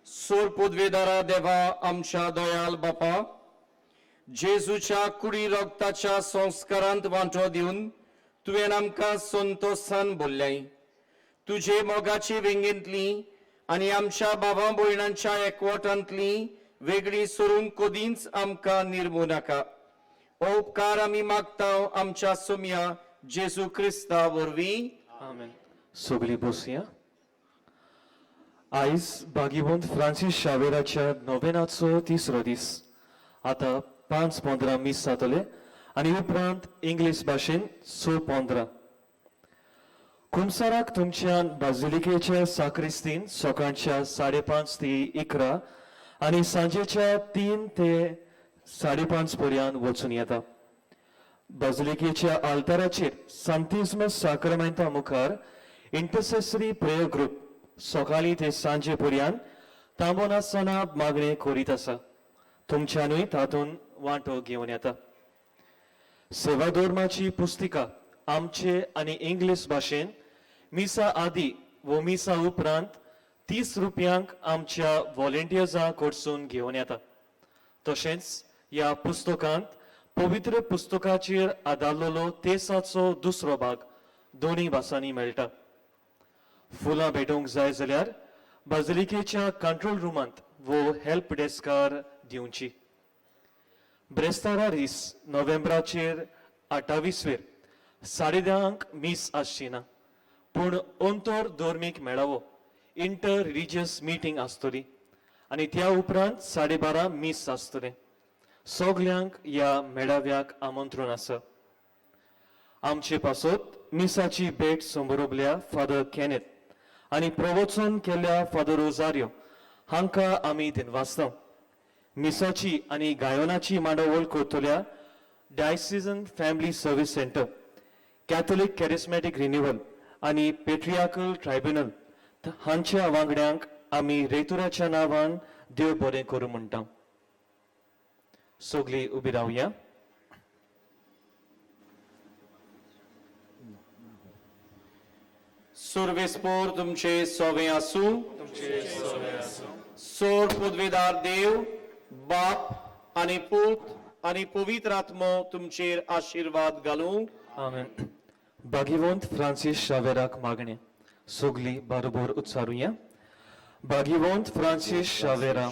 Speaker 3: सोर पदवेदारा देवा आमच्या दयाल बापा, जेजूच्या कुडी रक्ताच्या संस्कारांत वांटो दिवन तुवें आमकां संतोषान भरल्याय. तुजे मोगाची वेंगेंतली आनी आमच्या बाबा भयणांच्या एकवटांतली वेगळी सोडून कदींच आमकां निर्मू नाका. हो उपकार आमी मागता आमच्या सोम्या जेजू क्रिस्ता वरवीं.
Speaker 8: आमेन. सगळी बसया. आयज भागीवंत फ्रांसीस शावेराच्या नोवेनाचो 3रो दीस. आता 5:15 मीस जातले आनी उपरांत इंग्लीश भाशेन 6:15. कुमसाराक तुमच्या बाजिलिकेच्या साक्रिस्तीन सकाळच्या 5:30 ते 11 आनी सांजेच्या 3 ते 5:30 पर्यंत वचून येता. बाजिलिकेच्या आल्ताराचेर सांतिस्म साक्रमेंता मुखार इंटरसेसरी प्रेयर ग्रुप सकाळी ते सांजे पर्यंत थांबून आसतना मागणी करीत आसा. तुमच्यानूय तातूंत वांटो घेवन येता. सेवा धर्माची पुस्तिका आमचे आनी इंग्लीश भाशेन मिसा आदी व मिसा उपरांत 30 रुपयांक आमच्या व्हॉलेंटियर्सां कडसून घेवन येता. तशेंच ह्या पुस्तकांत पवित्र पुस्तकाचेर आदारलेलो तेसाचो 2रो भाग दोन्ही भासांनी मेळटा. फुलां भेटोवंक जाय जाल्यार बाजिलिकेच्या कंट्रोल रुमांत वो हेल्प डेस्कार दिवची. ब्रेस्तारा दीस नोव्हेंबराचेर 28वेर 10:30 मीस आसची ना, पूण अंतर धर्मीक मेळावो इंटर रिलिजियस मिटींग आसतली आनी त्या उपरांत 12:30 मीस आसतले. सगल्यांक ह्या मेळाव्याक आमंत्रण आसा. आमचे पासत मिसाची भेट संबरोबल्या फादर केनेथ आनी प्रवचन केल्ल्या फादर रोजारियो हांकां आमी दिनवासता. मिसाची आनी गायनाची मांडवळ करतल्या Diocesan Family Service Centre, Catholic Charismatic Renewal आनी पेट्रियाकल ट्रायब्युनल हांच्या वांगड्यांक आमी रेतुराच्या नांवान देव बरें करूं म्हणटा. सगळीं उबी रावया.
Speaker 3: सर्वेस्पोर तुमचे सोवे आसूं. सोर पदवेदार देव, बाप आनी पूत आनी पवित्र आत्मो तुमचेर आशीर्वाद घालूं
Speaker 8: आमेन. भाग्यवंत फ्रांसीस शावेराक मागणे सगली बरोबर उच्चारूया. भाग्यवंत फ्रांसीस शावेरा,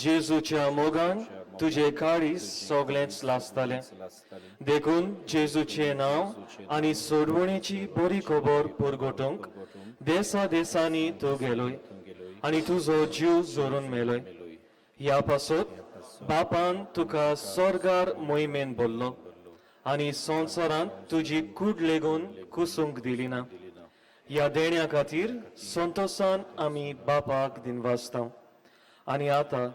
Speaker 8: जेजूच्या मोगान तुझे काळीस सगळेंच लासताले. देखून जेजूचे नांव आनी सोडवणेची बरी खबर पुरगोटूंक देसा देसांनी तूं गेलोय आनी तुजो जीव जोरून मेलोय. ह्या पासत बापान तुका स्वर्गार मोहिमेन बोल्लो आनी संवसारांत तुजी कूड लेगून कुसूंक दिली ना. ह्या देण्या खातीर संतोषान आमी बापाक दिनवासता आनी आतां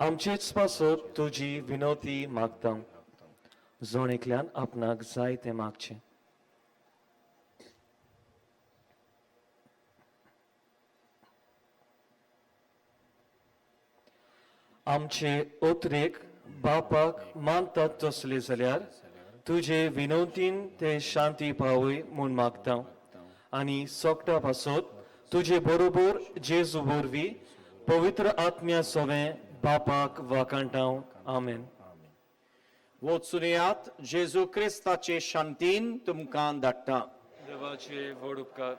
Speaker 8: आमचेच पासत तुजी विनोती मागता. जोणेकल्यान आपणाक जाय तें मागचें. आमचे ओतरेक बापाक मानतात तसले जाल्यार तुजे विनोतीन ते शांती पावय म्हूण मागता आनी सोगटा पासत तुजे बरोबर जेजू वरवीं पवित्र आत्म्या सवें बापाक वाकाणटाव. आमेन.
Speaker 3: वचून येयात. जेजू क्रिस्ताचे शांतीन तुमकां धाडटा.
Speaker 8: देवाचे व्हड उपकार.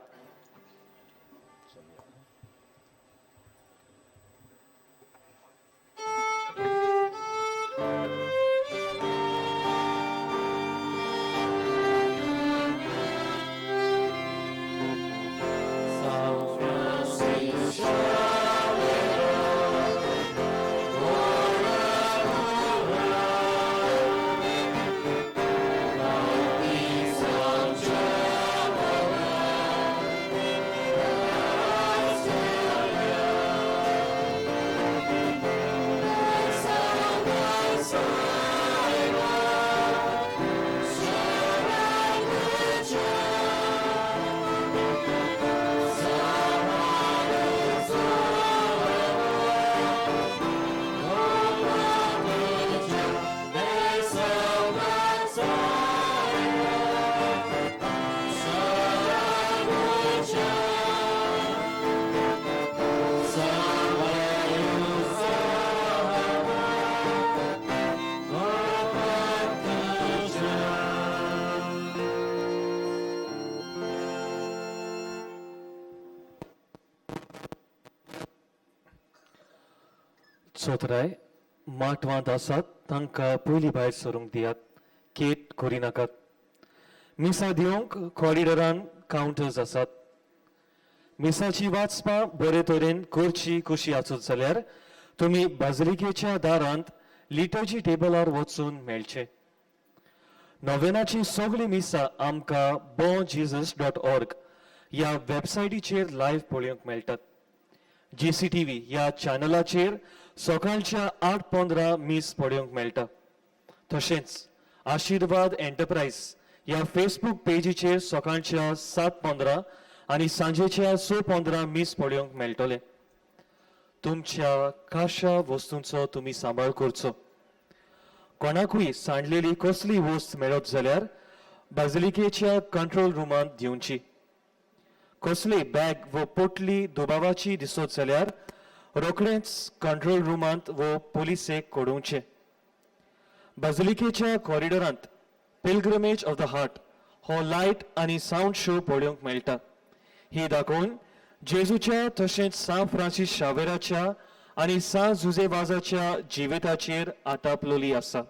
Speaker 8: सोत्राय माटवांत आसात तांकां पयलीं भायर सरूंक दियात. केट करी नाकात. मिसा दिवंक कॉरिडरान कावंटर्स आसात. मिसाची वाचपां बरे तरेन करची कशी आसत जाल्यार तुमी बाजलिकेच्या दारांत लिटर्जी टेबलार वचून मेळचे. नोवेनाची सगळी मिसा आमकां bonjesus.org ह्या वेबसायटीचेर लायव्ह पळोवंक मेळटात. GCTV ह्या चॅनलाचेर सकाळच्या 8:15 मीस पळोवंक मेळटा. तशेंच आशीर्वाद एंटरप्राइज ह्या फेसबूक पेजीचेर सकाळच्या 7:15 आनी सांजेच्या 6:15 मीस पळोवंक मेळटले. तुमच्या खाशा वस्तूंचो तुमी सांबाळ करचो. कोणाकूय सांडलेली कसली वस्त मेळत जाल्यार बाजलिकेच्या कंट्रोल रुमांत दिवची. कसली बॅग व पोटली दुबावाची दिसत जाल्यार रोखडेंच कंट्रोल रुमांत व पुलिसेक कळोवचें. बाजलिकेच्या कॉरिडरांत पिलग्रिमेज ऑफ द हार्ट हो लायट आनी सावंड शो पळोवंक मेळटा. ही दाखोवन जेजूच्या तशेंच सा फ्रांसीस शावेराच्या आनी सा जुझेवाजाच्या जिविताचेर आटापलोली आसा.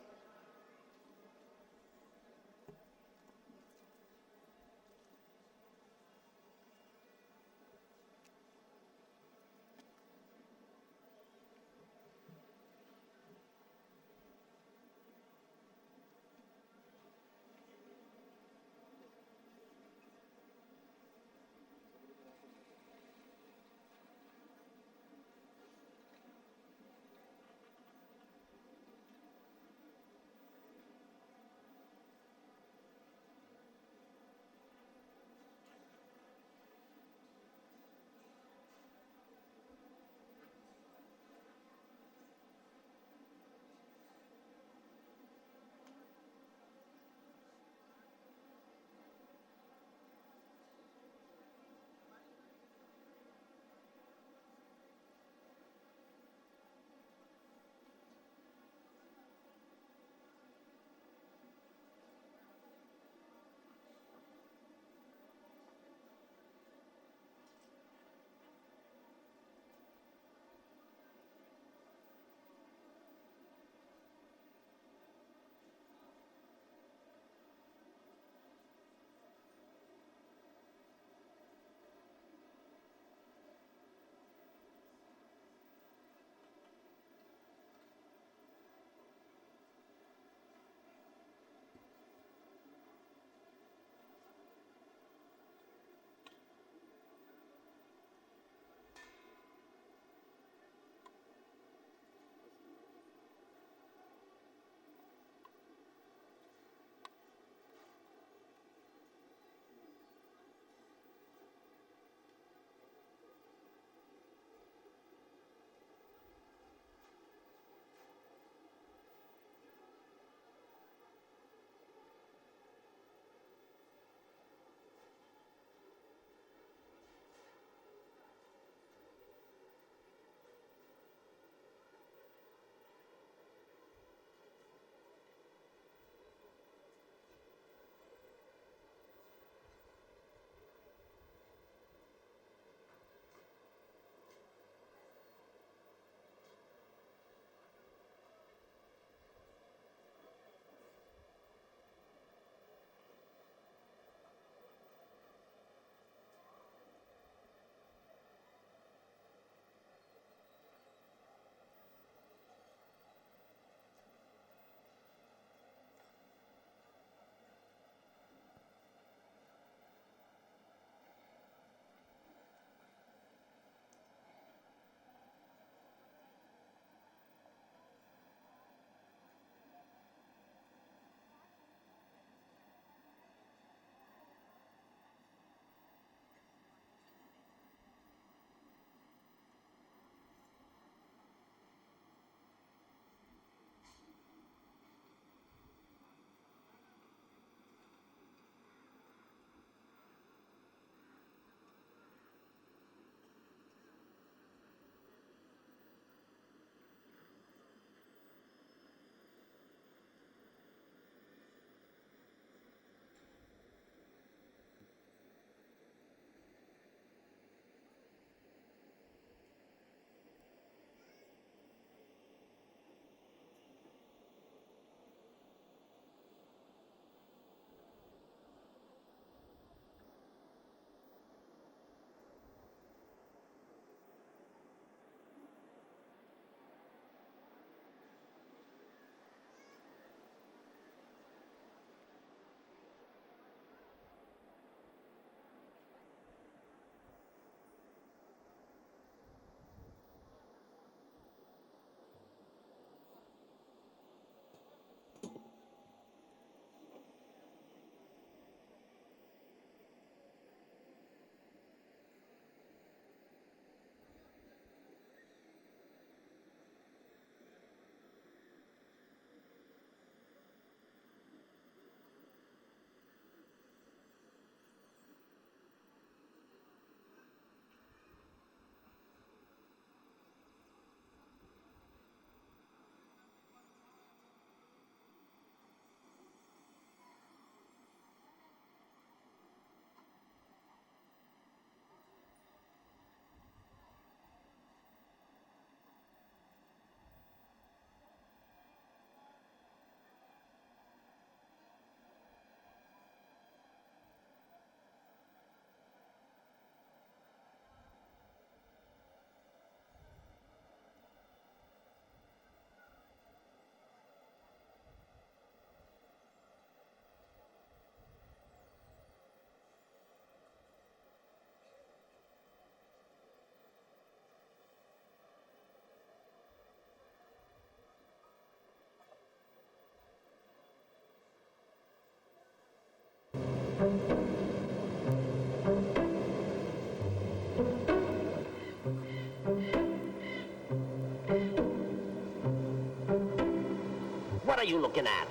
Speaker 11: What are you looking at?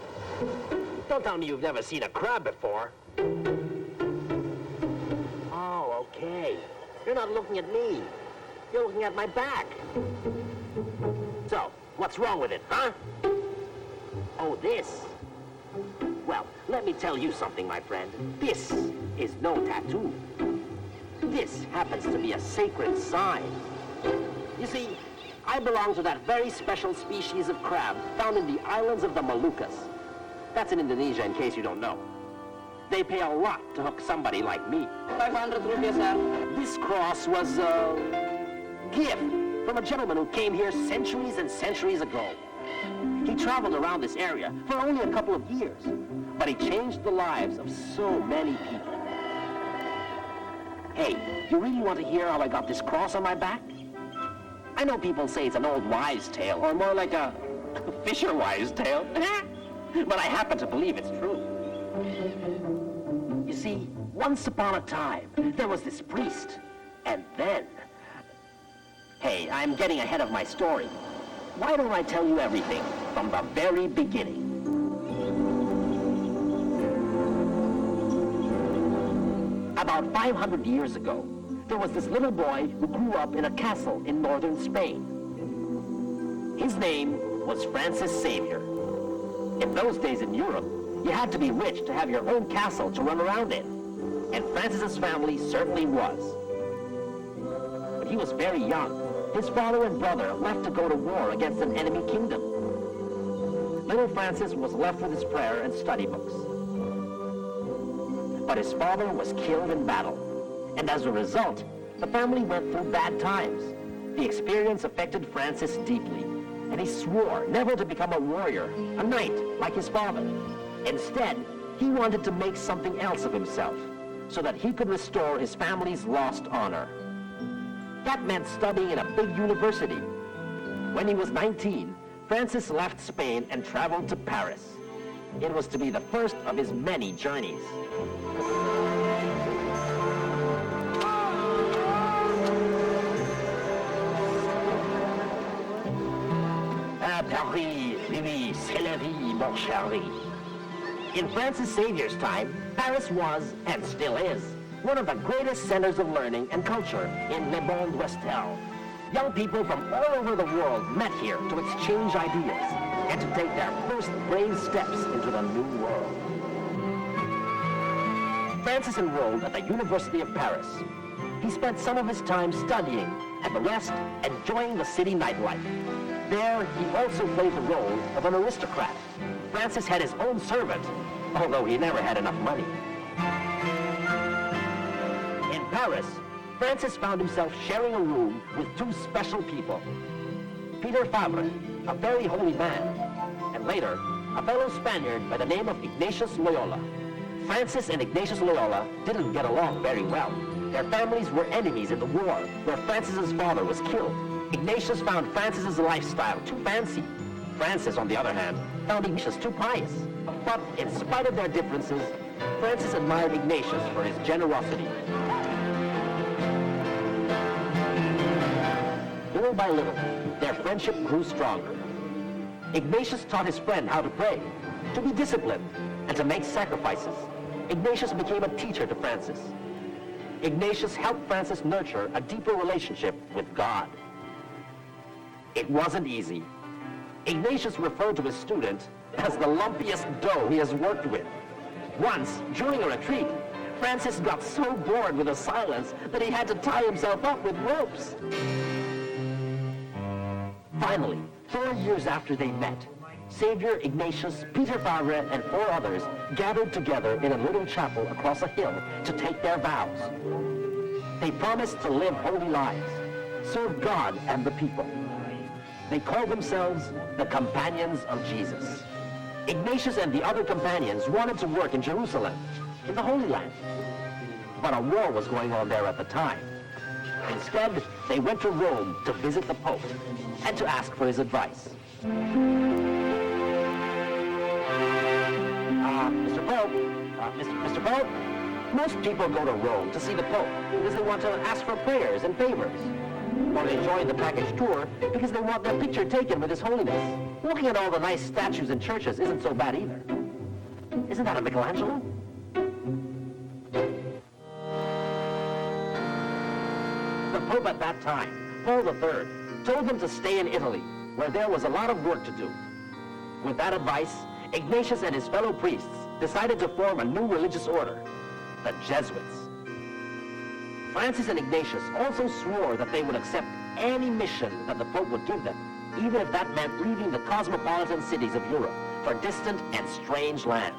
Speaker 11: Don't tell me you've never seen a crab before. Oh, okay. You're not looking at me. You're looking at my back. So, what's wrong with it, huh? Oh, this. Well, let me tell you something, my friend. This is no tattoo. This happens to be a sacred sign. You see, I belong to that very special species of crab found in the islands of the Moluccas. That's in Indonesia, in case you don't know. They pay a lot to hook somebody like me. 500 rupees, sir. This cross was a gift from a gentleman who came here centuries and centuries ago. He traveled around this area for only a couple of years, but he changed the lives of so many people. Hey, you really want to hear how I got this cross on my back? I know people say it's an old wives' tale, or more like a Fisher wives' tale, but I happen to believe it's true. You see, once upon a time, there was this priest, and then... Hey, I'm getting ahead of my story. Why don't I tell you everything from the very beginning? About 500 years ago, there was this little boy who grew up in a castle in northern Spain. His name was Francis Xavier. In those days in Europe, you had to be rich to have your own castle to run around in. And Francis's family certainly was. But he was very young. His father and brother left to go to war against an enemy kingdom. Little Francis was left with his prayer and study books. But his father was killed in battle. And as a result, the family went through bad times. The experience affected Francis deeply, and he swore never to become a warrior, a knight, like his father. Instead, he wanted to make something else of himself, so that he could restore his family's lost honor. That meant studying in a big university. When he was 19, Francis left Spain and traveled to Paris. It was to be the first of his many journeys. Paris, oui, c'est la vie, mon chéri. In Francis Xavier's time, Paris was, and still is, one of the greatest centers of learning and culture in Le Monde Ouestel. Young people from all over the world met here to exchange ideas and to take their first brave steps into the new world. Francis enrolled at the University of Paris. He spent some of his time studying and the rest enjoying the city nightlife. There, he also played the role of an aristocrat. Francis had his own servant, although he never had enough money. In Paris, Francis found himself sharing a room with two special people. Peter Fabre, a very holy man, and later, a fellow Spaniard by the name of Ignatius Loyola. Francis and Ignatius Loyola didn't get along very well. Their families were enemies in the war, where Francis's father was killed. Ignatius found Francis's lifestyle too fancy. Francis, on the other hand, found Ignatius too pious. But in spite of their differences, Francis admired Ignatius for his generosity. Little by little, their friendship grew stronger. Ignatius taught his friend how to pray, to be disciplined, and to make sacrifices. Ignatius became a teacher to Francis. Ignatius helped Francis nurture a deeper relationship with God. It wasn't easy. Ignatius referred to his student as the lumpiest dough he has worked with. Once, during a retreat, Francis got so bored with the silence that he had to tie himself up with ropes. Finally, 4 years after they met, Xavier, Ignatius, Peter Fabre, and 4 others gathered together in a little chapel across a hill to take their vows. They promised to live holy lives, serve God and the people. They called themselves the Companions of Jesus. Ignatius and the other companions wanted to work in Jerusalem, in the Holy Land. But a war was going on there at the time. Instead, they went to Rome to visit the Pope and to ask for his advice. Mr. Pope, Mr. Pope, most people go to Rome to see the Pope because they want to ask for prayers and favors. Or they join the package tour because they want their picture taken with His Holiness. Looking at all the nice statues in churches isn't so bad either. Isn't that a Michelangelo? The Pope at that time, Paul III, told him to stay in Italy, where there was a lot of work to do. With that advice, Ignatius and his fellow priests decided to form a new religious order, the Jesuits. Francis and Ignatius also swore that they would accept any mission that the Pope would give them, even if that meant leaving the cosmopolitan cities of Europe for distant and strange lands.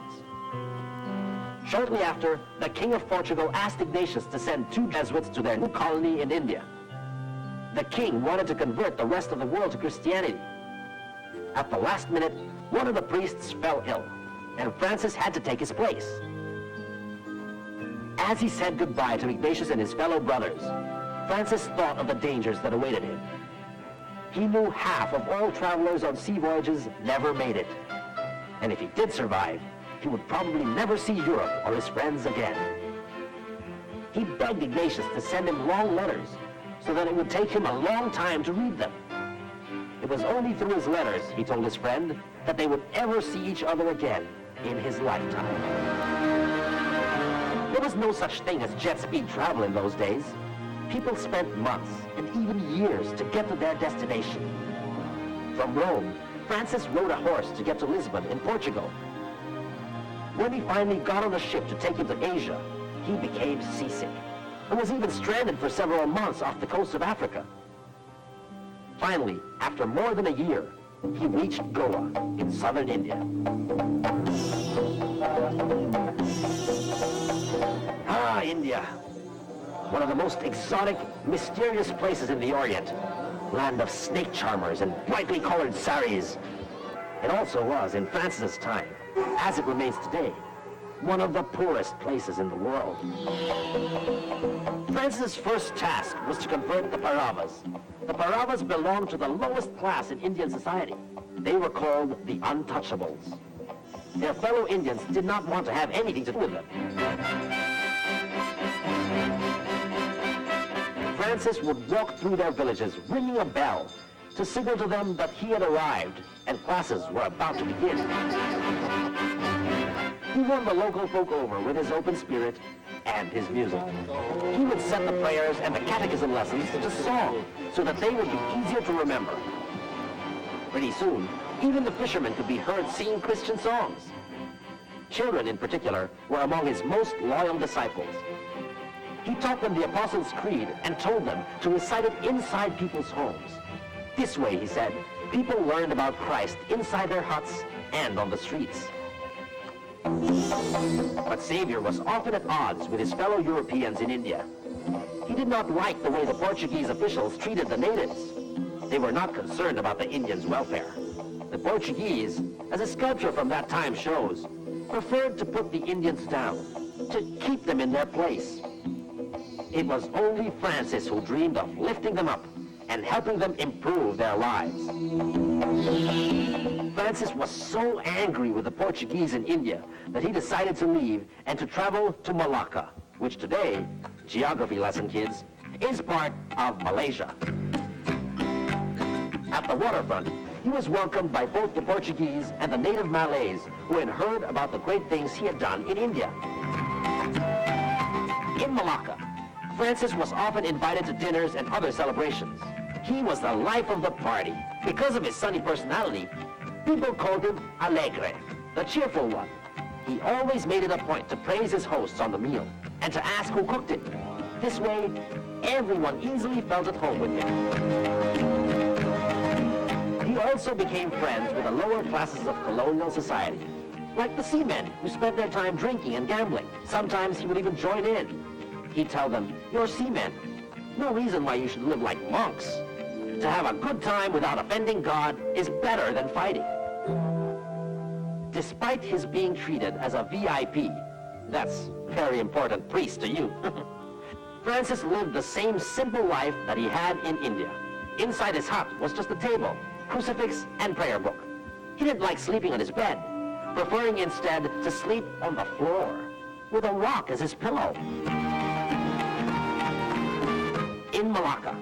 Speaker 11: Shortly after, the King of Portugal asked Ignatius to send 2 Jesuits to their new colony in India. The king wanted to convert the rest of the world to Christianity. At the last minute, one of the priests fell ill, and Francis had to take his place. As he said goodbye to Ignatius and his fellow brothers, Francis thought of the dangers that awaited him. He knew half of all travelers on sea voyages never made it. And if he did survive, he would probably never see Europe or his friends again. He begged Ignatius to send him long letters so that it would take him a long time to read them. It was only through his letters, he told his friend, that they would ever see each other again in his lifetime. There was no such thing as jet speed travel in those days. People spent months and even years to get to their destination. From Rome, Francis rode a horse to get to Lisbon in Portugal. When he finally got on a ship to take him to Asia, he became seasick and was even stranded for several months off the coast of Africa. Finally, after more than a year, he reached Goa in southern India. Ah, India. One of the most exotic, mysterious places in the Orient. Land of snake charmers and brightly colored saris. It also was, in Francis's time, as it remains today, one of the poorest places in the world. Francis's first task was to convert the Pauravas. The Pauravas belonged to the lowest class in Indian society. They were called the Untouchables. Their fellow Indians did not want to have anything to do with them. Francis would walk through their villages, ringing a bell to signal to them that he had arrived and classes were about to begin. He won the local folk over with his open spirit and his music. He would set the prayers and the catechism lessons to song so that they would be easier to remember. Pretty soon, even the fishermen could be heard singing Christian songs. Children, in particular, were among his most loyal disciples. He taught them the Apostles' Creed and told them to recite it inside people's homes. This way, he said, people learned about Christ inside their huts and on the streets. But Xavier was often at odds with his fellow Europeans in India. He did not like the way the Portuguese officials treated the natives. They were not concerned about the Indians' welfare. The Portuguese, as a sculpture from that time shows, preferred to put the Indians down, to keep them in their place. It was only Francis who dreamed of lifting them up and helping them improve their lives. Francis was so angry with the Portuguese in India that he decided to leave and to travel to Malacca, which today, geography lesson kids, is part of Malaysia. At the waterfront, he was welcomed by both the Portuguese and the native Malays who had heard about the great things he had done in India. In Malacca, Francis was often invited to dinners and other celebrations. He was the life of the party. Because of his sunny personality, people called him Alegre, the cheerful one. He always made it a point to praise his hosts on the meal and to ask who cooked it. This way, everyone easily felt at home with him. He also became friends with the lower classes of colonial society, like the seamen who spent their time drinking and gambling. Sometimes he would even join in. He'd tell them, "You're seamen. No reason why you should live like monks. To have a good time without offending God is better than fighting." Despite his being treated as a VIP, that's very important priest to you, Francis lived the same simple life that he had in India. Inside his hut was just a table, crucifix, and prayer book. He didn't like sleeping on his bed, preferring instead to sleep on the floor, with a rock as his pillow. In Malacca,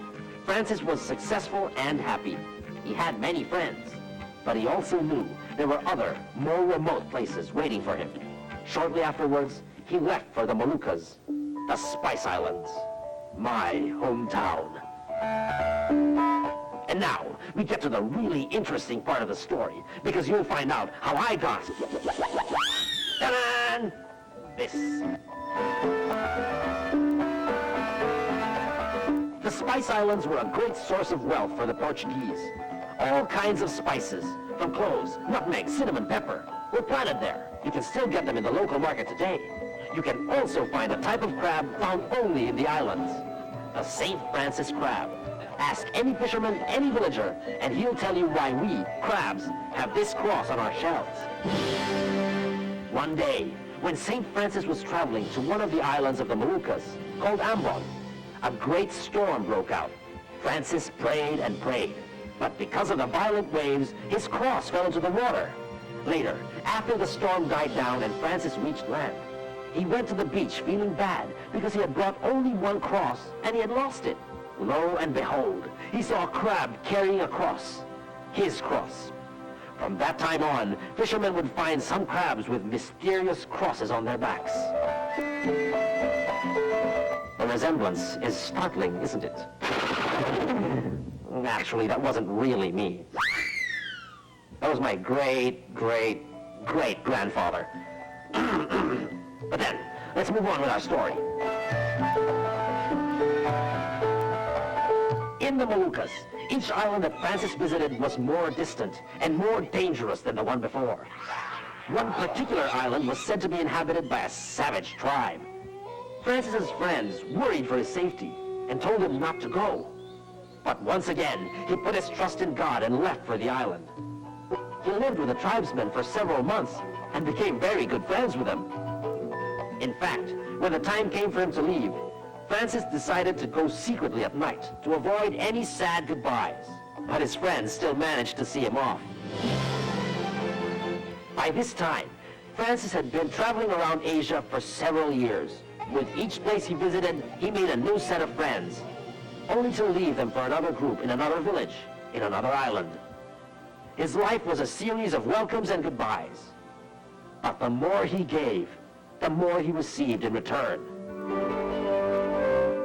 Speaker 11: Francis was successful and happy. He had many friends. But he also knew there were other, more remote places waiting for him. Shortly afterwards, he left for the Moluccas, the Spice Islands, my hometown. And now, we get to the really interesting part of the story, because you'll find out how I got... Ta-da! This. The Spice Islands were a great source of wealth for the Portuguese. All kinds of spices, from cloves, nutmeg, cinnamon, pepper, were planted there. You can still get them in the local market today. You can also find a type of crab found only in the islands, the St. Francis crab. Ask any fisherman, any villager, and he'll tell you why we, crabs, have this cross on our shells. One day, when St. Francis was traveling to one of the islands of the Moluccas, called Ambon, a great storm broke out. Francis prayed and prayed, but because of the violent waves, his cross fell into the water. Later, after the storm died down and Francis reached land, he went to the beach feeling bad because he had brought only one cross and he had lost it. Lo and behold, he saw a crab carrying a cross, his cross. From that time on, fishermen would find some crabs with mysterious crosses on their backs. The resemblance is startling, isn't it? Actually, that wasn't really me. That was my great-great-great-grandfather. But then, let's move on with our story. In the Moluccas, each island that Francis visited was more distant and more dangerous than the one before. One particular island was said to be inhabited by a savage tribe. Francis's friends worried for his safety and told him not to go. But once again, he put his trust in God and left for the island. He lived with the tribesmen for several months and became very good friends with them. In fact, when the time came for him to leave, Francis decided to go secretly at night to avoid any sad goodbyes. But his friends still managed to see him off. By this time, Francis had been traveling around Asia for several years. With each place he visited, he made a new set of friends, only to leave them for another group in another village, in another island. His life was a series of welcomes and goodbyes. But the more he gave, the more he received in return.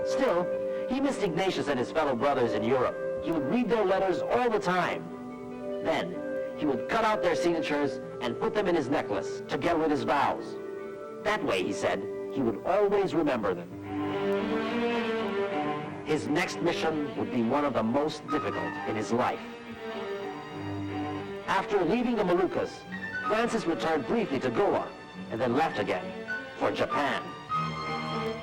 Speaker 11: Still, he missed Ignatius and his fellow brothers in Europe. He would read their letters all the time. Then, he would cut out their signatures and put them in his necklace, together with his vows. That way, he said, he would always remember them. His next mission would be one of the most difficult in his life. After leaving the Moluccas, Francis returned briefly to Goa and then left again for Japan.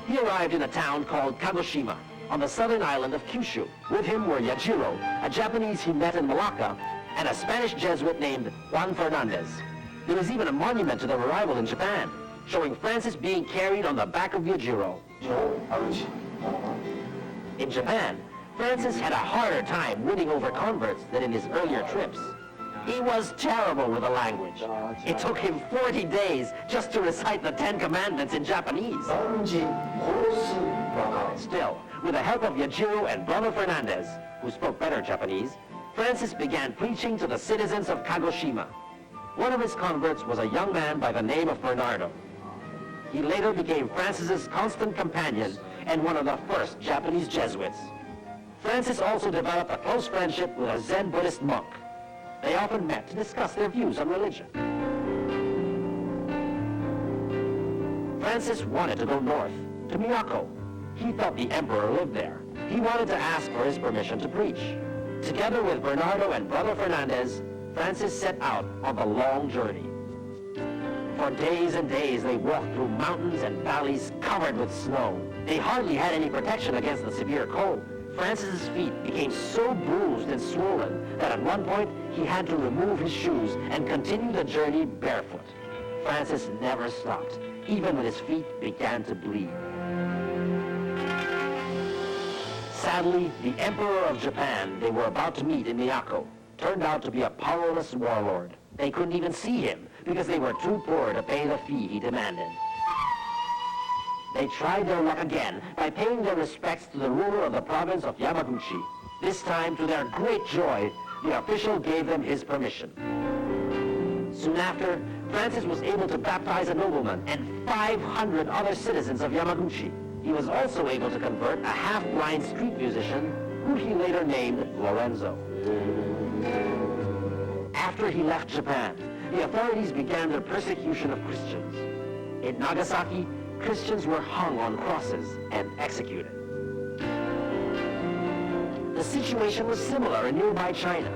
Speaker 11: He arrived in a town called Kagoshima on the southern island of Kyushu. With him were Yajiro, a Japanese he met in Malacca, and a Spanish Jesuit named Juan Fernandez. There was even a monument to their arrival in Japan, showing Francis being carried on the back of Yajiro. In Japan, Francis had a harder time winning over converts than in his earlier trips. He was terrible with the language. It took him 40 days just to recite the 10 Commandments in Japanese. Still, with the help of Yajiro and Brother Fernandez, who spoke better Japanese, Francis began preaching to the citizens of Kagoshima. One of his converts was a young man by the name of Bernardo. He later became Francis's constant companion and one of the first Japanese Jesuits. Francis also developed a close friendship with a Zen Buddhist monk. They often met to discuss their views on religion. Francis wanted to go north, to Miyako. He thought the emperor lived there. He wanted to ask for his permission to preach. Together with Bernardo and Brother Fernandez, Francis set out on the long journey. For days and days, they walked through mountains and valleys covered with snow. They hardly had any protection against the severe cold. Francis's feet became so bruised and swollen that at one point he had to remove his shoes and continue the journey barefoot. Francis never stopped, even when his feet began to bleed. Sadly, the Emperor of Japan they were about to meet in Miyako turned out to be a powerless warlord. They couldn't even see him because they were too poor to pay the fee he demanded. They tried their luck again by paying their respects to the ruler of the province of Yamaguchi. This time, to their great joy, the official gave them his permission. Soon after, Francis was able to baptize a nobleman and 500 other citizens of Yamaguchi. He was also able to convert a half-blind street musician who he later named Lorenzo. After he left Japan, the authorities began their persecution of Christians. In Nagasaki, Christians were hung on crosses and executed. The situation was similar in nearby China.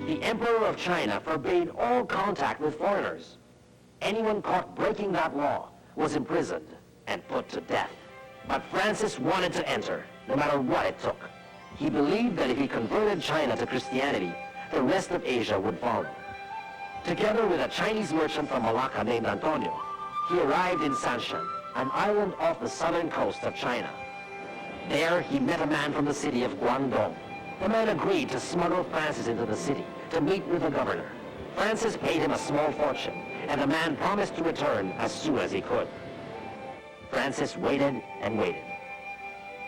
Speaker 11: The Emperor of China forbade all contact with foreigners. Anyone caught breaking that law was imprisoned and put to death. But Francis wanted to enter, no matter what it took. He believed that if he converted China to Christianity, the rest of Asia would follow. Together with a Chinese merchant from Malacca named Antonio, he arrived in Sanshan, an island off the southern coast of China. There, he met a man from the city of Guangdong. The man agreed to smuggle Francis into the city to meet with the governor. Francis paid him a small fortune, and the man promised to return as soon as he could. Francis waited and waited,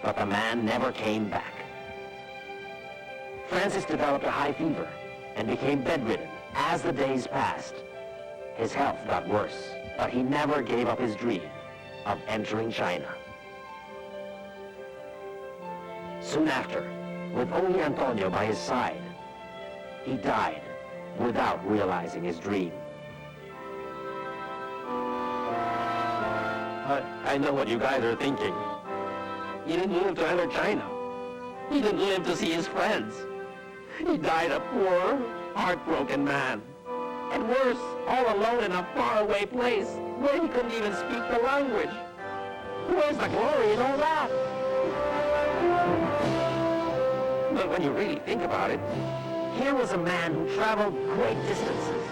Speaker 11: but the man never came back. Francis developed a high fever and became bedridden. As the days passed, his health got worse, but he never gave up his dream of entering China. Soon after, with only Antonio by his side, he died without realizing his dream. I know what you guys are thinking. He didn't live to enter China. He didn't live to see his friends. He died a poor, heartbroken man. And worse, all alone in a faraway place where he couldn't even speak the language. Where's the glory in all that? But when you really think about it, here was a man who traveled great distances,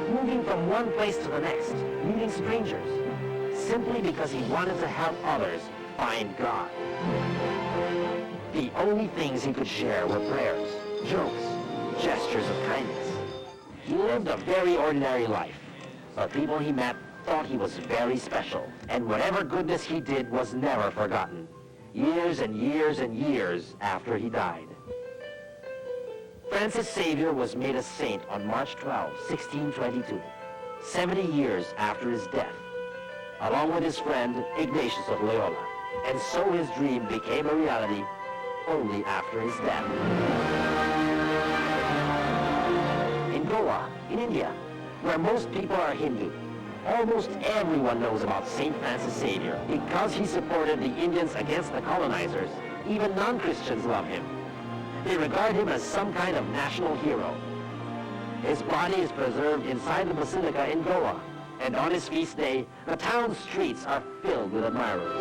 Speaker 11: moving from one place to the next, meeting strangers, simply because he wanted to help others find God. The only things he could share were prayers, jokes, gestures of kindness. He lived a very ordinary life, but people he met thought he was very special, and whatever goodness he did was never forgotten, years and years and years after he died. Francis Xavier was made a saint on March 12, 1622, 70 years after his death, along with his friend Ignatius of Loyola, and so his dream became a reality only after his death. In Goa, in India, where most people are Hindu, almost everyone knows about St. Francis Xavier. Because he supported the Indians against the colonizers, even non-Christians love him. They regard him as some kind of national hero. His body is preserved inside the basilica in Goa, and on his feast day, the town's streets are filled with admirers.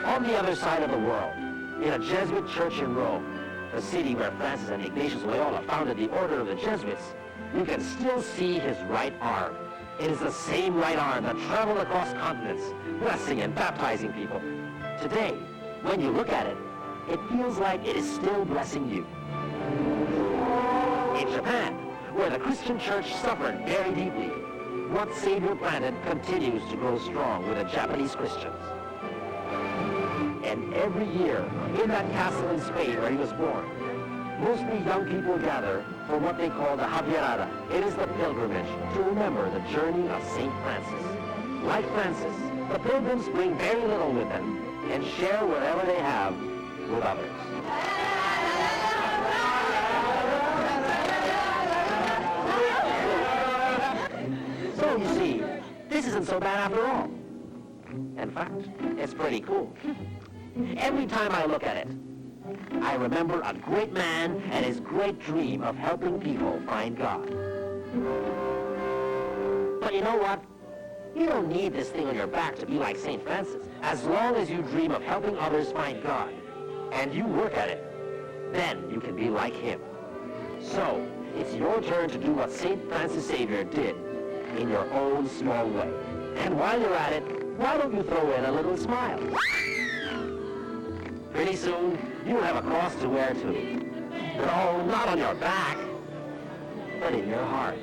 Speaker 11: On the other side of the world, in a Jesuit church in Rome, the city where Francis and Ignatius Loyola founded the Order of the Jesuits, you can still see his right arm. It is the same right arm that traveled across continents, blessing and baptizing people. Today, when you look at it, it feels like it is still blessing you. In Japan, where the Christian church suffered very deeply, what Savior planted continues to grow strong with the Japanese Christians. And every year, in that castle in Spain where he was born, mostly young people gather for what they call the Javierada. It is the pilgrimage to remember the journey of St. Francis. Like Francis, the pilgrims bring very little with them and share whatever they have with others. So you see, this isn't so bad after all. In fact, it's pretty cool. Every time I look at it, I remember a great man and his great dream of helping people find God. But you know what? You don't need this thing on your back to be like St. Francis. As long as you dream of helping others find God, and you work at it, then you can be like him. So, it's your turn to do what St. Francis Xavier did in your own small way. And while you're at it, why don't you throw in a little smile? Pretty soon, you'll have a cross to wear too. No, not on your back, but in your heart.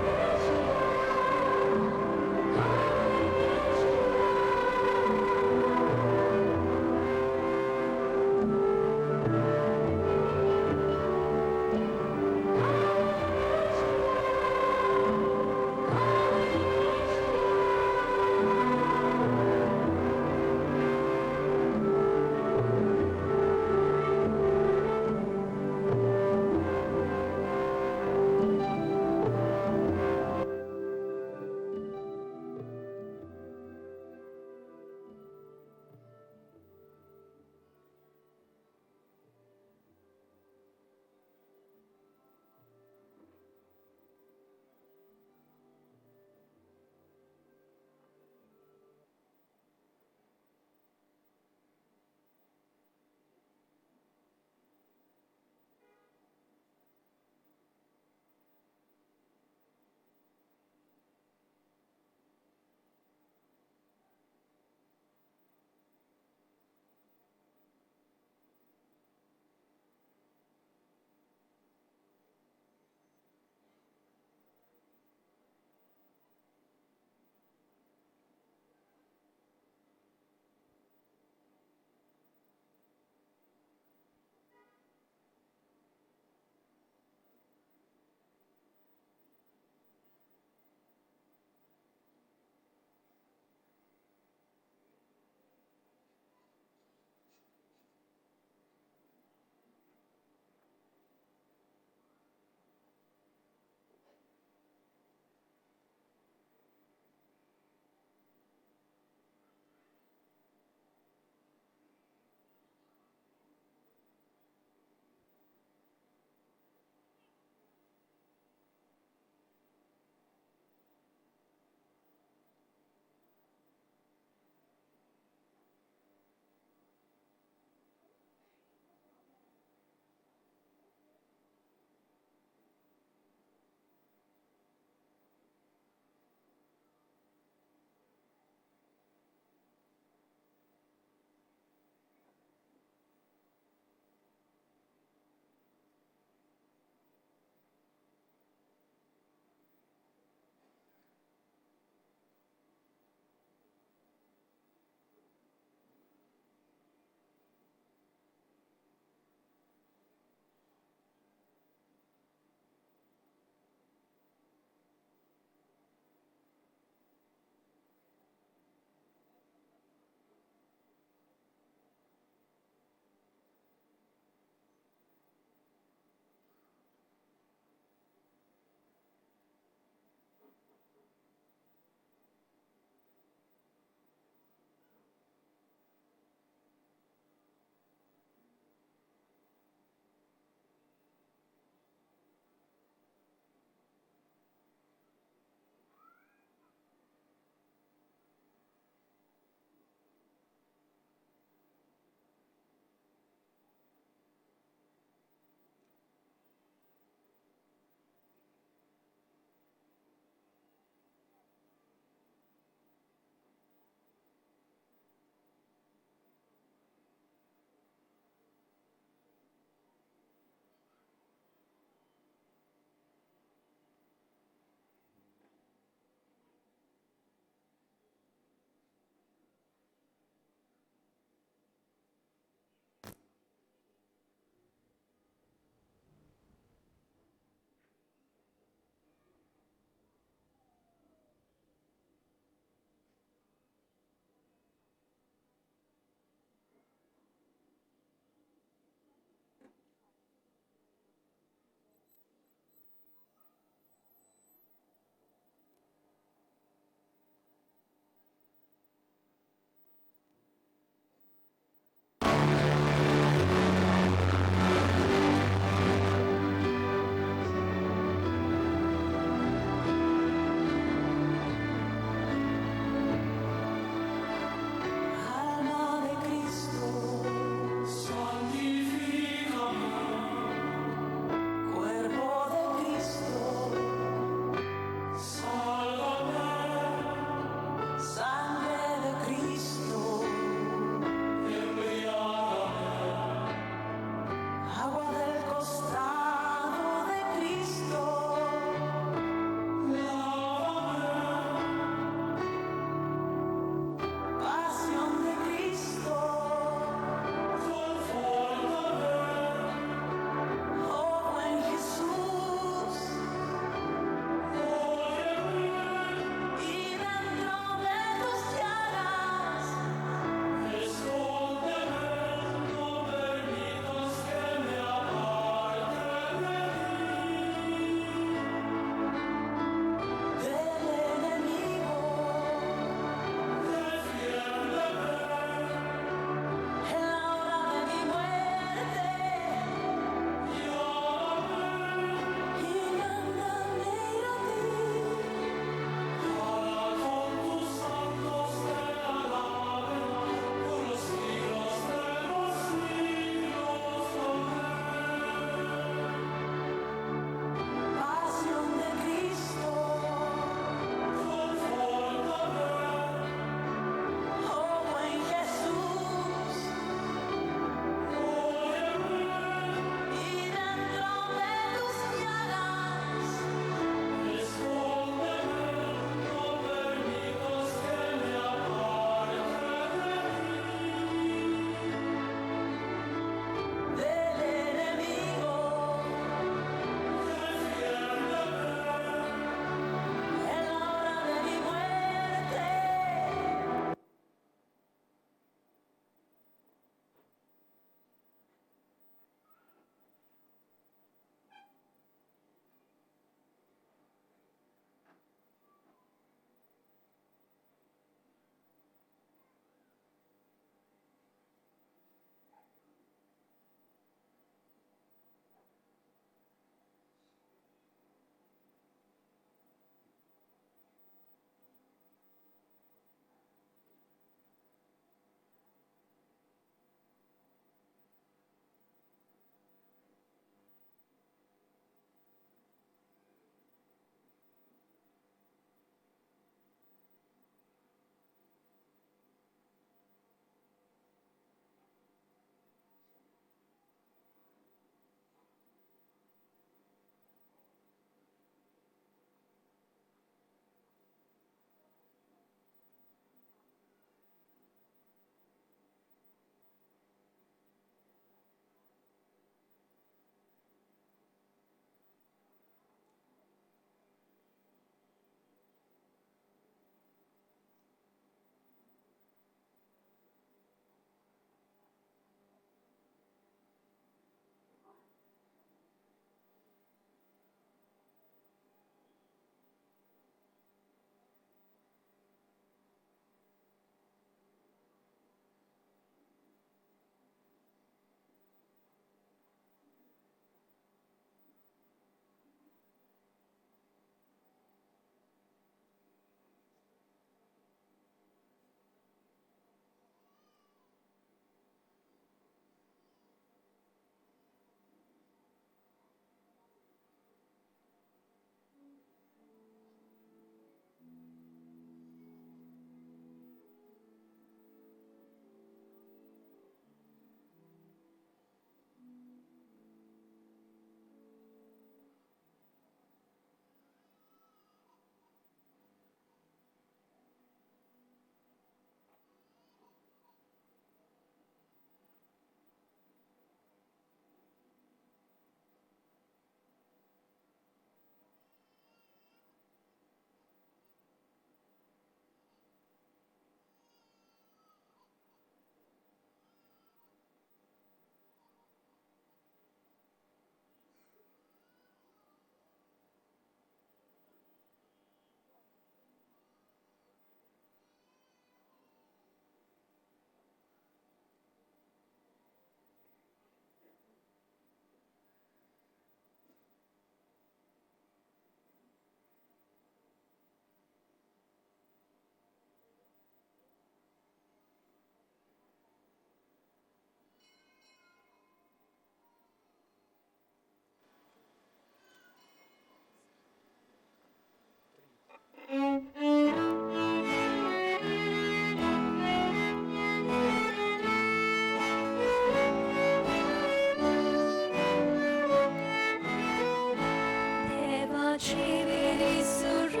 Speaker 12: 지위리 수루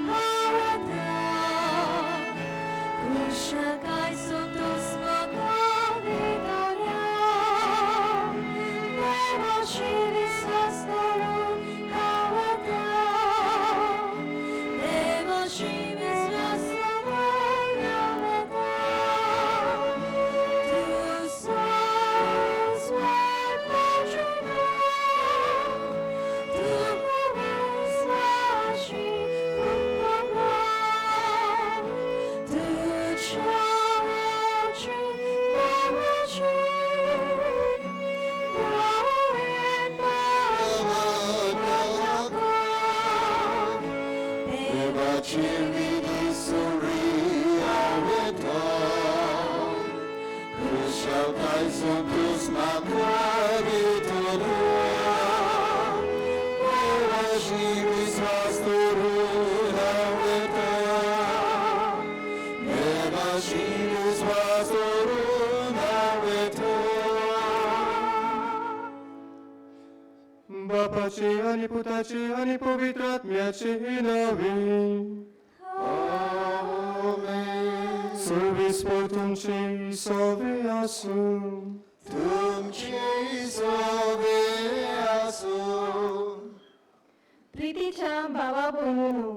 Speaker 12: 하와다 구샤가이 소토스 모가리다냐 내가 지위 사스타루 하와다 내가 지위 사스타루 야메다 Two souls were passionate
Speaker 21: Bapaचे आणि पुताचे आणि पवित्र आत्म्याचे नावे सर्विस्पर तुमचे सवे असो तुमचे सवे असो
Speaker 15: प्रितीच्या भावा भयणीनो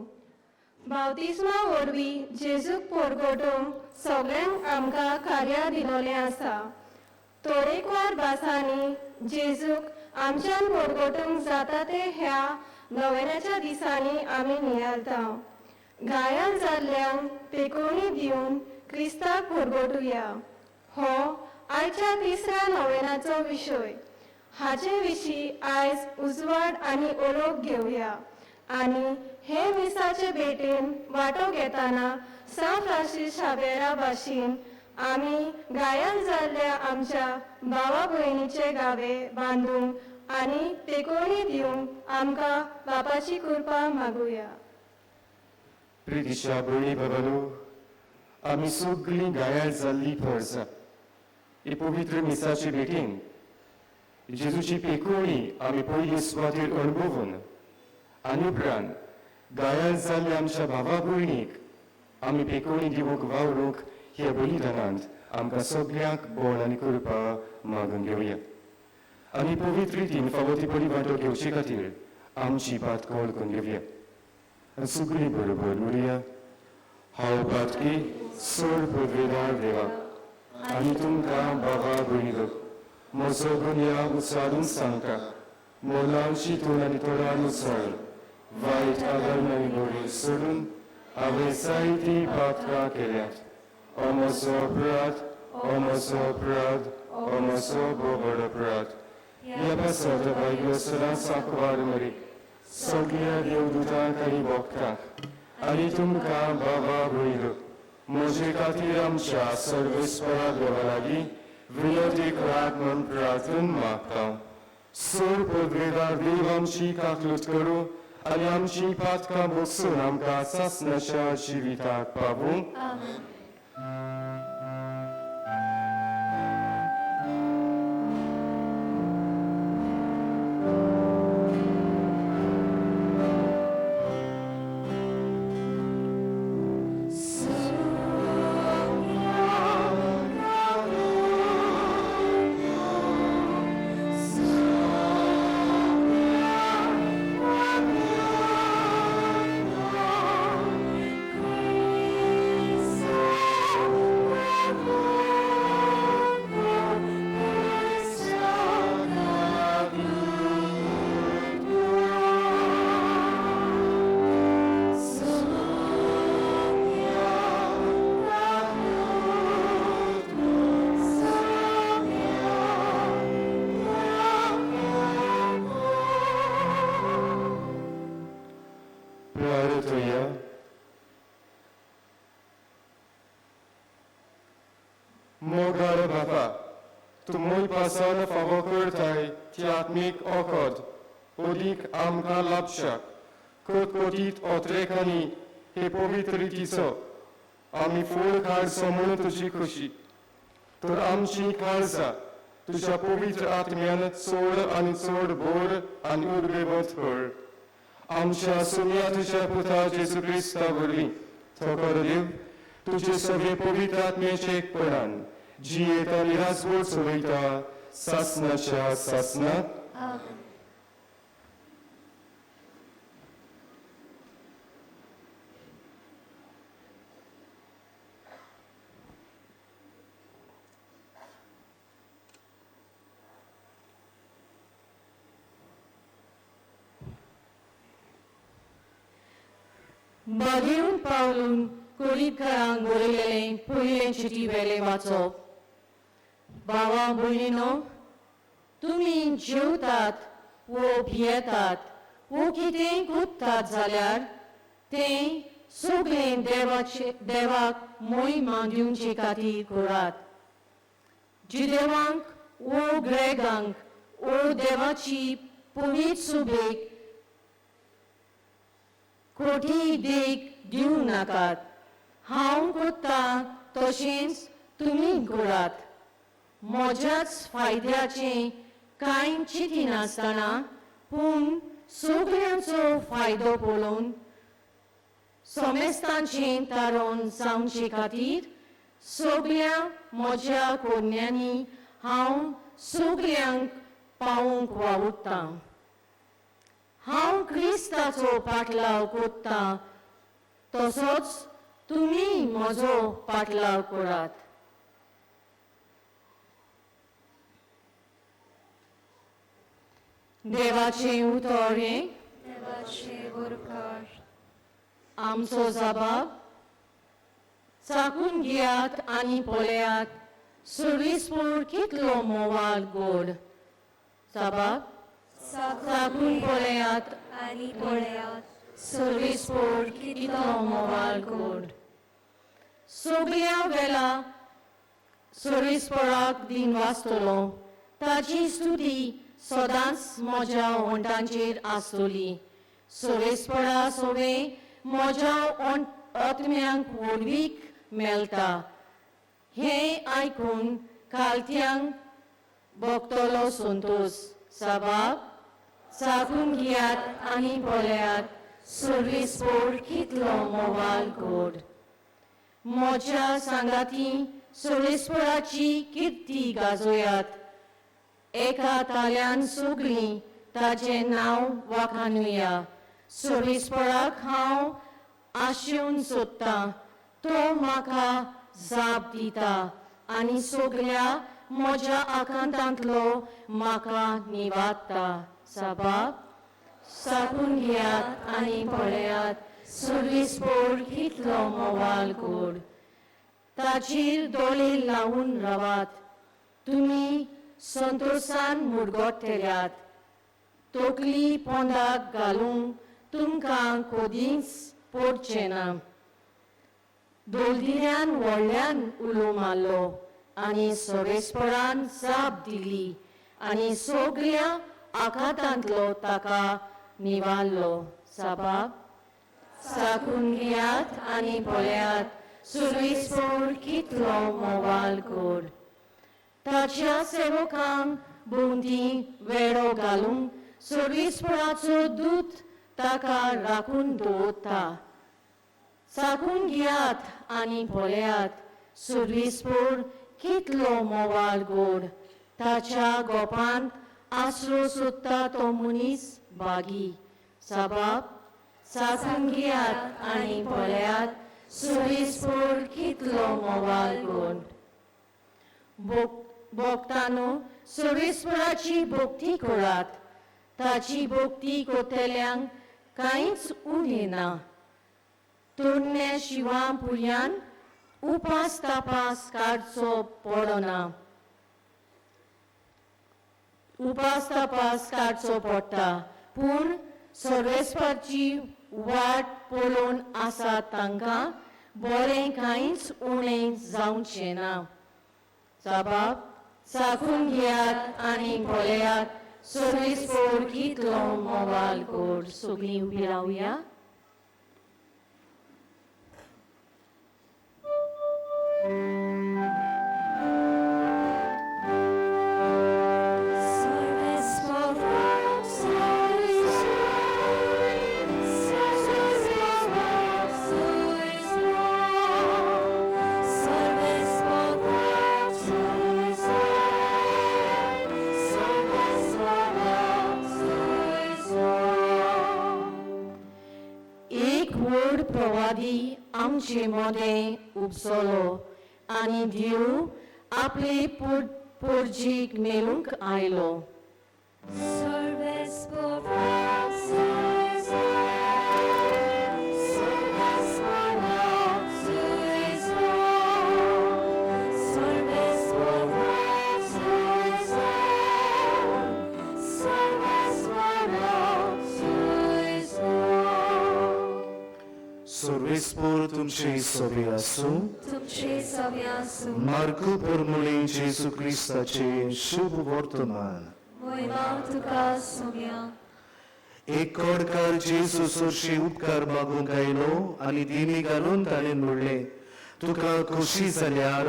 Speaker 15: बावतिस्मा वरवीं जेजूक परगटूंक सगळ्यांक आमकां कार्य दिलोलें आसा तरेकवार भासांनी जेजूक आमच्यान परगटूंक जाता ते ह्या नवेनाच्या दिसांनी आमी नियाळटा घायल जाल्ल्यांक पेकोवणी दिवन क्रिस्ताक परगटुया हो आयच्या तिसऱ्या नवेनाचो विशय हाचे विशीं आयज उजवाड आनी ओळख घेवया आनी हे मिसाचे भेटेन वांटो घेतना सान फ्रांसीस शाबेरा भाशेन आमी घायल जाल्ल्या आमच्या भावा भयणीचे गावे बांदूंक आनी पेकोवणी दिवंक आमकां बापाची कृपा मागुया
Speaker 21: प्रितीच्या भयणी बाबानो आमी सगळीं घायल जाल्लीं फळसां हे पवित्र मिसाचे भेटेन जेजूची पेकोवणी आमी पयली सुवातेर अणभवून आनी उपरांत घायल जाल्ल्या आमच्या भावा भयणीक आमी पेकोवणी दिवंक वावरूंक हे बलिदानांत आमकां सगळ्यांक बोण आनी कृपा मागून घेवया आनी पवित्र रितीन फावो ती बरी वांटो घेवचे खातीर आमची पातकोळ करून घेवया सगळीं बरोबर म्हणया हांव पातकी चड पदवेदार देवाक आनी तुमकां बाबा भयणीक म्हजो गुन्या उचारून सांगता मोलान चिंतून आनी तोडान उचल वायट आदर आनी बरे सोडून हांवें जायतीं पातकां केल्यात O म्हजो अपराध O म्हजो अपराध O म्हजो बोबड अपराध ह्या पासत बायलो सदां सांकवार मरी सगळ्या देवदूतांक आनी भक्तांक आनी तुमकां बाबा भयणीक म्हजे खातीर आमच्या सर्वेस्परा देवा लागीं विनोदी करात म्हूण प्रार्थना मागता सर पदवेदार देव आमची काकलूत करूं आनी आमची पातकां बगसून आमकां सासणाच्या जिविताक पावूंक मोगार बाबा तुमोय पासन फावो करताय ती आत्मीक ओखद ओदीक आमकां लाभशाक कोतकोतीत ओत्रेकांनी हे पवित्र रितीचो आमी फूल काळजो म्हणून तुजी खुशी तर आमची काळजां तुज्या पवित्र आत्म्यान चड आनी चड भर आनी उर्बेवंत कर आमच्या सुन्याच्या पुता जेजू क्रिस्ता वरवीं तो देव तुझे सगळे पवित्र आत्म्याचे एकपणान जियेत आनी राजवट चलयता सासनाच्या सासनात
Speaker 22: बागेऊन पावलून कुडीतकारांक बरयलेलें पयलें चिटी वेलें वाचप. भावा भयणीनो, तुमी जेवतात वो भियेतात वो कितेंय गुंततात जाल्यार तें सगळें देवाक मोहिमा दिवचे खातीर करात. जिदेवांक वो ग्रेगांक वो देवाची पवित्र सुबेक खोटी देख दिवंक नाकात. हांव करता तशेंच तुमी करात. म्हज्याच फायद्याचें कांय चिंतिनासतना पूण सगळ्यांचो फायदो पळोवन समेस्तांचें तारण जावचे खातीर सगळ्या म्हज्या कोन्यांनी हांव सगळ्यांक पावोवंक वावुरतां. हांव क्रिस्ताचो पाटलाव करतां तसोच तुमी म्हजो पाटलाव करात. देवाचें उतर हें आमचो जबाब चाकून घेयात आनी पळयात सर्विसपूर कितलो मोवाल गोड. जबाब चाकून पळयात
Speaker 12: आनी पळयात
Speaker 22: सर्विसपूर कितलो मोवाल गोड. सगळ्या वेळा सर्विसपराक दिन वाचतलो ताची स्तुती सदांच म्हज्या ओंठांचेर आसतली. सर्विसपरा सवे म्हज्या आत्म्यांक वडवीक मेळटा. हें आयकून कालत्यांक भोगतलो संतोश. जबाब चाकून घेयात आनी पळयात सर्विसपूर कितलो मोवाल गोड. म्हज्या सांगाती सर्विसपराची किर्ती गाजोयात. एका ताल्यान सगळीं ताचें नांव वाखाणुया. सर्विसपराक हांव आशेवन सोदतां. तो म्हाका जाप दिता आनी सगळ्या म्हज्या आकांतांतलो म्हाका निवाडटा. जबाब चाकून घेयात आनी पळयात सर्विसपूर कितलो मोवाल गोड. ताचेर दोळे लावून रावात. तुमी संतोशान मुरगोडटल्यात. तकली पोंदाक घालूंक तुमकां कोदींच पडचें ना. दोलदिऱ्यान व्हडल्यान उलो मारलो आनी सर्वेस्परान जाप दिली आनी सगळ्या आघातांतलो ताका निवारलो. जबाब चाकून घेयात आनी पळयात सर्विसपूर कितलो मोवाल गोड. ताच्या सेवकांक भोंवती वेळो घालूंक सर्विसपराचो दूत ताका राखून दवरता. चाकून घेयात आनी पळयात सर्विसपूर कितलो मोवाल गोड. ताच्या गोपांत आसरो सोदता तो मनीस बागी. जबाब चाकून घेयात आनी पळयात सर्विसपूर कितलो मोवाल गोड. भोगतानो सर्विसपराची भोक्ती करात. ताची भोक्ती करतल्यांक कांयच उणें ना. तोरण्या शिवां पुर्यान उपास तापास काडचो पडना. उपास तापास काडचो पडटा पूण सर्वेस्परची वाट पळोवन आसा तांकां बरें कांयच उणें जावचें ना. जबाब चाकून घेयात आनी पळयात सर्विसपूर कितलो मोवाल गोड. सगळीं उबी रावया.
Speaker 12: Service for all, service for
Speaker 13: एक व्हड प्रवादी आमचे मोदें उपसलो आनी देव आपले पोरजीक मेलूंक आयलो.
Speaker 12: Serves por Francis, serves por Francis, serves por Francis, serves por Francis.
Speaker 16: Sorvespor तुमचे सोबे असो.
Speaker 12: तुमचे सव्या असो.
Speaker 16: मार्कू परमुळे जेजू ख्रिस्ताचे शुभ वर्तमान.
Speaker 12: Moima tuka sumya.
Speaker 16: एक कोडकार जेजू सोरशी उपकार मागूंक आयलो आनी दिमी घालून ताणें म्हणलें, तुका खोशी जाल्यार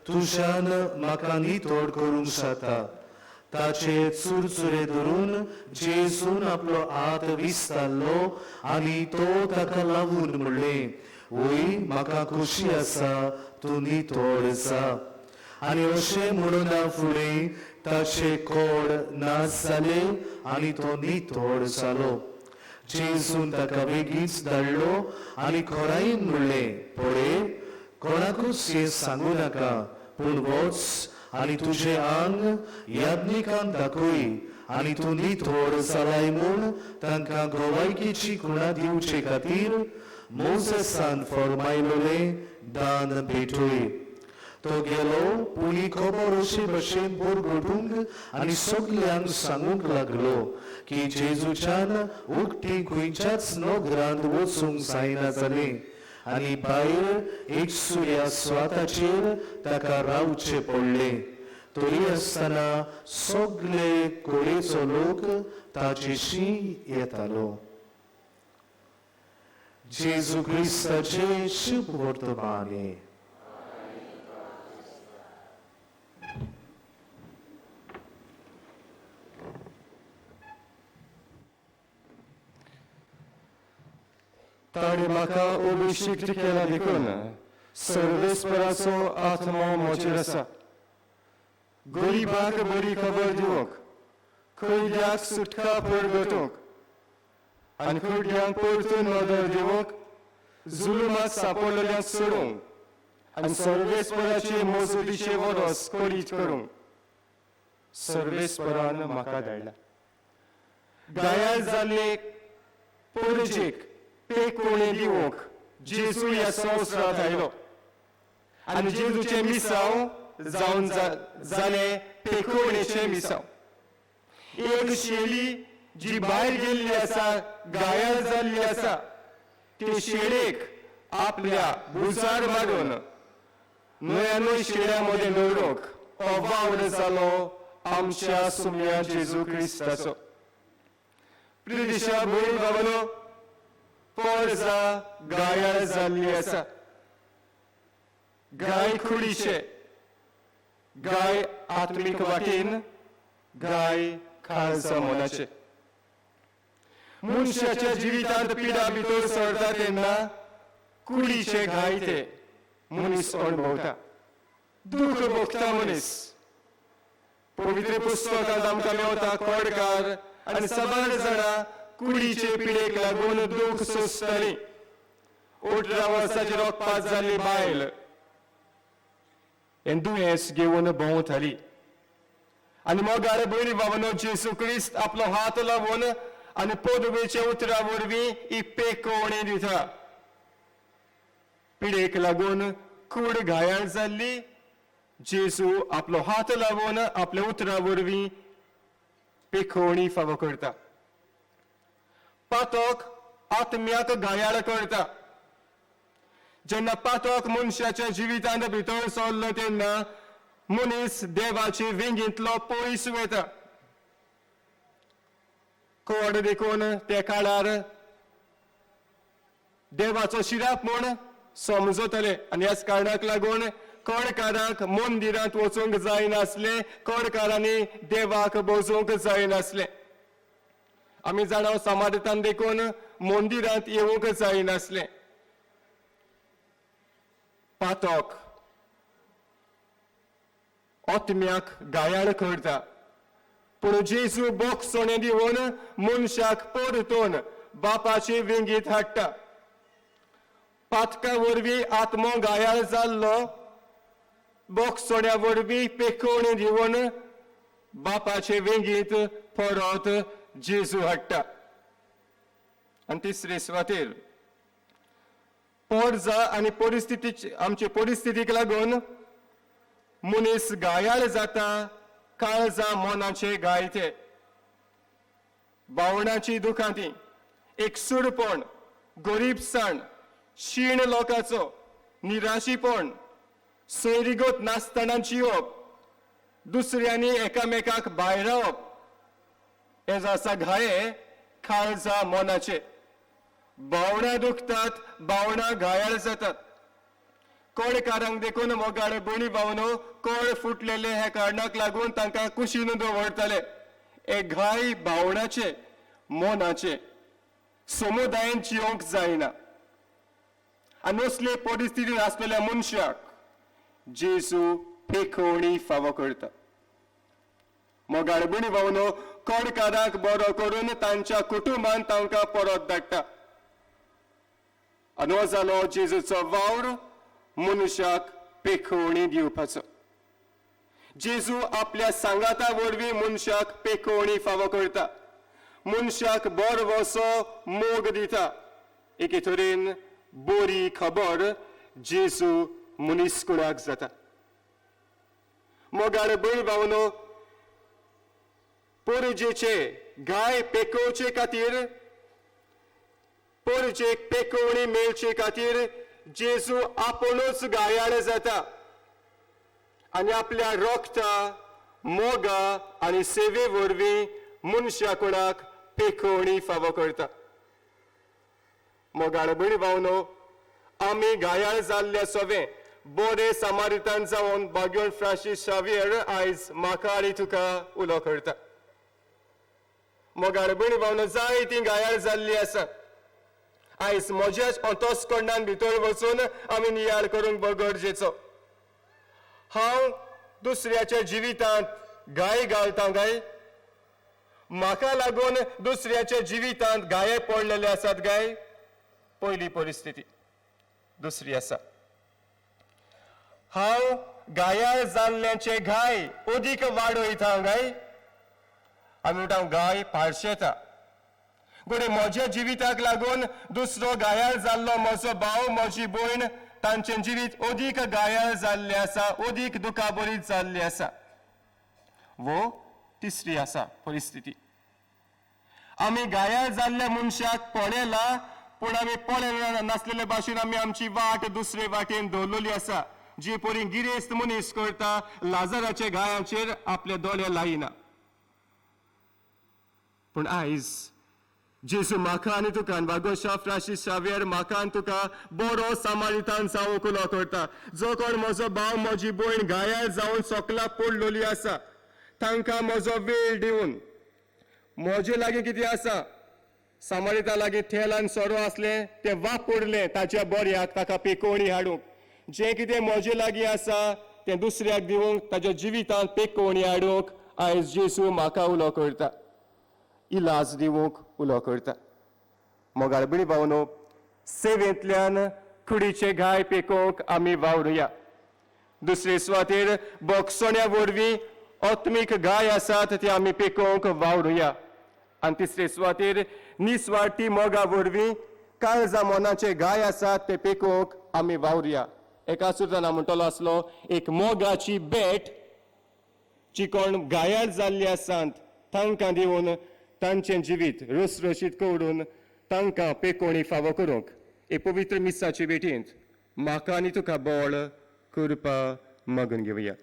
Speaker 16: तुज्यान म्हाका नितोड करूंक जाता. ताचे चुरचुरे धरून जेजून आपलो हात विस्तारलो आनी तो ताका लावून म्हणलें, वय म्हाका खोशी आसा, तूं नितोड जा. आनी अशें म्हणून फुडें ताचे कोड नास जाले आनी तो नितोड जालो. जेजून ताका बेगीच धाडलो आनी खोरायेन म्हणलें, पळय, कोणाकूच हें सांगू नाका, पूण वच आनी तुजें आंग याज्ञिकांक दाखय आनी तूं नितोड जालाय म्हूण तांकां गोवायकेची खुणां दिवचे खातीर मोसेसान फर्मायलोलें दान भेटय. तो गेलो पुली खबर अशे भशेन बोरगोटूंक आनी सगल्यांक सांगूंक लागलो की जेजूच्यान उक्ती खंयच्याच नोगरांत वचूंक जायना जालें आनी भायर एक सुर्या स्वाताचेर ताका रावचे पडले. तरी आसतना सगळे कोडेचो लोक ताचेशी येतालो. जेजू ख्रिस्ताचे शुभ वर्तमान.
Speaker 21: ताणे म्हाका अभिषेक केला देखून सर्वेस्पराचो आत्मो म्हजेर आसा. गरीबाक बरी खबर दिवंक, खयल्याक सुटका परगटूंक आनी खडल्यांक परतून मदर दिवंक, जुलुमांत सांपडलेल्यांक सोडूंक आनी सर्वेस्पराचे मजतीचे वरस करीत करूंक सर्वेस्परान म्हाका धाडला. घायाळ जाल्ले पोरजेक पेकोणे दिवंक जेजू ह्या संवसारांत आयलो आनी जेजूचे मिसांव जावन जाले पेकोणेचे मिसांव. एक शेळी जी भायर गेल्ली आसा, घायाळ जाल्ली आसा, ते शेळेक आपल्या भुजार मारून न्हंय शेळ्या मदें दवरूंक हो वावर जालो आमच्या सुम्या जेजू क्रिस्ताचो. प्रिय दिशा भयण भावनो, पर्जा घायाळ जाल्ली आसा. गाय खुडीचे, गाय आत्मीक वाटेन, गाय खालसा मोलाचे. मनशाच्या जिवितांत पिडा भितर सरता तेन्ना कुडीचे गाय ते मनीस अणभवता, दूख भोगता मनीस. पवित्र पुस्तकांत आमकां मेवता कोडकार आनी सबार जाणां कुडीचे पिडेक लागून दूख सोंसतालीं. 18 वर्साची रोगपात जाल्ली बायल हें दुयेंस घेवन भोंवताली आनी मोगाळ भयणी भावनो, जेजू क्रिस्त आपलो हात लावून आनी पदवेच्या उतरा वरवीं ही पेकोवणी दिता. पिडेक लागून कूड घायाळ जाल्ली, जेजू आपलो हात लावून आपल्या उतरा वरवीं पेकोवणी फावो करता. पातोक आत्म्याक घायाळ करता. जेन्ना पातोक मनशाच्या जिवितांत भितर सरलो तेन्ना मनीस देवाचे विंगींतलो पयस वता. कोड देखून ते काळार देवाचो शिराप म्हूण समजतले आनी ह्याच कारणाक लागून कोडकारांक मंदिरांत वचूंक जायनासलें, कोडकारांनी देवाक बोजूंक जायनासलें. आमी जाणा समाजांत देखून मंदिरांत येवंक जायनासलें. पातोक आत्म्याक घायाळ करता, पूण जेजू बोगसोणें दिवन मनशाक परतून बापाचे विंगीत हाडटा.
Speaker 17: पातका वरवीं आत्मो घायाळ जाल्लो बोगसोड्या वरवीं पेखवणी दिवन बापाचे वेंगीत परत जेजू हाडटा. आनी तिसरे सुवातेर पोरजा आनी आमचे परिस्थितीक लागून मनीस घायाळ जाता, काळजा मोनाचे गायते, भावनाची दुखांती, एकसुरपण, गरीबसाण, शीण लोकांचो, निराशीपण, सोयरिगत नासतना जिवप, दुसऱ्यांनी एकामेकाक भायर रावप, हे जो आसा घाये काळजा मोनाचे. भावना दुखतात, भावना घायाळ जातात. कोणकारांक देखून मोगाळ भयणी भावनो कोण फुटलेले हे कारणाक लागून तांकां कुशीन दवरतले. हे घाय भावनाचे, मोनाचे समुदायान जिवंक जायना. आनी असले परिस्थितीन आसलेल्या मनशाक जेजू पेखवणी फावो करता. मोगाळ भयणी भावनो कोणकारांक बरो करून तांच्या कुटुंबान तांकां परत धाडटा. आनी हो जालो जेजूचो वावर मनशाक पेखवणी दिवपाचो. जेजू आपल्या सांगाता वरवीं मनशाक पेखवणी फावो करता, मनशाक बरवसो मोग दिता. एके तरेन बरी खबर जेजू मनीसकुळाक जाता. मोगाळ भयणी भावनो, पोरजेचे गाय पेकोवचे खातीर, पोरजेक पेखवणी मेळचे खातीर जेजू आपुणूच घायाळ जाता आनी आपल्या रोगता, मोगा आनी सेवे वरवीं मनशा कोणाक पेखवणी फावो करता. मोगाळ भयणी भावनो, आमी घायाळ जाल्ल्या सोवे बरे सामारितान जावन बाग्योन फ्रांसीस शावियर आयज म्हाका आनी तुका उलो करता. मोगाळ भयणी भावनो, जायतीं घायाळ जाल्लीं आसा. आयज म्हज्याच अंतस्करणान भितर वचून आमी नियाळ करूंक गरजेचो. हांव दुसऱ्याच्या जिवितांत घाय घालता काय? म्हाका लागून दुसऱ्याच्या जिवितांत घाये पडलेले आसात काय? पयली परिस्थिती. दुसरी आसा, हांव घायाळ जाल्ल्याचे घाय अदीक वाडयता काय? आमी म्हणटा घाय पाळशेता. घोडे म्हज्या जिविताक लागून दुसरो घायाळ जाल्लो म्हजो भाव, म्हजी भयण, तांचें जिवीत अदीक घायाळ जाल्लें आसा, अदीक दुखाबरीत जाल्लें आसा. वो तिसरी आसा परिस्थिती. आमी घायाळ जाल्ल्या मनशाक पळयला, पूण आमी पळयना नासलेल्या भाशेन आमी आमची वाट दुसरे वाटेन दवरलेली आसा. जी परी गिरेस्त मनीस करता, लाजाराच्या घायांचेर आपले दोळे लायना. पूण आयज जेजू म्हाका आनी तुका, वागोशा फ्रांसीस शावियर, म्हाका आनी तुका बरो सामारितान जावंक उलो करता. जो कोण म्हजो भाव, म्हजी भयण घायाळ जावन सोकला पडलेली आसा, तांकां म्हजो वेळ दिवन, म्हजे लागीं कितें आसा, सामारिता लागीं तेल आनी सोरो आसलें तें वापरलें ताच्या बऱ्याक, ताका पेखवणी हाडूंक. जें कितें म्हजे लागीं आसा तें दुसऱ्याक दिवंक, ताच्या जिवितांत पेखवणी हाडूंक आयज जेजू म्हाका उलो करता, इलाज दिवंक उलो करता. मोगाळ भयणी भावनो, सेवेंतल्यान कुडीचे घाय पेकोवंक आमी वावरुया. दुसरे सुवातेर बोगसोण्या वरवीं आत्मीक घाय आसात ते आमी पेकोवंक वावरुया. आनी तिसरे सुवातेर निस्वार्थी मोगा वरवीं काळजा मोनाचे घाय आसात ते पेकोवंक आमी वावरुया. एका सुर्तान म्हणटलो आसलो, एक मोगाची भेट जी कोण घायाळ जाल्ली आसात तांकां दिवन तांचें जिवीत रसरशीत करून तांकां पेखवणी फावो करूंक हे पवित्र मिसाचे भेटेंत म्हाका आनी तुका बळ कृपा मागून घेवया.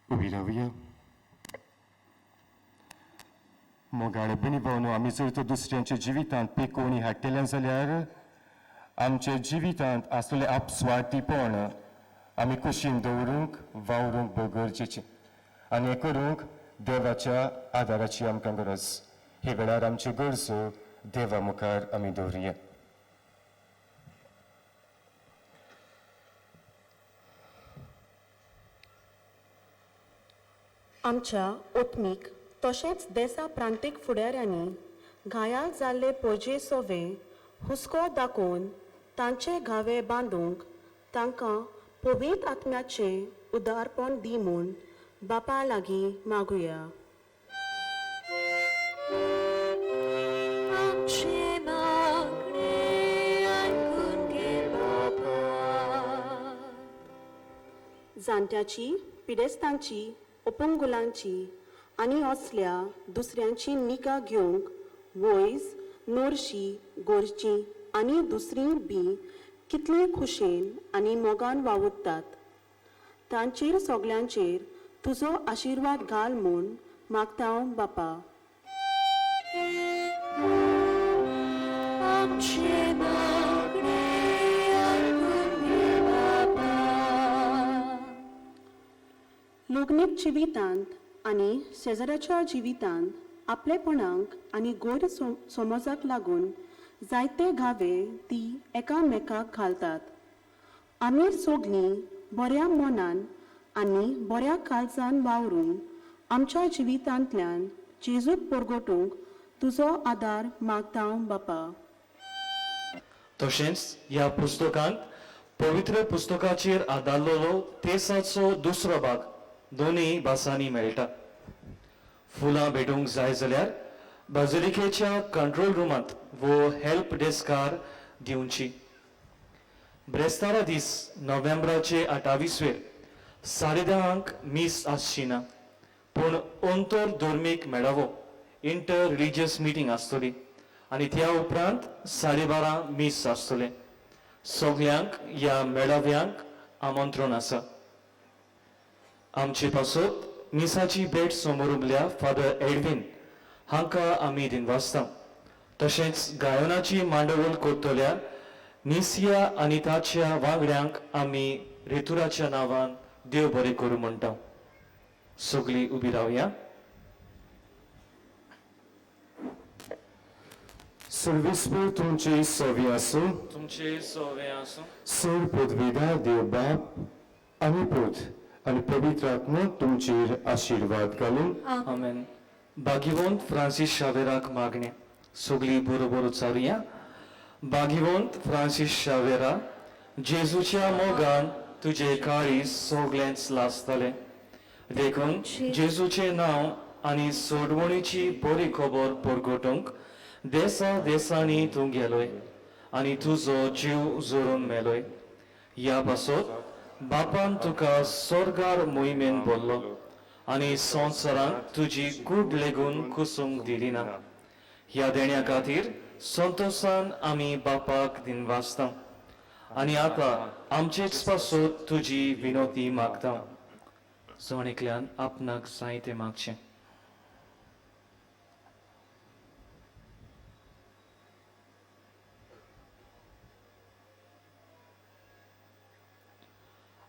Speaker 17: उबी रावया. मोगाळ भयणी भावनो, आमी जर तर दुसऱ्यांच्या जिवितांत पेखवणी हाडटले जाल्यार आमच्या जिवितांत आसलेले आपस्वार्थीपण आमी कुशीन दवरूंक वावरूंक गरजेचें. आनी हें करूंक
Speaker 19: देवाच्या आदाराची आमकां गरज. हे वेळार आमच्यो गरजो देवा मुखार आमी दवरुया.
Speaker 20: आमच्या ओतमीक तशेंच देसा प्रांतीक फुडाऱ्यांनी घायाळ जाल्ले पोरजे सोवे हुस्को दाखोवन तांचे घावे बांदूंक तांकां पवित्र आत्म्याचें उदारपण दी म्हूण बापा लागीं मागुया.
Speaker 12: आमचे मागणे आयकून घे बाबा.
Speaker 20: जाणट्याची, पिडेस्तांची, अपंगुलांची आनी असल्या दुसऱ्यांची निगा घेवंक वयस, नोरशी, गोरची आनी दुसरीं बी कितली खुशेन आनी मोगान वावुरतात. तांचेर सगल्यांचेर तुजो आशिर्वाद घाल म्हूण मागता हांव बापा.
Speaker 12: आमचे मागणे आयकून घे बाबा.
Speaker 20: लग्नीक जिवितांत आनी शेजाऱ्याच्या जिवितांत आपलेपणाक आनी गोड समजाक लागून जायते घावे ती एकामेकाक घालतात. आमी सगळीं बऱ्या मनान आनी बऱ्या काळजान वावरून आमच्या जिवितांतल्यान जेजूक परगटूंक तुजो आदार मागता हांव बापा.
Speaker 8: तशेंच ह्या पुस्तकांत पवित्र पुस्तकाचेर आदारलेलो तेसाचो दुसरो भाग दोनूय भासांनी मेळटा. फुलां भेटूंक जाय जाल्यार बाजिलिकेच्या कंट्रोल रुमांत वो हेल्प डेस्कार दिवची. ब्रेस्तारा दीस नोव्हेंबराचे 28वेर 10:30 मीस आसची ना, पूण अंतर धर्मीक मेळावो इंटर रिलिजियस मिटींग आसतली आनी त्या उपरांत 12:30 मीस आसतले. सगल्यांक ह्या मेळाव्यांक आमंत्रण आसा. आमचे पासत मिसाची भेट समोर उबल्या फादर एडविन हांकां आमी दिनवासता. तशेंच गायनाची मांडवल करतल्या निसिया आनी ताच्या वांगड्यांक आमी रितुराच्या नांवान देव बरें करूं म्हणटा. सगळीं उबी रावया.
Speaker 19: सर्विस्पर तुमचे सवे आसूं.
Speaker 8: तुमचे सवे आसूं.
Speaker 19: सर पदवीदार देव बाप आनी पूत आनी पवित्र आत्मा तुमचेर आशिर्वाद घालून.
Speaker 8: आमेन. भाग्यवंत फ्रांसीस शावेराक मागणे. सगळीं बरोबर उच्चारुया. भाग्यवंत फ्रांसीस शावेरा, जेजूच्या मोगान तुजे काळीज सगळ्यांच लासतले. देखून जेजूचे नांव आनी सोडवणीची बरी खबर परगटूंक देसा देसांनी तूं गेलोय आनी तुजो जीव जोरून मेलोय. ह्या पासत बापान तुका स्वर्गार मोहिमेन बोल्लो आनी संवसारांत तुजी कूड लेगून कुसूंक दिली ना. ह्या देण्या खातीर संतोशान आमी बापाक दिनवासता आनी आतां आमचेच पासत तुजी विनोती मागता. सोणेकल्यान आपणाक जाय तें मागचें.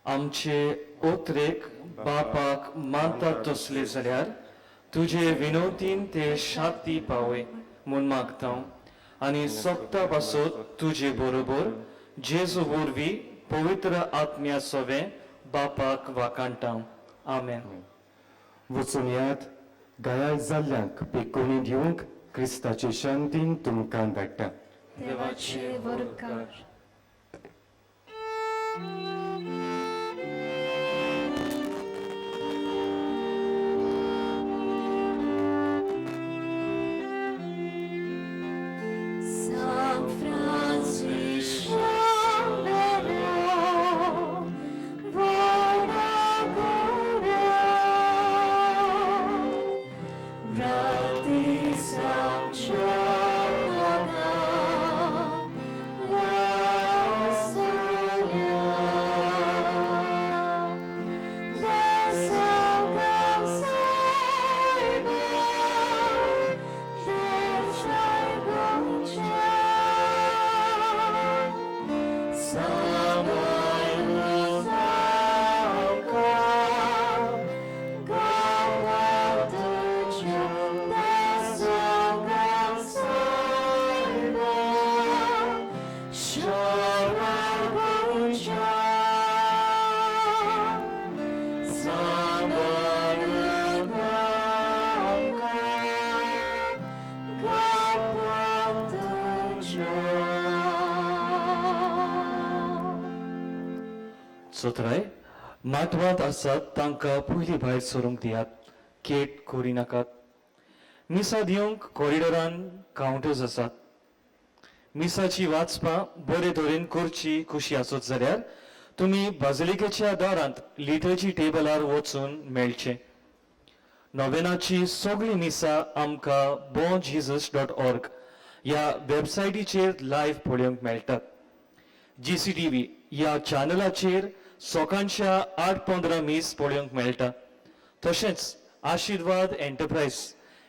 Speaker 8: आमचे ओत्रेक बापाक मानतात तसले जाल्यार तुजे विनोतीन ते शांती पावय म्हूण मागता आनी सप्ता पासत तुजे बरोबर जेजू वरवीं पवित्र आत्म्या सवें बापाक वाकाणटा. आमेन.
Speaker 19: वचून यात घायाळ जाल्ल्यांक पेकोनी दिवंक क्रिस्ताचे शांतीन तुमकां धाडटा.
Speaker 12: देवाचे वरकार. San Francisco Go out
Speaker 8: चौथराय माटवांत आसात तांकां पयलीं भायर सरूंक दियात. केट करी नाकात. मिसा दिवंक कॉरिडॉरान कावंटर्स आसात. मिसाची वाचपां बरे तरेन करची कुशी आसत जाल्यार तुमी बाजलिकेच्या दारांत लिटरची टेबलार वचून मेळचे. नोवेनाची सगळी मिसा आमकां bonjesus.org ह्या वेबसायटीचेर लायव्ह पळोवंक मेळटात. GCTV ह्या चॅनलाचेर सकाळच्या 8:15 मीस पळोवंक मेळटा. तशेंच आशीर्वाद एंटरप्राइज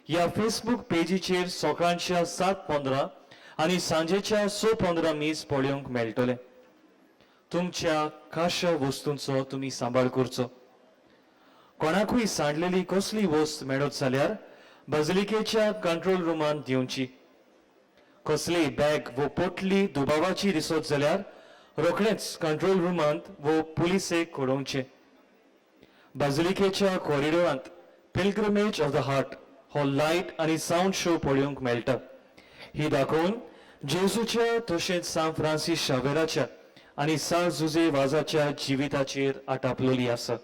Speaker 8: ह्या फेसबूक पेजीचेर सकाळच्या 7:15 आनी सांजेच्या 6:15 मीस पळोवंक मेळटले. तुमच्या खाशा वस्तूंचो तुमी सांबाळ करचो. कोणाकूय सांडलेली कसली वस्त मेळत जाल्यार बाजलिकेच्या कंट्रोल रुमान दिवची. कसलीय बॅग वो पोटली दुबावाची दिसत जाल्यार रोखडेंच कंट्रोल रुमांत वो पुलिसेक कळोवचें. बाजलिकेच्या कॉरिडॉरांत पिलग्रिमेज ऑफ द हार्ट हो लायट आनी साऊंड शो पळोवंक मेळटा. ही दाखोवन जेजूच्या तशेंच सान फ्रांसीस शावेराच्या आनी सान जुजे वाजाच्या जिविताचेर आटापलेली आसा.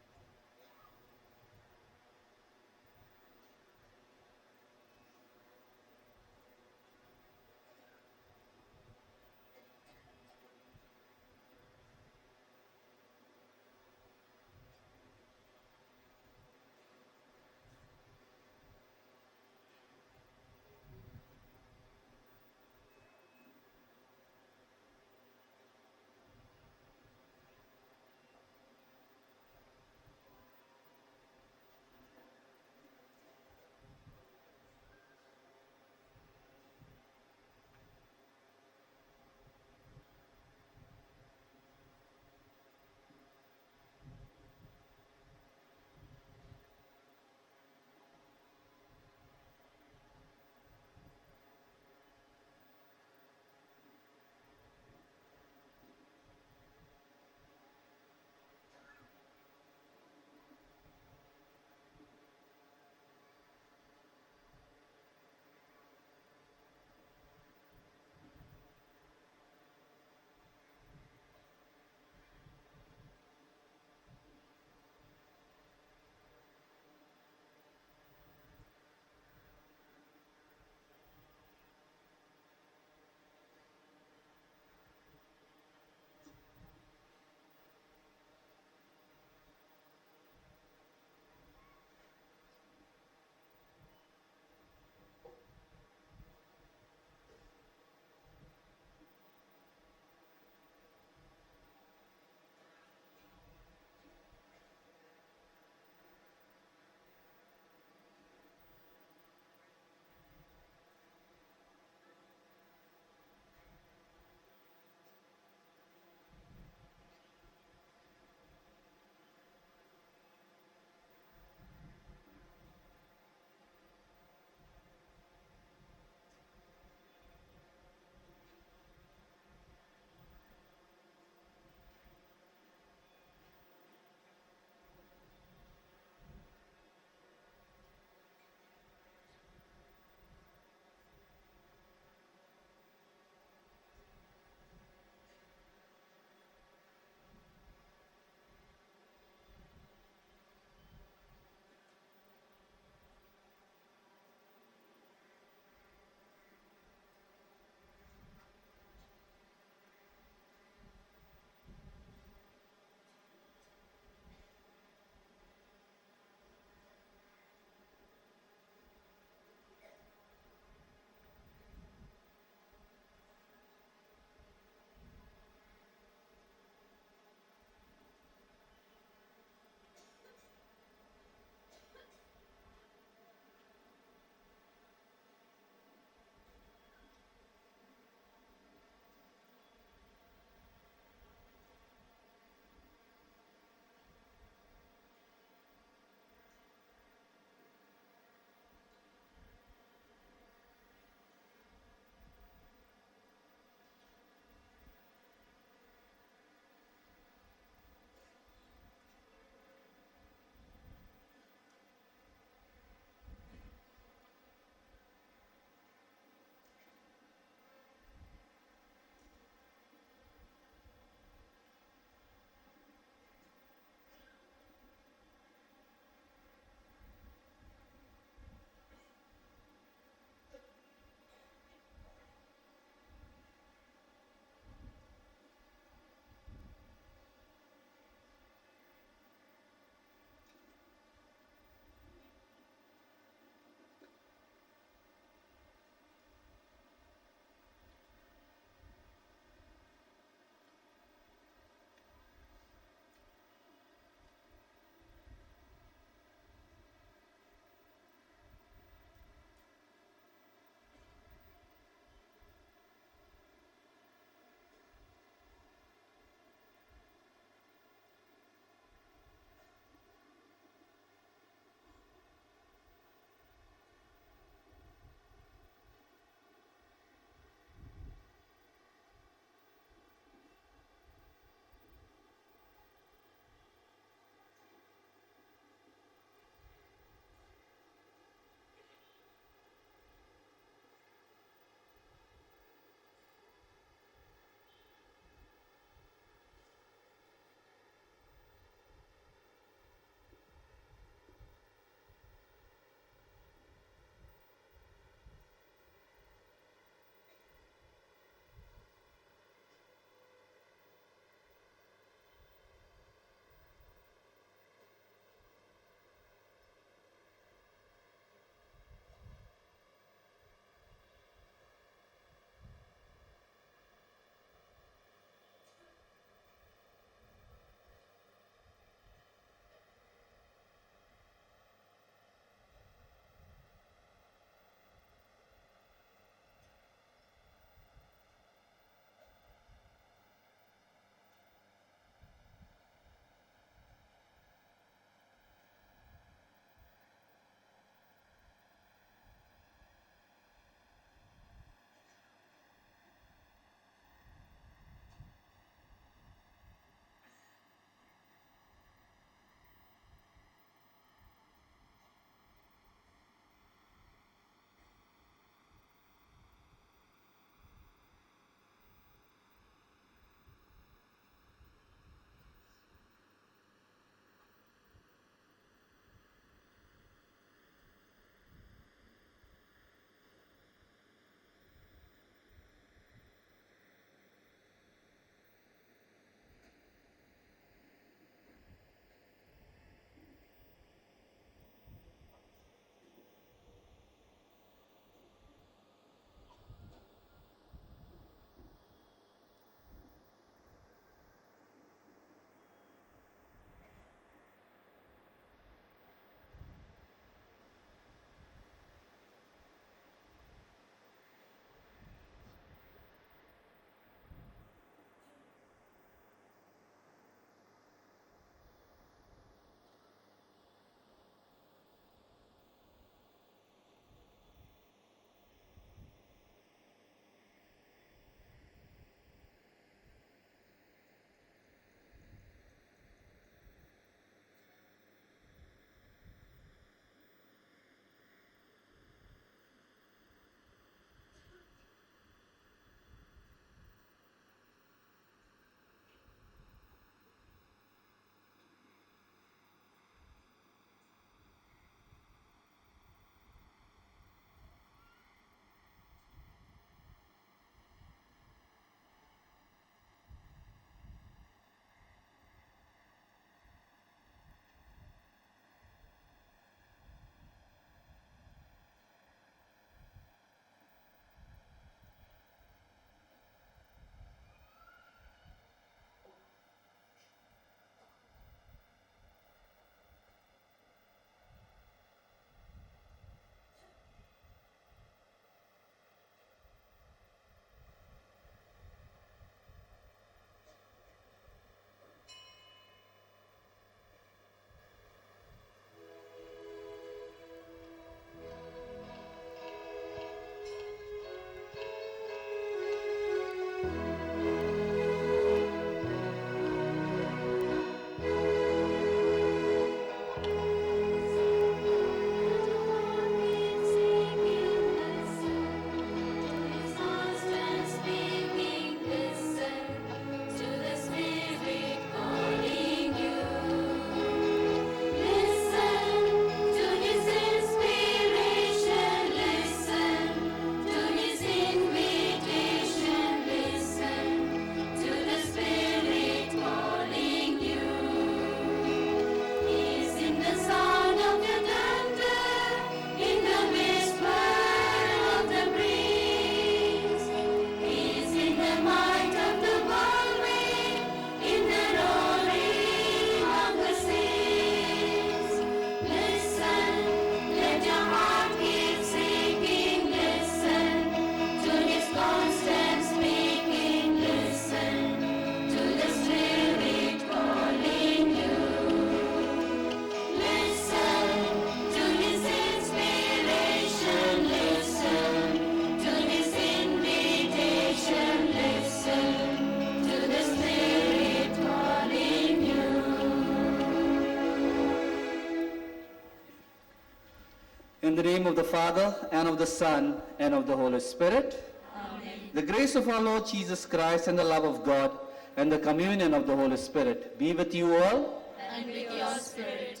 Speaker 6: In the name of the Father, and of the Son, and of the Holy Spirit.
Speaker 12: Amen.
Speaker 6: The grace of our Lord Jesus Christ and the love of God and the communion of the Holy Spirit be with you all.
Speaker 12: And with your spirit.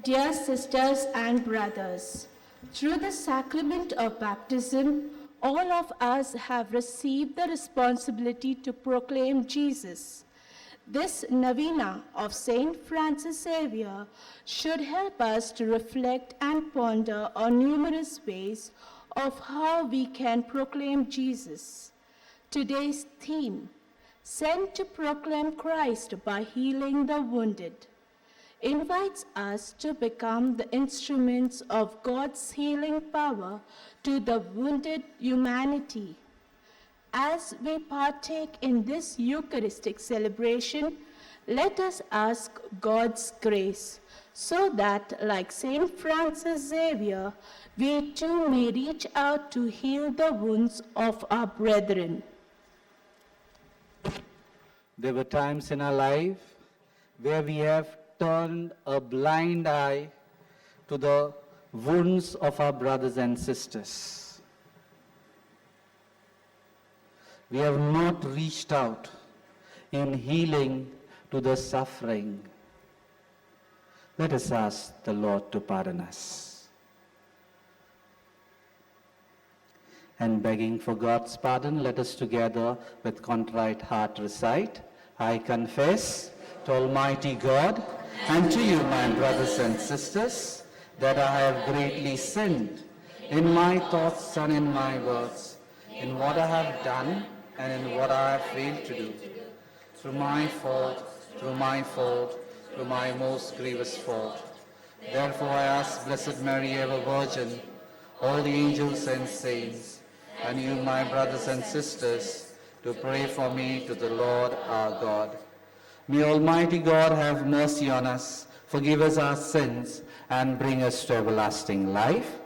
Speaker 18: Dear sisters and brothers, through the sacrament of baptism, all of us have received the responsibility to proclaim Jesus. This novena of Saint Francis Xavier should help us to reflect and ponder on numerous ways of how we can proclaim Jesus. Today's theme, Sent to Proclaim Christ by Healing the Wounded, invites us to become the instruments of God's healing power to the wounded humanity. As we partake in this Eucharistic celebration, let us ask God's grace so that, like Saint Francis Xavier, we too may reach out to heal the wounds of our brethren.
Speaker 6: There were times in our life where we have turned a blind eye to the wounds of our brothers and sisters. We have not reached out in healing to the suffering. Let us ask the Lord to pardon us. And begging for God's pardon, let us together with contrite heart recite, I confess to Almighty God and to you, my brothers and sisters, that I have greatly sinned in my thoughts and in my words, in what I have done and in what I have failed to do. Through my fault, through my most grievous fault. Therefore I ask Blessed Mary, ever Virgin, all the angels and saints, and you, my brothers and sisters, to pray for me to the Lord our God. May Almighty God have mercy on us, forgive us our sins, and bring us to everlasting life.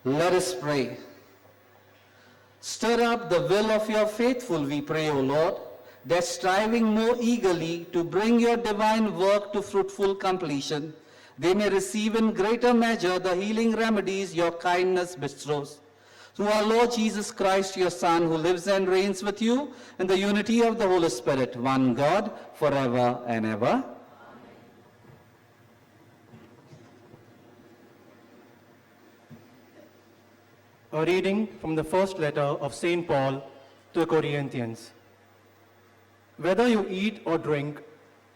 Speaker 6: Let us pray. Stir up the will of your faithful, we pray, O Lord, that striving more eagerly to bring your divine work to fruitful completion, they may receive in greater measure the healing remedies your kindness bestows. Through our Lord Jesus Christ, your Son, who lives and reigns with you in the unity of the Holy Spirit, one God, forever and ever.
Speaker 23: A reading from the first letter of St. Paul to the Corinthians. Whether you eat or drink,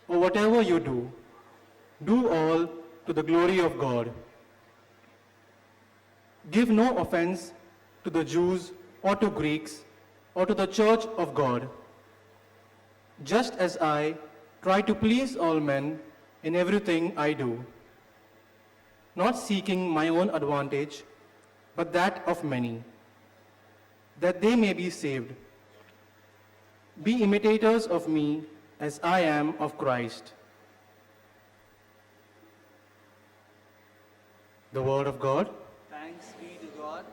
Speaker 23: or whatever you do all to the glory of God. Give no offense to the Jews or to Greeks or to the church of God, just as I try to please all men in everything I do, not seeking my own advantage, but that of many, that they may be saved. Be imitators of me as I am of Christ. The word of God.
Speaker 6: Thanks be to God.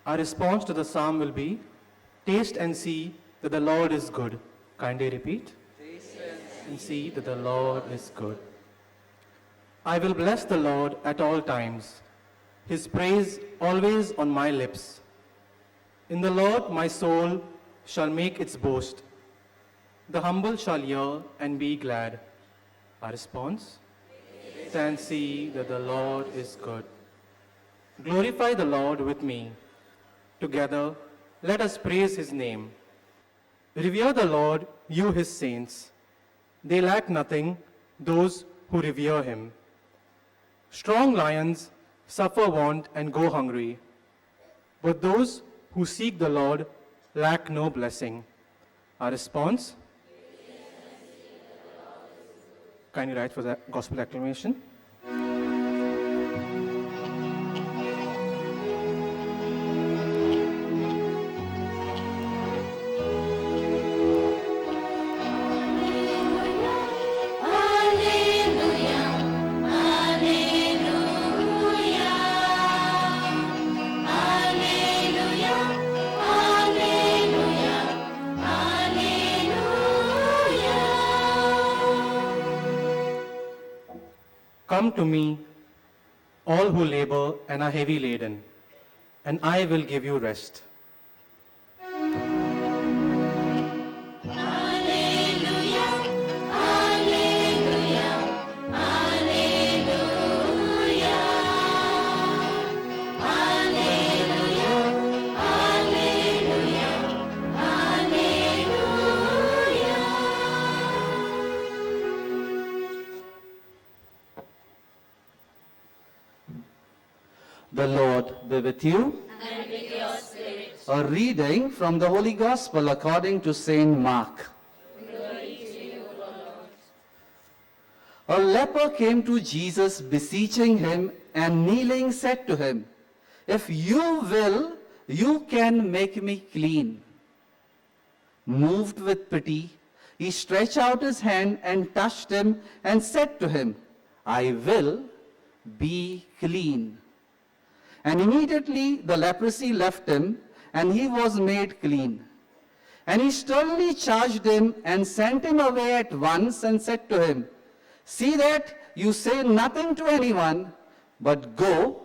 Speaker 23: Our response to the psalm will be, taste and see that the Lord is good. Kindly repeat. Taste and see that the Lord is good. I will bless the Lord at all times, his praise always on my lips. In the Lord my soul shall make its boast. The humble shall hear and be glad. Our response? Taste and see that the Lord is good. Glorify the Lord with me. Together, let us praise his name. Revere the Lord, you his saints. They lack nothing, those who revere him. Strong lions suffer want and go hungry, but those who seek the Lord lack no blessing. Our response? Kindly rise for the gospel acclamation. Come to me, all who labor and are heavy laden, and I will give you rest.
Speaker 6: The Lord be with you.
Speaker 12: And with your spirit.
Speaker 6: A reading from the Holy Gospel according to Saint Mark.
Speaker 12: Glory to you, O Lord.
Speaker 6: A leper came to Jesus, beseeching him, and kneeling said to him, "If you will, you can make me clean." Moved with pity, he stretched out his hand and touched him and said to him, "I will be clean." And immediately the leprosy left him, and he was made clean. And he sternly charged him and sent him away at once and said to him, "See that you say nothing to anyone, but go,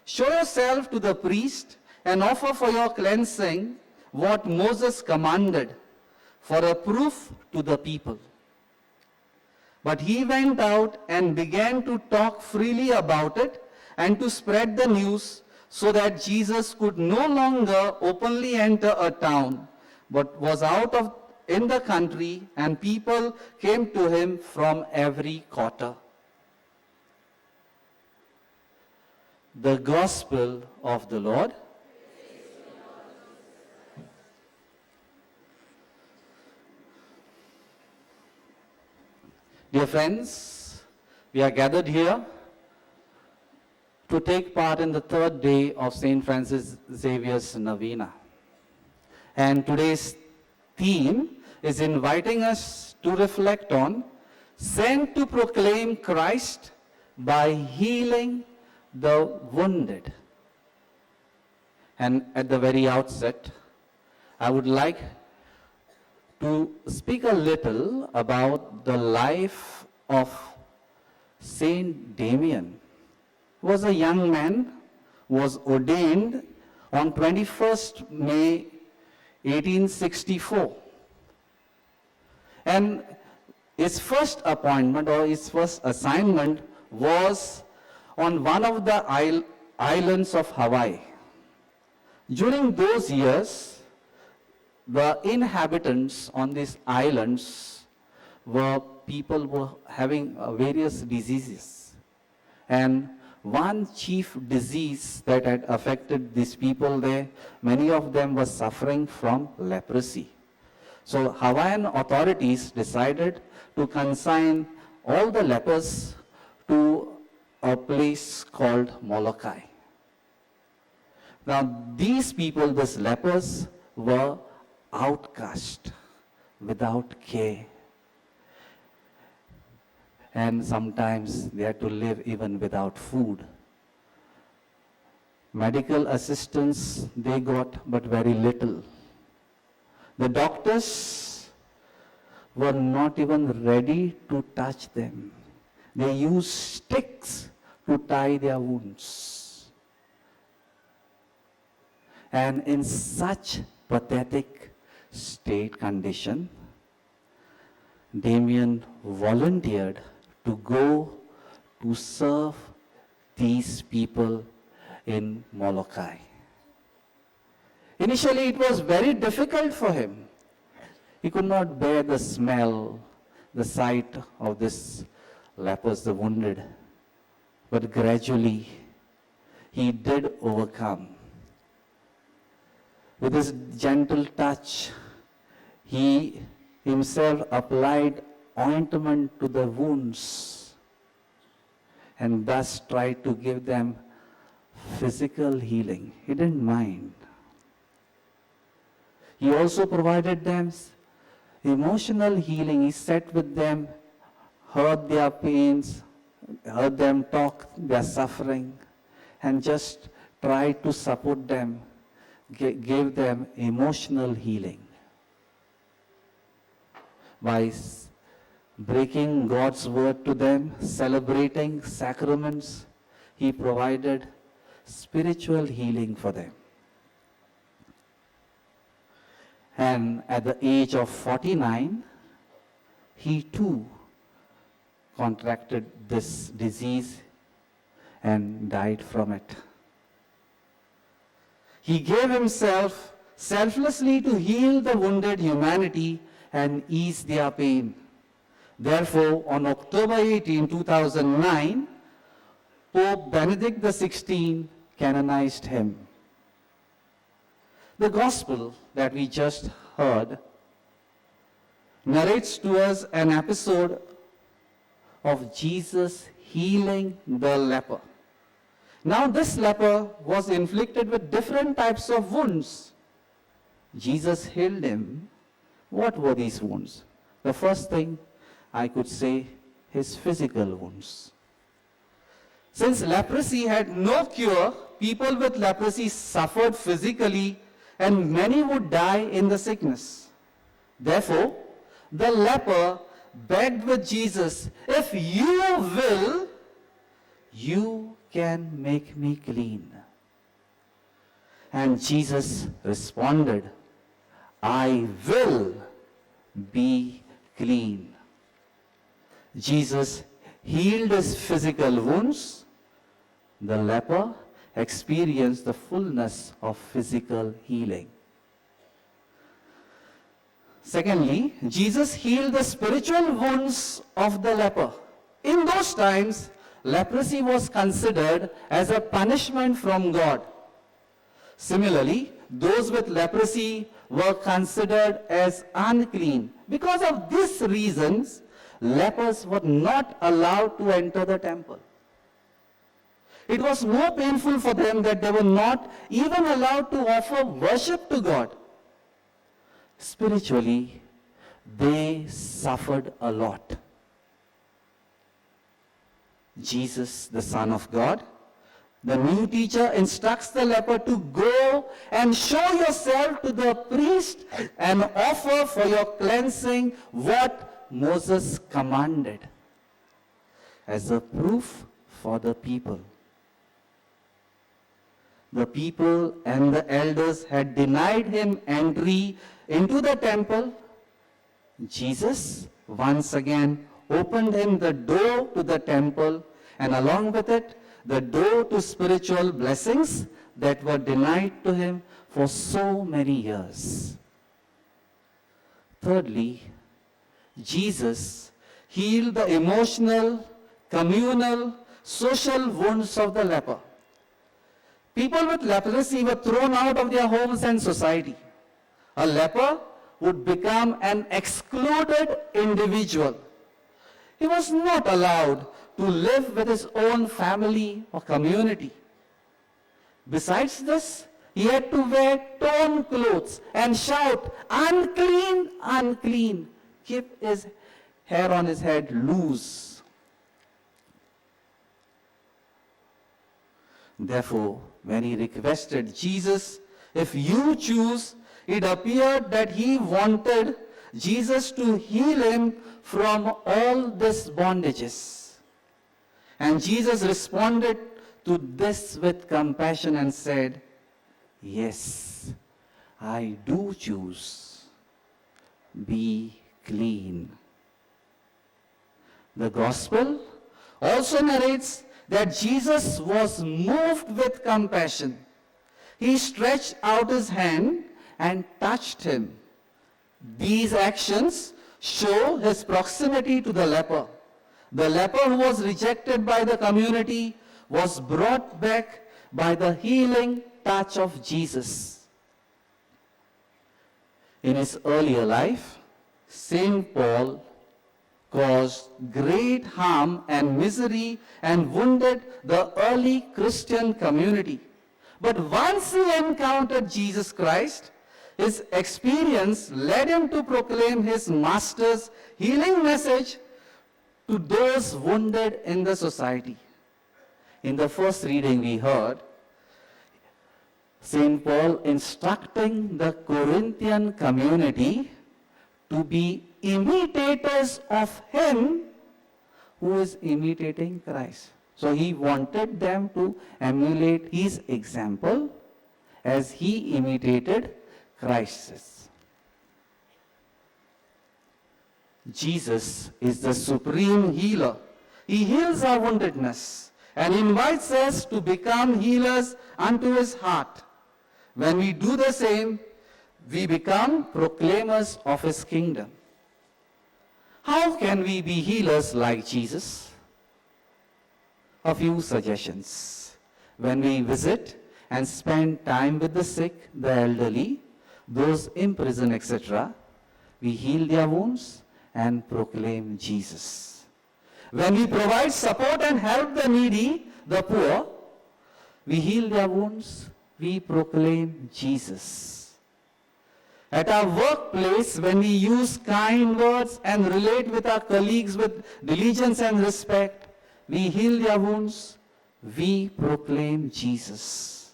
Speaker 6: show yourself to the priest, and offer for your cleansing what Moses commanded, for a proof to the people." But he went out and began to talk freely about it and to spread the news, so that Jesus could no longer openly enter a town, but was out in the country, and people came to him from every quarter. The Gospel of the Lord. Dear friends, we are gathered here to take part in the third day of St. Francis Xavier's Novena. And today's theme is inviting us to reflect on sent to proclaim Christ by healing the wounded. And at the very outset, I would like to speak a little about the life of Saint Damien. Was a young man, was ordained on 21st May 1864. And his first appointment or his first assignment was on one of the islands of Hawaii. During those years, the inhabitants on these islands people were having various diseases. And one chief disease that had affected these people there, many of them were suffering from leprosy. So Hawaiian authorities decided to consign all the lepers to a place called Molokai. Now these people, these lepers, were outcast, without care. And sometimes they had to live even without food. Medical assistance they got, but very little. The doctors were not even ready to touch them. They used sticks to tie their wounds. And in such pathetic state condition, Damien volunteered to go to serve these people in Molokai. Initially, it was very difficult for him. He could not bear the smell, the sight of this lepers, the wounded. But gradually, he did overcome. With his gentle touch, he himself applied ointment to the wounds and thus tried to give them physical healing. He didn't mind. He also provided them emotional healing. He sat with them, heard their pains, heard them talk their suffering, and just tried to support them, gave them emotional healing. By breaking God's word to them, celebrating sacraments, he provided spiritual healing for them. And at the age of 49, he too contracted this disease and died from it. He gave himself selflessly to heal the wounded humanity and ease their pain. Therefore, on October 18, 2009, Pope Benedict XVI canonized him. The gospel that we just heard narrates to us an episode of Jesus healing the leper. Now this leper was inflicted with different types of wounds. Jesus healed him. What were these wounds? The first thing I could say, his physical wounds. Since leprosy had no cure, people with leprosy suffered physically and many would die in the sickness. Therefore, the leper begged with Jesus, "If you will, you can make me clean." And Jesus responded, "I will be clean." Jesus healed his physical wounds. The leper experienced the fullness of physical healing. Secondly, Jesus healed the spiritual wounds of the leper. In those times, leprosy was considered as a punishment from God. Similarly, those with leprosy were considered as unclean. Because of these reasons, lepers were not allowed to enter the temple. It was more painful for them that they were not even allowed to offer worship to God. Spiritually, they suffered a lot. Jesus, the Son of God, the new teacher, instructs the leper to go and show yourself to the priest and offer for your cleansing what Moses commanded as a proof for the people. The people and the elders had denied him entry into the temple. Jesus once again opened him the door to the temple, and along with it, the door to spiritual blessings that were denied to him for so many years. Thirdly, Jesus healed the emotional, communal, social wounds of the leper. People with leprosy were thrown out of their homes and society. A leper would become an excluded individual. He was not allowed to live with his own family or community. Besides this, he had to wear torn clothes and shout, "Unclean, unclean." Keep his hair on his head loose. Therefore, when he requested Jesus, if you choose, it appeared that he wanted Jesus to heal him from all these bondages. And Jesus responded to this with compassion and said, yes, I do choose. Be clean. The gospel also narrates that Jesus was moved with compassion. He stretched out his hand and touched him. These actions show his proximity to the leper. The leper who was rejected by the community was brought back by the healing touch of Jesus. In his earlier life, St. Paul caused great harm and misery and wounded the early Christian community. But once he encountered Jesus Christ, his experience led him to proclaim his master's healing message to those wounded in the society. In the first reading we heard, St. Paul instructing the Corinthian community to be imitators of him who is imitating Christ. So he wanted them to emulate his example as he imitated Christ's. Jesus is the supreme healer. He heals our woundedness and invites us to become healers unto his heart. When we do the same, we become proclaimers of his kingdom. How can we be healers like Jesus? A few suggestions. When we visit and spend time with the sick, the elderly, those in prison, etc., we heal their wounds and proclaim Jesus. When we provide support and help the needy, the poor, we heal their wounds, we proclaim Jesus. At our workplace, when we use kind words and relate with our colleagues with diligence and respect, we heal their wounds, we proclaim Jesus.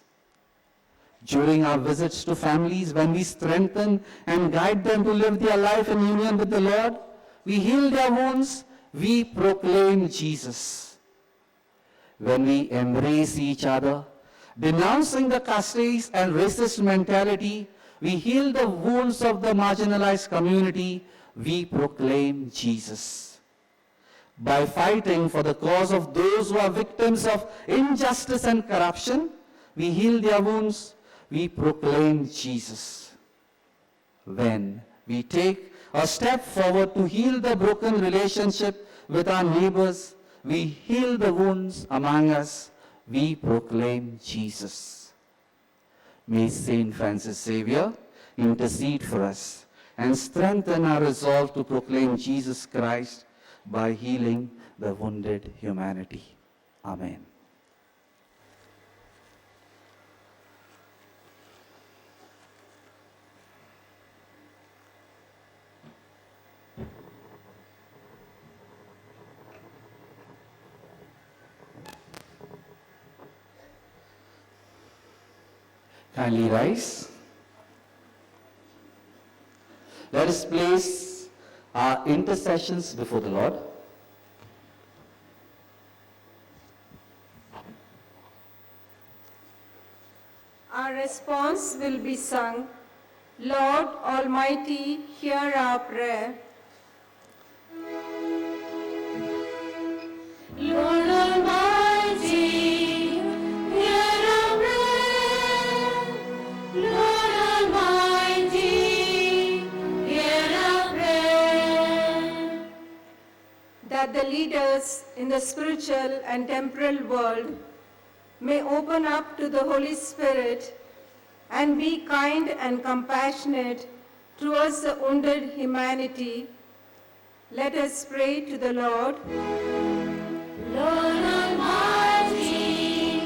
Speaker 6: During our visits to families, when we strengthen and guide them to live their life in union with the Lord, we heal their wounds, we proclaim Jesus. When we embrace each other, denouncing the caste and racist mentality, we heal the wounds of the marginalized community, we proclaim Jesus. By fighting for the cause of those who are victims of injustice and corruption, we heal their wounds, we proclaim Jesus. When we take a step forward to heal the broken relationship with our neighbors, we heal the wounds among us, we proclaim Jesus. May Saint Francis Xavier intercede for us and strengthen our resolve to proclaim Jesus Christ by healing the wounded humanity. Amen. Kindly rise. Let us place our intercessions before the Lord.
Speaker 15: Our response will be sung, Lord Almighty, hear our prayer.
Speaker 12: Lord Almighty, hear our prayer. Lord Almighty, hear our prayer.
Speaker 15: That the leaders in the spiritual and temporal world may open up to the Holy Spirit and be kind and compassionate towards the wounded humanity, let us pray to the Lord.
Speaker 12: Lord Almighty,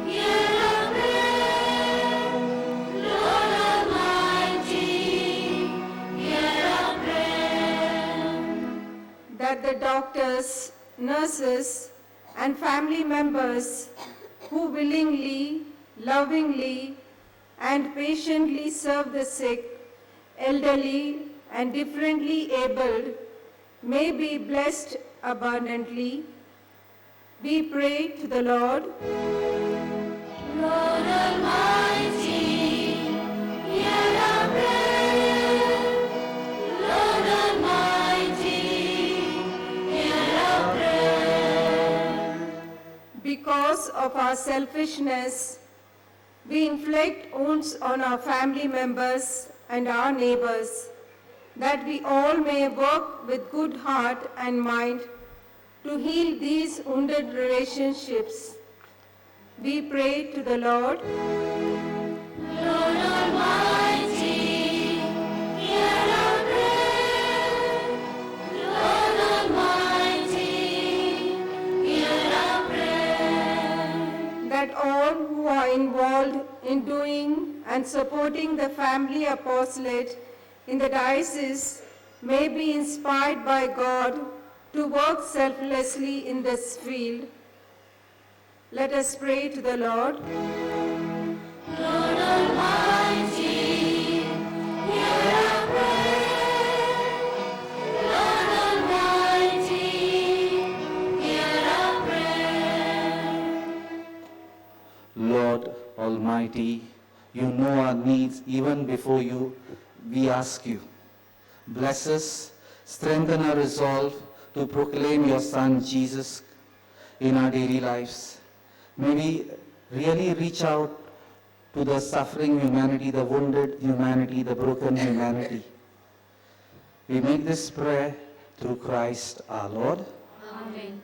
Speaker 12: hear our prayer. Lord Almighty, hear our prayer.
Speaker 15: That the doctors, nurses, and family members who willingly, lovingly, and patiently serve the sick, elderly, and differently abled, may be blessed abundantly. We pray to the Lord.
Speaker 12: Lord Almighty, hear our prayer. Lord Almighty, hear our prayer.
Speaker 15: Because of our selfishness, we inflict wounds on our family members and our neighbors, that we all may work with good heart and mind to heal these wounded relationships. We pray to the Lord.
Speaker 12: Lord Almighty, hear our prayer. Lord Almighty, hear our prayer.
Speaker 15: That all who are involved in doing and supporting the family apostolate in the diocese may be inspired by God to work selflessly in this field. Let us pray to the Lord.
Speaker 12: Lord Almighty, hear our prayer. Lord Almighty, hear our prayer.
Speaker 6: Lord Almighty, you know our needs even before we ask you. Bless us, strengthen our resolve to proclaim your Son Jesus in our daily lives. May we really reach out to the suffering humanity, the wounded humanity, the broken humanity. We make this prayer through Christ our Lord.
Speaker 12: Amen.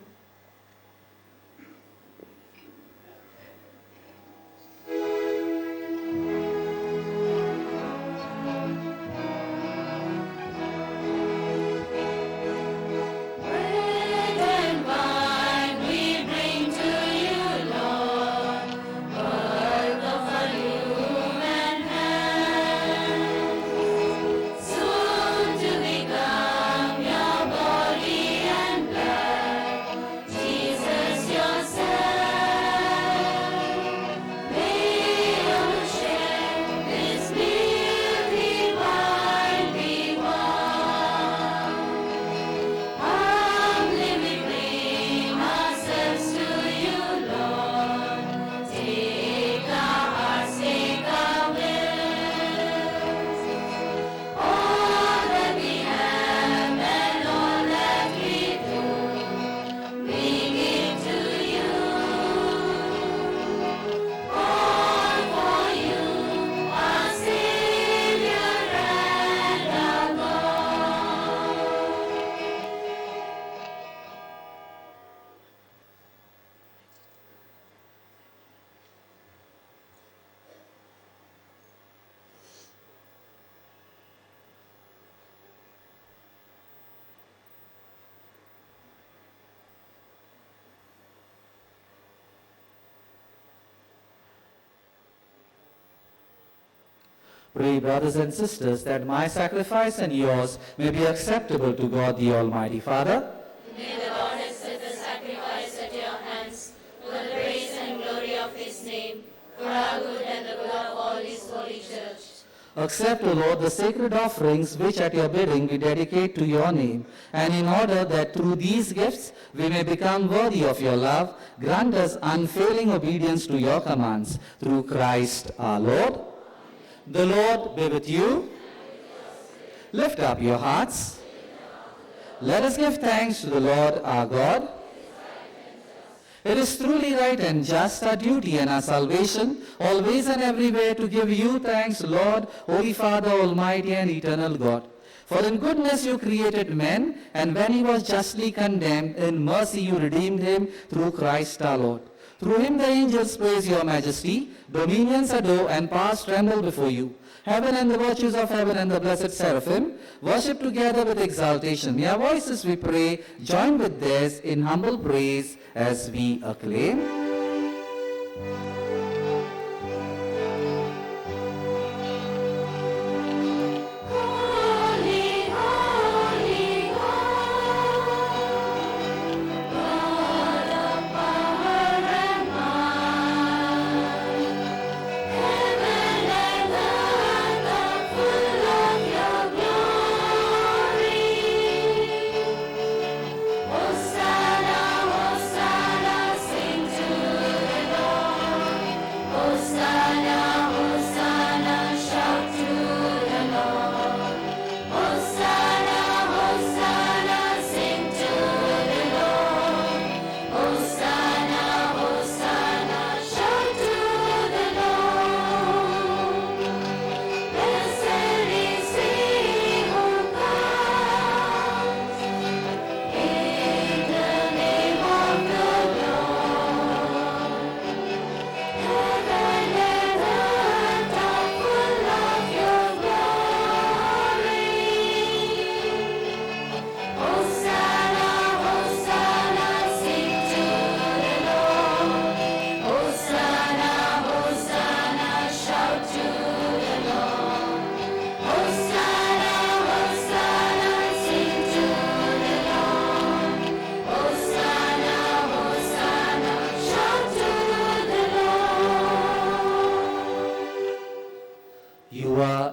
Speaker 12: Bread and wine we bring to you, Lord, work of a human hand, soon to become your body and blood, Jesus yourself. May you share this meal divinely warm. Humbly we bring ourselves to you, Lord. Take our hearts, take our wills. All that we have and all that we do, we give to you. All for you, our Savior and our Lord.
Speaker 6: Pray, brothers and sisters, that my sacrifice and yours may be acceptable to God the Almighty Father.
Speaker 12: May the Lord accept the sacrifice at your hands for the praise and glory of his name, for our good and the good of all his holy church.
Speaker 6: Accept, O Lord, the sacred offerings which at your bidding we dedicate to your name, and in order that through these gifts we may become worthy of your love, grant us unfailing obedience to your commands, through Christ our Lord. The Lord be with you. Lift up your hearts. Let us give thanks to the Lord our God. It is truly right and just, our duty and our salvation, always and everywhere to give you thanks, Lord, Holy Father, Almighty and eternal God. For in goodness you created man, and when he was justly condemned, in mercy you redeemed him through Christ our Lord. Through him the angels praise your majesty, dominions adore, and powers tremble before you. Heaven and the virtues of heaven and the blessed seraphim worship together with exaltation. May our voices, we pray, join with theirs in humble praise as we acclaim.
Speaker 12: Holy, holy, God, God of power and might.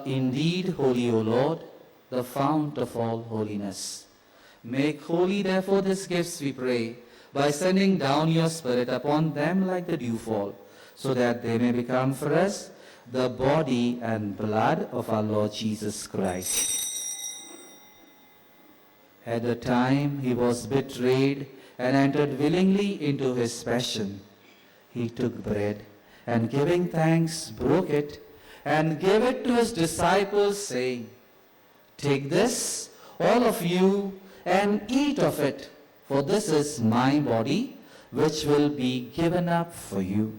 Speaker 6: are indeed holy, O Lord, the fount of all holiness. Make holy, therefore, these gifts, we pray, by sending down your Spirit upon them like the dewfall, so that they may become for us the body and blood of our Lord Jesus Christ. At the time he was betrayed and entered willingly into his passion, he took bread and giving thanks broke it and gave it to his disciples, saying, "Take this, all of you, and eat of it, for this is my body, which will be given up for you."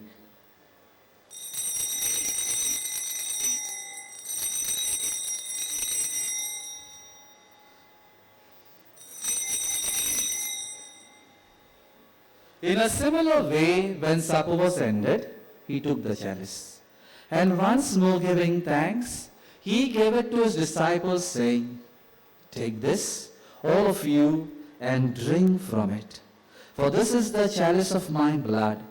Speaker 6: In a similar way, when supper was ended, he took the chalice, and once more giving thanks, he gave it to his disciples, saying, "Take this, all of you, and drink from it. For this is the chalice of my blood,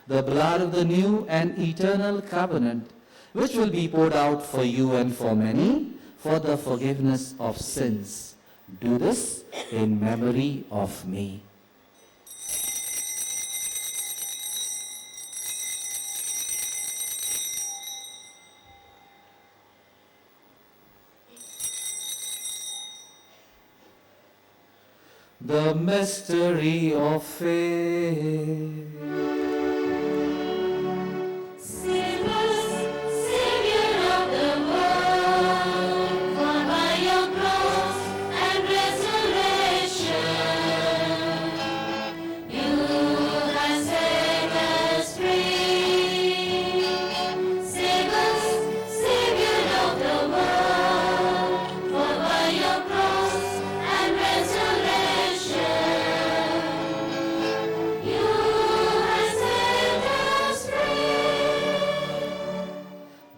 Speaker 6: the blood of the new and eternal covenant, which will be poured out for you and for many for the forgiveness of sins. Do this in memory of me." The mystery of faith.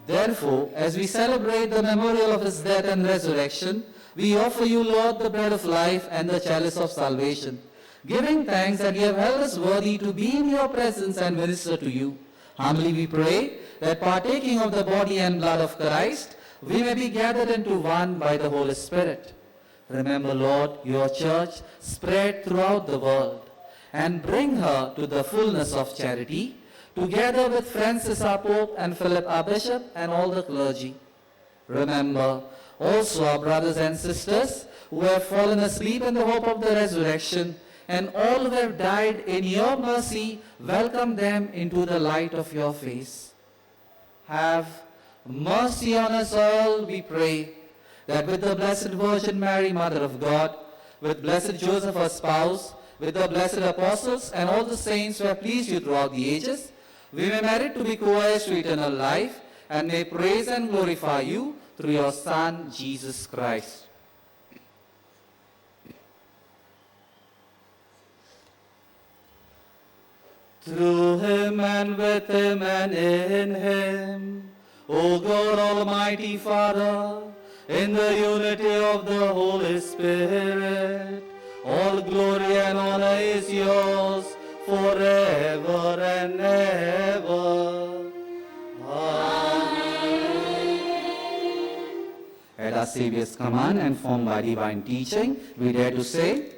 Speaker 6: Therefore, as we celebrate the memorial of his death and resurrection, we offer you, Lord, the bread of life and the chalice of salvation, giving thanks that you have held us worthy to be in your presence and minister to you. Humbly we pray that partaking of the body and blood of Christ, we may be gathered into one by the Holy Spirit. Remember, Lord, your church spread throughout the world, and bring her to the fullness of charity, together with Francis our Pope and Philip our Bishop and all the clergy. Remember also our brothers and sisters who have fallen asleep in the hope of the resurrection, and all who have died in your mercy, welcome them into the light of your face. Have mercy on us all, we pray, that with the Blessed Virgin Mary, Mother of God, with Blessed Joseph her spouse, with the blessed apostles and all the saints who have pleased you throughout the ages, we may merit to be co-heirs to eternal life, and may praise and glorify you through your Son, Jesus Christ. Through him and with him and in him, O God Almighty Father, in the unity of the Holy Spirit, all glory and honor is yours forever and ever. Amen. At our Saviour's command and formed by divine teaching, we dare to say,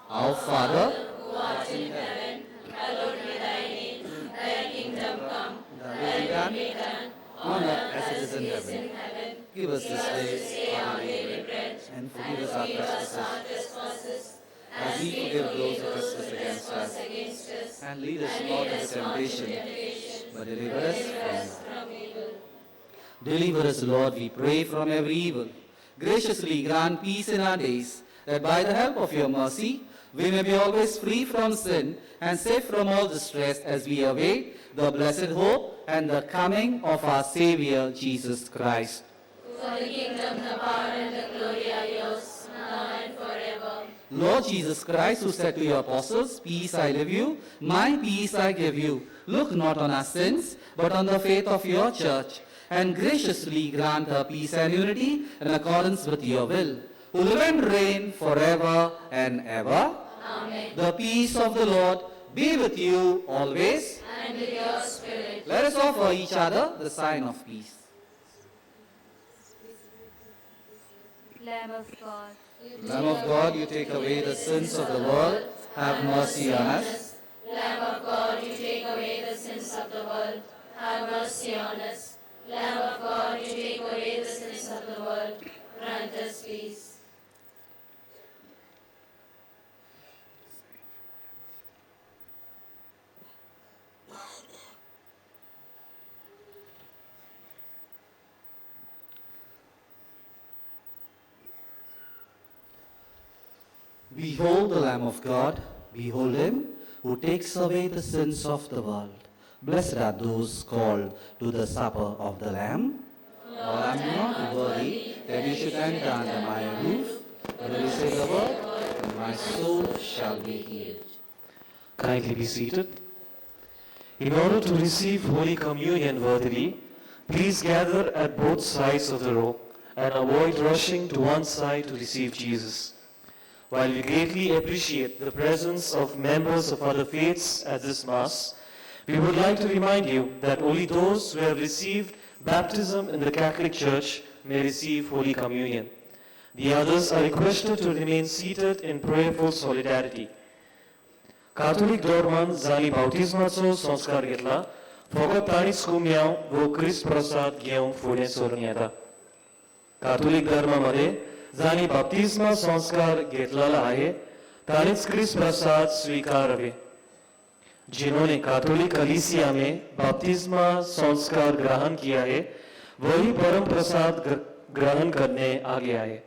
Speaker 6: Our Father,
Speaker 12: who art in heaven, hallowed be thy name. Thy kingdom come, thy will be done, on earth as it is in heaven.
Speaker 6: Give us this day
Speaker 12: our daily bread,
Speaker 6: and forgive us our
Speaker 12: trespasses,
Speaker 6: as we forgive those who trespass against us. And lead us not into temptation, but deliver us from evil. Deliver us, Lord, we pray, from every evil. Graciously grant peace in our days, that by the help of your mercy, we may be always free from sin and safe from all distress as we await the blessed hope and the coming of our Savior, Jesus Christ.
Speaker 12: For the kingdom, the power, and the glory are yours, now and forever.
Speaker 6: Lord Jesus Christ, who said to your apostles, "Peace I leave you, my peace I give you," look not on our sins, but on the faith of your church, and graciously grant her peace and unity in accordance with your will, who live and reign forever and ever.
Speaker 12: Amen.
Speaker 6: The peace of the Lord be with you always.
Speaker 12: And with your spirit.
Speaker 6: Let us offer each other the sign of peace.
Speaker 12: Lamb of God.
Speaker 6: Lamb of God, you take away the sins of the world, have mercy on us.
Speaker 12: Lamb of God, you take away the sins of the world, have mercy on us. Lamb of God, you take away the sins of the world, grant us peace.
Speaker 6: Behold the Lamb of God, behold him who takes away the sins of the world. Blessed are those called to the supper of the Lamb. Lord, I am not worthy that you should enter under my roof, but you say the word, and my soul shall be healed.
Speaker 8: Kindly be seated. In order to receive Holy Communion worthily, please gather at both sides of the row and avoid rushing to one side to receive Jesus. While we greatly appreciate the presence of members of other faiths at this Mass, we would like to remind you that only those who have received baptism in the Catholic Church may receive Holy Communion. The others are requested to remain seated in prayerful solidarity. Catholic धर्मान जाणी बाप्तिस्माचो संस्कार घेतला फकत ताणीच कुमयाव वो ख्रिस्त प्रसाद घेऊन फुडें सरून येता. काथोलिक धर्मामध्ये जाणी बाप्तिस्मा संस्कार घेतलेला आहे ताणीच ख्रिस्त प्रसाद स्वीकारावे. जिन्होंने काथोलिक कलीसिया में बपतिस्मा संस्कार ग्रहण किया है वही परम प्रसाद ग्रहण करने आगे आए.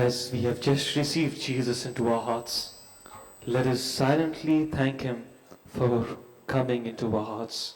Speaker 8: As we have just received Jesus into our hearts, let us silently thank Him for coming into our hearts.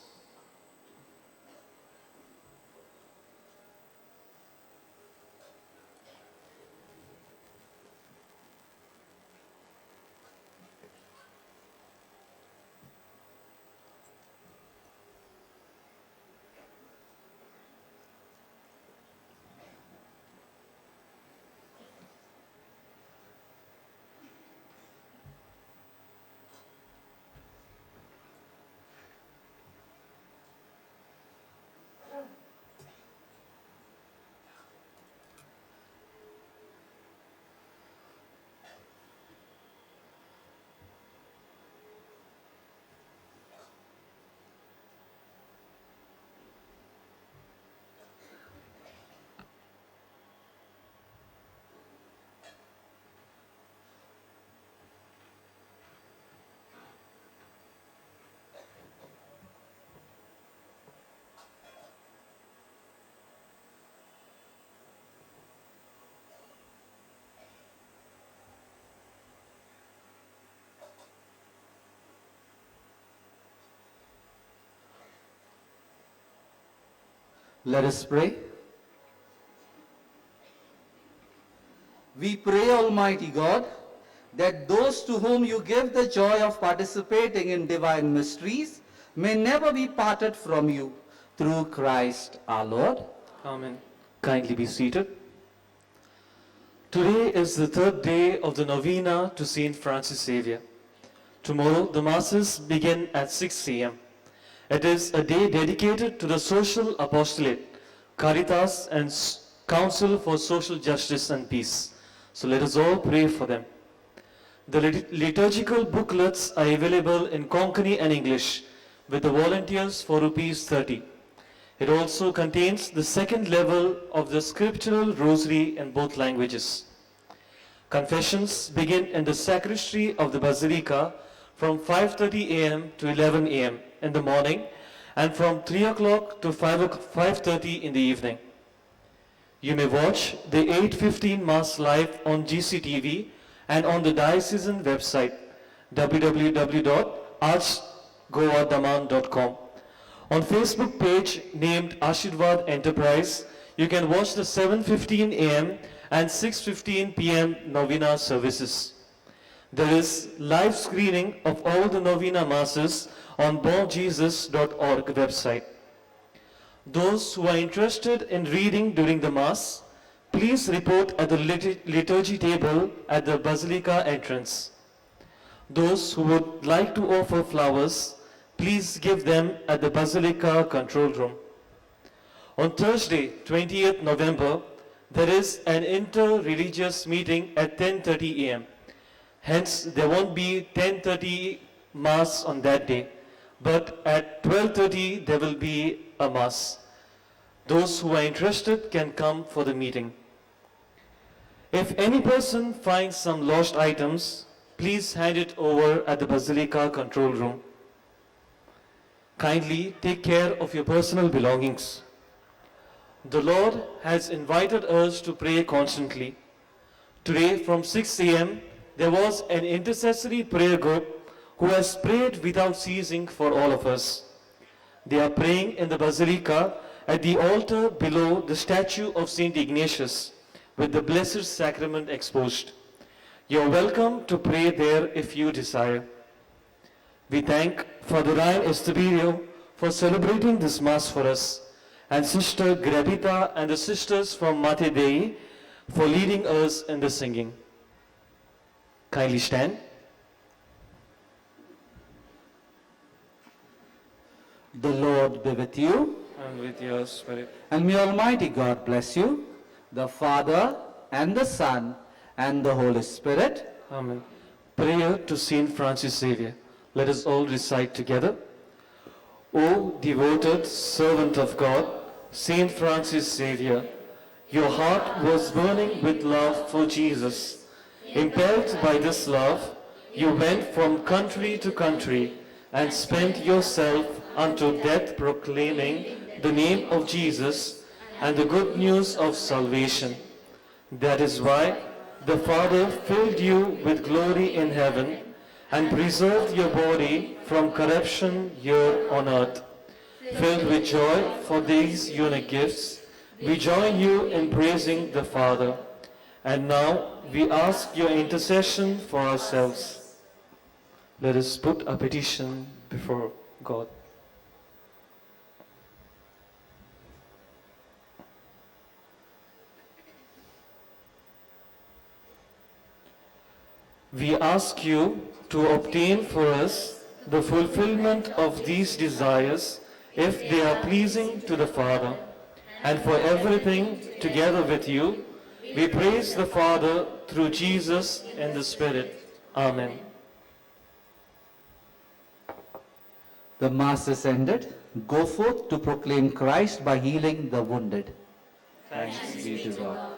Speaker 6: Let us pray. We pray, Almighty God, that those to whom you give the joy of participating in divine mysteries may never be parted from you, through Christ our Lord.
Speaker 8: Amen. Kindly be seated. Today is the third day of the novena to Saint Francis Xavier. Tomorrow the masses begin at 6 a.m. It is a day dedicated to the social apostolate, Caritas and Council for Social Justice and Peace. So let us all pray for them. The liturgical booklets are available in Konkani and English with the volunteers for ₹30. It also contains the second level of the scriptural rosary in both languages. Confessions begin in the sacristy of the Basilica from 5:30 a.m. to 11 a.m. in the morning and from 3 o'clock to 5:30 in the evening. You may watch the 8:15 Mass live on GCTV and on the diocesan website www.archgoadaman.com. On Facebook page named Ashirvad Enterprise, you can watch the 7:15 a.m. and 6:15 p.m. novena services. There is live screening of all the novena masses on bonjesus.org website. Those who are interested in reading during the Mass, please report at the liturgy table at the Basilica entrance. Those who would like to offer flowers, please give them at the Basilica control room. On Thursday, 20th November, there is an inter-religious meeting at 10:30 a.m. Hence, there won't be 10:30 Mass on that day, but at 12:30 there will be a Mass. Those who are interested can come for the meeting. If any person finds some lost items, please hand it over at the Basilica control room. Kindly take care of your personal belongings. The Lord has invited us to pray constantly. Today from 6 a.m. there was an intercessory prayer group who has prayed without ceasing for all of us. They are praying in the Basilica at the altar below the statue of Saint Ignatius with the Blessed Sacrament exposed. You are welcome to pray there if you desire. We thank Father Ryan Estebirio for celebrating this Mass for us, and Sister Grabita and the sisters from Mate Dei for leading us in the singing. Kindly stand.
Speaker 6: The Lord be with you.
Speaker 8: And with your spirit.
Speaker 6: And may Almighty God bless you, the Father and the Son and the Holy Spirit.
Speaker 8: Amen. Prayer to Saint Francis Xavier. Let us all recite together. O devoted servant of God, Saint Francis Xavier, your heart was burning with love for Jesus. Impelled by this love, you went from country to country and spent yourself unto death proclaiming the name of Jesus and the good news of salvation. That is why the Father filled you with glory in heaven and preserved your body from corruption here on earth. Filled with joy for these unique gifts, we join you in praising the Father. And now we ask your intercession for ourselves. Let us put our petition before God. We ask you to obtain for us the fulfillment of these desires if they are pleasing to the Father. And for everything together with you, we praise the Father through Jesus and the Spirit. Amen.
Speaker 6: The Mass is ended. Go forth to proclaim Christ by healing the wounded.
Speaker 8: Thanks be to God.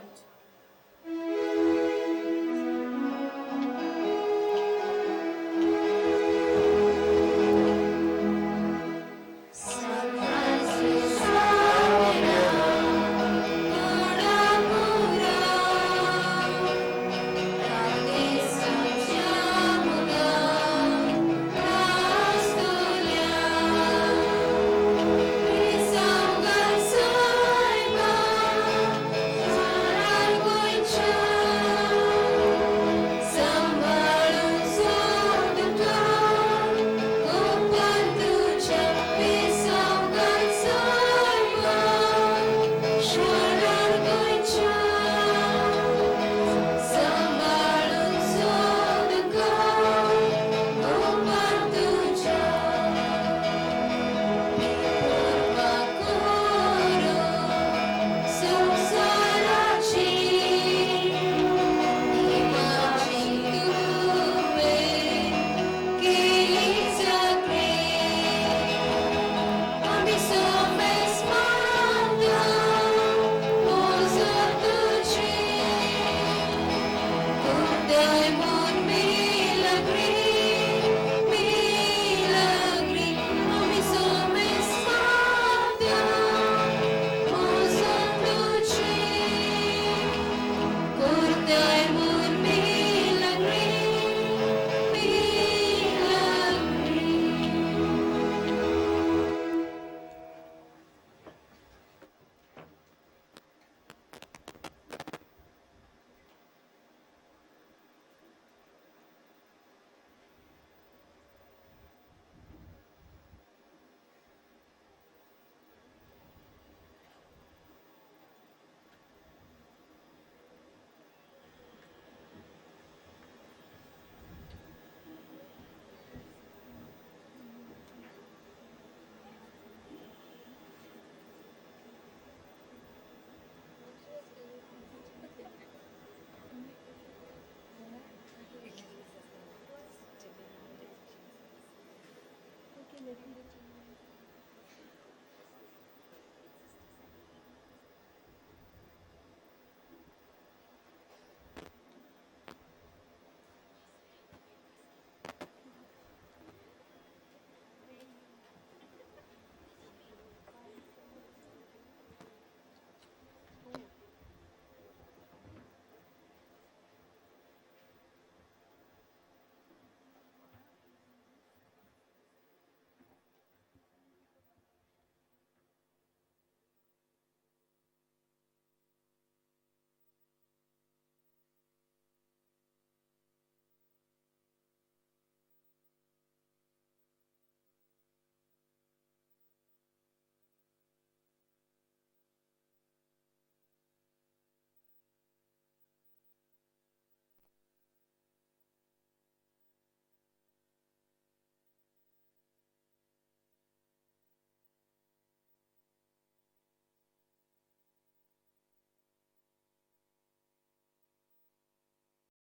Speaker 18: Thank you.